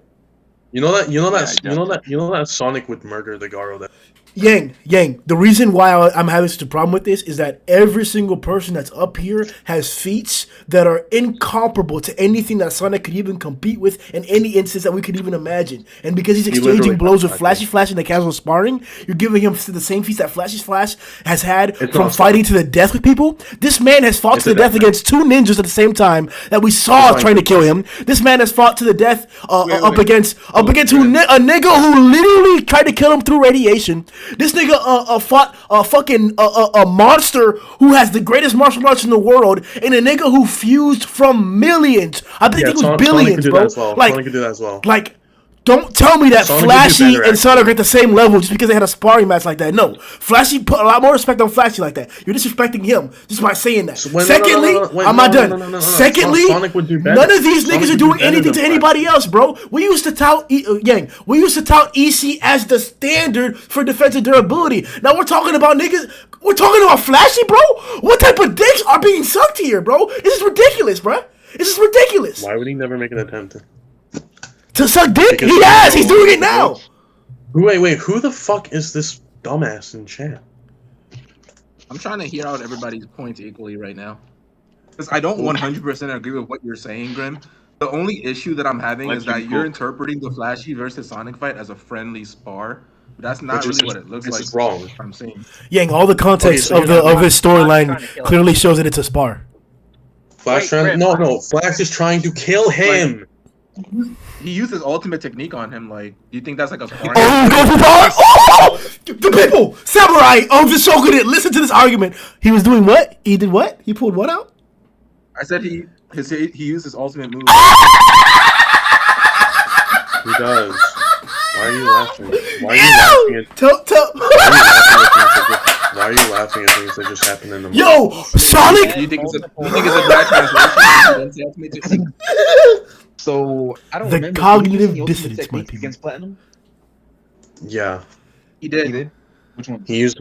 D: You know that Sonic would murder the Garou.
A: Yang, the reason why I'm having such a problem with this is that every single person that's up here has feats that are incomparable to anything that Sonic could even compete with in any instance that we could even imagine. And because he's exchanging blows with Flashy Flash in the casual sparring, you're giving him the same feats that Flashy Flash has had from fighting to the death with people. This man has fought to the death against two ninjas at the same time that we saw trying to kill him. This man has fought to the death up against a nigga who literally tried to kill him through radiation. This nigga fought a monster who has the greatest martial arts in the world, and a nigga who fused from millions. I think it was billions, bro.
D: Sonic could do that as well.
A: Like, don't tell me that
D: Sonic
A: Flashy and Sonic are at the same level just because they had a sparring match like that. No, Flashy put a lot more respect on Flashy like that. You're disrespecting him just by saying that. Secondly, I'm not done. Secondly, none of these niggas are doing anything to anybody else, bro. We used to tout We used to tout EC as the standard for defensive durability. Now we're talking about niggas. We're talking about Flashy, bro. What type of dicks are being sucked here, bro? This is ridiculous, bro. This is ridiculous.
D: Why would he never make an attempt
A: to suck dick? He has. He's doing it now.
D: Wait. Who the fuck is this dumbass in chat?
J: I'm trying to hear out everybody's points equally right now. Because I don't 100% agree with what you're saying, Grim. The only issue that I'm having is that you're interpreting the Flashy versus Sonic fight as a friendly spar. But that's not really what it looks like.
D: It's wrong.
J: I'm saying.
A: Yang, all the context of his storyline clearly shows that it's a spar.
D: Flash is trying to kill him.
J: He used his ultimate technique on him. Like, do you think that's like a sparring?
A: The people, Samurai of the Shogunate, listen to this argument. He was doing what? He did what? He pulled what out?
J: I said he used his ultimate move.
D: He does. Why are you laughing? Why are you laughing at? Why are you laughing at things that just happened in the movie?
A: Yo, Sonic!
J: You think it's a bad translation?
P: So I don't
A: the
P: remember.
A: Cognitive dissonance, my people.
P: Against Platinum?
D: Yeah.
J: He did.
P: Which one?
D: He used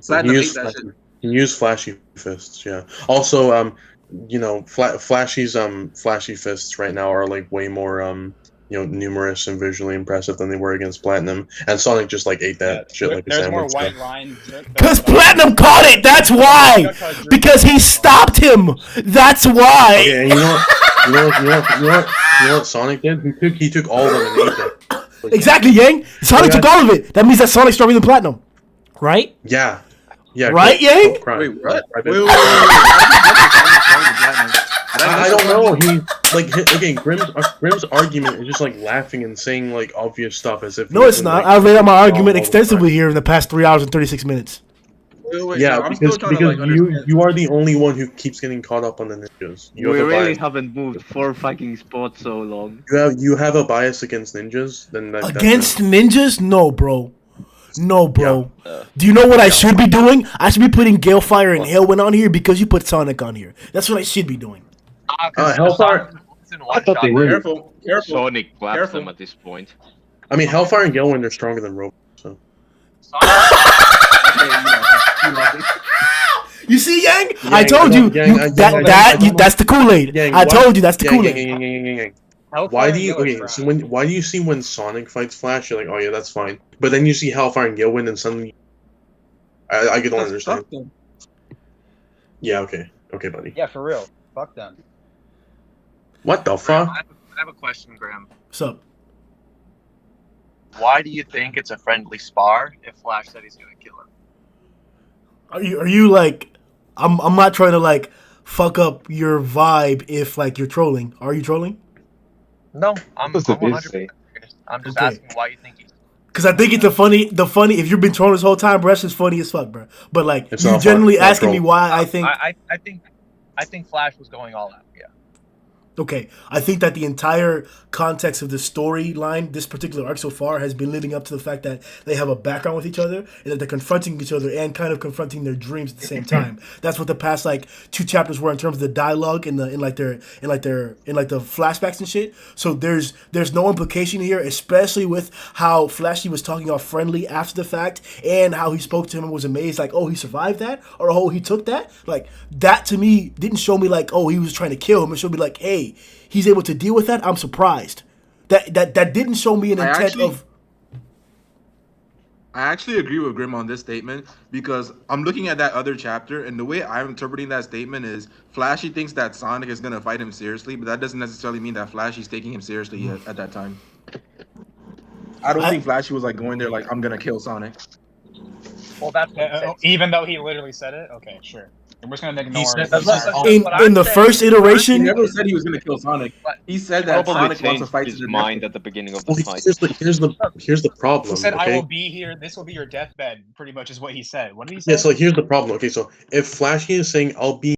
D: Flashy Fists. Yeah. Also, Flashy's Flashy Fists right now are like way more numerous and visually impressive than they were against Platinum. And Sonic just like ate that shit like a
B: There's
D: sandwich.
B: more white lines.
A: Because Platinum caught it. That's why. Because he stopped him. That's why.
D: Okay, and you know what Sonic did? He took all of them and ate them.
A: Exactly, Yang. Sonic took all of it. That means that Sonic's stronger than Platinum, right?
D: Yeah.
A: Right, Yang?
J: Wait, what?
D: Wait. I don't know. Grim's argument is just like laughing and saying like obvious stuff as if.
A: No, it's not. I've laid out my argument extensively here in the past 3 hours and 36 minutes.
D: Because you are the only one who keeps getting caught up on the ninjas.
L: We really haven't moved 4 fucking spots so long.
D: You have a bias against ninjas?
A: Against ninjas? No, bro. Yeah. Do you know what I should be doing? I should be putting Galefire and Hailwind on here because you put Sonic on here. That's what I should be doing.
D: Hellfire.
L: I thought they were. Careful. Sonic claps them at this point.
D: I mean, Hellfire and Galewind are stronger than Robo. So.
A: You see, Yang? I told you. That's the Kool-Aid. I told you that's the Kool-Aid.
D: Why do you see when Sonic fights Flash, you're like, oh yeah, that's fine. But then you see Hellfire and Galewind and suddenly I don't understand. Yeah, okay, buddy.
I: Yeah, for real. Fuck them.
D: What the fuck?
I: I have a question, Graham.
A: What's up?
I: Why do you think it's a friendly spar if Flash said he's gonna kill him?
A: Are you like? I'm not trying to like fuck up your vibe if like you're trolling. Are you trolling?
I: No, I'm 100%. I'm just asking why you think he's.
A: Because I think it's the funny. If you've been trolling this whole time, bro, that's just funny as fuck, bro. But like, you're generally asking me why I think.
I: I think Flash was going all out. Yeah.
A: Okay, I think that the entire context of the storyline, this particular arc so far, has been leading up to the fact that they have a background with each other and that they're confronting each other and kind of confronting their dreams at the same time. That's what the past like 2 chapters were in terms of the dialogue in the in like the flashbacks and shit. So there's no implication here, especially with how Flashy was talking all friendly after the fact and how he spoke to him and was amazed, like, oh, he survived that, or oh, he took that. Like that to me didn't show me like, oh, he was trying to kill him. It showed me like, hey, he's able to deal with that. I'm surprised. That didn't show me an intent of.
J: I actually agree with Grim on this statement because I'm looking at that other chapter, and the way I'm interpreting that statement is Flashy thinks that Sonic is gonna fight him seriously, but that doesn't necessarily mean that Flashy's taking him seriously yet at that time. I don't think Flashy was like going there like, I'm gonna kill Sonic.
H: Well, that's
B: even though he literally said it. Okay, sure. We're just gonna ignore it.
A: In the first iteration,
J: he never said he was gonna kill Sonic. He said that Sonic wants to fight
L: his mind at the beginning of the fight.
D: Here's the problem.
B: He said,
D: okay?
B: "I will be here. This will be your deathbed." Pretty much is what he said. What did he say?
D: Yeah. So here's the problem. Okay. So if Flashy is saying, "I'll be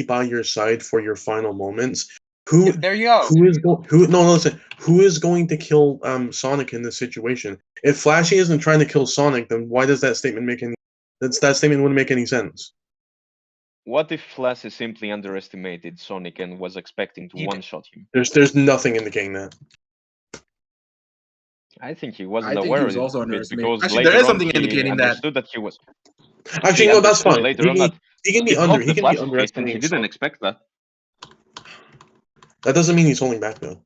D: by your side for your final moments," who?
B: There you go.
D: Who is going to kill Sonic in this situation? If Flashy isn't trying to kill Sonic, then why does that statement make any? That statement wouldn't make any sense.
L: What if Flashy simply underestimated Sonic and was expecting to one-shot him?
D: There's nothing indicating that.
L: I think he wasn't aware of it because
J: Actually,
L: later
J: there is
L: on
J: something
L: he
J: indicating that.
L: understood that he was.
D: Actually, no, that's fine.
L: Later on that
D: He can be underestimating.
L: He didn't expect that.
D: That doesn't mean he's holding back though.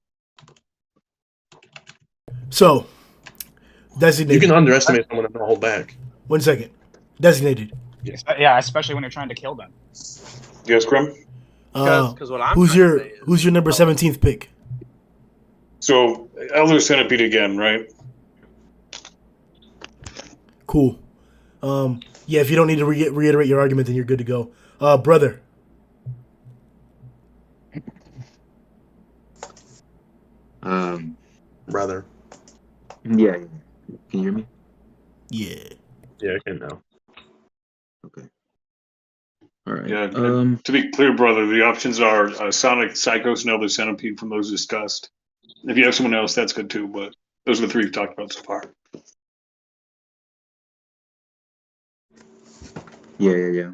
A: So, designated.
D: You can underestimate someone and not hold back.
A: 1 second. Designated.
B: Yeah, especially when you're trying to kill them.
N: Yes, Grim?
I: Because what I'm
A: who's
I: trying
A: your
I: to say is,
A: who's your number 17th pick?
N: So, Elder Centipede again, right?
A: Cool. Yeah, if you don't need to reiterate your argument, then you're good to go. Brother.
D: Brother.
M: Yeah. Can you hear me?
A: Yeah.
D: Yeah, I can now.
M: Okay. All right.
N: Yeah. To be clear, brother, the options are Sonic, Psychos, and Elder Centipede from those discussed. If you have someone else, that's good too, but those are the three we've talked about so far.
M: Yeah.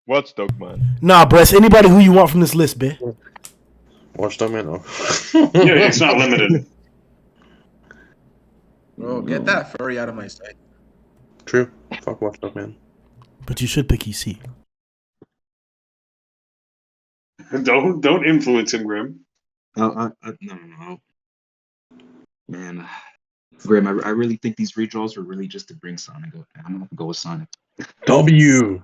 L: What's Dogman?
A: Nah, Bress, anybody who you want from this list, man.
D: Watchdog Man. Oh.
N: Yeah, it's not limited.
J: Bro, get that furry out of my sight.
D: True. Fuck Watchdog Man.
A: But you should pick EC.
N: Don't influence him, Grim.
M: No. Man, Grim, I really think these redraws were really just to bring Sonic up. I'm gonna go with Sonic.
D: W.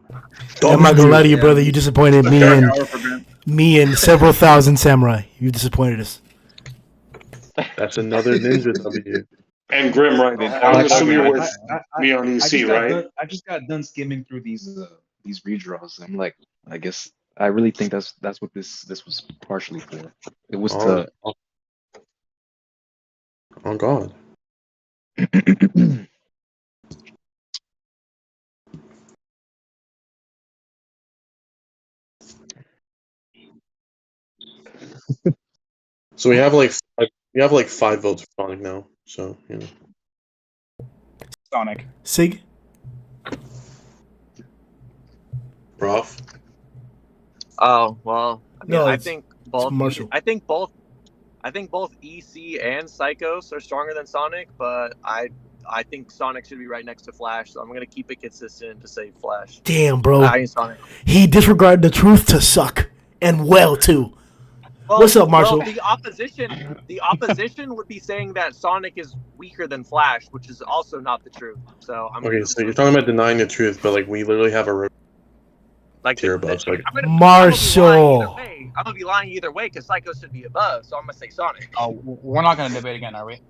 A: I'm not gonna lie to you, brother. You disappointed me and several thousand samurai. You disappointed us.
D: That's another ninja W.
N: And Grim, right? I'm assuming you're with me on EC, right?
M: I just got done skimming through these redraws. I'm like, I guess I really think that's what this was partially for. It was to.
D: Oh God. So we have like 5 votes for Sonic now. So you know.
B: Sonic.
A: Sig.
D: Prof.
I: Oh well, I think both.
A: Marshall.
I: I think both EC and Psychos are stronger than Sonic, but I think Sonic should be right next to Flash, so I'm gonna keep it consistent to say Flash.
A: Damn, bro.
I: I mean Sonic.
A: He disregarded the truth to suck, and well too.
I: Well,
A: What's up, Marshall?
I: Well, the opposition would be saying that Sonic is weaker than Flash, which is also not the truth. So I'm
D: Okay, so you're talking about denying the truth, but like we literally have a tier above. So, like,
A: Marshall.
I: I'm gonna be lying either way because Psycho should be above, so I'm gonna say Sonic.
B: Oh, we're not gonna debate again, are we?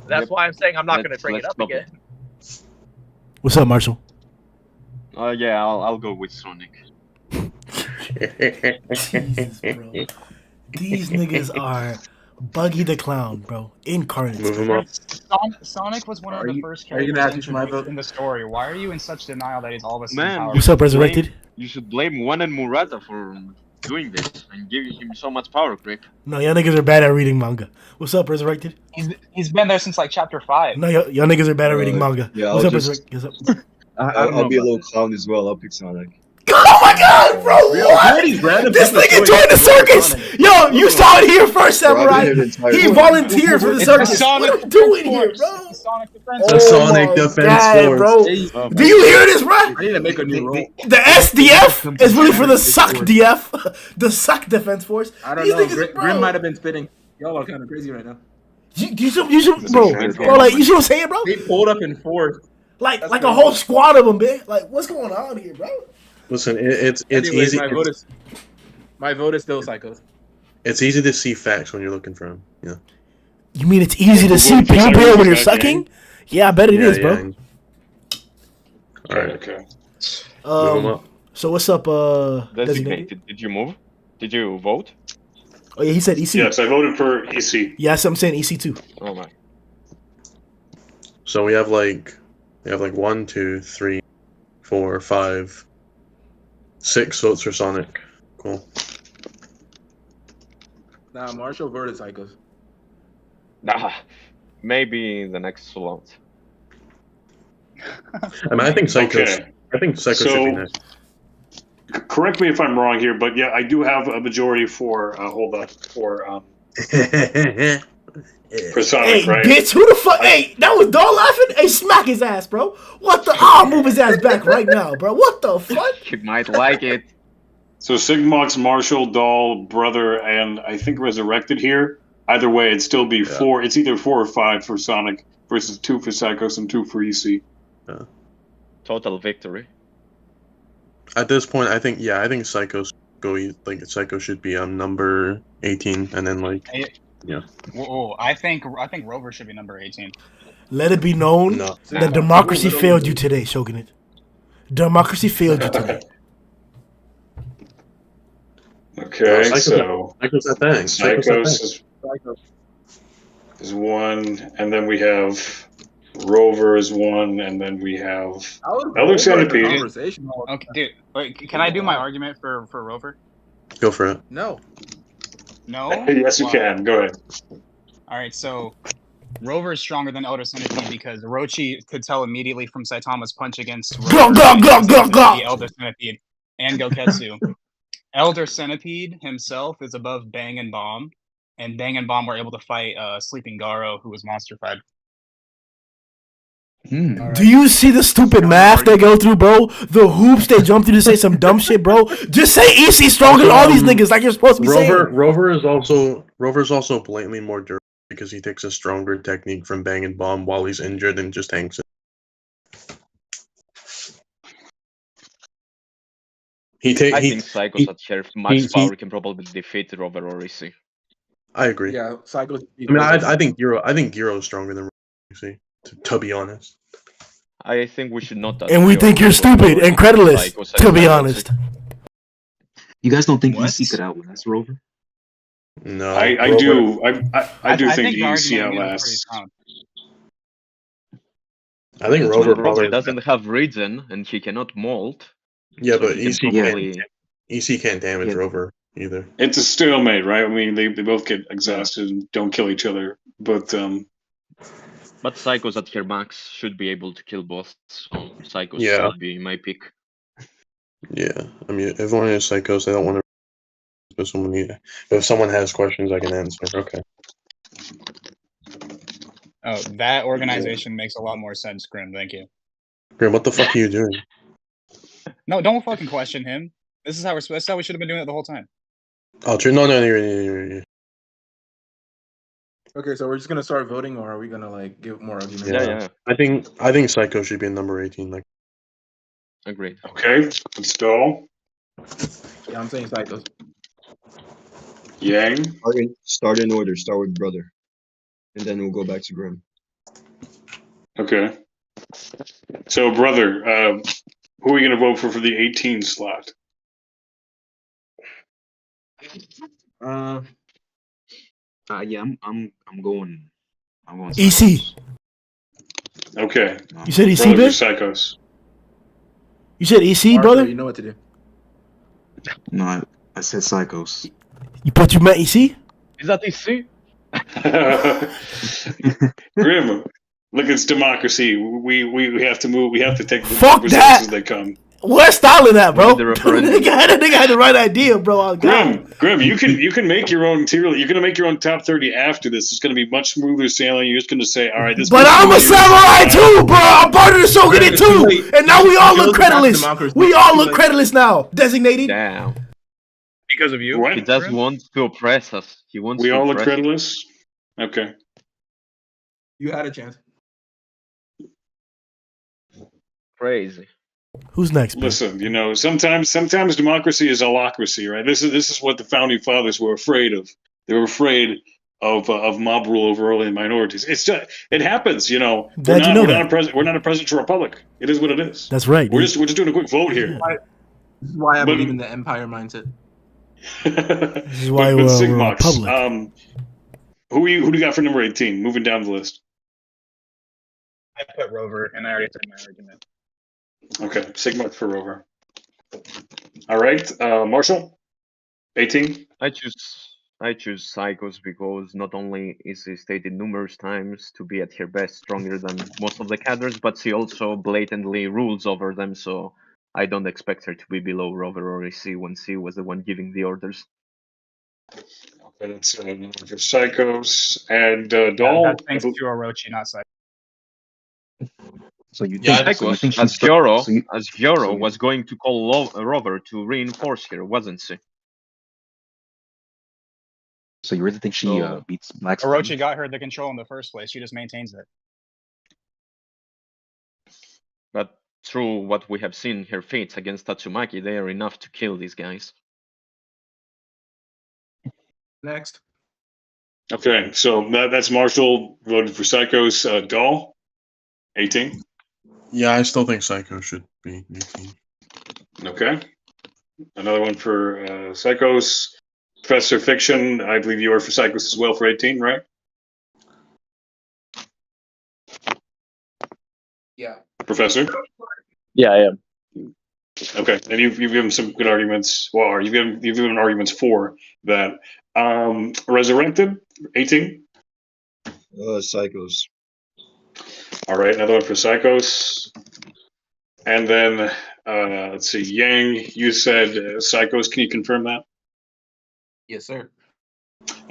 I: That's why I'm saying I'm not gonna bring it up again.
A: What's up, Marshall?
L: Yeah, I'll go with Sonic.
A: Jesus, bro. These niggas are Buggy the Clown, bro. Incarnate.
D: Move him up.
B: Sonic was one of the first
J: are you
B: characters
J: gonna ask me for my
B: introduced
J: vote?
B: in the story. Why are you in such denial that he's all of a sudden
L: Man,
B: powerful?
A: What's up, Resurrected?
L: You should blame one and Murata for doing this and giving him so much power creep.
A: No, y'all niggas are bad at reading manga. What's up, Resurrected?
B: He's been there since like chapter 5.
A: No, y'all niggas are bad at reading manga.
G: Yeah,
A: What's
G: I'll
A: up,
G: just-
A: Resurrected? What's up?
G: I'll be a little clown as well. I'll pick Sonic.
A: Oh my god, bro! What? This nigga joined the circus! Yo, you saw it here first, Samurai! He volunteered for the circus! What are we doing here, bro?
D: The Sonic Defense Force.
A: Bro. Do you hear this, bro?
J: I need to make a new role.
A: The SDF is really for the Suck DF. The Suck Defense Force.
J: I don't
A: These
J: know.
A: niggas, bro.
J: Grim might have been spitting. Y'all are kind of crazy right now.
A: You should, bro, like, you see what I'm saying, bro?
J: They pulled up in force.
A: Like a whole squad of them, man. Like, what's going on here, bro?
D: Listen, it's
J: Anyways,
D: easy.
J: My vote is still Psychos.
D: It's easy to see facts when you're looking for them. Yeah.
A: You mean it's easy to see poo when you're sucking? Yeah, I bet it is, bro.
D: All right.
N: Okay.
D: Move 'em up.
A: So what's up, Designated?
L: Did you move? Did you vote?
A: Oh yeah, he said EC.
N: Yes, I voted for EC.
A: Yes, I'm saying EC too.
L: Oh my.
D: So we have like 1, 2, 3, 4, 5, 6 votes for Sonic. Cool.
J: Nah, Marshall voted Psychos.
L: Nah, maybe the next slot.
D: I mean, I think Psychos.
N: Okay.
D: I think Psychos should be next.
N: Correct me if I'm wrong here, but yeah, I do have a majority for for Sonic,
A: Hey,
N: right?
A: bitch, who the fuck? Hey, that was Dog laughing? Hey, smack his ass, bro. What the? I'll move his ass back right now, bro. What the fuck?
L: You might like it.
N: So Sigmox, Marshall, Doll, Brother, and I think Resurrected here. Either way, it'd still be 4. It's either 4 or 5 for Sonic versus 2 for Psychos and 2 for EC.
L: Total victory.
D: At this point, I think Psychos Psycho should be on number 18, and then yeah.
B: Whoa, I think Rover should be number 18.
A: Let it be known that democracy failed you today, Shogunate. Democracy failed you today.
N: Okay,
D: Psychos-
N: so
D: Psychos that thing.
N: Psychos is 1, and then we have Rover is 1, and then we have Elder Centipede.
B: Okay, dude, wait, can I do my argument for Rover?
D: Go for it.
J: No.
B: No?
N: Yes, you
B: Why?
N: can. Go ahead.
B: Alright, so Rover is stronger than Elder Centipede because Orochi could tell immediately from Saitama's punch against Rover the Elder Centipede and Goketsu. Elder Centipede himself is above Bang and Bomb, and Bang and Bomb were able to fight Sleeping Garou, who was monster-fied.
A: Do you see the stupid math they go through, bro? The hoops they jump through to say some dumb shit, bro. Just say EC stronger than all these niggas, like you're supposed to be saying.
D: Rover is also blatantly more durable because he takes a stronger technique from Bang and Bomb while he's injured and just hangs it.
L: I think Psychos at Sheriff Max Power can probably defeat Rover or EC.
D: I agree.
J: Yeah, Psychos.
D: I mean, I think Gyro is stronger than Rover, see, to be honest.
L: I think we should not.
A: And we think you're stupid and credulous, to be honest.
M: You guys don't think EC could outlast Rover?
D: No,
N: I do. I do think EC outlasts.
D: I think Rover
L: probably doesn't have regen and he cannot molt.
D: Yeah,
L: so
D: but
L: he can probably...
D: EC can't damage Rover either.
N: It's a stalemate, right? I mean, they both get exhausted and don't kill each other. But
L: Psychos at her max should be able to kill both. So Psychos
D: Yeah.
L: should be my pick.
D: Yeah, I mean, if one is Psychos, I don't want to. But someone either. But if someone has questions, I can answer. Okay.
B: Oh, that organization makes a lot more sense, Grim. Thank you.
D: Grim, what the fuck are you doing?
B: No, don't fucking question him. This is how we should have been doing it the whole time.
D: Oh, true. No, you're.
J: Okay, so we're just gonna start voting, or are we gonna give more arguments?
L: Yeah.
D: I think Psycho should be in number 18.
L: Agreed.
N: Okay, let's go.
J: Yeah, I'm saying Psychos.
N: Yang.
G: Start in order. Start with Brother, and then we'll go back to Grim.
N: Okay. So, Brother, who are we gonna vote for the 18 slot?
M: Yeah, I'm going.
A: EC.
N: Okay.
A: You said EC,
N: Brothers
A: bitch?
N: or Psychos?
A: You said EC,
J: Marshall,
A: brother?
J: you know what to do.
M: No, I said Psychos.
A: But you meant EC?
L: Is that EC?
N: Grim, look, it's democracy. We have to move. We have to take the
A: Fuck
N: results
A: that!
N: as they come.
A: Where's Stalin at, bro?
L: The referendum.
A: Nigga had the right idea, bro. Oh, God.
N: Grim, you can make your own material. You're gonna make your own top 30 after this. It's gonna be much smoother sailing. You're just gonna say, all right, this.
A: But I'm a samurai too, bro. I'm part of the Shogunate too. And now we all look creditless. We all look creditless now. Designated.
L: Damn.
B: Because of you?
N: What?
L: He just wants to oppress us. He wants
N: We
L: to
N: all look
L: oppress us.
N: creditless. Okay.
J: You had a chance.
L: Crazy.
A: Who's next, bro?
N: Listen, you know, sometimes democracy is allocracy, right? This is what the founding fathers were afraid of. They were afraid of mob rule over early minorities. It happens, you know. We're not a presidential republic. It is what it is.
A: That's right.
N: We're just doing a quick vote here.
J: This is why I believe in the empire mindset.
A: This is why
N: but
A: we're a
N: Sigmox,
A: republic.
N: who do you got for number 18? Moving down the list.
B: I put Rover, and I already said my argument.
N: Okay, Sigmox for Rover. All right, Marshall, 18.
L: I choose Psychos because not only is she stated numerous times to be at her best stronger than most of the cadres, but she also blatantly rules over them, so I don't expect her to be below Rover or EC when she was the one giving the orders.
N: Okay, that's for Psychos and Doll.
B: That's thanks to Orochi, not Psycho.
M: So you
L: Yeah,
M: think, so you think
L: as
M: she's
L: Garou was going to call Rover to reinforce her, wasn't she?
M: So you really think she beats Black?
B: Orochi got her the control in the first place. She just maintains it.
L: But through what we have seen, her feats against Tatsumaki, they are enough to kill these guys.
J: Next.
N: Okay, so that's Marshall voted for Psychos. Doll, 18.
D: Yeah, I still think Psycho should be 18.
N: Okay. Another one for Psychos. Professor Fiction, I believe you are for Psychos as well for 18, right?
J: Yeah.
N: Professor?
H: Yeah, I am.
N: Okay, and you've given some good arguments. Well, you've given arguments for that. Resurrected, 18.
G: Psychos.
N: All right, another one for Psychos. And then, let's see, Yang, you said Psychos. Can you confirm that?
J: Yes, sir.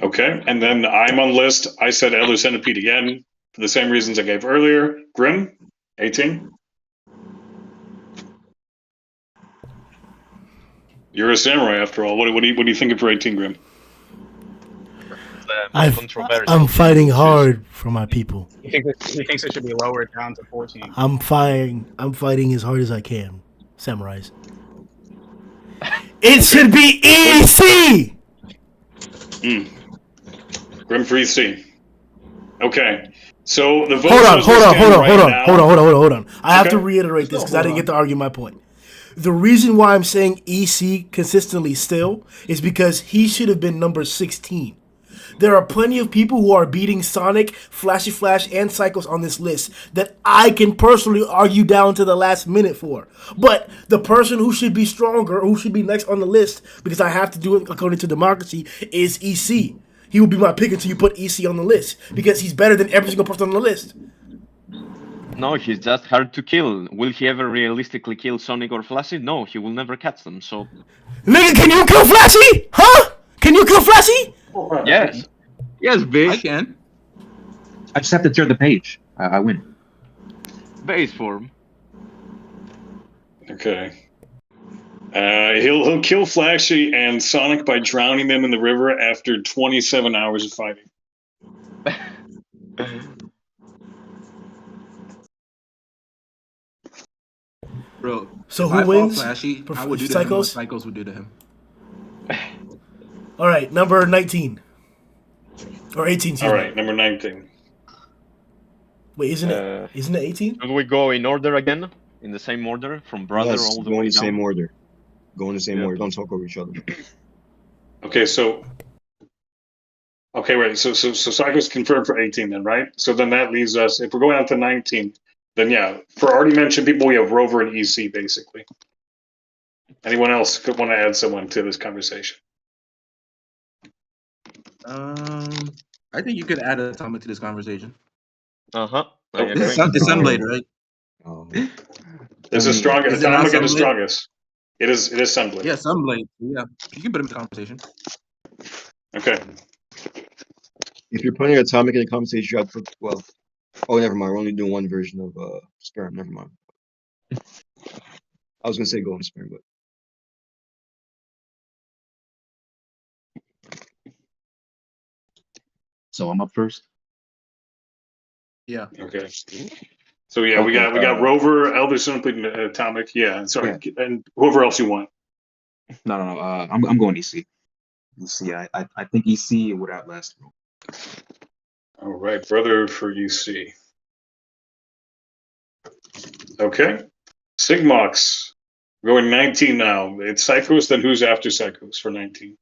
N: Okay, and then I'm on list. I said Elder Centipede again for the same reasons I gave earlier. Grim, 18. You're a samurai after all. What are you thinking for 18, Grim?
A: I'm fighting hard for my people.
B: He thinks it should be lowered down to 14.
A: I'm fighting as hard as I can, samurais. It should be EC.
N: Grim for EC. Okay, so the vote.
A: Hold on. I have to reiterate this because I didn't get to argue my point. The reason why I'm saying EC consistently still is because he should have been number 16. There are plenty of people who are beating Sonic, Flashy Flash, and Psychos on this list that I can personally argue down to the last minute for. But the person who should be stronger, who should be next on the list, because I have to do it according to democracy, is EC. He will be my pick until you put EC on the list, because he's better than every single person on the list.
L: No, he's just hard to kill. Will he ever realistically kill Sonic or Flashy? No, he will never catch them, so...
A: Nigga, can you kill Flashy? Huh? Can you kill Flashy?
L: Yes. Yes, bitch.
J: I can.
M: I just have to turn the page. I win.
L: Base form.
N: Okay. He'll kill Flashy and Sonic by drowning them in the river after 27 hours of fighting.
J: Bro,
A: so
J: if
A: who
J: I
A: wins?
J: Flashy, I would do to him what Psychos would do to him.
A: All right, number 19. Or 18,
N: All right, number 19.
A: Wait, isn't it 18?
L: Should we go in order again? In the same order? From brother all the way down?
G: Go in the same order. Go in the same order. Don't talk over each other.
N: Okay, so... Okay, wait, so Psychos confirmed for 18 then, right? So then that leaves us, if we're going on to 19, then yeah, for already mentioned people, we have Rover and EC, basically. Anyone else could want to add someone to this conversation?
J: I think you could add Atomic to this conversation.
L: I
J: It's
L: agree.
J: Sunblade, right?
N: This is strong.
J: Is it not
N: Atomic and the
J: Sunblade?
N: strongest. It is Sunblade.
J: Yeah, Sunblade. Yeah, you can put him in the conversation.
N: Okay.
G: If you're putting Atomic in the conversation, you have to put, well, oh, never mind. We're only doing one version of Sperm. Never mind. I was gonna say Golden Sperm, but
M: So I'm up first.
J: Yeah.
N: Okay. So yeah, we
M: Okay,
N: got Rover, Elder Sunblade, and Atomic. Yeah. Sorry, and whoever else you want.
M: No. I'm going EC. EC. I think EC would outlast.
N: All right, brother for UC. Okay. Sigmox. Going 19 now. It's Psychos, then who's after Psychos for 19?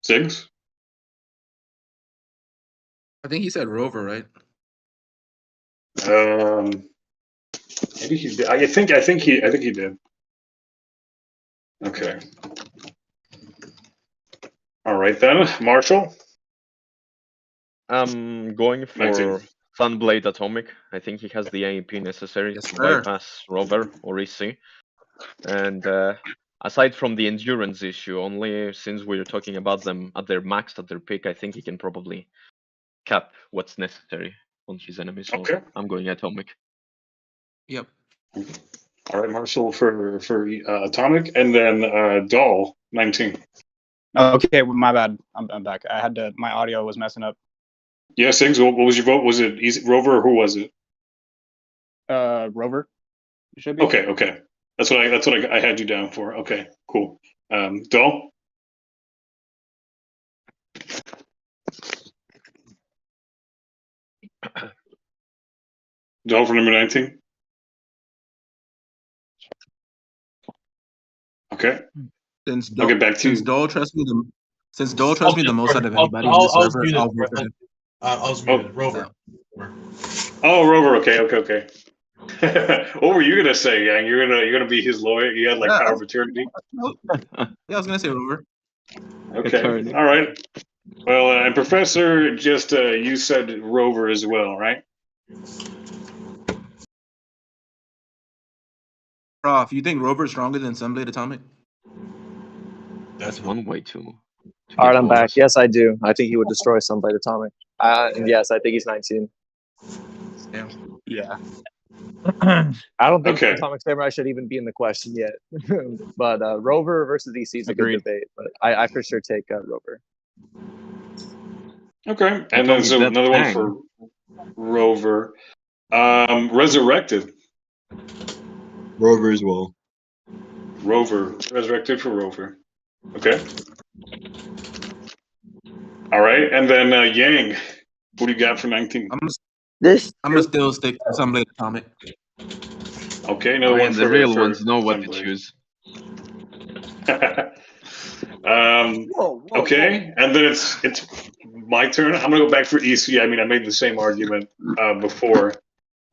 N: Sigs?
J: I think he said Rover, right?
N: Maybe he did. I think he did. Okay. All right then, Marshall.
L: I'm going for
N: 19.
L: Sunblade Atomic. I think he has the AEP necessary to bypass Rover or EC. And aside from the endurance issue, only since we're talking about them at their max, at their peak, I think he can probably cap what's necessary on his enemies. So
N: Okay.
L: I'm going Atomic.
J: Yep.
N: All right, Marshall for Atomic, and then Doll 19.
Q: Okay, my bad. I'm back. I had to. My audio was messing up.
N: Yeah, Sigs. What was your vote? Was it Rover or who was it?
Q: Rover. It should be.
N: Okay. That's what I had you down for. Okay, cool. Doll. Doll for number 19. Okay. I'll get back to
J: since
N: you.
J: Dole trusts me the most out of anybody in this server, I'll vote for him.
O: I was muted. Rover.
N: Oh, Rover. Okay. What were you gonna say, Yang? You're gonna be his lawyer. You had like power of attorney.
J: Yeah, I was gonna say Rover.
N: Okay. All right. Well, and Professor, just you said Rover as well, right?
J: Prof, you think Rover is stronger than Sunblade Atomic?
L: That's one way to.
H: All right, I'm back. Yes, I do. I think he would destroy Sunblade Atomic. And yes, I think he's 19.
Q: Yeah.
H: I don't think Atomic Samurai should even be in the question yet. But Rover versus EC is a good debate. But I for sure take Rover.
N: Okay, and then so another one for Rover. Resurrected.
G: Rover as well.
N: Rover. Resurrected for Rover. Okay. All right, and then Yang. What do you got for 19?
J: I'm gonna still stick to Sunblade Atomic.
N: Okay, another one
L: the
N: for
L: real
N: for
L: ones know what to
N: Sunblade.
L: choose.
N: Okay, and then it's my turn. I'm gonna go back for EC. I mean, I made the same argument before.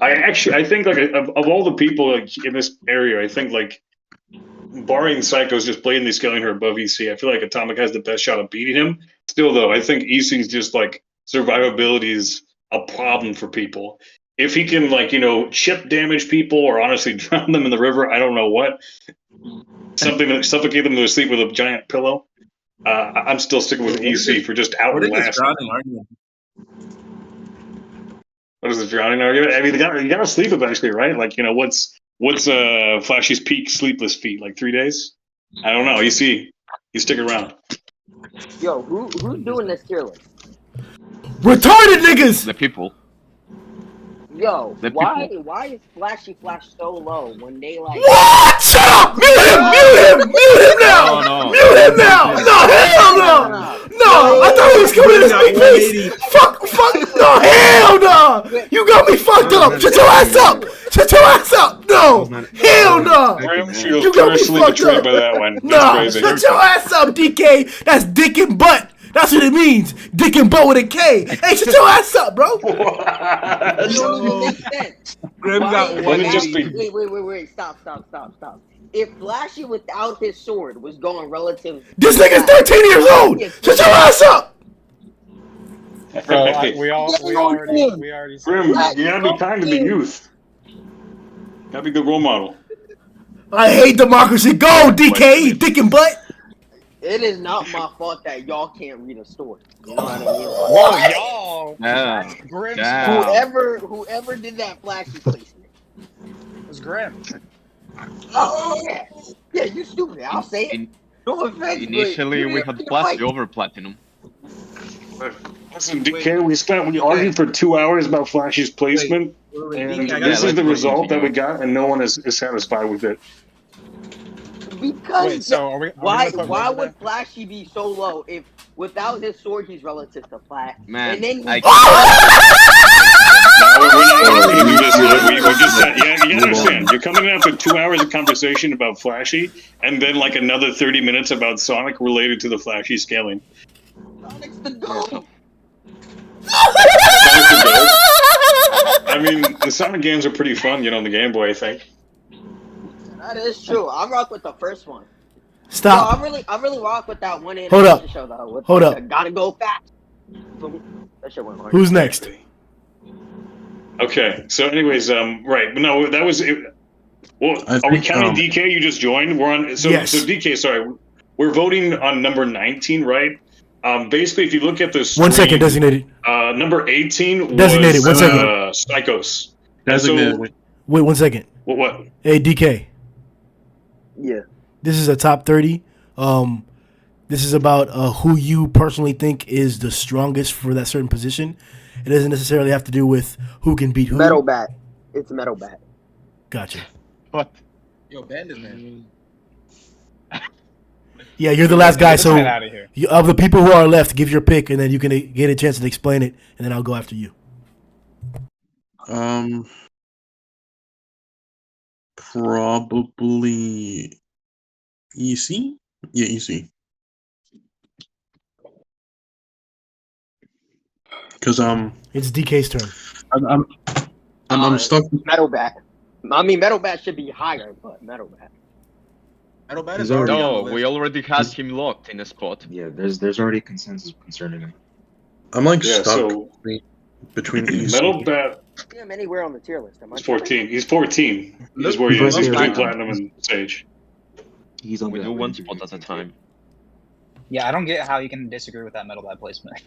N: I think like of all the people like in this area, I think like barring Psycho's just blatantly scaling her above EC, I feel like Atomic has the best shot of beating him. Still though, I think EC's just like survivability is a problem for people. If he can like, chip damage people or honestly drown them in the river, I don't know what. Something to suffocate them to sleep with a giant pillow. I'm still sticking with EC for just outlasting. What is the drowning argument? I mean, you gotta sleep eventually, right? Like, what's Flashy's peak sleepless feat? Like 3 days? I don't know. EC, you stick around.
R: Yo, who's doing this tier list?
A: Retarded niggas!
L: The people.
R: Yo,
L: The
R: why
L: people.
R: is Flashy Flash so low when they like?
A: What? Shut up! Mute him! now!
L: No.
A: Mute him now! No, hell no! No, I thought he was coming in his big face! Fuck, no, hell no! You got me fucked up! Shut your ass up! Shut your ass up! No! Hell no!
N: Grim feels
A: You got me
N: personally
A: fucked
N: betrayed
A: up!
N: by that one. That's
A: Nah,
N: crazy.
A: shut your ass up, DK! That's dick and butt! That's what it means. Dick and Bo with a K. Hey, shut your ass up, bro.
R: It don't even make sense.
P: Grim
R: Why
P: got
R: is
N: Let it just
R: Flashy?
N: be.
R: Wait. Stop. If Flashy without his sword was going relative,
A: This nigga's
R: flat,
A: 13 years
R: why
A: old.
R: is he
A: Shut your ass up.
S: So we already said
N: Grim, you gotta be kind to the youth. Gotta be a good role model.
A: I hate democracy. Go, DK, dick and butt.
R: It is not my fault that y'all can't read a story. You know what I mean?
S: Whoa, y'all!
L: Damn.
S: That's Grim's
L: Damn.
S: fault.
R: Whoever did that Flashy placement.
S: It was Grim.
R: Oh yeah, you stupid. I'll say it. No offense.
L: Initially, we had Flashy over Platinum.
N: Listen, DK, we argued for 2 hours about Flashy's placement, and this is the result that we got, and no one is satisfied with it.
R: Because
S: Wait, so are we
R: why
S: gonna put
R: why
S: Razor
R: would
S: there?
R: Flashy be so low if without his sword he's relative to flat?
L: Man,
R: and then he
N: No, we're not gonna do this. We just said, you gotta understand. You're coming in after 2 hours of conversation about Flashy, and then like another 30 minutes about Sonic related to the Flashy scaling.
R: Sonic's the GOAT.
N: I mean, the Sonic games are pretty fun, on the Game Boy, I think.
R: That is true. I rock with the first one.
A: Stop.
R: No, I really rock with that one
A: Hold up.
R: animation show though. With
A: Hold
R: like
A: up.
R: the gotta go fast. That shit went hard.
A: Who's next?
N: Okay, so anyways, right, no, that was it. Well, are we counting DK? You just joined. We're on. So DK, sorry, we're voting on number 19, right? Basically, if you look at this,
A: 1 second, designated.
N: Number 18
A: Designated,
N: was
A: 1 second.
N: Psychos.
D: Designated.
N: So,
A: Wait 1 second.
N: what?
A: Hey, DK.
R: Yeah.
A: This is a top 30. This is about who you personally think is the strongest for that certain position. It doesn't necessarily have to do with who can beat who.
R: Metal Bat. It's Metal Bat.
A: Gotcha.
L: What?
P: Yo, Bandit man.
A: Yeah, you're the last guy, so
S: Get out of here.
A: of the people who are left, give your pick, and then you can get a chance to explain it, and then I'll go after you.
D: Probably EC. Yeah, EC. Because
A: it's DK's turn.
D: I'm stuck.
R: Metal Bat. I mean, Metal Bat should be higher, but Metal Bat.
P: Metal Bat is already on the
L: No,
P: list.
L: we already had him locked in a spot.
M: Yeah, there's already consensus concerning him.
D: I'm like
N: Yeah,
D: stuck
N: so
D: between EC.
N: Metal Bat
R: See him anywhere on the tier list. Am I
N: is 14. He's 14. Is where he is. He's between Platinum and Sage.
M: He's on
L: We
M: that
L: do one
M: range of
L: spot at a time.
S: Yeah, I don't get how you can disagree with that Metal Bat placement.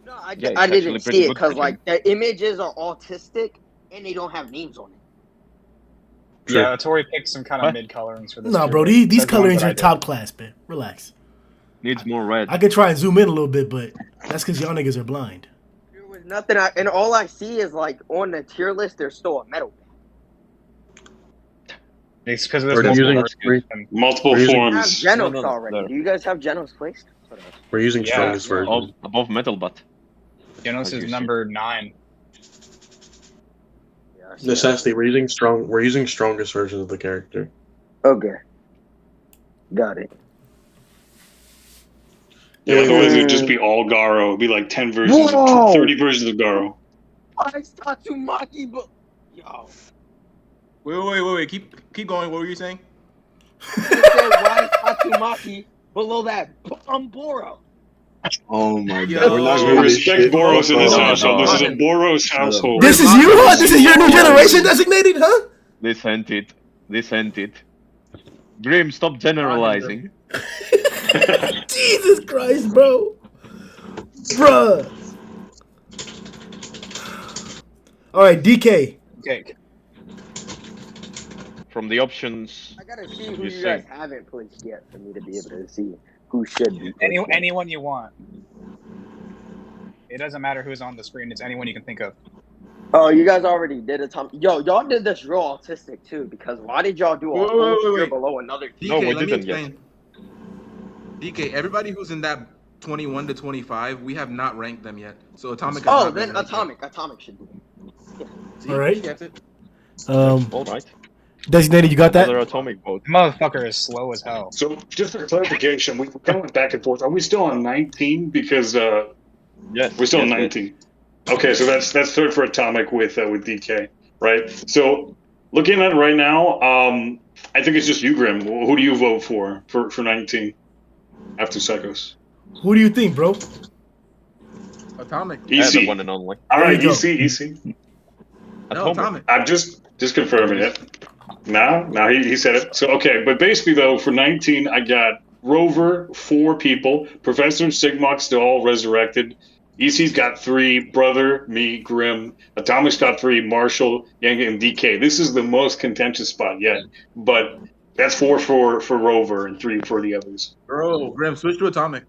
R: No, I
L: Yeah, it's
R: didn't
L: actually pretty
R: see it
L: good
R: because
L: for
R: like the images are autistic and they don't have names on it.
D: Sure.
S: Yeah, Tori picked some kind of mid colorings for this.
A: No,
S: tier
A: bro,
S: list.
A: these
S: That's the ones
A: colorings
S: that I
A: are
S: did.
A: top class, man. Relax.
L: Needs more red.
A: I could try and zoom in a little bit, but that's because y'all niggas are blind.
R: There was nothing, and all I see is like on the tier list, there's still a Metal Bat.
S: It's because
D: We're
S: there's
D: using
N: Multiple
D: We're using-
R: I have
N: forms.
R: Genos
L: No,
R: already.
L: no.
R: Do you guys have Genos placed?
D: We're using
S: Yeah.
D: strongest version.
L: Above Metal Bat.
S: Genos is number 9.
R: Yeah, I see
D: Necessity. We're using strongest version of the character.
R: that. Okay. Got it.
N: Yeah, otherwise it'd just be all Garou. It'd be like 10 versions,
R: Whoa!
N: 30 versions of Garou.
R: Why is Tatsumaki, but yo,
P: Wait. Keep going. What were you saying?
R: I said why is Tatsumaki below that Boro?
G: Oh my
P: Yo.
G: god, we're not
N: So
G: doing this
N: respect
G: shit.
N: Boros in this
G: Oh,
N: household. This is a
G: God.
N: Boros household.
A: This is you, huh? This is your new generation designated, huh?
L: This sent it. Grim, stop generalizing.
A: Jesus Christ, bro. Bruh. All right, DK.
S: Okay.
L: From the options,
R: I gotta see who
L: You
R: you guys
L: say.
R: haven't placed yet for me to be able to see who should be. placed yet.
S: Anyone you want. It doesn't matter who's on the screen. It's anyone you can think of.
R: Oh, you guys already did it, Tom. Yo, y'all did this real autistic too. Because why did y'all do a
P: Wait,
R: whole
P: wait,
R: tier
P: wait.
R: below another tier?
L: No,
P: DK,
L: we
P: let me
L: didn't yet.
P: explain. DK, everybody who's in that 21 to 25, we have not ranked them yet. So Atomic has
R: Oh,
P: not been
R: then
P: ranked yet.
R: Atomic should be.
P: See,
A: All right.
P: he gets it.
L: all right.
A: Designated, you got that?
L: Another atomic vote.
S: Motherfucker is slow as hell.
N: So just for clarification, we kind of went back and forth. Are we still on 19? Because
L: yes,
N: we're still on
L: yes,
N: 19. Okay, so that's third for atomic with DK, right? So looking at it right now, I think it's just you, Grim. Who do you vote for 19 after Psychos?
A: Who do you think, bro?
J: Atomic.
L: Yeah, the
N: EC.
L: one and only.
N: All right,
A: There you
N: EC.
J: No, Atomic.
N: I'm just confirming it. Now he said it. So okay, but basically though, for 19, I got Rover, 4 people, Professor and Sigmox, still all resurrected. EC's got 3, Brother, me, Grim. Atomic's got 3, Marshall, Yang, and DK. This is the most contentious spot yet, but that's 4 for Rover and 3 for the others.
J: Bro, Grim, switch to Atomic.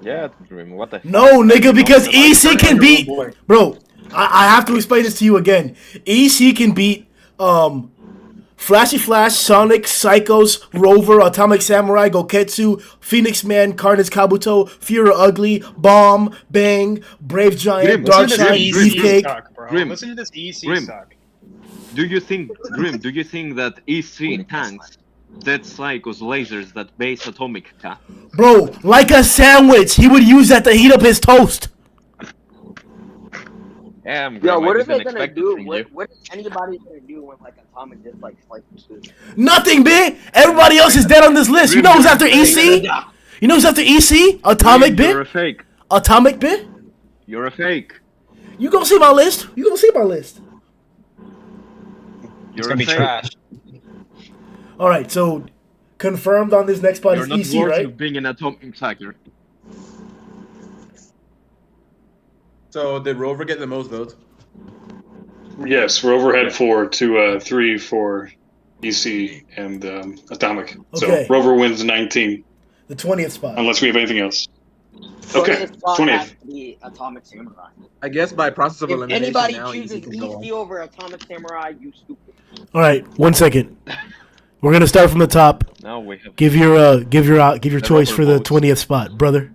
L: Yeah, Grim, what the
A: No, nigga, because EC can beat. Bro, I have to explain this to you again. EC can beat Flashy Flash, Sonic, Psychos, Rover, Atomic Samurai, Goketsu, Phoenix Man, Carnage Kabuto, Fuhrer Ugly, Bomb, Bang, Brave Giant, Darkseid, Beefcake.
L: Grim,
S: Listen to this EC
L: Grim.
S: suck.
L: Do you think that EC tanks Dead Psycho's lasers that base Atomic can?
A: Bro, like a sandwich. He would use that to heat up his toast.
L: Yeah,
R: Yo, what are they gonna do? What is anybody gonna do when like Atomic just like slices through?
A: Nothing, bitch. Everybody else is dead on this list. You know who's after EC? You know who's after EC? Atomic, bitch.
L: You're a fake.
A: Atomic, bitch.
L: You're a fake.
A: You gonna see my list? You gonna see my list?
S: It's gonna be trash.
A: All right, so confirmed on this next spot
L: You're
A: is
L: not
A: EC,
L: worthy
A: right?
L: of being an atomic hacker.
J: So did Rover get the most votes?
N: Yes, Rover had 4 to 3 for EC and Atomic.
A: Okay.
N: So Rover wins 19,
A: The 20th spot.
N: unless we have anything else. Okay, 20th.
R: The Atomic Samurai.
J: I guess by process of
R: If
J: elimination
R: anybody
J: now,
R: chooses
J: EC can go on.
R: EC over Atomic Samurai, you stupid.
A: All right, 1 second. We're gonna start from the top.
L: Now we have
A: Give your choice for the 20th spot, brother.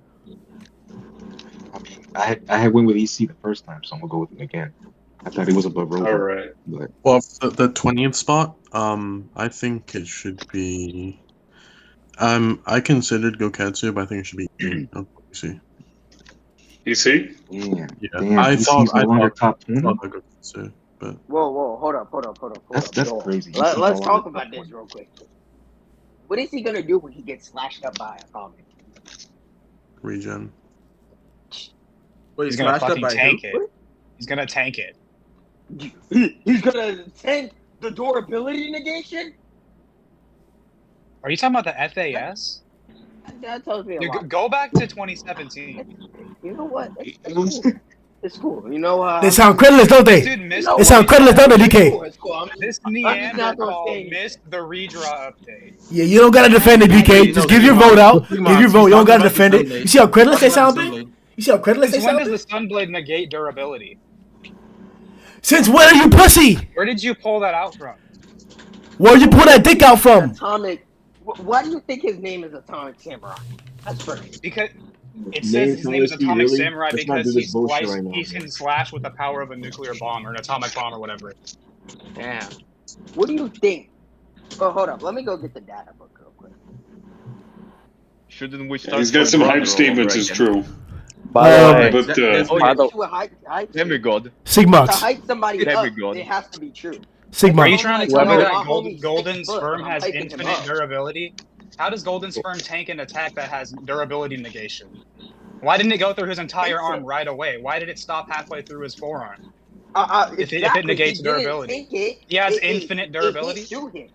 M: I had win with EC the first time, so I'm gonna go with him again. I thought he was above Rover.
N: All right.
M: But
D: Well, the 20th spot, I think it should be. I considered Goketsu, but I think it should be EC.
N: EC?
M: yeah,
D: Yeah,
M: damn,
D: I
M: EC's
D: thought
M: no longer top 20.
D: Goketsu, but
R: Whoa, hold up.
M: That's crazy.
R: Let's talk about this real quick. What is he gonna do when he gets slashed up by Atomic?
D: regen.
J: Wait,
S: He's gonna
J: slashed up
S: fucking
J: by
S: tank
J: who?
S: it. He's gonna tank it.
R: He's gonna tank the durability negation?
S: Are you talking about the FAS?
R: That tells me a
S: Dude,
R: lot.
S: go back to 2017.
R: You know what? It's cool. It's cool. You know
A: They sound credulous, don't they?
S: Dude missed
A: They sound credulous, don't they, DK?
R: It's cool.
S: This
R: I'm just not gonna
S: Neanderthal
R: say
S: missed the redraw update.
A: Yeah, you don't gotta defend it, DK. Just give your vote out. Give your vote. You don't gotta defend it. You see how credulous they sound, bitch? You see how credulous they
S: Since when
A: sound?
S: does the Sunblade negate durability?
A: Since when are you pussy?
S: Where did you pull that out from?
A: Where'd you pull that dick out from?
R: Atomic. Why do you think his name is Atomic Samurai? That's first.
S: Because it
G: Name
S: says his name is
G: policy,
S: Atomic
G: really?
S: Samurai
G: Let's not
S: because
G: do this bullshit right now.
S: he can slash with the power of a nuclear bomb or an atomic bomb or whatever.
R: Damn. What do you think? Oh, hold up. Let me go get the data book real quick.
L: Shouldn't we start?
N: He's got
L: from
N: some
L: Brother
N: hype
L: all
N: statements,
L: over
N: it's
L: again?
N: true.
H: By the way,
N: But
R: To a hype,
L: Demigod.
R: to
A: Sigmox.
R: hype somebody up,
L: Demigod.
R: it has to be true.
A: Sigmox.
S: Are you trying to tell me
R: Whoever-
S: that
R: my homie's
S: Golden
R: 6 foot,
S: Sperm
R: I'm
S: has
R: hyping him
S: infinite
R: up.
S: durability? How does Golden Sperm tank an attack that has durability negation? Why didn't it go through his entire arm right away? Why did it stop halfway through his forearm? If it negates
R: He didn't
S: durability.
R: think it.
S: He has
R: It-
S: infinite durability?
R: It threw him.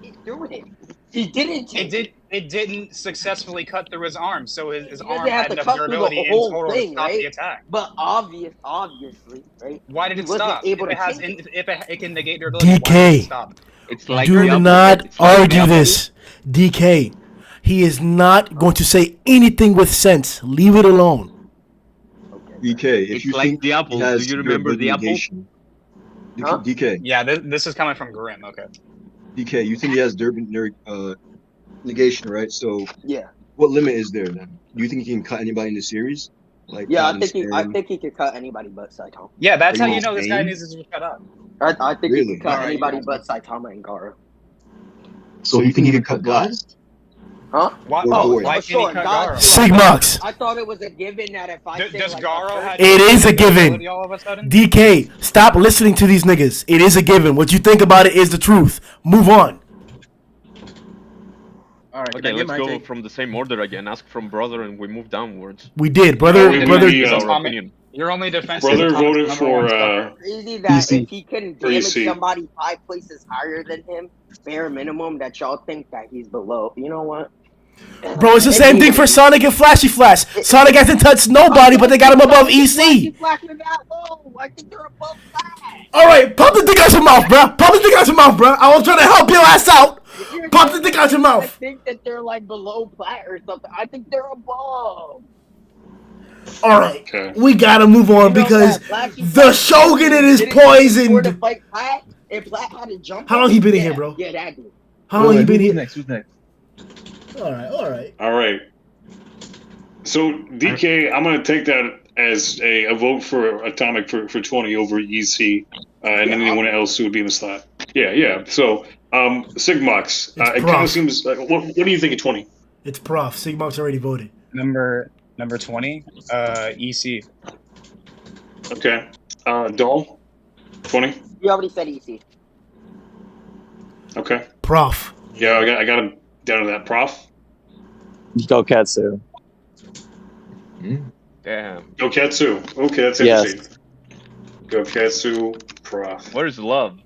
R: It threw him. He didn't take
S: It didn't successfully cut through his arm, so his
R: He doesn't
S: arm
R: have
S: had
R: to
S: enough
R: cut through the
S: durability in
R: whole
S: total
R: thing,
S: to stop
R: right?
S: the attack.
R: But obviously, right?
S: Why did
R: he
S: it
R: wasn't
S: stop?
R: able
S: If it
R: to
S: has,
R: take it.
S: if it can negate durability, why did it
A: DK.
S: stop?
L: It's like
A: Do
L: the opposite.
A: not
L: It's like the
A: argue
L: opposite.
A: this. DK. He is not going to say anything with sense. Leave it alone.
G: DK, if
L: It's
G: you
L: like
G: think
L: the apple.
G: he has
L: Do you remember the apple?
G: negation,
R: Huh?
G: DK,
S: Yeah, this is coming from Grim. Okay.
G: DK, you think he has negation, right? So
R: Yeah.
G: what limit is there then? Do you think he can cut anybody in the series? Like
R: Yeah, I
G: Cotton
R: think he
G: Sperm?
R: could cut anybody but Saito.
S: Yeah, that's how
G: Like
S: you know this guy
G: Bane?
S: needs to shut up.
R: I think he
G: Really?
R: could cut
O: Alright,
R: anybody
O: yeah.
R: but Saitama and Garou.
M: So you think he could cut Blast?
R: Huh?
S: Why?
G: Or
S: Oh,
G: Void?
S: why can't he
R: Sure,
S: cut
R: God,
S: Garou?
R: sure.
A: Sigmox.
R: I thought it was a given that if I say
S: Does
R: like
S: Garou have?
A: It is a given.
S: ability all of a sudden?
A: DK, stop listening to these niggas. It is a given. What you think about it is the truth. Move on.
P: All right, can
L: Okay,
P: I get
L: let's
P: my
L: go
P: take?
L: from the same order again. Ask from brother, and we move downwards.
A: We did, brother.
N: we
A: Brother.
N: did
L: Our
S: Atomic-
L: opinion.
S: Your only defense
N: Brother
S: is Atomic's
N: voted
S: number
N: for
S: one stuff.
R: Crazy that
M: EC.
R: if he can
N: For
R: damage
N: EC.
R: somebody 5 places higher than him, bare minimum, that y'all think that he's below. You know what?
A: Bro, it's the same thing for Sonic and Flashy Flash. Sonic hasn't touched nobody, but they got him above EC.
R: Flash are that low. I think they're above that.
A: All right, pop the dick out your mouth, bro. Pop the dick out your mouth, bro. I was trying to help your ass out. Pop the dick out your
R: I
A: mouth.
R: think that they're like below plat or something. I think they're above.
A: All right,
N: Okay.
A: we gotta move on
R: You know
A: because
R: that Flashy
A: the
R: Flash
A: Shogunate is
R: didn't before to
A: poisoned.
R: fight Plat, and Plat had to jump.
A: How long he been in here, bro?
R: Yeah, that dude.
A: How long you been here?
M: Who's next?
A: All right, all right.
N: All right. So DK, I'm gonna take that as a vote for Atomic for 20 over EC, and then anyone else who would be in the slot. Yeah, yeah. So Sigmox, it kind
A: Prof.
N: of seems like what do you think of 20?
A: It's Prof. Sigmox already voted.
S: Number 20, EC.
N: Okay. Doll, 20.
R: You already said EC.
N: Okay.
A: Prof.
N: Yeah, I got him down to that. Prof.
H: Goketsu.
L: Damn.
N: Goketsu. Okay, that's
H: Yes.
N: interesting. Goketsu, Prof.
L: Where's love?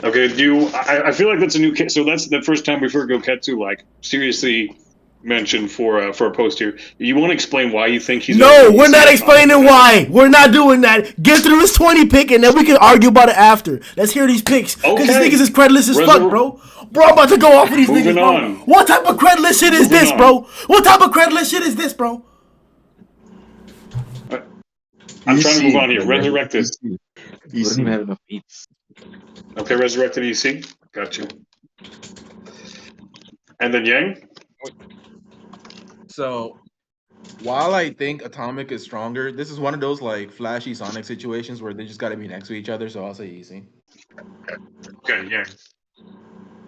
N: Okay, I feel like that's a new case. So that's the first time we've heard Goketsu like seriously mentioned for a post here. You want to explain why you think he's?
A: No, we're not explaining why. We're not doing that. Get through his 20 pick and then we can argue about it after. Let's hear these picks. Because these niggas is credless as fuck, bro. Bro, I'm about to go off of these niggas, bro.
N: on.
A: What type of credless shit is this, bro? What type of credless shit is this, bro?
N: I'm trying to move on here. Resurrect this.
M: We don't even have enough beats.
N: Okay, resurrected EC. Got you. And then Yang.
P: So, while I think Atomic is stronger, this is one of those like flashy Sonic situations where they just got to be next to each other. So I'll say easy.
N: Okay, Yang.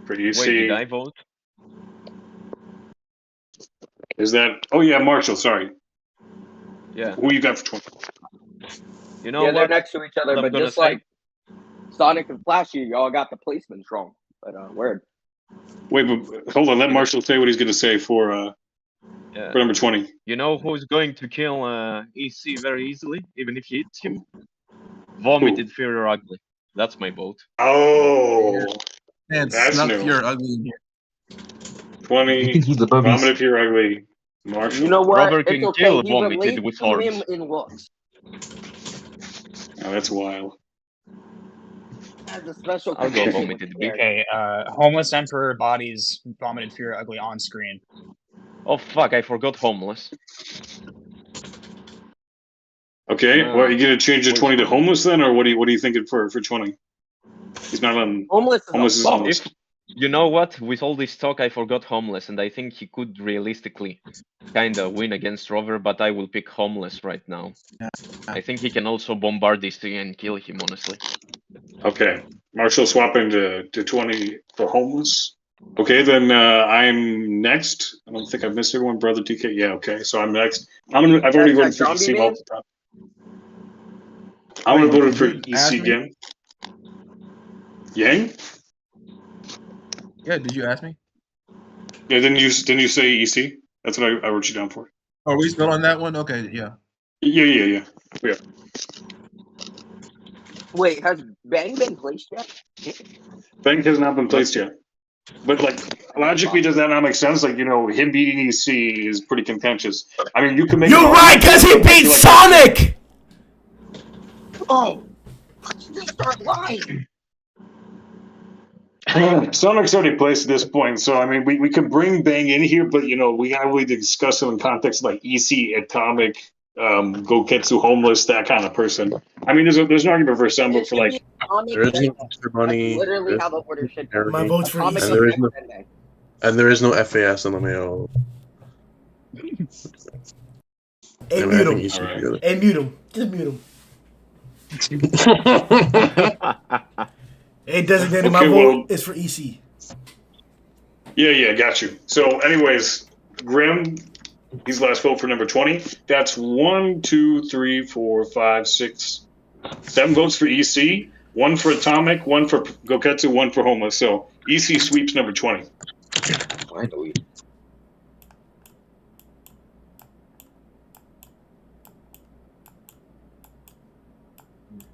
N: For EC.
L: Wait, did I vote?
N: Is that? Oh yeah, Marshall. Sorry.
L: Yeah.
N: Who you got for 20?
L: You know
R: Yeah, they're
L: what?
R: next to each other,
L: I'm
R: but
L: gonna
R: just
L: say-
R: like Sonic and Flashy, y'all got the placements wrong. But word.
N: Wait, but hold on. Let Marshall say what he's going to say for
L: Yeah.
N: number 20.
L: You know who's going to kill EC very easily, even if he hits him? Vomited Fear Ugly. That's my vote.
N: Oh,
P: Man,
N: that's
P: snuck
N: new.
P: your ugly in here.
N: 20.
M: You think he's above
N: Vomit
M: EC?
N: if you're ugly. Marshall.
R: You know what?
L: Robert
R: It's
L: can
R: okay.
L: kill
R: He
L: vomited
R: relates
L: with
R: to him
L: horns.
R: in looks.
N: Oh, that's wild.
R: Has a special
L: I'll go
R: connection
L: vomited.
R: with the
S: Okay, Homeless Emperor bodies Vomited Fear Ugly on screen.
L: Oh fuck! I forgot homeless.
N: Okay, well, are you going to change the 20 to homeless then, or what are you thinking for 20? He's not on.
R: Homeless
N: Homeless is on this.
L: If you know what, with all this talk, I forgot homeless, and I think he could realistically kind of win against Rover, but I will pick homeless right now. I think he can also bombard this thing and kill him, honestly.
N: Okay, Marshall swapping to 20 for homeless. Okay, then I'm next. I don't think I've missed everyone. Brother TK. Yeah, okay, so I'm next. I've already voted for EC multiple times. I would have voted for EC again. Yang?
P: Yeah, did you ask me?
N: Yeah, didn't you say EC? That's what I wrote you down for.
P: Are we still on that one? Okay, yeah.
N: Yeah.
R: Wait, has Bang been placed yet?
N: Bank has not been placed yet. But like logically, does that not make sense? Like, him beating EC is pretty contentious. I mean, you can make.
A: You're right, because he beat Sonic!
R: Oh, you just start lying.
N: Sonic's already placed at this point, so I mean, we could bring Bang in here, but we gotta really discuss it in context like EC, Atomic, Goketsu, homeless, that kind of person. I mean, there's an argument for some, but for like,
D: there is no Monster Bunny.
R: Literally how the order should be.
A: My vote's for
D: and
A: EC.
D: there is no FAS in the mail.
A: And mute him. And mute him. Just mute him. Hey, designated. My
N: Okay,
A: vote
N: well-
A: is for EC.
N: Yeah, got you. So, anyways, Grim, he's last vote for number 20. That's 1, 2, 3, 4, 5, 6, 7 votes for EC, 1 for Atomic, 1 for Goketsu, 1 for Homa. So, EC sweeps number 20.
M: Finally.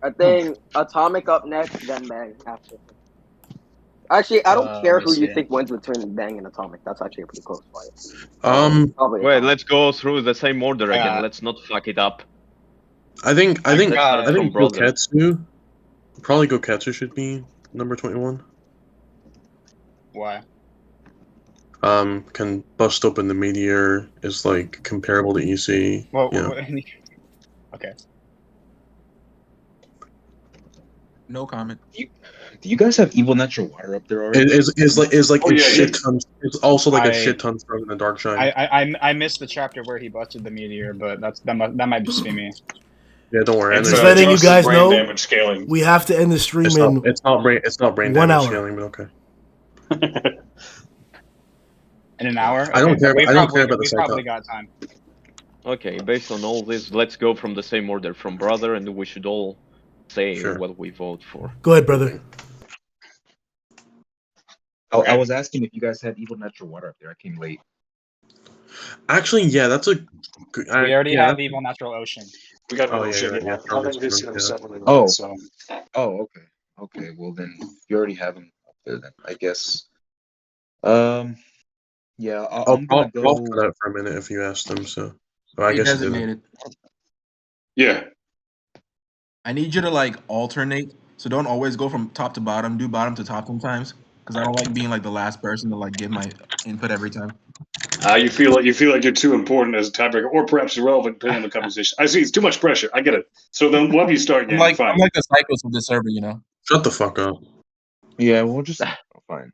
R: I think Atomic up next, then Bang after. Actually, I don't care who you think wins between Bang and Atomic. That's actually a pretty close fight. Probably
L: Wait,
R: Atomic.
L: let's go through the same order again. Let's not fuck it up.
D: I think
L: from brother.
D: Goketsu. Probably Goketsu should be number 21.
S: Why?
D: Can bust open the meteor is like comparable to EC.
S: Well,
D: yeah.
S: Okay.
M: No comment. Do you guys have evil natural water up there already?
D: It is like
N: Oh,
D: a
N: yeah,
D: shit
N: yeah.
D: ton. It's also like a
S: I-
D: shit ton from the Dark Shine.
S: I missed the chapter where he busted the meteor, but that might just be me.
D: Yeah, don't worry.
N: It's
A: Just letting you
N: just
A: guys
N: brain
A: know,
N: damage scaling.
A: we have to end the stream
D: It's
A: in
D: not brain
A: 1
D: damage
A: hour.
D: scaling, but okay.
S: In an hour.
D: I don't
S: Okay,
D: care.
S: we
D: I don't care
S: probably-
D: about the
S: We
D: side
S: probably
D: top.
S: got time.
L: Okay, based on all this, let's go from the same order from brother, and we should all say
D: Sure.
L: what we vote for.
A: Go ahead, brother.
M: I was asking if you guys had evil natural water up there. I came late.
D: Actually, yeah, that's a. Good,
S: We already
D: yeah,
S: have Evil Natural Ocean.
N: We got
D: Oh,
N: no
D: yeah,
N: shit.
D: right, yeah.
N: I think this
D: Yeah.
N: is separately.
M: Oh.
N: So.
M: Oh, okay. Okay, well then you already have them up there then, I guess. Yeah, I'm gonna go.
D: I'll cut out for a minute if you ask them. So, well, I
P: Be
D: guess you didn't.
P: designated.
N: Yeah.
P: I need you to like alternate, so don't always go from top to bottom. Do bottom to top sometimes, because I don't like being like the last person to like give my input every time.
N: You feel like you're too important as a tiebreaker, or perhaps irrelevant depending on the composition. I see it's too much pressure. I get it. So then, why don't you start again?
P: I'm
N: Fine.
P: like the cycles of this server, you know.
D: Shut the fuck up.
M: Yeah, we'll just fine.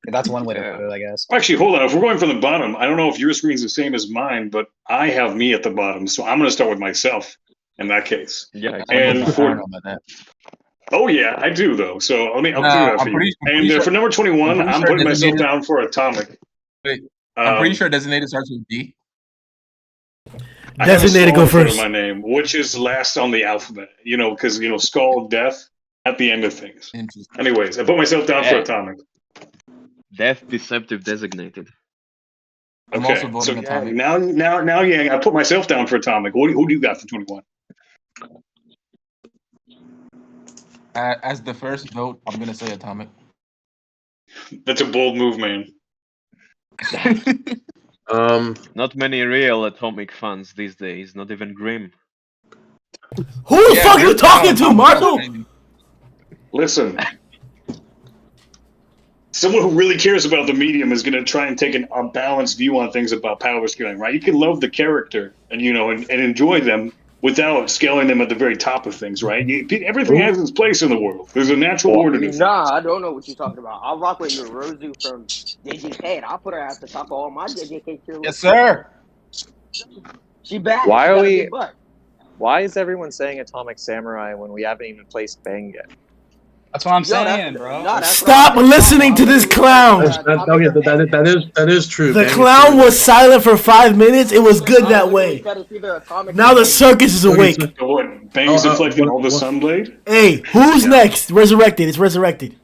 S: That's one way to put it, I guess.
N: Actually, hold on. If we're going from the bottom, I don't know if your screen's the same as mine, but I have me at the bottom, so I'm going to start with myself in that case.
L: Yeah,
N: And
P: I don't
N: for
P: know about that.
N: oh yeah, I do though. So I'll do that
P: I'm
N: for you.
P: pretty
N: And
P: sure-
N: for number 21,
P: I'm pretty
N: I'm
P: sure
N: putting myself
P: designated-
N: down for Atomic.
P: Wait, I'm pretty
N: Um,
P: sure designated starts with D.
N: I have a
A: Designated,
N: skull
A: go
N: in front of
A: first.
N: my name, which is last on the alphabet. You know, because skull death at the end of things.
P: Interesting.
N: Anyways, I put myself down for
L: Yeah.
N: Atomic.
L: Death deceptive designated.
P: I'm
N: Okay,
P: also voting
N: so
P: Atomic.
N: now, Yang, I put myself down for Atomic. Who do you got for 21?
P: As the first vote, I'm gonna say Atomic.
N: That's a bold move, man.
L: Not many real Atomic fans these days, not even Grim.
A: Who the fuck you talking to, Marshall?
N: Listen, someone who really cares about the medium is going to try and take a balanced view on things about power scaling, right? You can love the character and and enjoy them without scaling them at the very top of things, right? Everything has its place in the world. There's a natural order to things.
R: Nah, I don't know what you're talking about. I'll rock with your Rozu from JJK, and I'll put her at the top of all my JJK tier
P: Yes,
R: lists.
P: sir.
R: She bad.
H: Why
R: She
H: are
R: got a
H: we-
R: big butt.
H: Why is everyone saying Atomic Samurai when we haven't even placed Bang yet?
S: That's what I'm
R: Yo, that's-
S: saying, bro.
R: nah, that's
A: Stop
R: what I'm
A: listening to this clown.
D: That is true.
A: The
D: Bang
A: clown
D: is
A: was silent for 5 minutes. It was good that way. Now the circus is awake.
N: So what? Bang's inflicting all the Sunblade?
A: Hey, who's next? Resurrected. It's resurrected.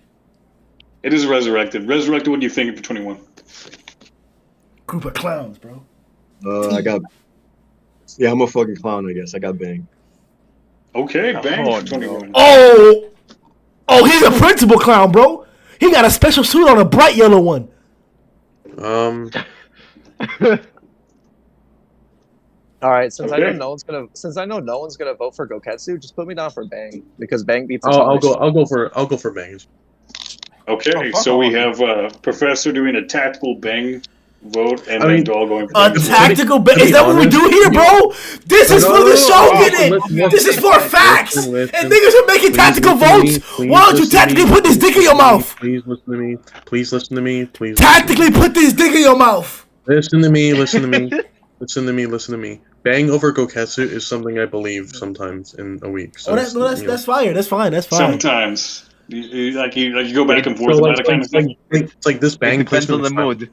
N: It is resurrected. Resurrected, what do you think for 21?
A: Group of clowns, bro.
G: I got. Yeah, I'm a fucking clown, I guess. I got Bang.
N: Okay, Bang for 21.
A: Oh, he's a principal clown, bro. He got a special suit on, a bright yellow one.
H: All right, since I
N: Okay.
H: know no one's gonna vote for Goketsu, just put me down for Bang because Bang beats.
D: I'll
H: Atomic.
D: go for Bang.
N: Okay,
P: fuck
N: so we
P: off.
N: have Professor doing a tactical Bang vote, and then Doll going for
A: A
N: Bang.
A: tactical is that what we do here, bro? This is for the show, get
D: listen,
A: it? This is for facts.
D: listen.
A: And niggas are making tactical votes. Why don't you tactically put this dick in your mouth?
D: Please listen to me. Please listen to me. Please.
A: Tactically put this dick in your mouth.
D: Listen to me. Listen to me. Listen to me. Listen to me. Bang over Goketsu is something I believe sometimes in a week. So
A: that's fire. That's fine. That's fine.
N: Sometimes you go back and forth about that kind of thing.
D: It's like this Bang
L: It depends on
D: placement
L: the
D: is fine.
L: mood.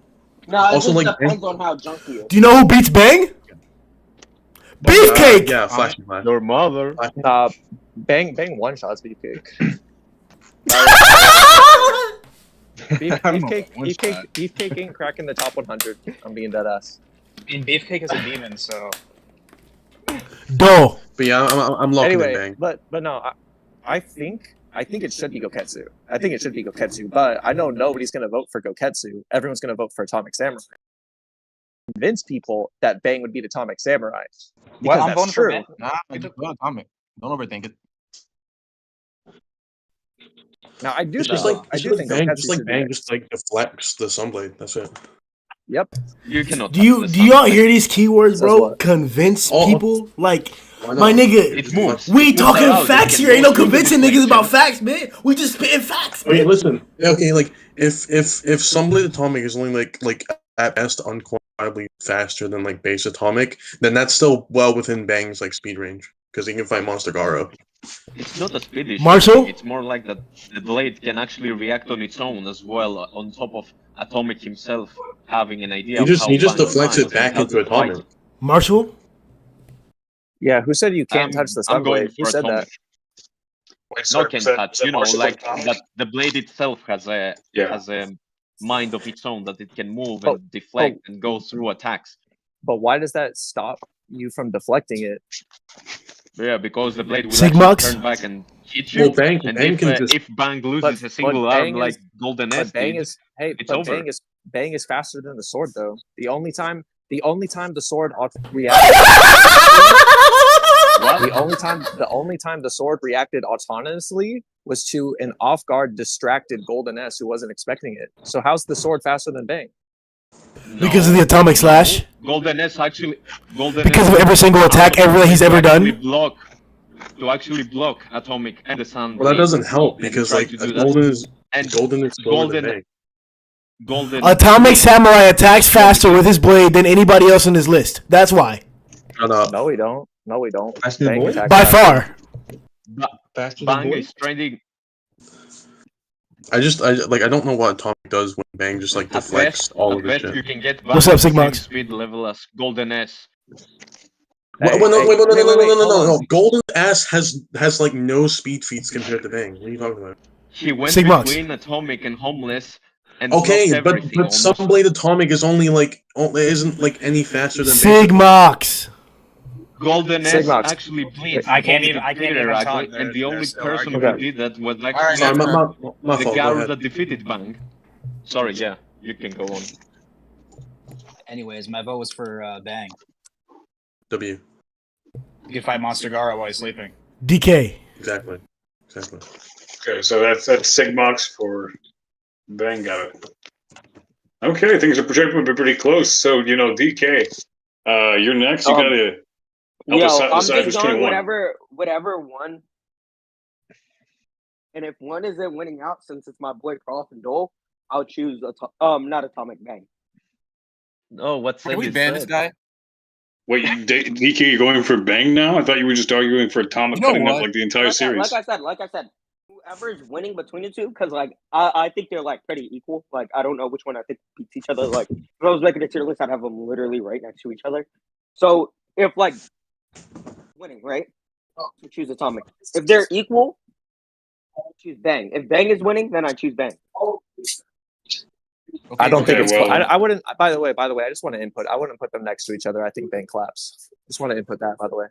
R: No, it
D: Also,
R: just
D: like,
R: depends on how junky you.
A: Do you know who beats Bang? Beefcake.
D: Yeah, Flashy Flash.
L: Your mother.
H: Bang one shots Beefcake. Beefcake ain't cracking the top 100. I'm being dead ass.
S: I mean, Beefcake is a demon, so.
A: Doh.
D: But yeah, I'm locking
H: Anyway,
D: in Bang.
H: but no, I think it should be Goketsu. I think it should be Goketsu, but I know nobody's gonna vote for Goketsu. Everyone's gonna vote for Atomic Samurai. Convince people that Bang would beat Atomic Samurai. Because
P: I'm
H: that's
P: voting
H: true.
P: for Bang. Nah, just go Atomic. Don't overthink it.
H: Now I do
D: It's
H: think
D: just like Bang,
H: Goketsu
D: just like
H: should be
D: Bang,
H: next.
D: just like deflects the Sunblade. That's it.
H: Yep.
L: You cannot.
A: Do y'all hear these keywords, bro? Convince
D: Oh,
A: people, like
D: not?
A: my nigga.
L: It moves.
A: We
L: It moves
A: talking
L: around.
A: facts
L: It can
A: here. Ain't no
L: go through the
A: convincing niggas
L: deflection.
A: about facts, man. We just spitting facts.
D: I mean,
A: Man.
D: listen. Okay, like if Sunblade Atomic is only like at best unquantifiably faster than like base Atomic, then that's still well within Bang's like speed range because he can fight Monster Garou.
L: It's not a speed issue.
A: Marshall?
L: It's more like that the blade can actually react on its own as well, on top of Atomic himself having an idea.
D: He just
L: of how Bang
D: deflects it
L: fights
D: back
L: and how
D: into
L: to fight.
D: Atomic.
A: Marshall?
H: Yeah, who said you can't touch the
L: I'm going
H: Sunblade? Who
L: for
H: said
L: Atomic.
H: that?
L: Not can touch, you know,
N: Marshall
L: like
N: Atomic?
L: that the blade itself has a mind of its own that it can move and deflect and go through attacks.
H: But why does that stop you from deflecting it?
L: Yeah, because the blade will
A: Sigmox?
L: actually turn back and hit you.
D: Well, Bang
L: and
D: can just...
L: if Bang loses a single arm like Golden S did, it's over.
H: Bang is faster than the sword though. The only time the sword reacted the only time the sword reacted autonomously was to an off guard distracted Golden S who wasn't expecting it. So how's the sword faster than Bang?
A: Because of the Atomic Slash?
L: Golden S actually
A: Because of every single attack he's ever done?
L: To actually block Atomic and the Sun.
D: Well, that doesn't help because like Golden is slower than Bang.
A: Atomic Samurai attacks faster with his blade than anybody else on his list. That's why.
D: Shut up.
H: No, we don't.
A: By far.
L: Bang is trending.
D: I don't know what Atomic does when Bang just like deflects all of his shit.
L: You can get
A: What's up, Sigmox?
L: Speed level as Golden S.
D: No. Golden S has like no speed feats compared to Bang. What are you talking about?
L: He went
A: Sigmox.
L: between Atomic and Homeless. And
D: Okay, but
L: almost.
D: Sunblade Atomic is only like isn't like any faster than
A: Sigmox.
L: Golden S
H: Sigmox.
L: actually bleeds.
S: I can't even talk.
L: And the only person
S: arguing.
L: who did that was
D: Sorry,
L: actually
D: my
L: the
D: fault. Go
L: Garou
D: ahead.
L: that defeated Bang. Sorry, yeah, you can go on.
T: Anyways, my vote was for Bang.
D: W.
T: You can fight Monster Garou while he's sleeping.
A: DK.
D: Exactly.
N: Okay, so that's Sigmox for Bang. Got it. Okay, things are projected to be pretty close. So DK, you're next. You gotta help
R: I'm
N: decide
R: just
N: between
R: going
N: one.
R: whatever one. And if one isn't winning out, since it's my boy Prof and Dole, I'll choose not Atomic Bang.
L: No, what
P: Can we ban this guy?
N: Wait, DK, you're going for Bang now? I thought you were just arguing for Atomic, cutting up like the entire series.
R: Like I said, whoever's winning between the two, because like I think they're like pretty equal. Like I don't know which one I think beats each other. Like if I was making a tier list, I'd have them literally right next to each other. So if like winning, right? I'll choose Atomic. If they're equal, I'll choose Bang. If Bang is winning, then I choose Bang.
H: Okay, I don't think it's. I wouldn't. By the way, I just want to input. I wouldn't put them next to each other. I think Bang claps. Just want to input that. By the way.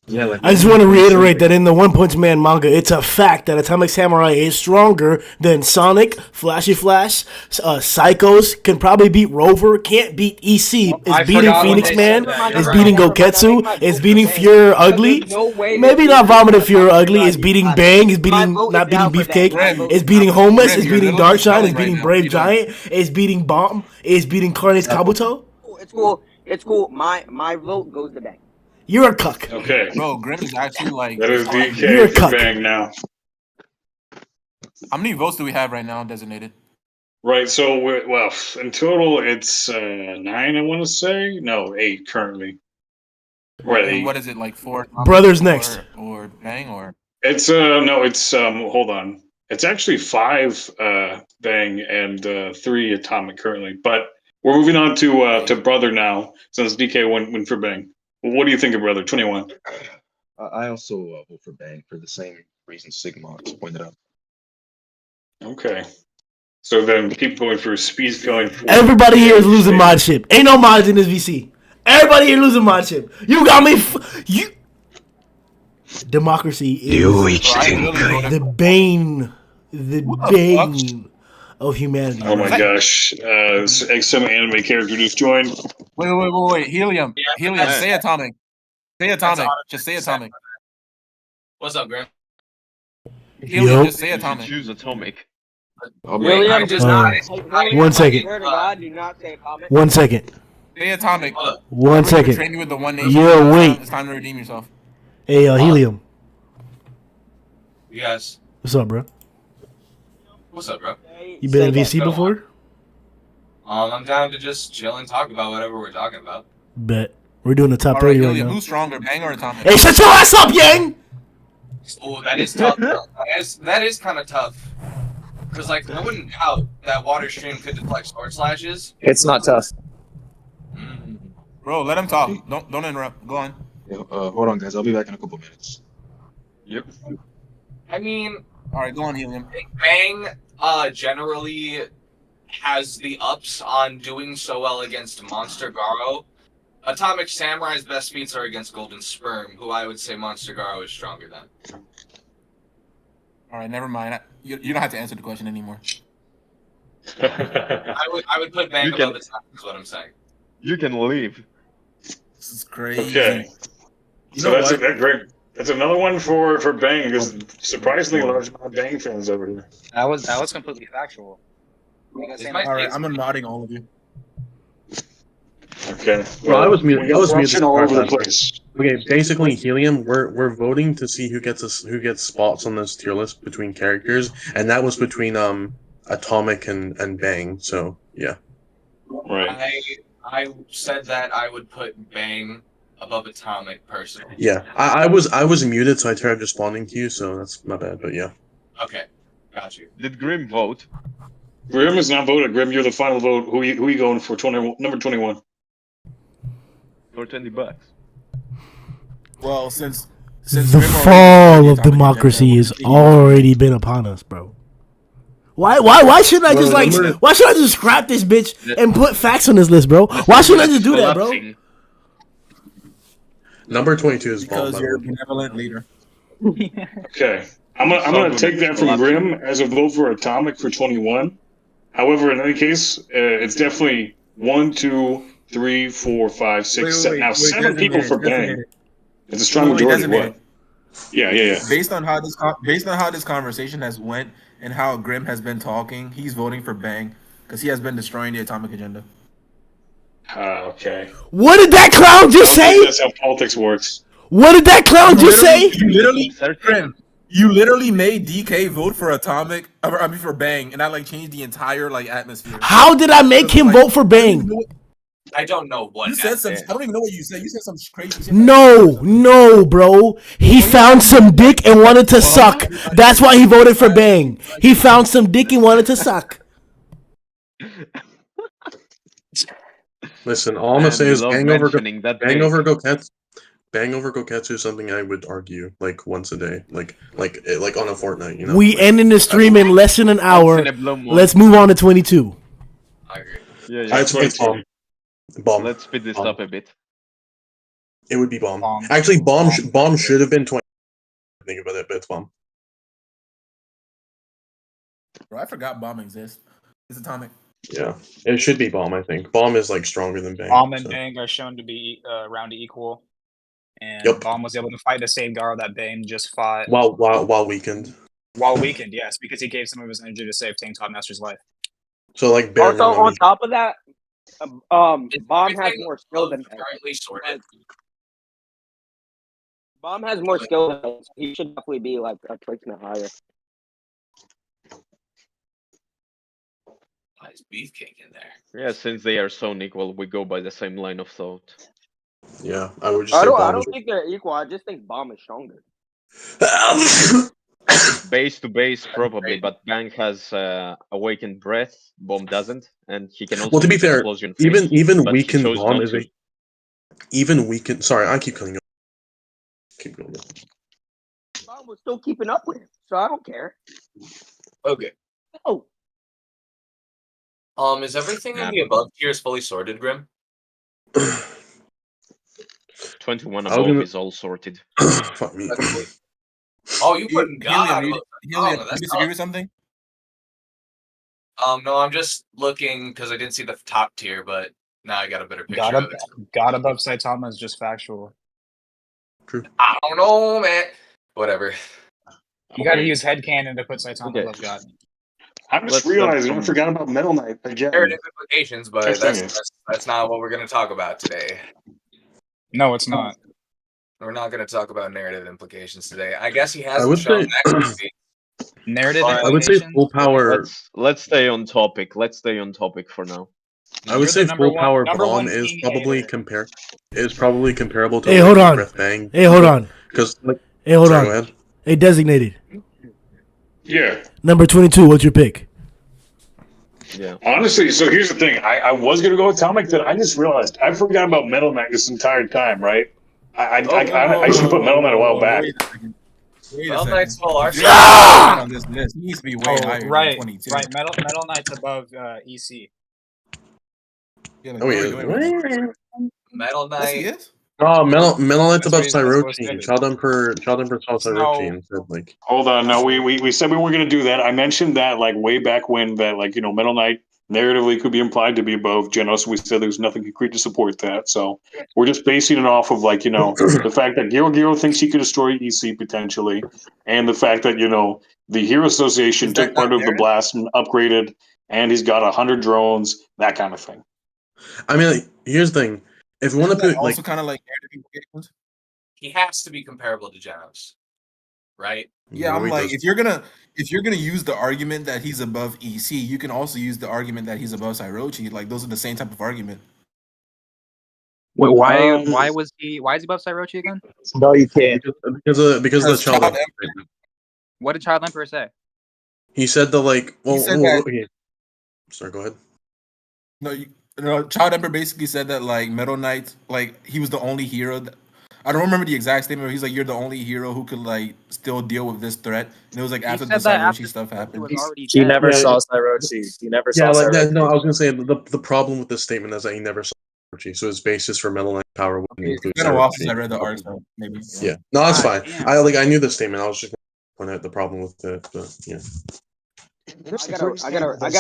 P: Yeah,
A: I just want to reiterate that in the One Punch Man manga, it's a fact that Atomic Samurai is stronger than Sonic, Flashy Flash, Psychos, can probably beat Rover, can't beat EC, is beating Phoenix Man, is beating Goketsu, is beating Fury Ugly, maybe not Vomited Fury Ugly, is beating Bang, is beating not beating Beefcake, is beating Homeless, is beating Darkshine, is beating Brave Giant, is beating Bomb, is beating Carnage Kabuto.
R: It's cool. My vote goes to Bang.
A: You're a cuck.
N: Okay.
P: Bro, Grim is actually like.
N: That is
A: You're a
N: DK for
A: cuck.
N: Bang now.
P: How many votes do we have right now designated?
N: Right, so in total it's 9, I want to say. No, 8 currently. Right.
P: And what is it, like 4 Atomic
A: Brothers next.
P: or Bang or?
N: It's no, it's hold on. It's actually 5 Bang and 3 Atomic currently. But we're moving on to Brother now, since DK went for Bang. What do you think of Brother 21?
M: I also vote for Bang for the same reason Sigma pointed out.
N: Okay. So then keep going for Speed's going for.
A: Everybody here is losing mod chip. Ain't no mods in this VC. Everybody here losing mod chip. You got me. You. Democracy is the bane, of humanity.
N: Oh my gosh! Some anime character just joined.
P: Wait. Helium. Helium. Say Atomic. Say Atomic. Just say Atomic.
I: What's up, Graham?
P: Helium. Just say Atomic.
L: Choose Atomic.
R: Helium,
I: just
A: One second.
R: Swear to God, do not say Atomic.
A: 1 second.
P: Say Atomic.
A: 1 second.
P: Train you with the one nation.
A: Yo, wait.
P: It's time to redeem yourself.
A: Hey, Helium.
I: You guys.
A: What's up, bro?
I: What's up, bro?
A: You been in VC before?
I: I'm down to just chill and talk about whatever we're talking about.
A: Bet. We're doing the top
P: All
A: 30 right
P: Helium,
A: now.
P: who's stronger, Bang or Atomic?
A: Hey, shut your ass up, Yang!
I: Oh, that is tough. that is kind of tough. Because, like, I wouldn't doubt that Water Stream could deflect sword slashes.
H: It's not tough.
P: Bro, let him talk. Don't interrupt. Go on.
M: Yeah, hold on, guys. I'll be back in a couple minutes.
L: Yep.
I: I mean,
P: all right, go on, Helium.
I: Bang generally has the ups on doing so well against Monster Garou. Atomic Samurai's best feats are against Golden Sperm, who I would say Monster Garou is stronger than.
P: All right, never mind. You don't have to answer the question anymore.
I: I would put Bang above Atomic, is what I'm saying.
L: You can leave.
P: This is crazy.
N: Okay. So that's another one for Bang, because surprisingly large amount of Bang fans over here.
Q: That was completely factual.
P: All right, I'm unmodding all of you.
N: Okay.
D: Well, I was muted. I was muted
N: all over the
D: part.
N: place.
D: Okay, basically, Helium. We're voting to see who gets spots on this tier list between characters, and that was between Atomic and Bang. So yeah.
N: Right.
I: I said that I would put Bang above Atomic personally.
D: Yeah, I was muted, so I tried responding to you, so that's my bad. But yeah.
I: Okay, got you.
L: Did Grim vote?
N: Grim is not voted. Grim, you're the final vote. Who you going for? Number 21.
L: For $20.
P: Well, since
A: The fall of democracy has already been upon us, bro. Why shouldn't I just scrap this bitch and put facts on this list, bro? Why shouldn't I just do that, bro?
D: Number 22 is Ball.
P: because you're a benevolent leader.
N: Okay. I'm gonna take that from Grim as a vote for Atomic for 21. However, in any case, it's definitely 1, 2, 3, 4, 5, 6, 7. Now 7 people for Bang. It's a strong majority. What? Yeah.
P: Based on how this conversation has went and how Grim has been talking, he's voting for Bang because he has been destroying the atomic agenda.
N: Okay.
A: What did that clown just say?
N: That's how politics works.
A: What did that clown just say?
P: You literally made DK vote for Atomic. I mean for Bang, and that changed the entire atmosphere.
A: How did I make him vote for Bang?
I: I don't know what
P: You said some. I don't even know what you said. You said some crazy shit.
A: No, bro. He found some dick and wanted to suck. That's why he voted for Bang. He found some dick and wanted to suck.
D: Listen, all I'm gonna say is Bang over Goketsu is something I would argue once a day, like on a fortnight. You know.
A: We ending the stream in less than an hour. Let's move on to 22.
L: I agree. Yeah.
D: It's Bomb.
L: Let's speed this up a bit.
D: It would be Bomb. Actually, Bomb should have been 20. Think about it, but it's Bomb.
P: Bro, I forgot Bomb exists. It's Atomic.
D: Yeah, it should be Bomb. I think Bomb is stronger than Bang.
Q: Bomb and Bang are shown to be round equal, and Bomb was able to fight the same Garou that Bang just fought.
D: While weakened.
Q: While weakened, yes, because he gave some of his energy to save Tank Top Master's life.
D: So
R: also on top of that, Bomb has more skill than Bang.
I: Currently sorted.
R: Bomb has more skill than Bang. He should definitely be a placement higher.
I: Is Beefcake in there?
L: Yeah, since they are so unequal, we go by the same line of thought.
D: Yeah, I would just
R: I
D: say
R: don't. I
D: Bomb
R: don't
D: is.
R: think they're equal. I just think Bomb is stronger.
C: Base to base, probably, but Bang has Awakened Breath, Bomb doesn't, and he can also
D: Well, to be
C: use
D: fair,
C: Explosion Fist,
D: even
C: but he
D: weakened
C: chose
D: Bomb
C: not
D: is
C: to.
D: even weakened. Sorry, I keep cutting you. Keep going.
R: Bomb was still keeping up with him, so I don't care.
U: Okay.
R: Oh,
U: Is everything in the above tiers fully sorted, Grim?
C: 21
D: I was
C: above
D: gonna-
C: is all sorted.
D: Fuck me.
U: Oh, you put God
P: Helium,
U: above.
P: Helium,
U: Oh,
P: you
U: that's
P: disagree
U: tough.
P: with something?
U: No, I'm just looking because I didn't see the top tier, but now I got a better picture
Q: God,
U: of it.
Q: God above Saitama is just factual.
U: I don't know, man. Whatever.
Q: You got to use headcanon to put Saitama above God.
N: I'm just realizing I forgot about Metal Knight again.
U: Narrative implications, but
N: Just saying.
U: that's not what we're going to talk about today.
Q: No, it's not.
U: We're not going to talk about narrative implications today. I guess he
D: I
U: hasn't
D: would
U: shown
D: say.
U: accuracy.
Q: Narrative
D: I would say full power.
C: Let's stay on topic. Let's stay on topic for now.
D: I would say full power bomb is probably comparable to
A: Hey, hold
D: Awakened
A: on.
D: Breath Bang.
A: Hey, hold on.
D: Because like,
A: Hey, hold
D: sorry,
A: on.
D: go ahead.
A: Hey, designated.
N: Yeah.
A: Number 22. What's your pick?
C: Yeah.
N: Honestly, so here's the thing. I was gonna go Atomic, then I just realized I forgot about Metal Knight this entire time, right? I should put Metal Knight a while back.
P: Wait
U: Well,
P: a
U: Knight's
P: second.
U: full
P: If
U: arch.
P: you're gonna on this list, he needs to be way higher than
Q: right,
P: 22.
Q: right. Metal Knight's above EC.
P: Yeah, like,
D: Oh,
P: what
D: he
P: are we
D: is.
P: doing right now?
U: Metal
P: Yes, he
U: Knight.
P: is.
D: Oh, Metal Knight's above
Q: That's what
D: Cyrochi.
Q: stated.
D: Child Emperor saw Cyrochi
Q: No.
D: and said like.
N: Hold on, no, we said we weren't gonna do that. I mentioned that like way back when that like Metal Knight narratively could be implied to be above Genos. We said there's nothing concrete to support that, so we're just basing it off of like the fact that Giro thinks he could destroy EC potentially, and the fact that the Hero Association took part of the blast and upgraded, and he's got 100 drones, that kind of thing.
D: I mean, like, here's the thing. If we want to put
P: Also, kind of like narrative implications.
U: He has to be comparable to Genos, right?
P: Yeah,
D: No,
P: I'm
D: he
P: like,
D: doesn't.
P: if you're gonna use the argument that he's above EC, you can also use the argument that he's above Cyrochi. Like, those are the same type of argument.
V: Wait, why is he above Cyrochi again?
I: No, you can't.
D: Because of the Child Emperor.
V: What did Child Emperor say?
D: He said the like. Well,
P: He said that.
D: okay. Sorry, go ahead.
P: No, Child Emperor basically said that like Metal Knight, like he was the only hero. I don't remember the exact statement, but he's like, "You're the only hero who could like still deal with this threat." And it was like
V: He
P: after the
V: said that
P: Cyrochi
V: after
P: stuff happened.
V: He never
Q: saw Cyrochi. He never
D: Yeah,
Q: saw
D: like
Q: Cyrochi.
D: no, I was gonna say the problem with this statement is that he never saw Cyrochi, so his basis for Metal Knight power wouldn't include
P: It's been a while since
D: Cyrochi.
P: I read the art, so maybe.
D: Yeah, no, that's
V: God
D: fine.
V: damn.
D: I knew the statement. I was just gonna point out the problem with it, but yeah.
R: I got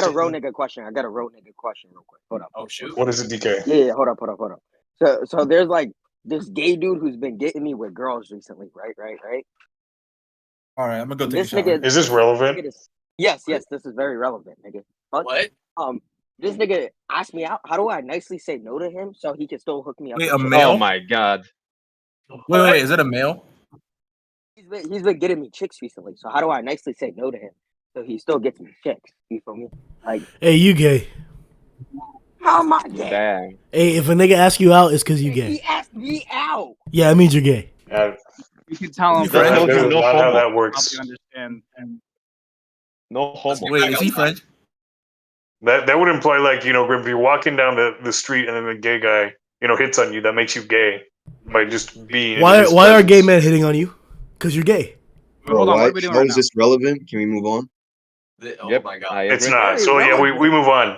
R: a road nigga question. I got a road nigga question real quick. Hold up.
U: Oh shoot.
N: What is it, DK?
R: Yeah, hold up. So there's like this gay dude who's been getting me with girls recently, right?
P: All right, I'm gonna go
R: And
P: take a
R: this
P: shower.
R: nigga,
N: Is this relevant?
R: yes, this is very relevant, nigga.
U: What?
R: This nigga asked me out. How do I nicely say no to him so he can still hook me up?
P: Wait,
R: with
P: a
R: chicks?
P: male?
C: Oh my god.
P: Wait, is it a male?
R: He's been getting me chicks recently. So how do I nicely say no to him so he still gets me chicks? You feel me? Like,
A: Hey, you gay.
R: how am I gay?
C: Dang.
A: Hey, if a nigga asks you out, it's because you gay.
R: He asked me out.
A: Yeah, it means you're gay.
V: You can tell him.
N: That is
C: no
N: not how
C: homo.
N: that works.
V: You understand?
C: No homo.
P: Wait, is he French?
N: That would imply like Grim, if you're walking down the street and then the gay guy hits on you, that makes you gay by just being.
A: Why
N: in his
A: are gay
N: presence.
A: men hitting on you? Because you're gay.
G: Bro,
V: Hold on,
G: why,
V: what are we doing
G: how
V: right
G: is
V: now?
G: this relevant? Can we move on?
U: Oh
C: Yep,
U: my god.
C: I
N: It's
C: agree.
N: not. So yeah, we move on.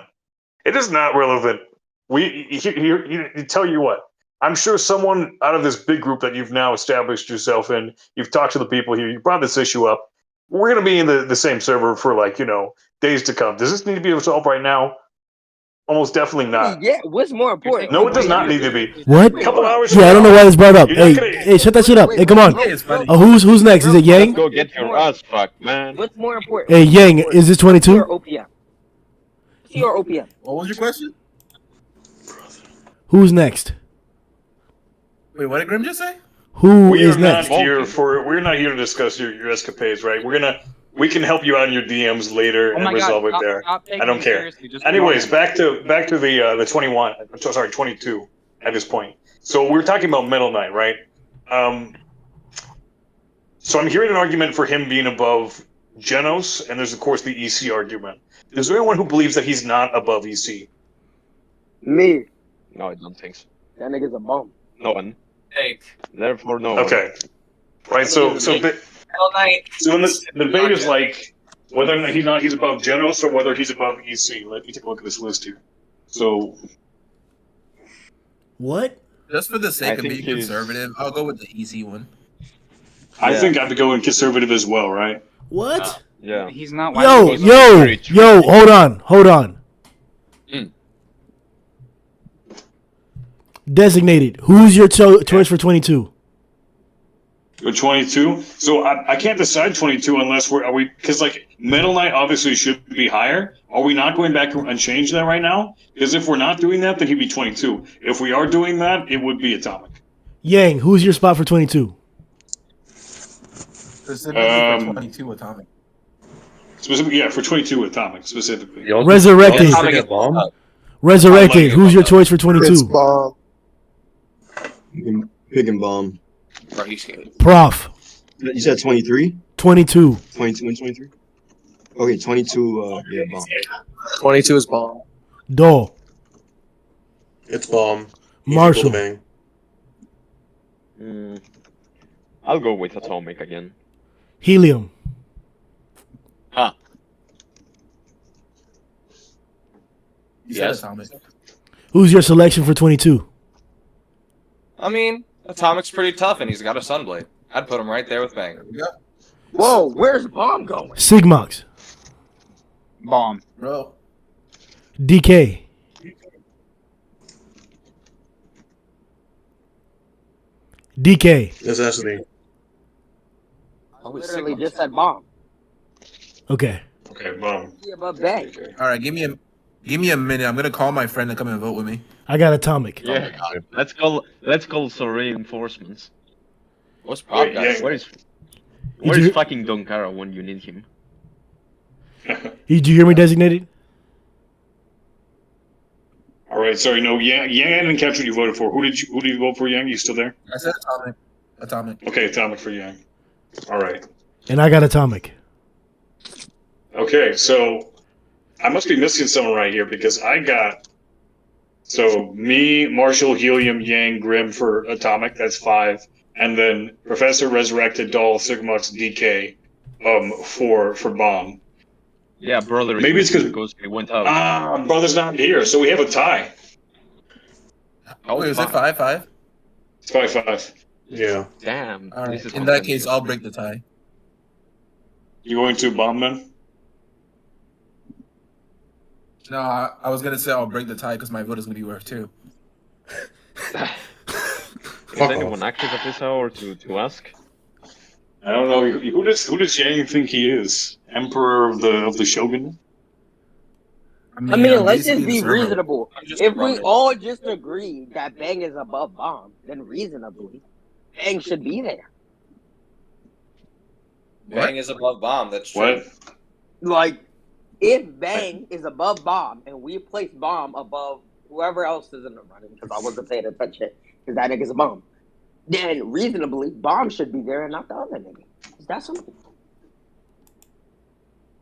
N: It is not relevant. You tell you what. I'm sure someone out of this big group that you've now established yourself in, you've talked to the people here, you brought this issue up. We're gonna be in the same server for days to come. Does this need to be resolved right now? Almost definitely not.
R: Yeah, what's more important?
N: No, it does not need to be.
A: What?
N: A couple hours.
A: Yeah, I don't know why this brought up.
N: You're not
A: Hey,
N: gonna-
A: hey, shut that shit up. Hey, come on. Who's next? Is it Yang?
C: Go get your ass fucked, man.
R: What's more important?
A: Hey, Yang, is this 22?
R: Or OPM? C or OPM?
P: What was your question?
A: Who's next?
P: Wait, what did Grim just say?
A: Who
N: We
A: is
N: are not
A: next?
N: we're not here to discuss your escapades, right? We can help you out in your DMs later
V: Oh
N: and
V: my
N: resolve
V: God,
N: it there.
V: stop taking
N: I don't
V: me
N: care.
V: seriously, just
N: Anyways,
V: go on.
N: back to the 21. Sorry, 22 at this point. So we're talking about Metal Knight, right? So I'm hearing an argument for him being above Genos, and there's of course the EC argument. Is there anyone who believes that he's not above EC?
R: Me.
C: No, I don't think so.
R: That nigga's a bum.
C: No one.
U: Fake.
C: Therefore, no one.
N: Okay. Right. So
U: Metal Knight.
N: So in the debate is like whether or not he's above Genos or whether he's above EC. Let me take a look at this list here. So
A: what?
P: Just for the
C: I
P: sake of
C: think
P: being
C: he's-
P: conservative, I'll go with the easy one.
N: I think I have to go in conservative as well, right?
A: What?
C: Yeah.
T: He's not.
A: Yo, hold on.
C: Mm.
A: Designated. Who's your choice for 22?
N: Or 22. So I can't decide 22 unless because like Metal Knight obviously should be higher. Are we not going back and change that right now? Because if we're not doing that, then he'd be 22. If we are doing that, it would be Atomic.
A: Yang, who's your spot for 22?
P: Specifically for 22 Atomic.
N: Specifically, yeah, for 22 Atomic specifically.
A: Resurrected. Resurrected. Who's your choice for 22?
G: Bomb. Picking bomb.
A: Prof.
G: You said 23?
A: 22.
G: 22 and 23? Okay, 22, yeah, bomb.
I: 22 is bomb.
A: Dole.
D: It's bomb.
A: Marshall.
C: I'll go with Atomic again.
A: Helium.
L: Huh.
P: Yes.
A: Who's your selection for 22?
I: I mean, Atomic's pretty tough, and he's got a Sunblade. I'd put him right there with Bang.
R: Whoa, where's bomb going?
A: Sigmox.
T: Bomb.
P: Bro.
A: DK. DK.
D: Necessity.
R: I literally just said bomb.
A: Okay.
N: Okay, bomb.
R: Yeah, but Bang.
P: All right, give me a minute. I'm gonna call my friend to come and vote with me.
A: I got Atomic.
L: Yeah. Let's call some reinforcements.
I: What's Prop guys?
L: Where's fucking Donkara when you need him?
A: Did you hear me, Designated?
N: All right, sorry, no, Yang, I didn't catch what you voted for. Who did you vote for, Yang? You still there?
P: I said Atomic.
N: Okay, Atomic for Yang. All right.
A: And I got Atomic.
N: Okay, so I must be missing someone right here because I got me, Marshall, Helium, Yang, Grim for Atomic. That's 5, and then Professor, Resurrected, Doll, Sigmux, DK, for Bomb.
L: Yeah, brother.
N: Maybe it's
L: because he went out.
N: Brother's not here, so we have a tie.
P: Oh, is it 5-5?
N: It's 5-5.
D: Yeah.
L: Damn.
P: All right. In that case, I'll break the tie.
N: You going to Bomb then?
P: No, I was gonna say I'll break the tie because my vote is gonna be worth 2.
C: Is anyone active at this hour to ask?
N: I don't know. Who does Yang think he is? Emperor of the Shogun?
R: I mean, let's just be reasonable. If we all just agree that Bang is above Bomb, then reasonably, Bang should be there.
I: Bang is above bomb. That's true.
N: What?
R: Like, if Bang is above Bomb and we place Bomb above whoever else is in the running, because I wasn't paying attention, because that nigga's a bomb, then reasonably, Bomb should be there and not the other nigga. Is that simple?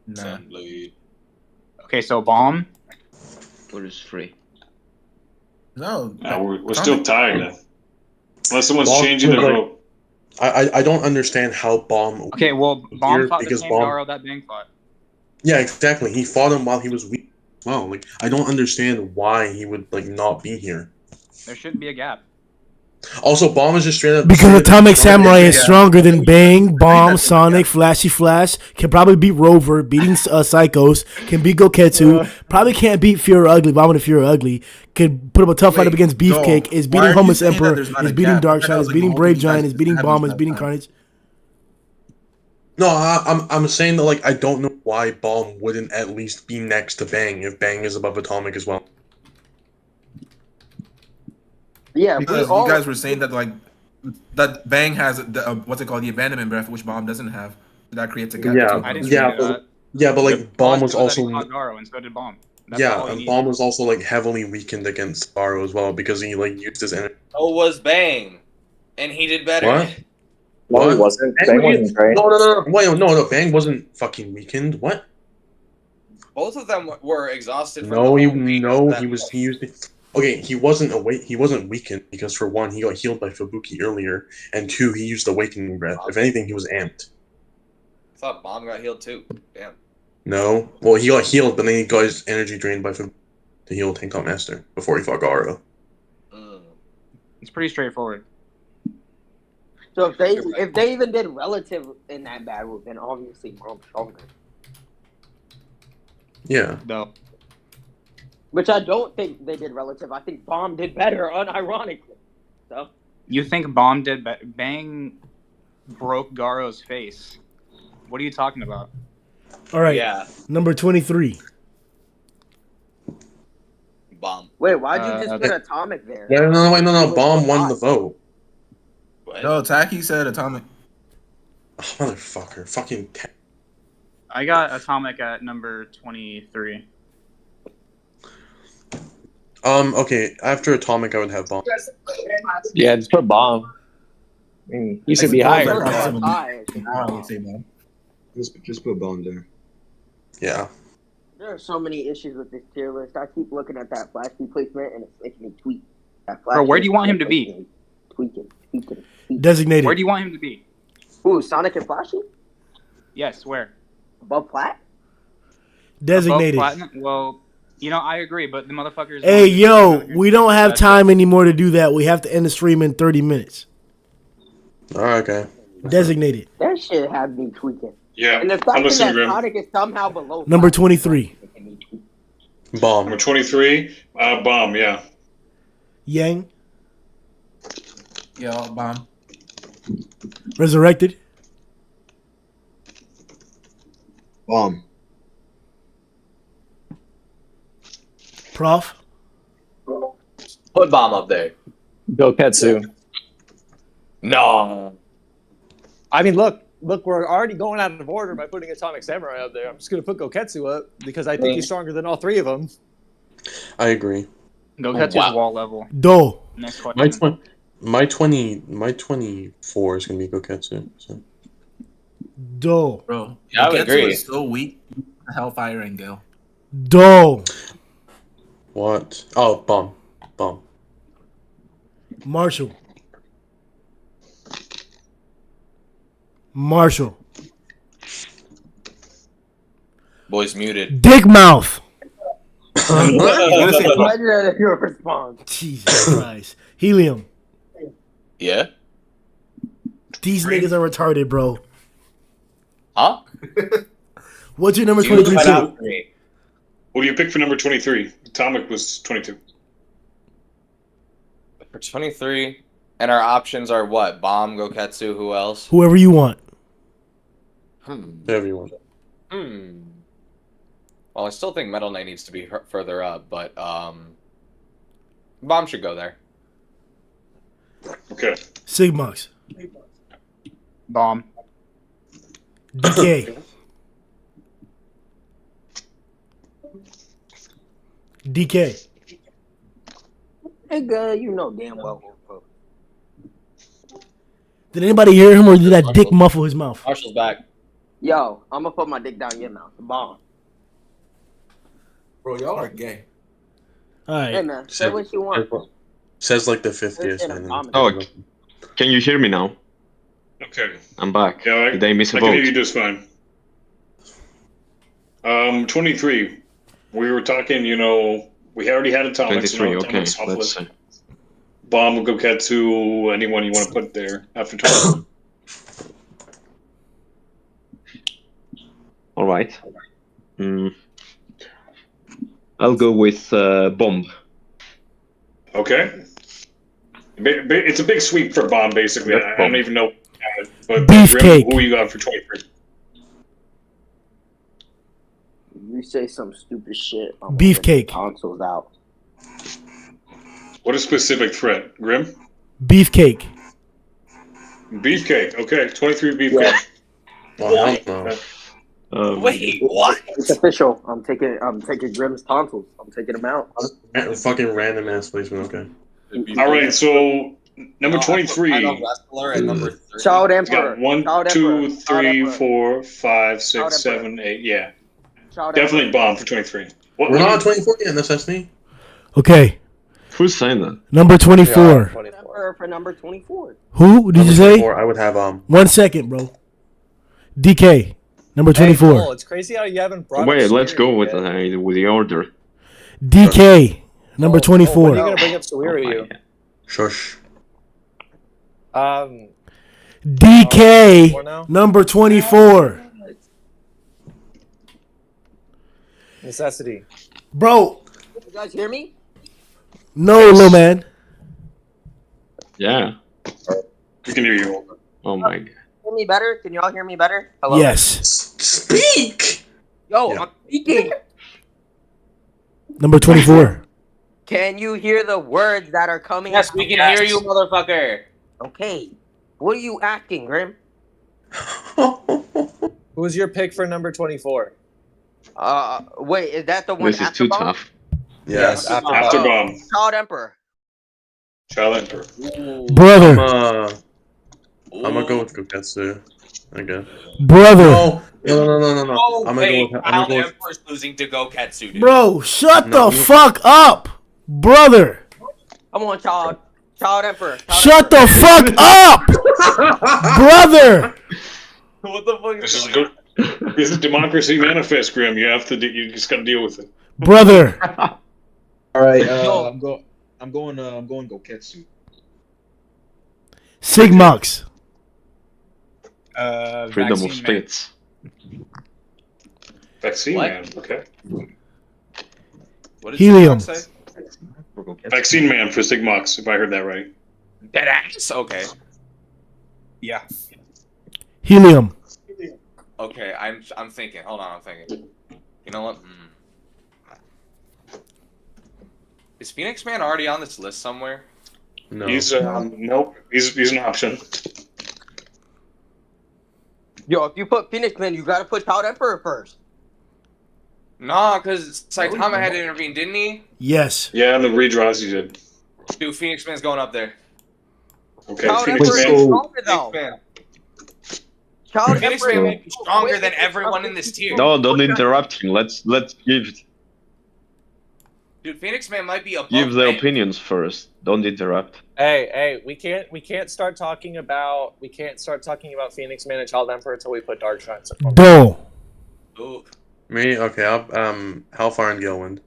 P: Nah.
T: Okay, so bomb.
L: Or is free?
P: No.
N: We're still tied then. Unless someone's
D: Bomb
N: changing their
D: was like-
N: vote.
D: I don't understand how Bomb.
T: Okay, well, bomb
D: here
T: fought the
D: because
T: same
D: Bomb-
T: Garou that Bang fought.
D: Yeah, exactly. He fought him while he was weak. Well, like I don't understand why he would like not be here.
T: There shouldn't be a gap.
D: Also, Bomb is just straight up
A: Because Atomic Samurai is stronger than Bang, Bomb, Sonic, Flashy Flash, can probably beat Rover, beating Psychos, can beat Goketsu, probably can't beat Fear Ugly, Vomit Fear Ugly, could put up a tough fight up against Beefcake, is beating Homeless Emperor, is beating Darkshine, is beating Brave Giant, is beating Bomb, is beating Carnage.
D: No, I'm saying that like I don't know why Bomb wouldn't at least be next to Bang if Bang is above Atomic as well.
R: Yeah,
P: because you guys were saying that like that Bang has the what's it called, the abandonment breath, which Bomb doesn't have. That creates a gap.
D: Yeah,
T: I didn't
D: yeah,
T: say that.
D: but like Bomb was also
T: Garou, and so did Bomb.
U: That's
D: Yeah,
U: all you
D: and
U: need.
D: Bomb was also like heavily weakened against Garou as well because he like used his energy.
U: So was Bang, and he did better.
D: What?
H: No, he
D: What?
H: wasn't. Bang wasn't trained.
D: No. Wait, no. Bang wasn't fucking weakened. What?
U: Both of them were exhausted from the
D: No,
U: whole beat of that
D: he was. He used. Okay, he wasn't awake. He wasn't weakened because for one, he got healed by Fubuki earlier, and two, he used Awakening Breath. If anything, he was amped.
U: I thought Bomb got healed too. Damn.
D: No, well, he got healed, but then he got his energy drained by Fubuki to heal Tank Top Master before he fought Garou.
V: It's pretty straightforward.
R: So if they even did relative in that battle, then obviously Bomb's stronger.
D: Yeah.
V: No.
R: Which I don't think they did relative. I think Bomb did better, unironically. So
V: You think Bomb did Bang broke Garou's face? What are you talking about?
A: All right.
U: Yeah.
A: Number 23.
U: Bomb.
R: wait, why'd you just put Atomic there?
D: Yeah, no. Bomb won the vote.
P: No, Tacky said Atomic.
D: Oh, motherfucker. Fucking.
V: I got Atomic at number 23.
D: Okay. After Atomic, I would have Bomb.
H: Yeah, just put Bomb. I mean, he should be higher.
G: Just put Bomb there.
D: Yeah.
R: There are so many issues with this tier list. I keep looking at that flash key placement and it's making me tweak.
V: Bro, where do you want him to be?
R: Tweaking.
A: Designated.
V: Where do you want him to be?
R: Who, Sonic and Flashy?
V: Yes, where?
R: Above Plat?
A: Designated.
V: Above Platinum? Well, you know, I agree, but the motherfuckers.
A: Hey, yo, we don't have time anymore to do that. We have to end the stream in 30 minutes.
D: Okay.
A: Designated.
R: That shit had me tweaking.
N: Yeah,
R: And the
N: I'm
R: fact
N: listening,
R: that
N: Grim.
R: Sonic is somehow below
A: Number
R: Plat.
A: 23.
D: Bomb.
N: Number 23, Bomb, yeah.
A: Yang.
P: Yeah, Bomb.
A: Resurrected.
G: Bomb.
A: Prof.
U: Put Bomb up there.
H: Goketsu.
U: No.
H: I mean, look, we're already going out of order by putting Atomic Samurai up there. I'm just going to put Goketsu up because I think he's stronger than all three of them.
D: I agree.
V: Goketsu's wall level.
A: Do.
V: Next question.
D: My 24 is gonna be Goketsu. So.
A: Do.
P: Bro,
U: Yeah, I would
P: Goketsu
U: agree.
P: is so weak. Hellfire and Gale.
A: Do.
D: What? Oh, Bomb.
A: Marshall.
U: Boy's muted.
A: Dick mouth.
R: Imagine your response.
A: Jesus Christ. Helium.
U: Yeah?
A: These niggas are retarded, bro.
U: Huh?
A: What's your number
U: You
A: 23
U: cut out
A: too?
U: for me.
N: What do you pick for number 23? Atomic was 22.
U: For 23, and our options are what? Bomb, Goketsu, who else?
A: Whoever you want.
D: Everyone.
U: Well, I still think Metal Knight needs to be further up, but Bomb should go there.
N: Okay.
A: Sigmox.
V: Bomb.
A: DK. DK.
R: Nigga, you know damn well.
A: Did anybody hear him or did that dick muffle his mouth?
U: Marshall's back.
R: Yo, I'm gonna put my dick down your mouth. Bomb.
P: Bro, y'all are gay.
A: All right.
R: Hey man, say what you want.
D: Says like the 50th.
C: Oh, can you hear me now?
N: Okay.
C: I'm back.
N: Yeah,
C: Did I miss a
N: I can
C: vote?
N: hear you just fine. 23. We were talking, we already had Atomic.
C: 23,
N: so
C: okay.
N: Atomic's off
C: Let's
N: list.
C: see.
N: Bomb, Goketsu, anyone you want to put there after 20.
C: All right. I'll go with Bomb.
N: Okay. It's a big sweep for Bomb, basically.
C: That's
N: I don't
C: Bomb.
N: even know. But
A: Beefcake.
N: Who you got for 23?
R: You say some stupid shit. I'm
A: Beefcake.
R: Consoles out.
N: What a specific threat. Grim?
A: Beefcake.
N: Beefcake. Okay, 23 Beefcake.
D: Well, hell no.
L: Wait,
R: what? It's official. I'm taking Grimm's tonsils. I'm taking them out.
D: Fucking random ass placement. Okay.
N: All right, so number
U: Final
N: 23.
U: wrestler at number 30.
R: Child
N: It's got
R: Emperor.
N: 1,
R: Child
N: 2,
R: Emperor.
N: 3, 4, 5,
R: Child
N: 6,
R: Emperor.
N: 7, 8. Yeah.
R: Child
N: Definitely
R: Emperor.
N: bomb for 23. What,
D: We're
N: what
D: not
N: do
D: on 24 yet. That's me.
A: Okay,
C: Who's saying that?
A: number 24.
R: Emperor for number 24.
A: Who did you say?
D: I would have
A: 1 second, bro. DK, number 24.
I: Hey, Cole, it's crazy how you haven't brought
C: Wait,
I: up
C: let's go with
I: yet.
C: the order.
A: DK, number
I: When are
A: 24.
I: you gonna bring up Suiryu?
D: Shush.
A: DK, number 24.
I: Necessity.
A: Bro,
R: You guys hear me?
A: no, little man.
C: Yeah.
N: We can hear you.
C: Oh my god.
R: Hear me better? Can y'all hear me better? Hello?
A: Yes.
D: Speak.
R: Yo, I'm speaking.
A: Number 24.
R: Can you hear the words that are coming?
L: Yes, we can hear you, motherfucker.
R: Okay. What are you acting, Grim?
I: Who's your pick for number 24?
R: Wait, is that the one
C: This is
R: after
C: too
R: Bomb?
C: tough.
I: Yes,
N: After bomb.
R: Child Emperor.
N: Child Emperor.
A: Brother.
D: I'm gonna go with Koketsu. Okay.
A: Brother.
D: No.
U: Oh,
D: I'm
U: wait,
D: gonna
U: Child
D: go with.
U: Emperor's losing to Goketsu, dude.
A: Bro, shut the fuck up. Brother.
R: Come on, Child Emperor.
A: Shut the fuck up. Brother.
U: What the fuck is
N: This is democracy manifest, Grim. You have to. You just got to deal with it.
A: Brother.
M: All right, I'm going Goketsu.
A: Sigmox.
C: Freedom of
N: Vaccine
C: spits.
N: Vaccine
U: What?
N: man. Okay.
U: What did
A: Helium.
U: Sigmox say?
N: Vaccine man for Sigmox, if I heard that right.
U: Dead ass. Okay.
S: Yeah.
A: Helium.
U: Okay, I'm thinking. Hold on, I'm thinking. You know what? Is Phoenix Man already on this list somewhere?
D: No.
N: He's nope. He's an option.
R: Yo, if you put Phoenix Man, you gotta put Child Emperor first.
U: Nah, because Saitama had to intervene, didn't he?
A: Yes.
N: Yeah, and the redraws he did.
U: Dude, Phoenix Man's going up there.
N: Okay,
R: Child
N: Phoenix
R: Emperor
N: Man.
R: is stronger though.
U: Phoenix Man.
R: Child
U: Phoenix
R: Emperor
U: Man might be stronger than everyone in this tier.
C: No, don't interrupt him. Let's give
U: Dude, Phoenix Man might be above
C: their
U: Bang.
C: opinions first. Don't interrupt.
I: Hey, we can't start talking about Phoenix Man and Child Emperor until we put Dark Shrine.
A: Do.
U: Ooh.
D: Me? Okay. Hellfire and Galewind.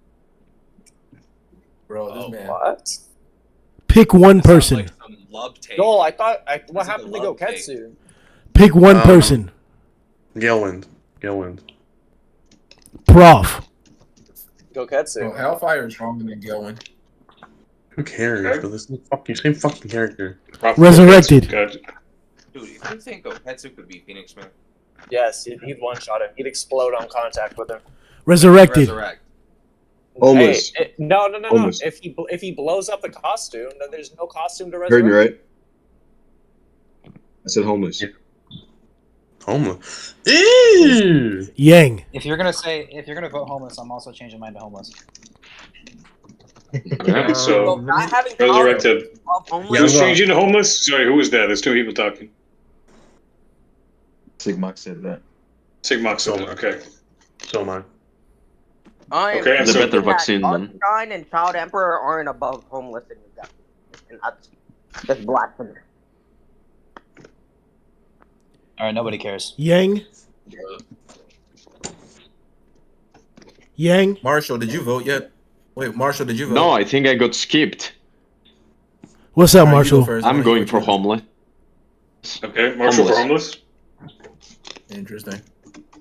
P: Bro, this man.
I: What?
A: Pick one person.
U: Like some love take.
I: No, what
U: It's like
I: happened
U: a
I: to
U: love take.
I: Goketsu?
A: Pick one person.
D: Galewind.
A: Prof.
I: Goketsu.
P: Bro, Hellfire is stronger than Gilwin.
D: Who cares? Bro, this is same fucking character.
A: Resurrected.
U: Dude, if you think Goketsu could be Phoenix Man,
I: Yes, he'd one-shot him. He'd explode on contact with him.
A: Resurrected.
U: resurrect.
G: Homeless.
I: Hey, no.
G: Homeless.
I: If he blows up the costume, then there's no costume to
G: Heard
I: resurrect.
G: me right? I said homeless.
D: Homeless. Ew.
A: Yang.
T: If you're gonna vote homeless, I'm also changing mine to homeless.
N: Okay, so
R: not having
N: resurrected.
R: homeless.
N: Who's changing to homeless? Sorry, who was that? There's two people talking.
M: Sigmox said that.
N: Sigmox said that. Okay.
D: So am I.
R: I'm
N: Okay,
C: The
N: so-
C: better vaccine
R: Dark
C: then.
R: Shrine and Child Emperor aren't above homeless in your gut. And that's blasphemy.
T: All right, nobody cares.
A: Yang. Yang.
P: Marshall, did you vote yet? Wait, Marshall, did you vote?
C: No, I think I got skipped.
A: What's up,
P: All right, you go
A: Marshall?
P: first,
C: I'm
P: then
C: going
P: you
C: for
P: choose.
C: homeless.
N: Okay, Marshall for homeless.
P: Interesting.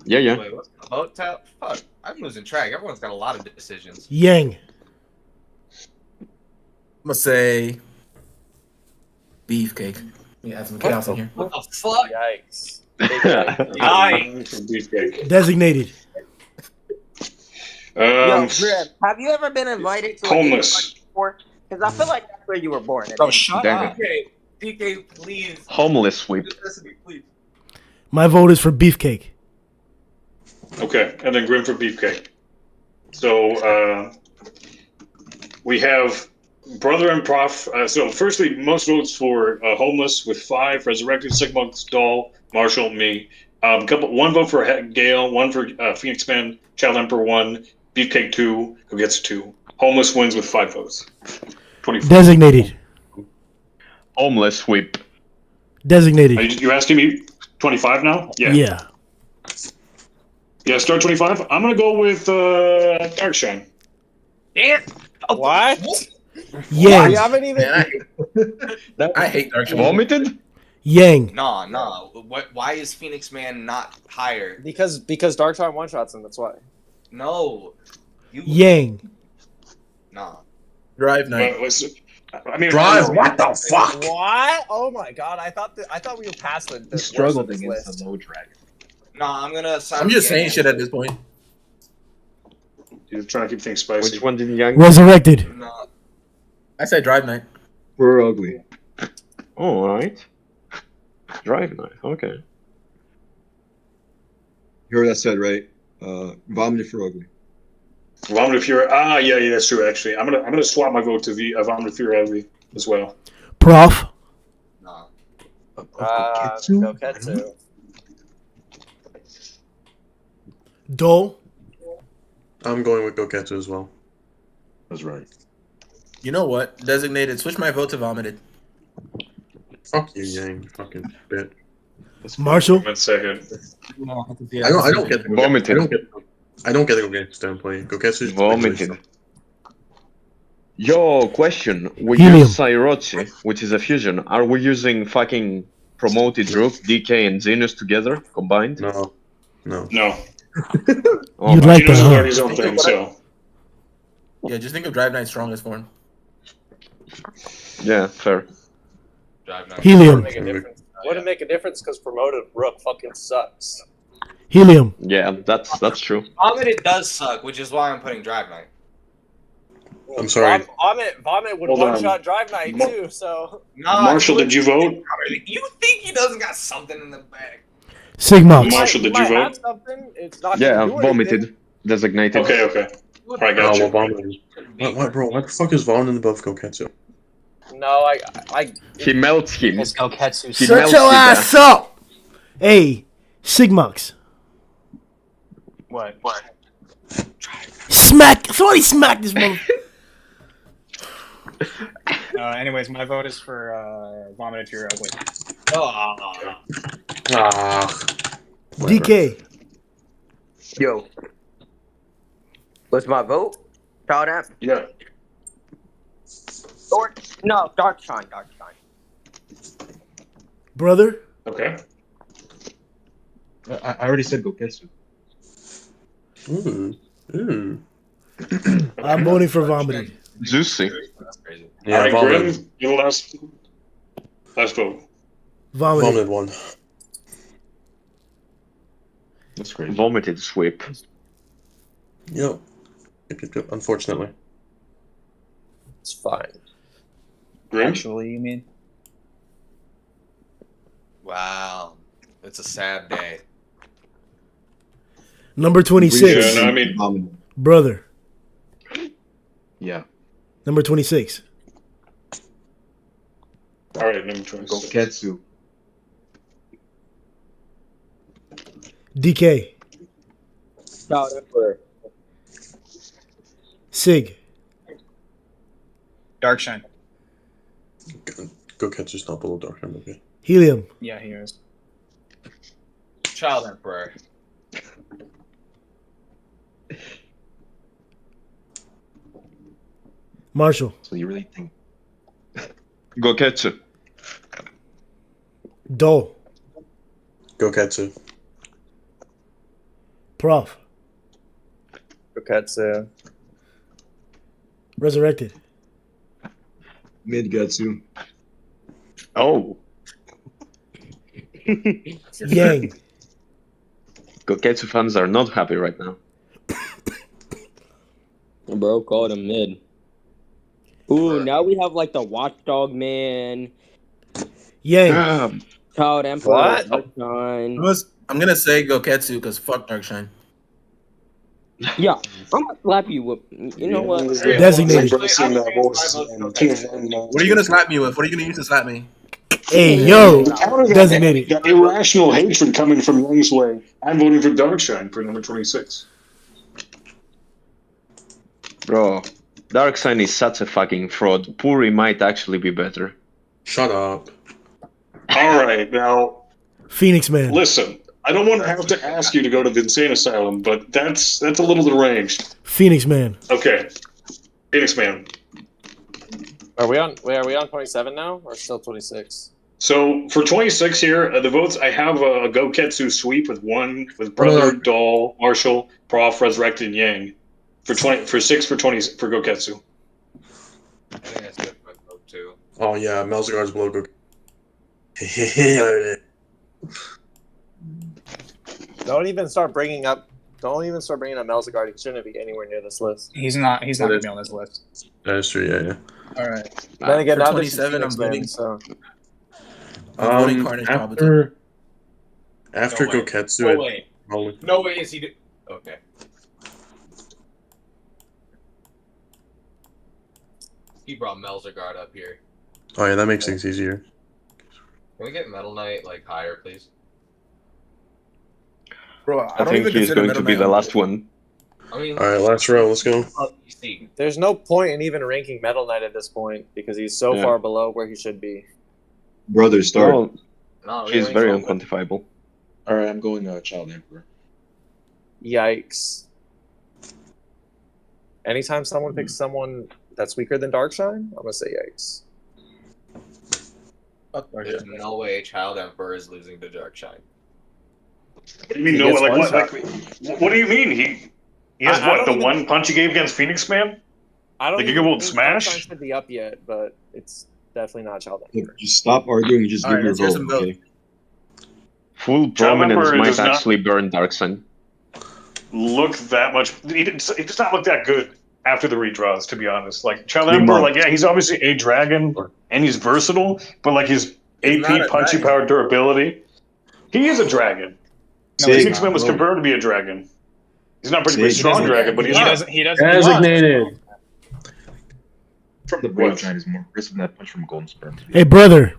C: Yeah.
U: Wait, what's the vote tell? Fuck, I'm losing track. Everyone's got a lot of decisions.
A: Yang.
P: I'm gonna say beefcake. Let me add some chaos in here.
U: What the fuck?
I: Yikes.
N: Beefcake.
A: Designated.
R: Yo, Griff, have you ever been invited to a
N: Homeless.
R: before? Because I feel like that's where you were born.
U: Bro, shut
C: Damn
U: up. Okay, DK, please.
C: Homeless sweep.
U: Listen to me, please.
A: My vote is for beefcake.
N: Okay, and then Grim for Beefcake. So we have Brother and Prof. So firstly, most votes for Homeless with 5, Resurrected, Sigmund's Doll, Marshall, me. One vote for Gale, one for Phoenix Man, Child Emperor 1, Beefcake 2, who gets 2. Homeless wins with 5 votes. 24.
A: Designated.
C: Homeless sweep.
A: Designated.
N: You asking me 25 now? Yeah. Yeah, start 25. I'm gonna go with Darkshine.
U: Yeah.
H: What?
A: Yang.
H: We haven't even.
P: I hate Dark Shine.
C: Vomited?
A: Yang.
U: No. Why is Phoenix Man not higher?
H: Because Darkshine one shots him. That's why.
U: No.
A: Yang.
U: No.
P: Drive Night.
N: Drive.
P: What the fuck?
H: What? Oh my god! I thought we were past the.
M: He struggled
H: worst of this
M: against
H: list.
M: the low dragon.
U: No, I'm gonna.
P: I'm just saying shit at this point.
N: You're trying to keep things spicy.
C: Which one did Young?
A: Resurrected.
U: No.
P: I said Drive Night.
G: We're ugly.
C: Oh, alright. Drive Night, okay.
G: You heard what I said, right? Vomited for ugly.
N: Vomited Fury. Yeah, that's true. Actually, I'm gonna swap my vote to the Vomited Fury Ugly as well.
A: Prof.
U: No.
H: Goketsu.
A: Dole.
D: I'm going with Goketsu as well.
M: That's right.
P: You know what? Designated. Switch my vote to Vomited.
D: Fuck you, Yang. Fucking bitch.
A: Marshall.
N: 1 second.
D: I don't get
C: Vomited.
D: I don't get the Goketsu downplay. Goketsu
C: Vomited. Yo, question. We
A: Helium.
C: use Sairochi, which is a fusion. Are we using fucking promoted Rook, DK, and Xenos together, combined?
D: No.
N: No.
C: Oh,
A: You'd like
N: Xenos
A: that,
N: is already
A: huh?
N: his own thing, so.
P: Yeah, just think of Drive Night's strongest form.
C: yeah, fair.
A: Helium.
H: Wouldn't make a difference because promoted Rook fucking sucks.
A: Helium.
C: Yeah, that's true.
U: Vomited does suck, which is why I'm putting Drive Night.
D: I'm sorry.
H: Vomit would
N: Hold
H: one
N: on.
H: shot Drive Night too. So.
U: No,
N: Marshall, did you vote?
U: You think he doesn't got something in the bag?
A: Sigmox.
N: Marshall, did you
H: Might have
N: vote?
H: something. It's not
C: Yeah,
H: gonna do
C: vomited.
H: anything.
C: Designated.
N: Okay. Alright,
D: Oh,
N: gotcha.
D: well, Vomited. What, bro? What the fuck is Vomited above Goketsu?
H: No, I.
C: He melts him.
T: Let's go Ketsu.
C: He
A: Shut
C: melts
A: your
C: him,
A: ass up. Hey, Sigmox.
V: What?
A: Smack. Somebody smack this mother.
V: Anyways, my vote is for Vomited Fury Ugly.
A: DK.
R: Yo. What's my vote? Child Amp?
N: Yeah.
R: Darkshine.
A: Brother.
N: Okay.
M: I already said Goketsu.
A: I'm voting for Vomited.
C: Juicy.
U: That's crazy.
D: Yeah,
N: Alright,
D: Vomited.
N: Grim, you're the last vote.
A: Vomited.
D: Vomited one.
M: That's crazy.
C: Vomited sweep.
D: Yo. Unfortunately.
H: It's fine.
N: Grim?
V: Actually, you mean?
U: Wow, it's a sad day.
A: Number 26.
N: Yeah, no, I mean,
A: Brother.
M: Yeah.
A: Number 26.
N: alright, number 26.
M: Goketsu.
A: DK.
R: Child Emperor.
A: Sig.
V: Darkshine.
D: Goketsu's not below Dark Emperor. Okay.
A: Helium.
V: Yeah, he is.
U: Child Emperor.
A: Marshall.
M: So you really think?
C: Goketsu.
A: Dole.
D: Goketsu.
A: Prof.
H: Goketsu.
A: Resurrected.
G: Midgetsu.
C: Oh.
A: Yang.
C: Goketsu fans are not happy right now.
R: Bro, call it a mid. Ooh, now we have like the Watchdog Man,
A: Yang.
R: Child Emperor,
H: What?
R: Darkshine.
P: I'm gonna say Goketsu because fuck Darkshine.
E: Yeah, I'm gonna slap you with. You know what?
A: Designated.
J: What are you gonna slap me with? What are you gonna use to slap me?
A: Hey, yo,
N: Counter
A: designated.
N: that irrational hatred coming from Young's way. I'm voting for Darkshine for number 26.
C: Bro, Darkseid is such a fucking fraud. Puri might actually be better.
D: Shut up.
N: All right, now
A: Phoenix Man.
N: listen. I don't want to have to ask you to go to the insane asylum, but that's a little deranged.
A: Phoenix Man.
N: Okay, Phoenix Man.
H: Are we on 27 now, or still 26?
N: So for 26 here, the votes I have a Goketsu sweep with Brother, Doll, Marshall, Prof, Resurrected, and Yang. For 6 for Goketsu.
U: I think that's good for vote too.
D: Oh yeah, Melzar's below Goku.
H: Don't even start bringing up Melzigard. He shouldn't be anywhere near this list.
V: He's not gonna be on this list.
D: That's true. Yeah.
P: All right.
H: Then again,
P: for
H: now there's
P: 27, I'm
H: Phoenix Man,
P: voting.
H: so
P: I'm voting Carnage Kabuto.
D: After
U: No way.
D: Goketsu,
U: No
D: I'd
U: way.
D: probably-
U: No way is he. Okay. He brought Melzigard up here.
D: Oh yeah, that makes things easier.
U: Can we get Metal Knight like higher, please?
P: Bro,
C: I think he's going to be the last one.
U: I mean,
D: All right, last row. Let's go.
H: there's no point in even ranking Metal Knight at this point because he's so
C: Yeah.
H: far below where he should be.
G: Brother, start.
C: Well,
U: No, we
C: he's
U: rank
C: very
U: so-
C: unquantifiable.
M: All right, I'm going Child Emperor.
H: Yikes. Anytime someone picks someone that's weaker than Darkshine, I'm gonna say yikes.
U: There's no way Child Emperor is losing to Darkshine.
N: What do you mean?
H: He
N: No,
H: gets
N: like
H: one
N: what?
H: shot.
N: What do you mean? He has
H: I
N: what?
H: don't
N: The
H: even-
N: one punch he gave against Phoenix Man?
H: I don't
N: The
H: even
N: Gigavolt
H: think
N: Smash?
H: Darkshine should be up yet, but it's definitely not Child Emperor.
G: Just stop arguing and just
P: All
G: give
P: right,
G: your
P: let's hear
G: vote,
P: some votes.
G: okay?
C: Full
N: Child
C: prominence
N: Emperor
C: might
N: does not-
C: actually burn Darkseid.
N: Look that much. He does not look that good after the redraws, to be honest. Like Child
G: Good
N: Emperor,
G: mark.
N: like he's obviously a dragon and he's versatile, but like his
P: He's not
N: AP
P: a
N: punchy
P: dragon.
N: power durability, he is a dragon.
G: Say it,
N: Phoenix Man was
G: bro.
N: confirmed to be a dragon. He's not a
G: Say
N: pretty
G: it.
N: strong dragon, but
V: He
N: he's
V: doesn't. He doesn't.
M: Designated. From the Brave
N: What?
M: Giant is more aggressive than that punch from Golden Sperm. to be
A: Hey, brother.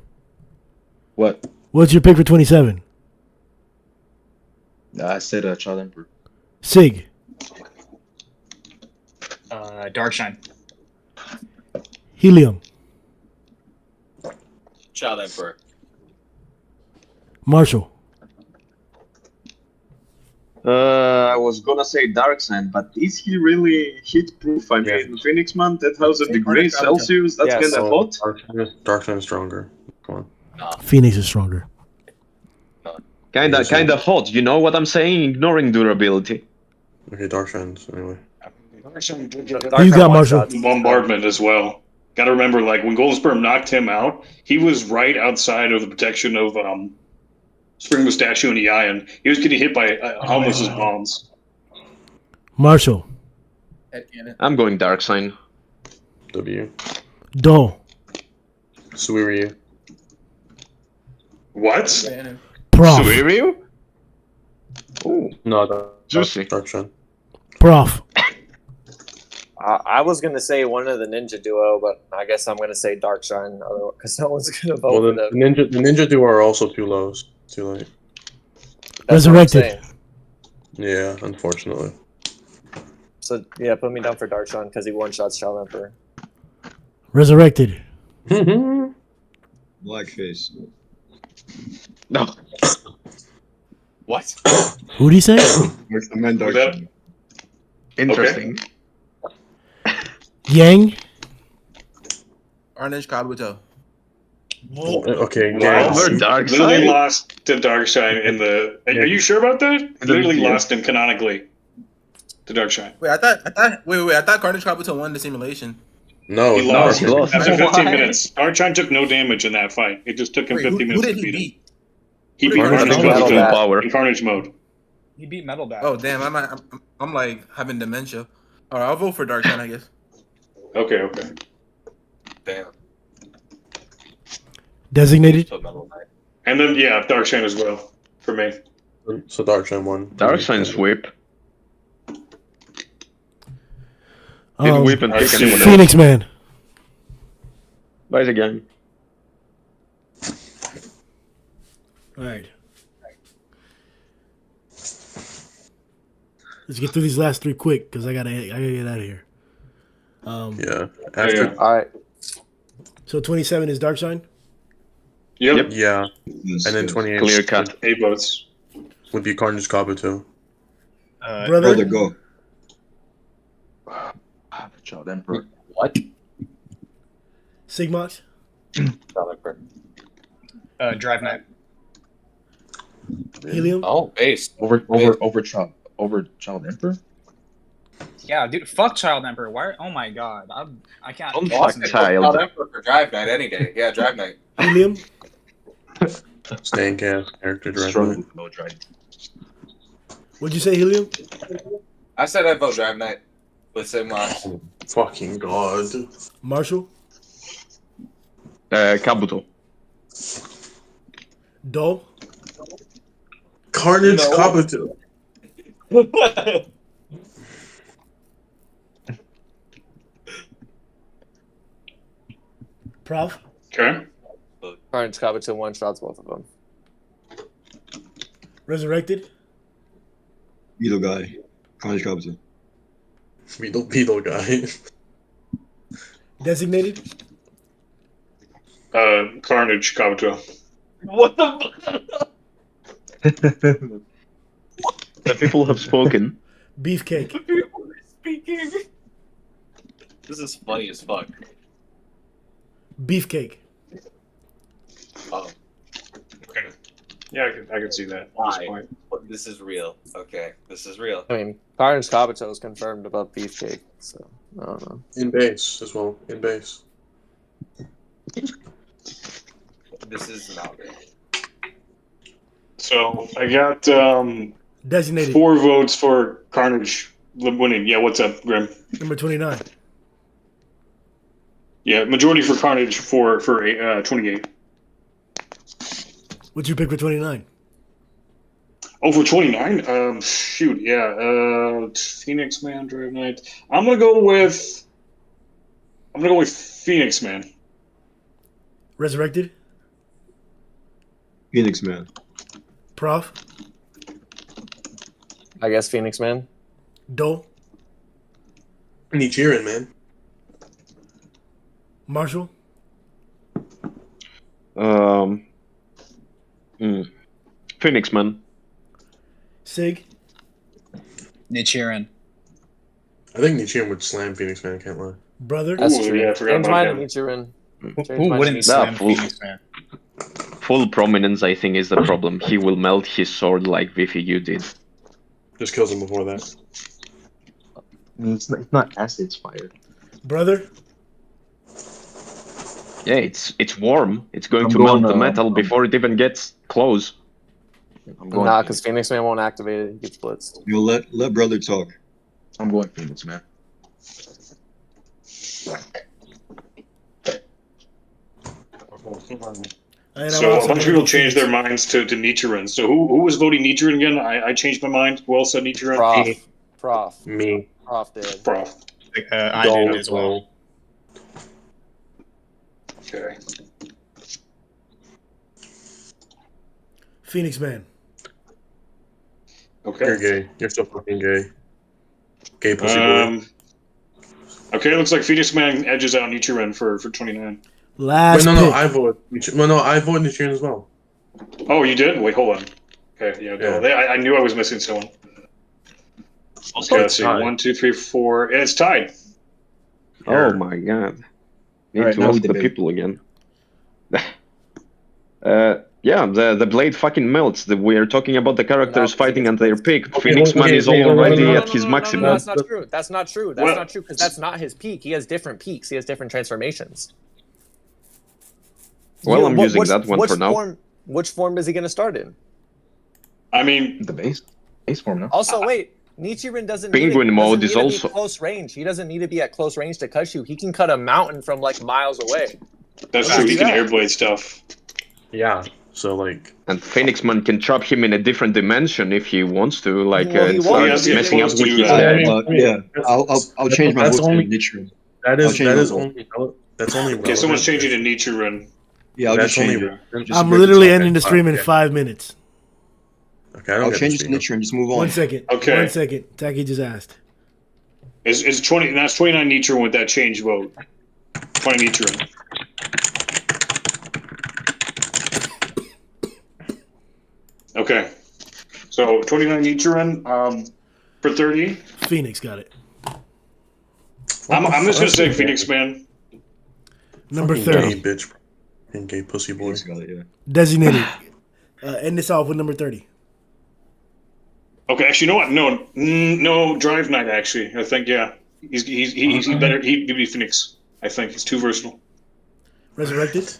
M: What?
A: What's your pick for 27?
M: I said Child Emperor.
A: Sig.
V: Darkshine.
A: Helium.
U: Child Emperor.
A: Marshall.
C: I was gonna say Darkseid, but is he really hit-proof? I mean, Phoenix Man, 10,000 degrees Celsius, that's
H: Yes.
C: kinda hot.
D: Darkseid is stronger. Come on.
A: Phoenix is stronger.
C: Kinda hot, you know what I'm saying? Ignoring durability.
D: Okay, Darkshine's anyway.
A: Who you got, Marshall?
N: bombardment as well. Got to remember, like when Golden Sperm knocked him out, he was right outside of the protection of Spring Mustachio and Ion. He was getting hit by almost his bombs.
A: Marshall.
C: I'm going Darkseid.
D: W.
A: Doll.
D: Suiryu.
N: What?
A: Prof.
C: Suiryu? Ooh,
D: No,
C: juicy.
D: Darkshine.
A: Prof.
H: I was gonna say one of the ninja duo, but I guess I'm gonna say Darkshine because no one's gonna vote
D: Well,
H: for
D: the
H: them.
D: ninja duo are also too low. Too late.
H: That's what I'm
A: Resurrected.
H: saying.
D: Yeah, unfortunately.
H: So yeah, put me down for Darkshine because he one shots Child Emperor.
A: Resurrected.
G: Blackface.
C: No.
U: What?
A: Who'd he say?
G: I meant Darkshine.
C: Interesting.
A: Yang.
P: Carnage Kabuto.
D: Okay,
N: Wow.
C: Over
N: Literally
C: Darkseid?
N: lost to Darkshine in the. Are you sure about that? Literally lost him canonically to Darkshine.
P: Wait, I thought Carnage Kabuto won the simulation.
D: No,
N: He lost
C: lost.
N: after 15
C: Why?
N: minutes. Darkshine took no damage in that fight. It just took him
P: Wait,
N: 15
P: who
N: minutes
P: did
N: to
P: he
N: beat him.
P: beat?
N: He
P: Who
N: beat
P: did he
N: Carnage
P: beat?
N: Mode
C: Full power.
N: in Carnage Mode.
V: He beat Metal Bat.
P: Oh damn, I'm like having dementia. All right, I'll vote for Darkshine, I guess.
N: Okay.
U: Damn.
A: Designated.
U: So Metal Knight.
N: And then, yeah, Darkshine as well, for me.
D: So Darkshine won.
C: Darkseid sweep. Did we even pick anyone
A: Phoenix Man.
C: Bye again.
A: All right. Let's get through these last three quick because I gotta get out of here.
D: Yeah. After.
H: All right.
A: So 27 is Darkseid.
N: Yep.
D: Yeah. And then 28
C: Clear cut.
N: 8 votes.
D: would be Carnage Kabuto.
A: Brother,
G: go.
M: Child Emperor.
T: What?
A: Sigmont.
T: Child Emperor.
S: Drive Knight.
A: Helium.
T: Oh, base.
M: Over Child Emperor.
S: Yeah, dude, fuck Child Emperor. Why? Oh my god, I can't.
C: Don't
S: listen
C: fuck
S: to-
C: Child.
U: Emperor for Drive Night any day. Yeah, Drive Night.
A: Helium.
D: Stan cast character
M: Struggle
D: directly.
M: with no Dragon.
A: What'd you say, Helium?
U: I said I'd vote Drive Night with Sigmund.
D: Oh, fucking god.
A: Marshall.
C: Kabuto.
A: Dole.
D: Carnage Kabuto.
A: Prof.
N: Okay.
H: Carnage Kabuto one shots both of them.
A: Resurrected.
G: Beetle guy. Carnage Kabuto.
D: Beetle guy.
A: Designated.
N: Carnage Kabuto.
I: What the
C: The people have spoken.
A: Beefcake.
U: People are speaking. This is funny as fuck.
A: Beefcake.
U: Oh,
N: Okay. Yeah, I can see that. At this
U: why?
N: point.
U: This is real. Okay, this is real.
H: I mean, Carnage Kabuto is confirmed above Beefcake, so I don't know.
D: In base as well. In base.
U: This is not real.
N: So I got
A: Designated.
N: 4 votes for Carnage winning. Yeah, what's up, Grim?
A: Number 29.
N: Yeah, majority for Carnage for 28.
A: What'd you pick for 29?
N: Oh, for 29? Shoot, yeah. Phoenix Man, Drive Night. I'm gonna go with Phoenix Man.
A: Resurrected.
G: Phoenix Man.
A: Prof.
H: I guess Phoenix Man.
A: Dole.
D: Nichiren, man.
A: Marshall.
C: Phoenix Man.
A: Sig.
V: Nichiren.
D: I think Nichiren would slam Phoenix Man, I can't lie.
A: Brother.
H: That's
N: Ooh,
H: true.
N: yeah, I forgot
H: Change
N: about
H: mine
N: him.
H: to Nichiren.
V: Who wouldn't slam
C: full-
V: Phoenix Man?
C: Full prominence, I think, is the problem. He will melt his sword like VFU did.
D: Just kills him before that.
M: I mean, it's not acid, it's fire.
A: Brother.
C: Yeah, it's warm. It's going
M: I'm
C: to
M: going,
C: melt the metal before it even gets close.
M: I'm going.
H: Nah, because Phoenix Man won't activate it. He gets blitzed.
G: You know, let brother talk.
M: I'm going Phoenix Man.
A: And
N: So
A: I'm
N: a bunch of people
A: voting
N: changed their
A: Phoenix.
N: minds to Nichiren. So who was voting Nichiren again? I changed my mind. Who else said Nichiren?
H: Prof.
D: Me.
H: Prof did.
N: Prof.
V: I did as well.
N: Okay.
A: Phoenix Man.
N: Okay.
D: You're gay. You're so fucking gay. Gay pussy boy.
N: Okay, looks like Phoenix Man edges out Nichiren for 29.
A: Last
D: Wait,
A: pick.
D: no, I vote. I vote Nichiren as well.
N: Oh, you did? Wait, hold on. Okay, yeah, no, I knew I was missing someone. Okay, let's see.
D: tied.
N: 1, 2, 3, 4. And it's tied.
C: Oh my god. Need
M: Alright,
C: to
M: now we
C: ask the
M: debate.
C: people again. Yeah, the blade fucking melts. We're talking about the characters fighting at their peak. Phoenix Man is already at his maximum.
H: No, that's not true. That's not true. That's
N: Well-
H: not true because that's not his peak. He has different peaks. He has different transformations.
C: Well, I'm
H: What-
C: using
H: which-
C: that one
H: which
C: for now.
H: Which form is he going to start in?
N: I mean,
M: The base form now.
H: Also, wait. Nichiren doesn't
C: Penguin
H: need,
C: mode
H: doesn't
C: is
H: need
C: also-
H: to be close range. He doesn't need to be at close range to cut you. He can cut a mountain from like miles away.
N: that's
H: Let's
N: true.
H: do
N: He can
H: that.
N: airblade stuff.
D: Yeah. So like,
L: and Phoenix Man can trap him in a different dimension if he wants to, like
R: Well,
L: start
R: he
L: messing up
R: wants
L: with
R: to
L: his
R: do that.
L: head.
G: Yeah, I'll change my
D: that's
G: vote to
D: only
G: Nichiren.
D: that
G: I'll
D: is
G: change
D: that
G: my
D: is
G: vote.
D: only that's only
N: Okay, someone's
D: relevant
N: changing to Nichiren.
G: Yeah, I'll just
D: that's
G: change
D: only
G: it.
D: relevant.
G: Just
A: I'm
G: break
A: literally
G: the top.
A: ending the stream in
D: Okay.
A: 5 minutes.
D: Okay, I don't
G: I'll
D: get
G: change
D: the
G: it to Nichiren. Just move on.
A: 1 second.
N: Okay.
A: 1 second. Taki just asked.
N: It's 20. That's 29 Nichiren with that change vote. 20 Nichiren. Okay. So 29 Nichiren. For 30.
A: Phoenix got it.
N: I'm just gonna say Phoenix Man.
A: Number
D: Fucking
A: 30.
D: gay bitch. Fucking gay pussy boy.
A: Designated. End this off with number 30.
N: Okay, actually, you know what? No, Drive Night. Actually, I think he's better. He'd be Phoenix. I think he's too versatile.
A: Resurrected.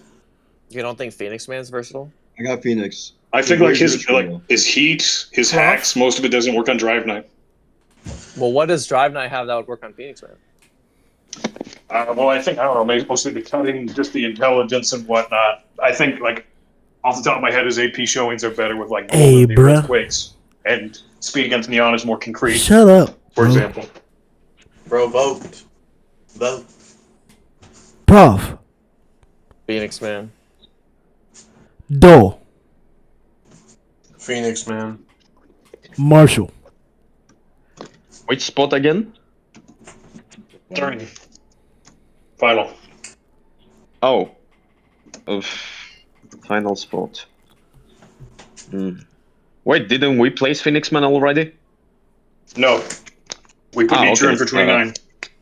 H: You don't think Phoenix Man's versatile?
G: I got Phoenix.
N: I think like his heat, his hacks, most of it doesn't work on Drive Night.
H: Well, what does Drive Night have that would work on Phoenix Man?
N: Well, I don't know, maybe mostly the cutting, just the intelligence and whatnot. I think like off the top of my head, his AP showings are better with like
A: Hey,
N: the
A: bruh.
N: earthquakes, and speed against Neon is more concrete.
A: Shut up,
N: for
A: bro.
N: example.
D: Bro, vote. Vote.
A: Prof.
H: Phoenix Man.
A: Dole.
D: Phoenix Man.
A: Marshall.
L: Which spot again?
N: 30. Final.
L: Oh. Final spot. Wait, didn't we place Phoenix Man already?
N: No. We put Nichiren for 29.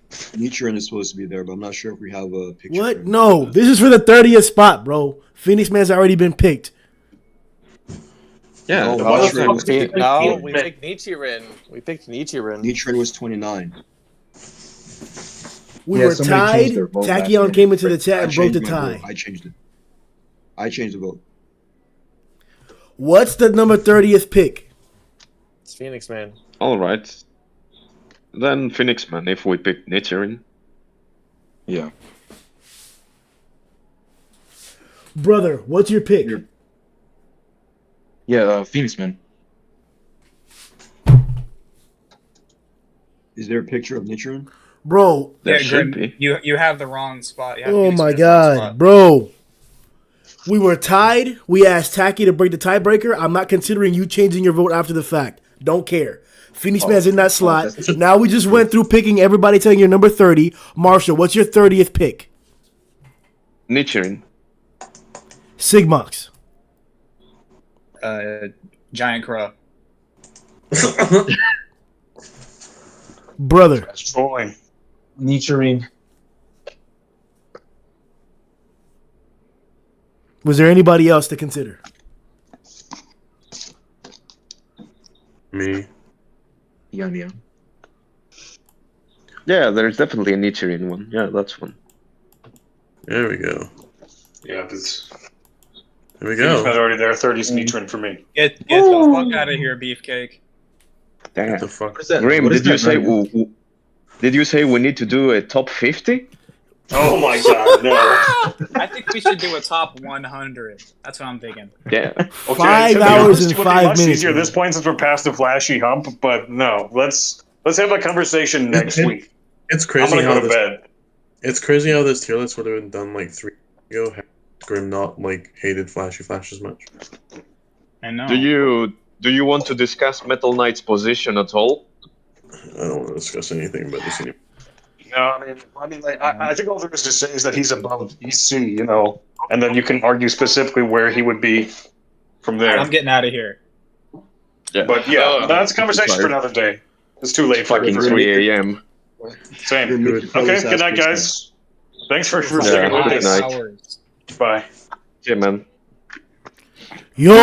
G: Nichiren is supposed to be there, but I'm not sure if we have a picture.
A: What? No. This is for the 30th spot, bro. Phoenix Man's already been picked.
L: Yeah.
G: No,
H: No, we picked Nichiren. We picked Nichiren.
G: Nichiren was 29.
A: We
G: Yeah,
A: were
G: somebody changed
A: tied.
G: their vote
A: Tachyon
G: last
A: came
G: year.
A: into the chat and broke the tie.
G: I changed it. I changed the vote.
A: What's the number 30th pick?
H: It's Phoenix Man.
L: All right. Then Phoenix Man, if we pick Nichiren.
M: Yeah.
A: Brother, what's your pick?
M: Yeah, Phoenix Man.
G: Is there a picture of Nichiren?
A: Bro.
L: There should
V: Grim,
L: be.
V: you have the wrong spot. You have
A: Oh
V: Phoenix
A: my
V: Man in the wrong
A: god,
V: spot.
A: bro. We were tied. We asked Taki to break the tiebreaker. I'm not considering you changing your vote after the fact. Don't care. Phoenix Man's in that slot. Now we just went through picking everybody telling you number 30. Marshall, what's your 30th pick?
L: Nichiren.
A: Sigmox.
V: Giant Crow.
A: Brother.
N: That's trolling.
J: Nichiren.
A: Was there anybody else to consider?
D: Me.
M: Yeah.
L: Yeah, there's definitely a Nichiren one. Yeah, that's one.
D: There we go.
N: Yeah, this.
D: There we
N: Phoenix
D: go.
N: Man's already there. 30's Nichiren for me.
V: Get the fuck out of here, Beefcake.
L: Damn.
D: What the fuck?
M: What is that?
L: Grim,
M: What is
L: did you
M: that
L: say
M: number?
L: did you say we need to do a top 50?
N: Oh my god, no.
V: I think we should do a top 100. That's what I'm thinking.
L: Yeah.
N: Okay,
A: 5
N: to be
A: hours
N: honest,
A: and
N: it would be
A: 5
N: much
A: minutes.
N: easier at this point since we're past the flashy hump, but no. Let's have a conversation next week.
D: It's
N: I'm
D: crazy
N: gonna
D: how
N: go to
D: this.
N: bed.
D: It's crazy how this tier list would have been done like 3 years ago. Had Grim not like hated Flash as much.
V: I know.
L: Do you want to discuss Metal Knight's position at all?
D: I don't want to discuss anything about this anymore.
N: No, I mean, like, I think all there is to say is that he's above EC, you know, and then you can argue specifically where he would be from there.
V: I'm getting out of here.
L: Yeah.
N: But yeah, that's a conversation for another day. It's too late for
L: Fucking
N: me.
L: 3 a.m.
N: Same.
G: Good.
N: Okay, good night, guys. Thanks for sticking with
L: good
N: us.
L: night.
N: Bye.
L: Yeah, man.
A: Yo!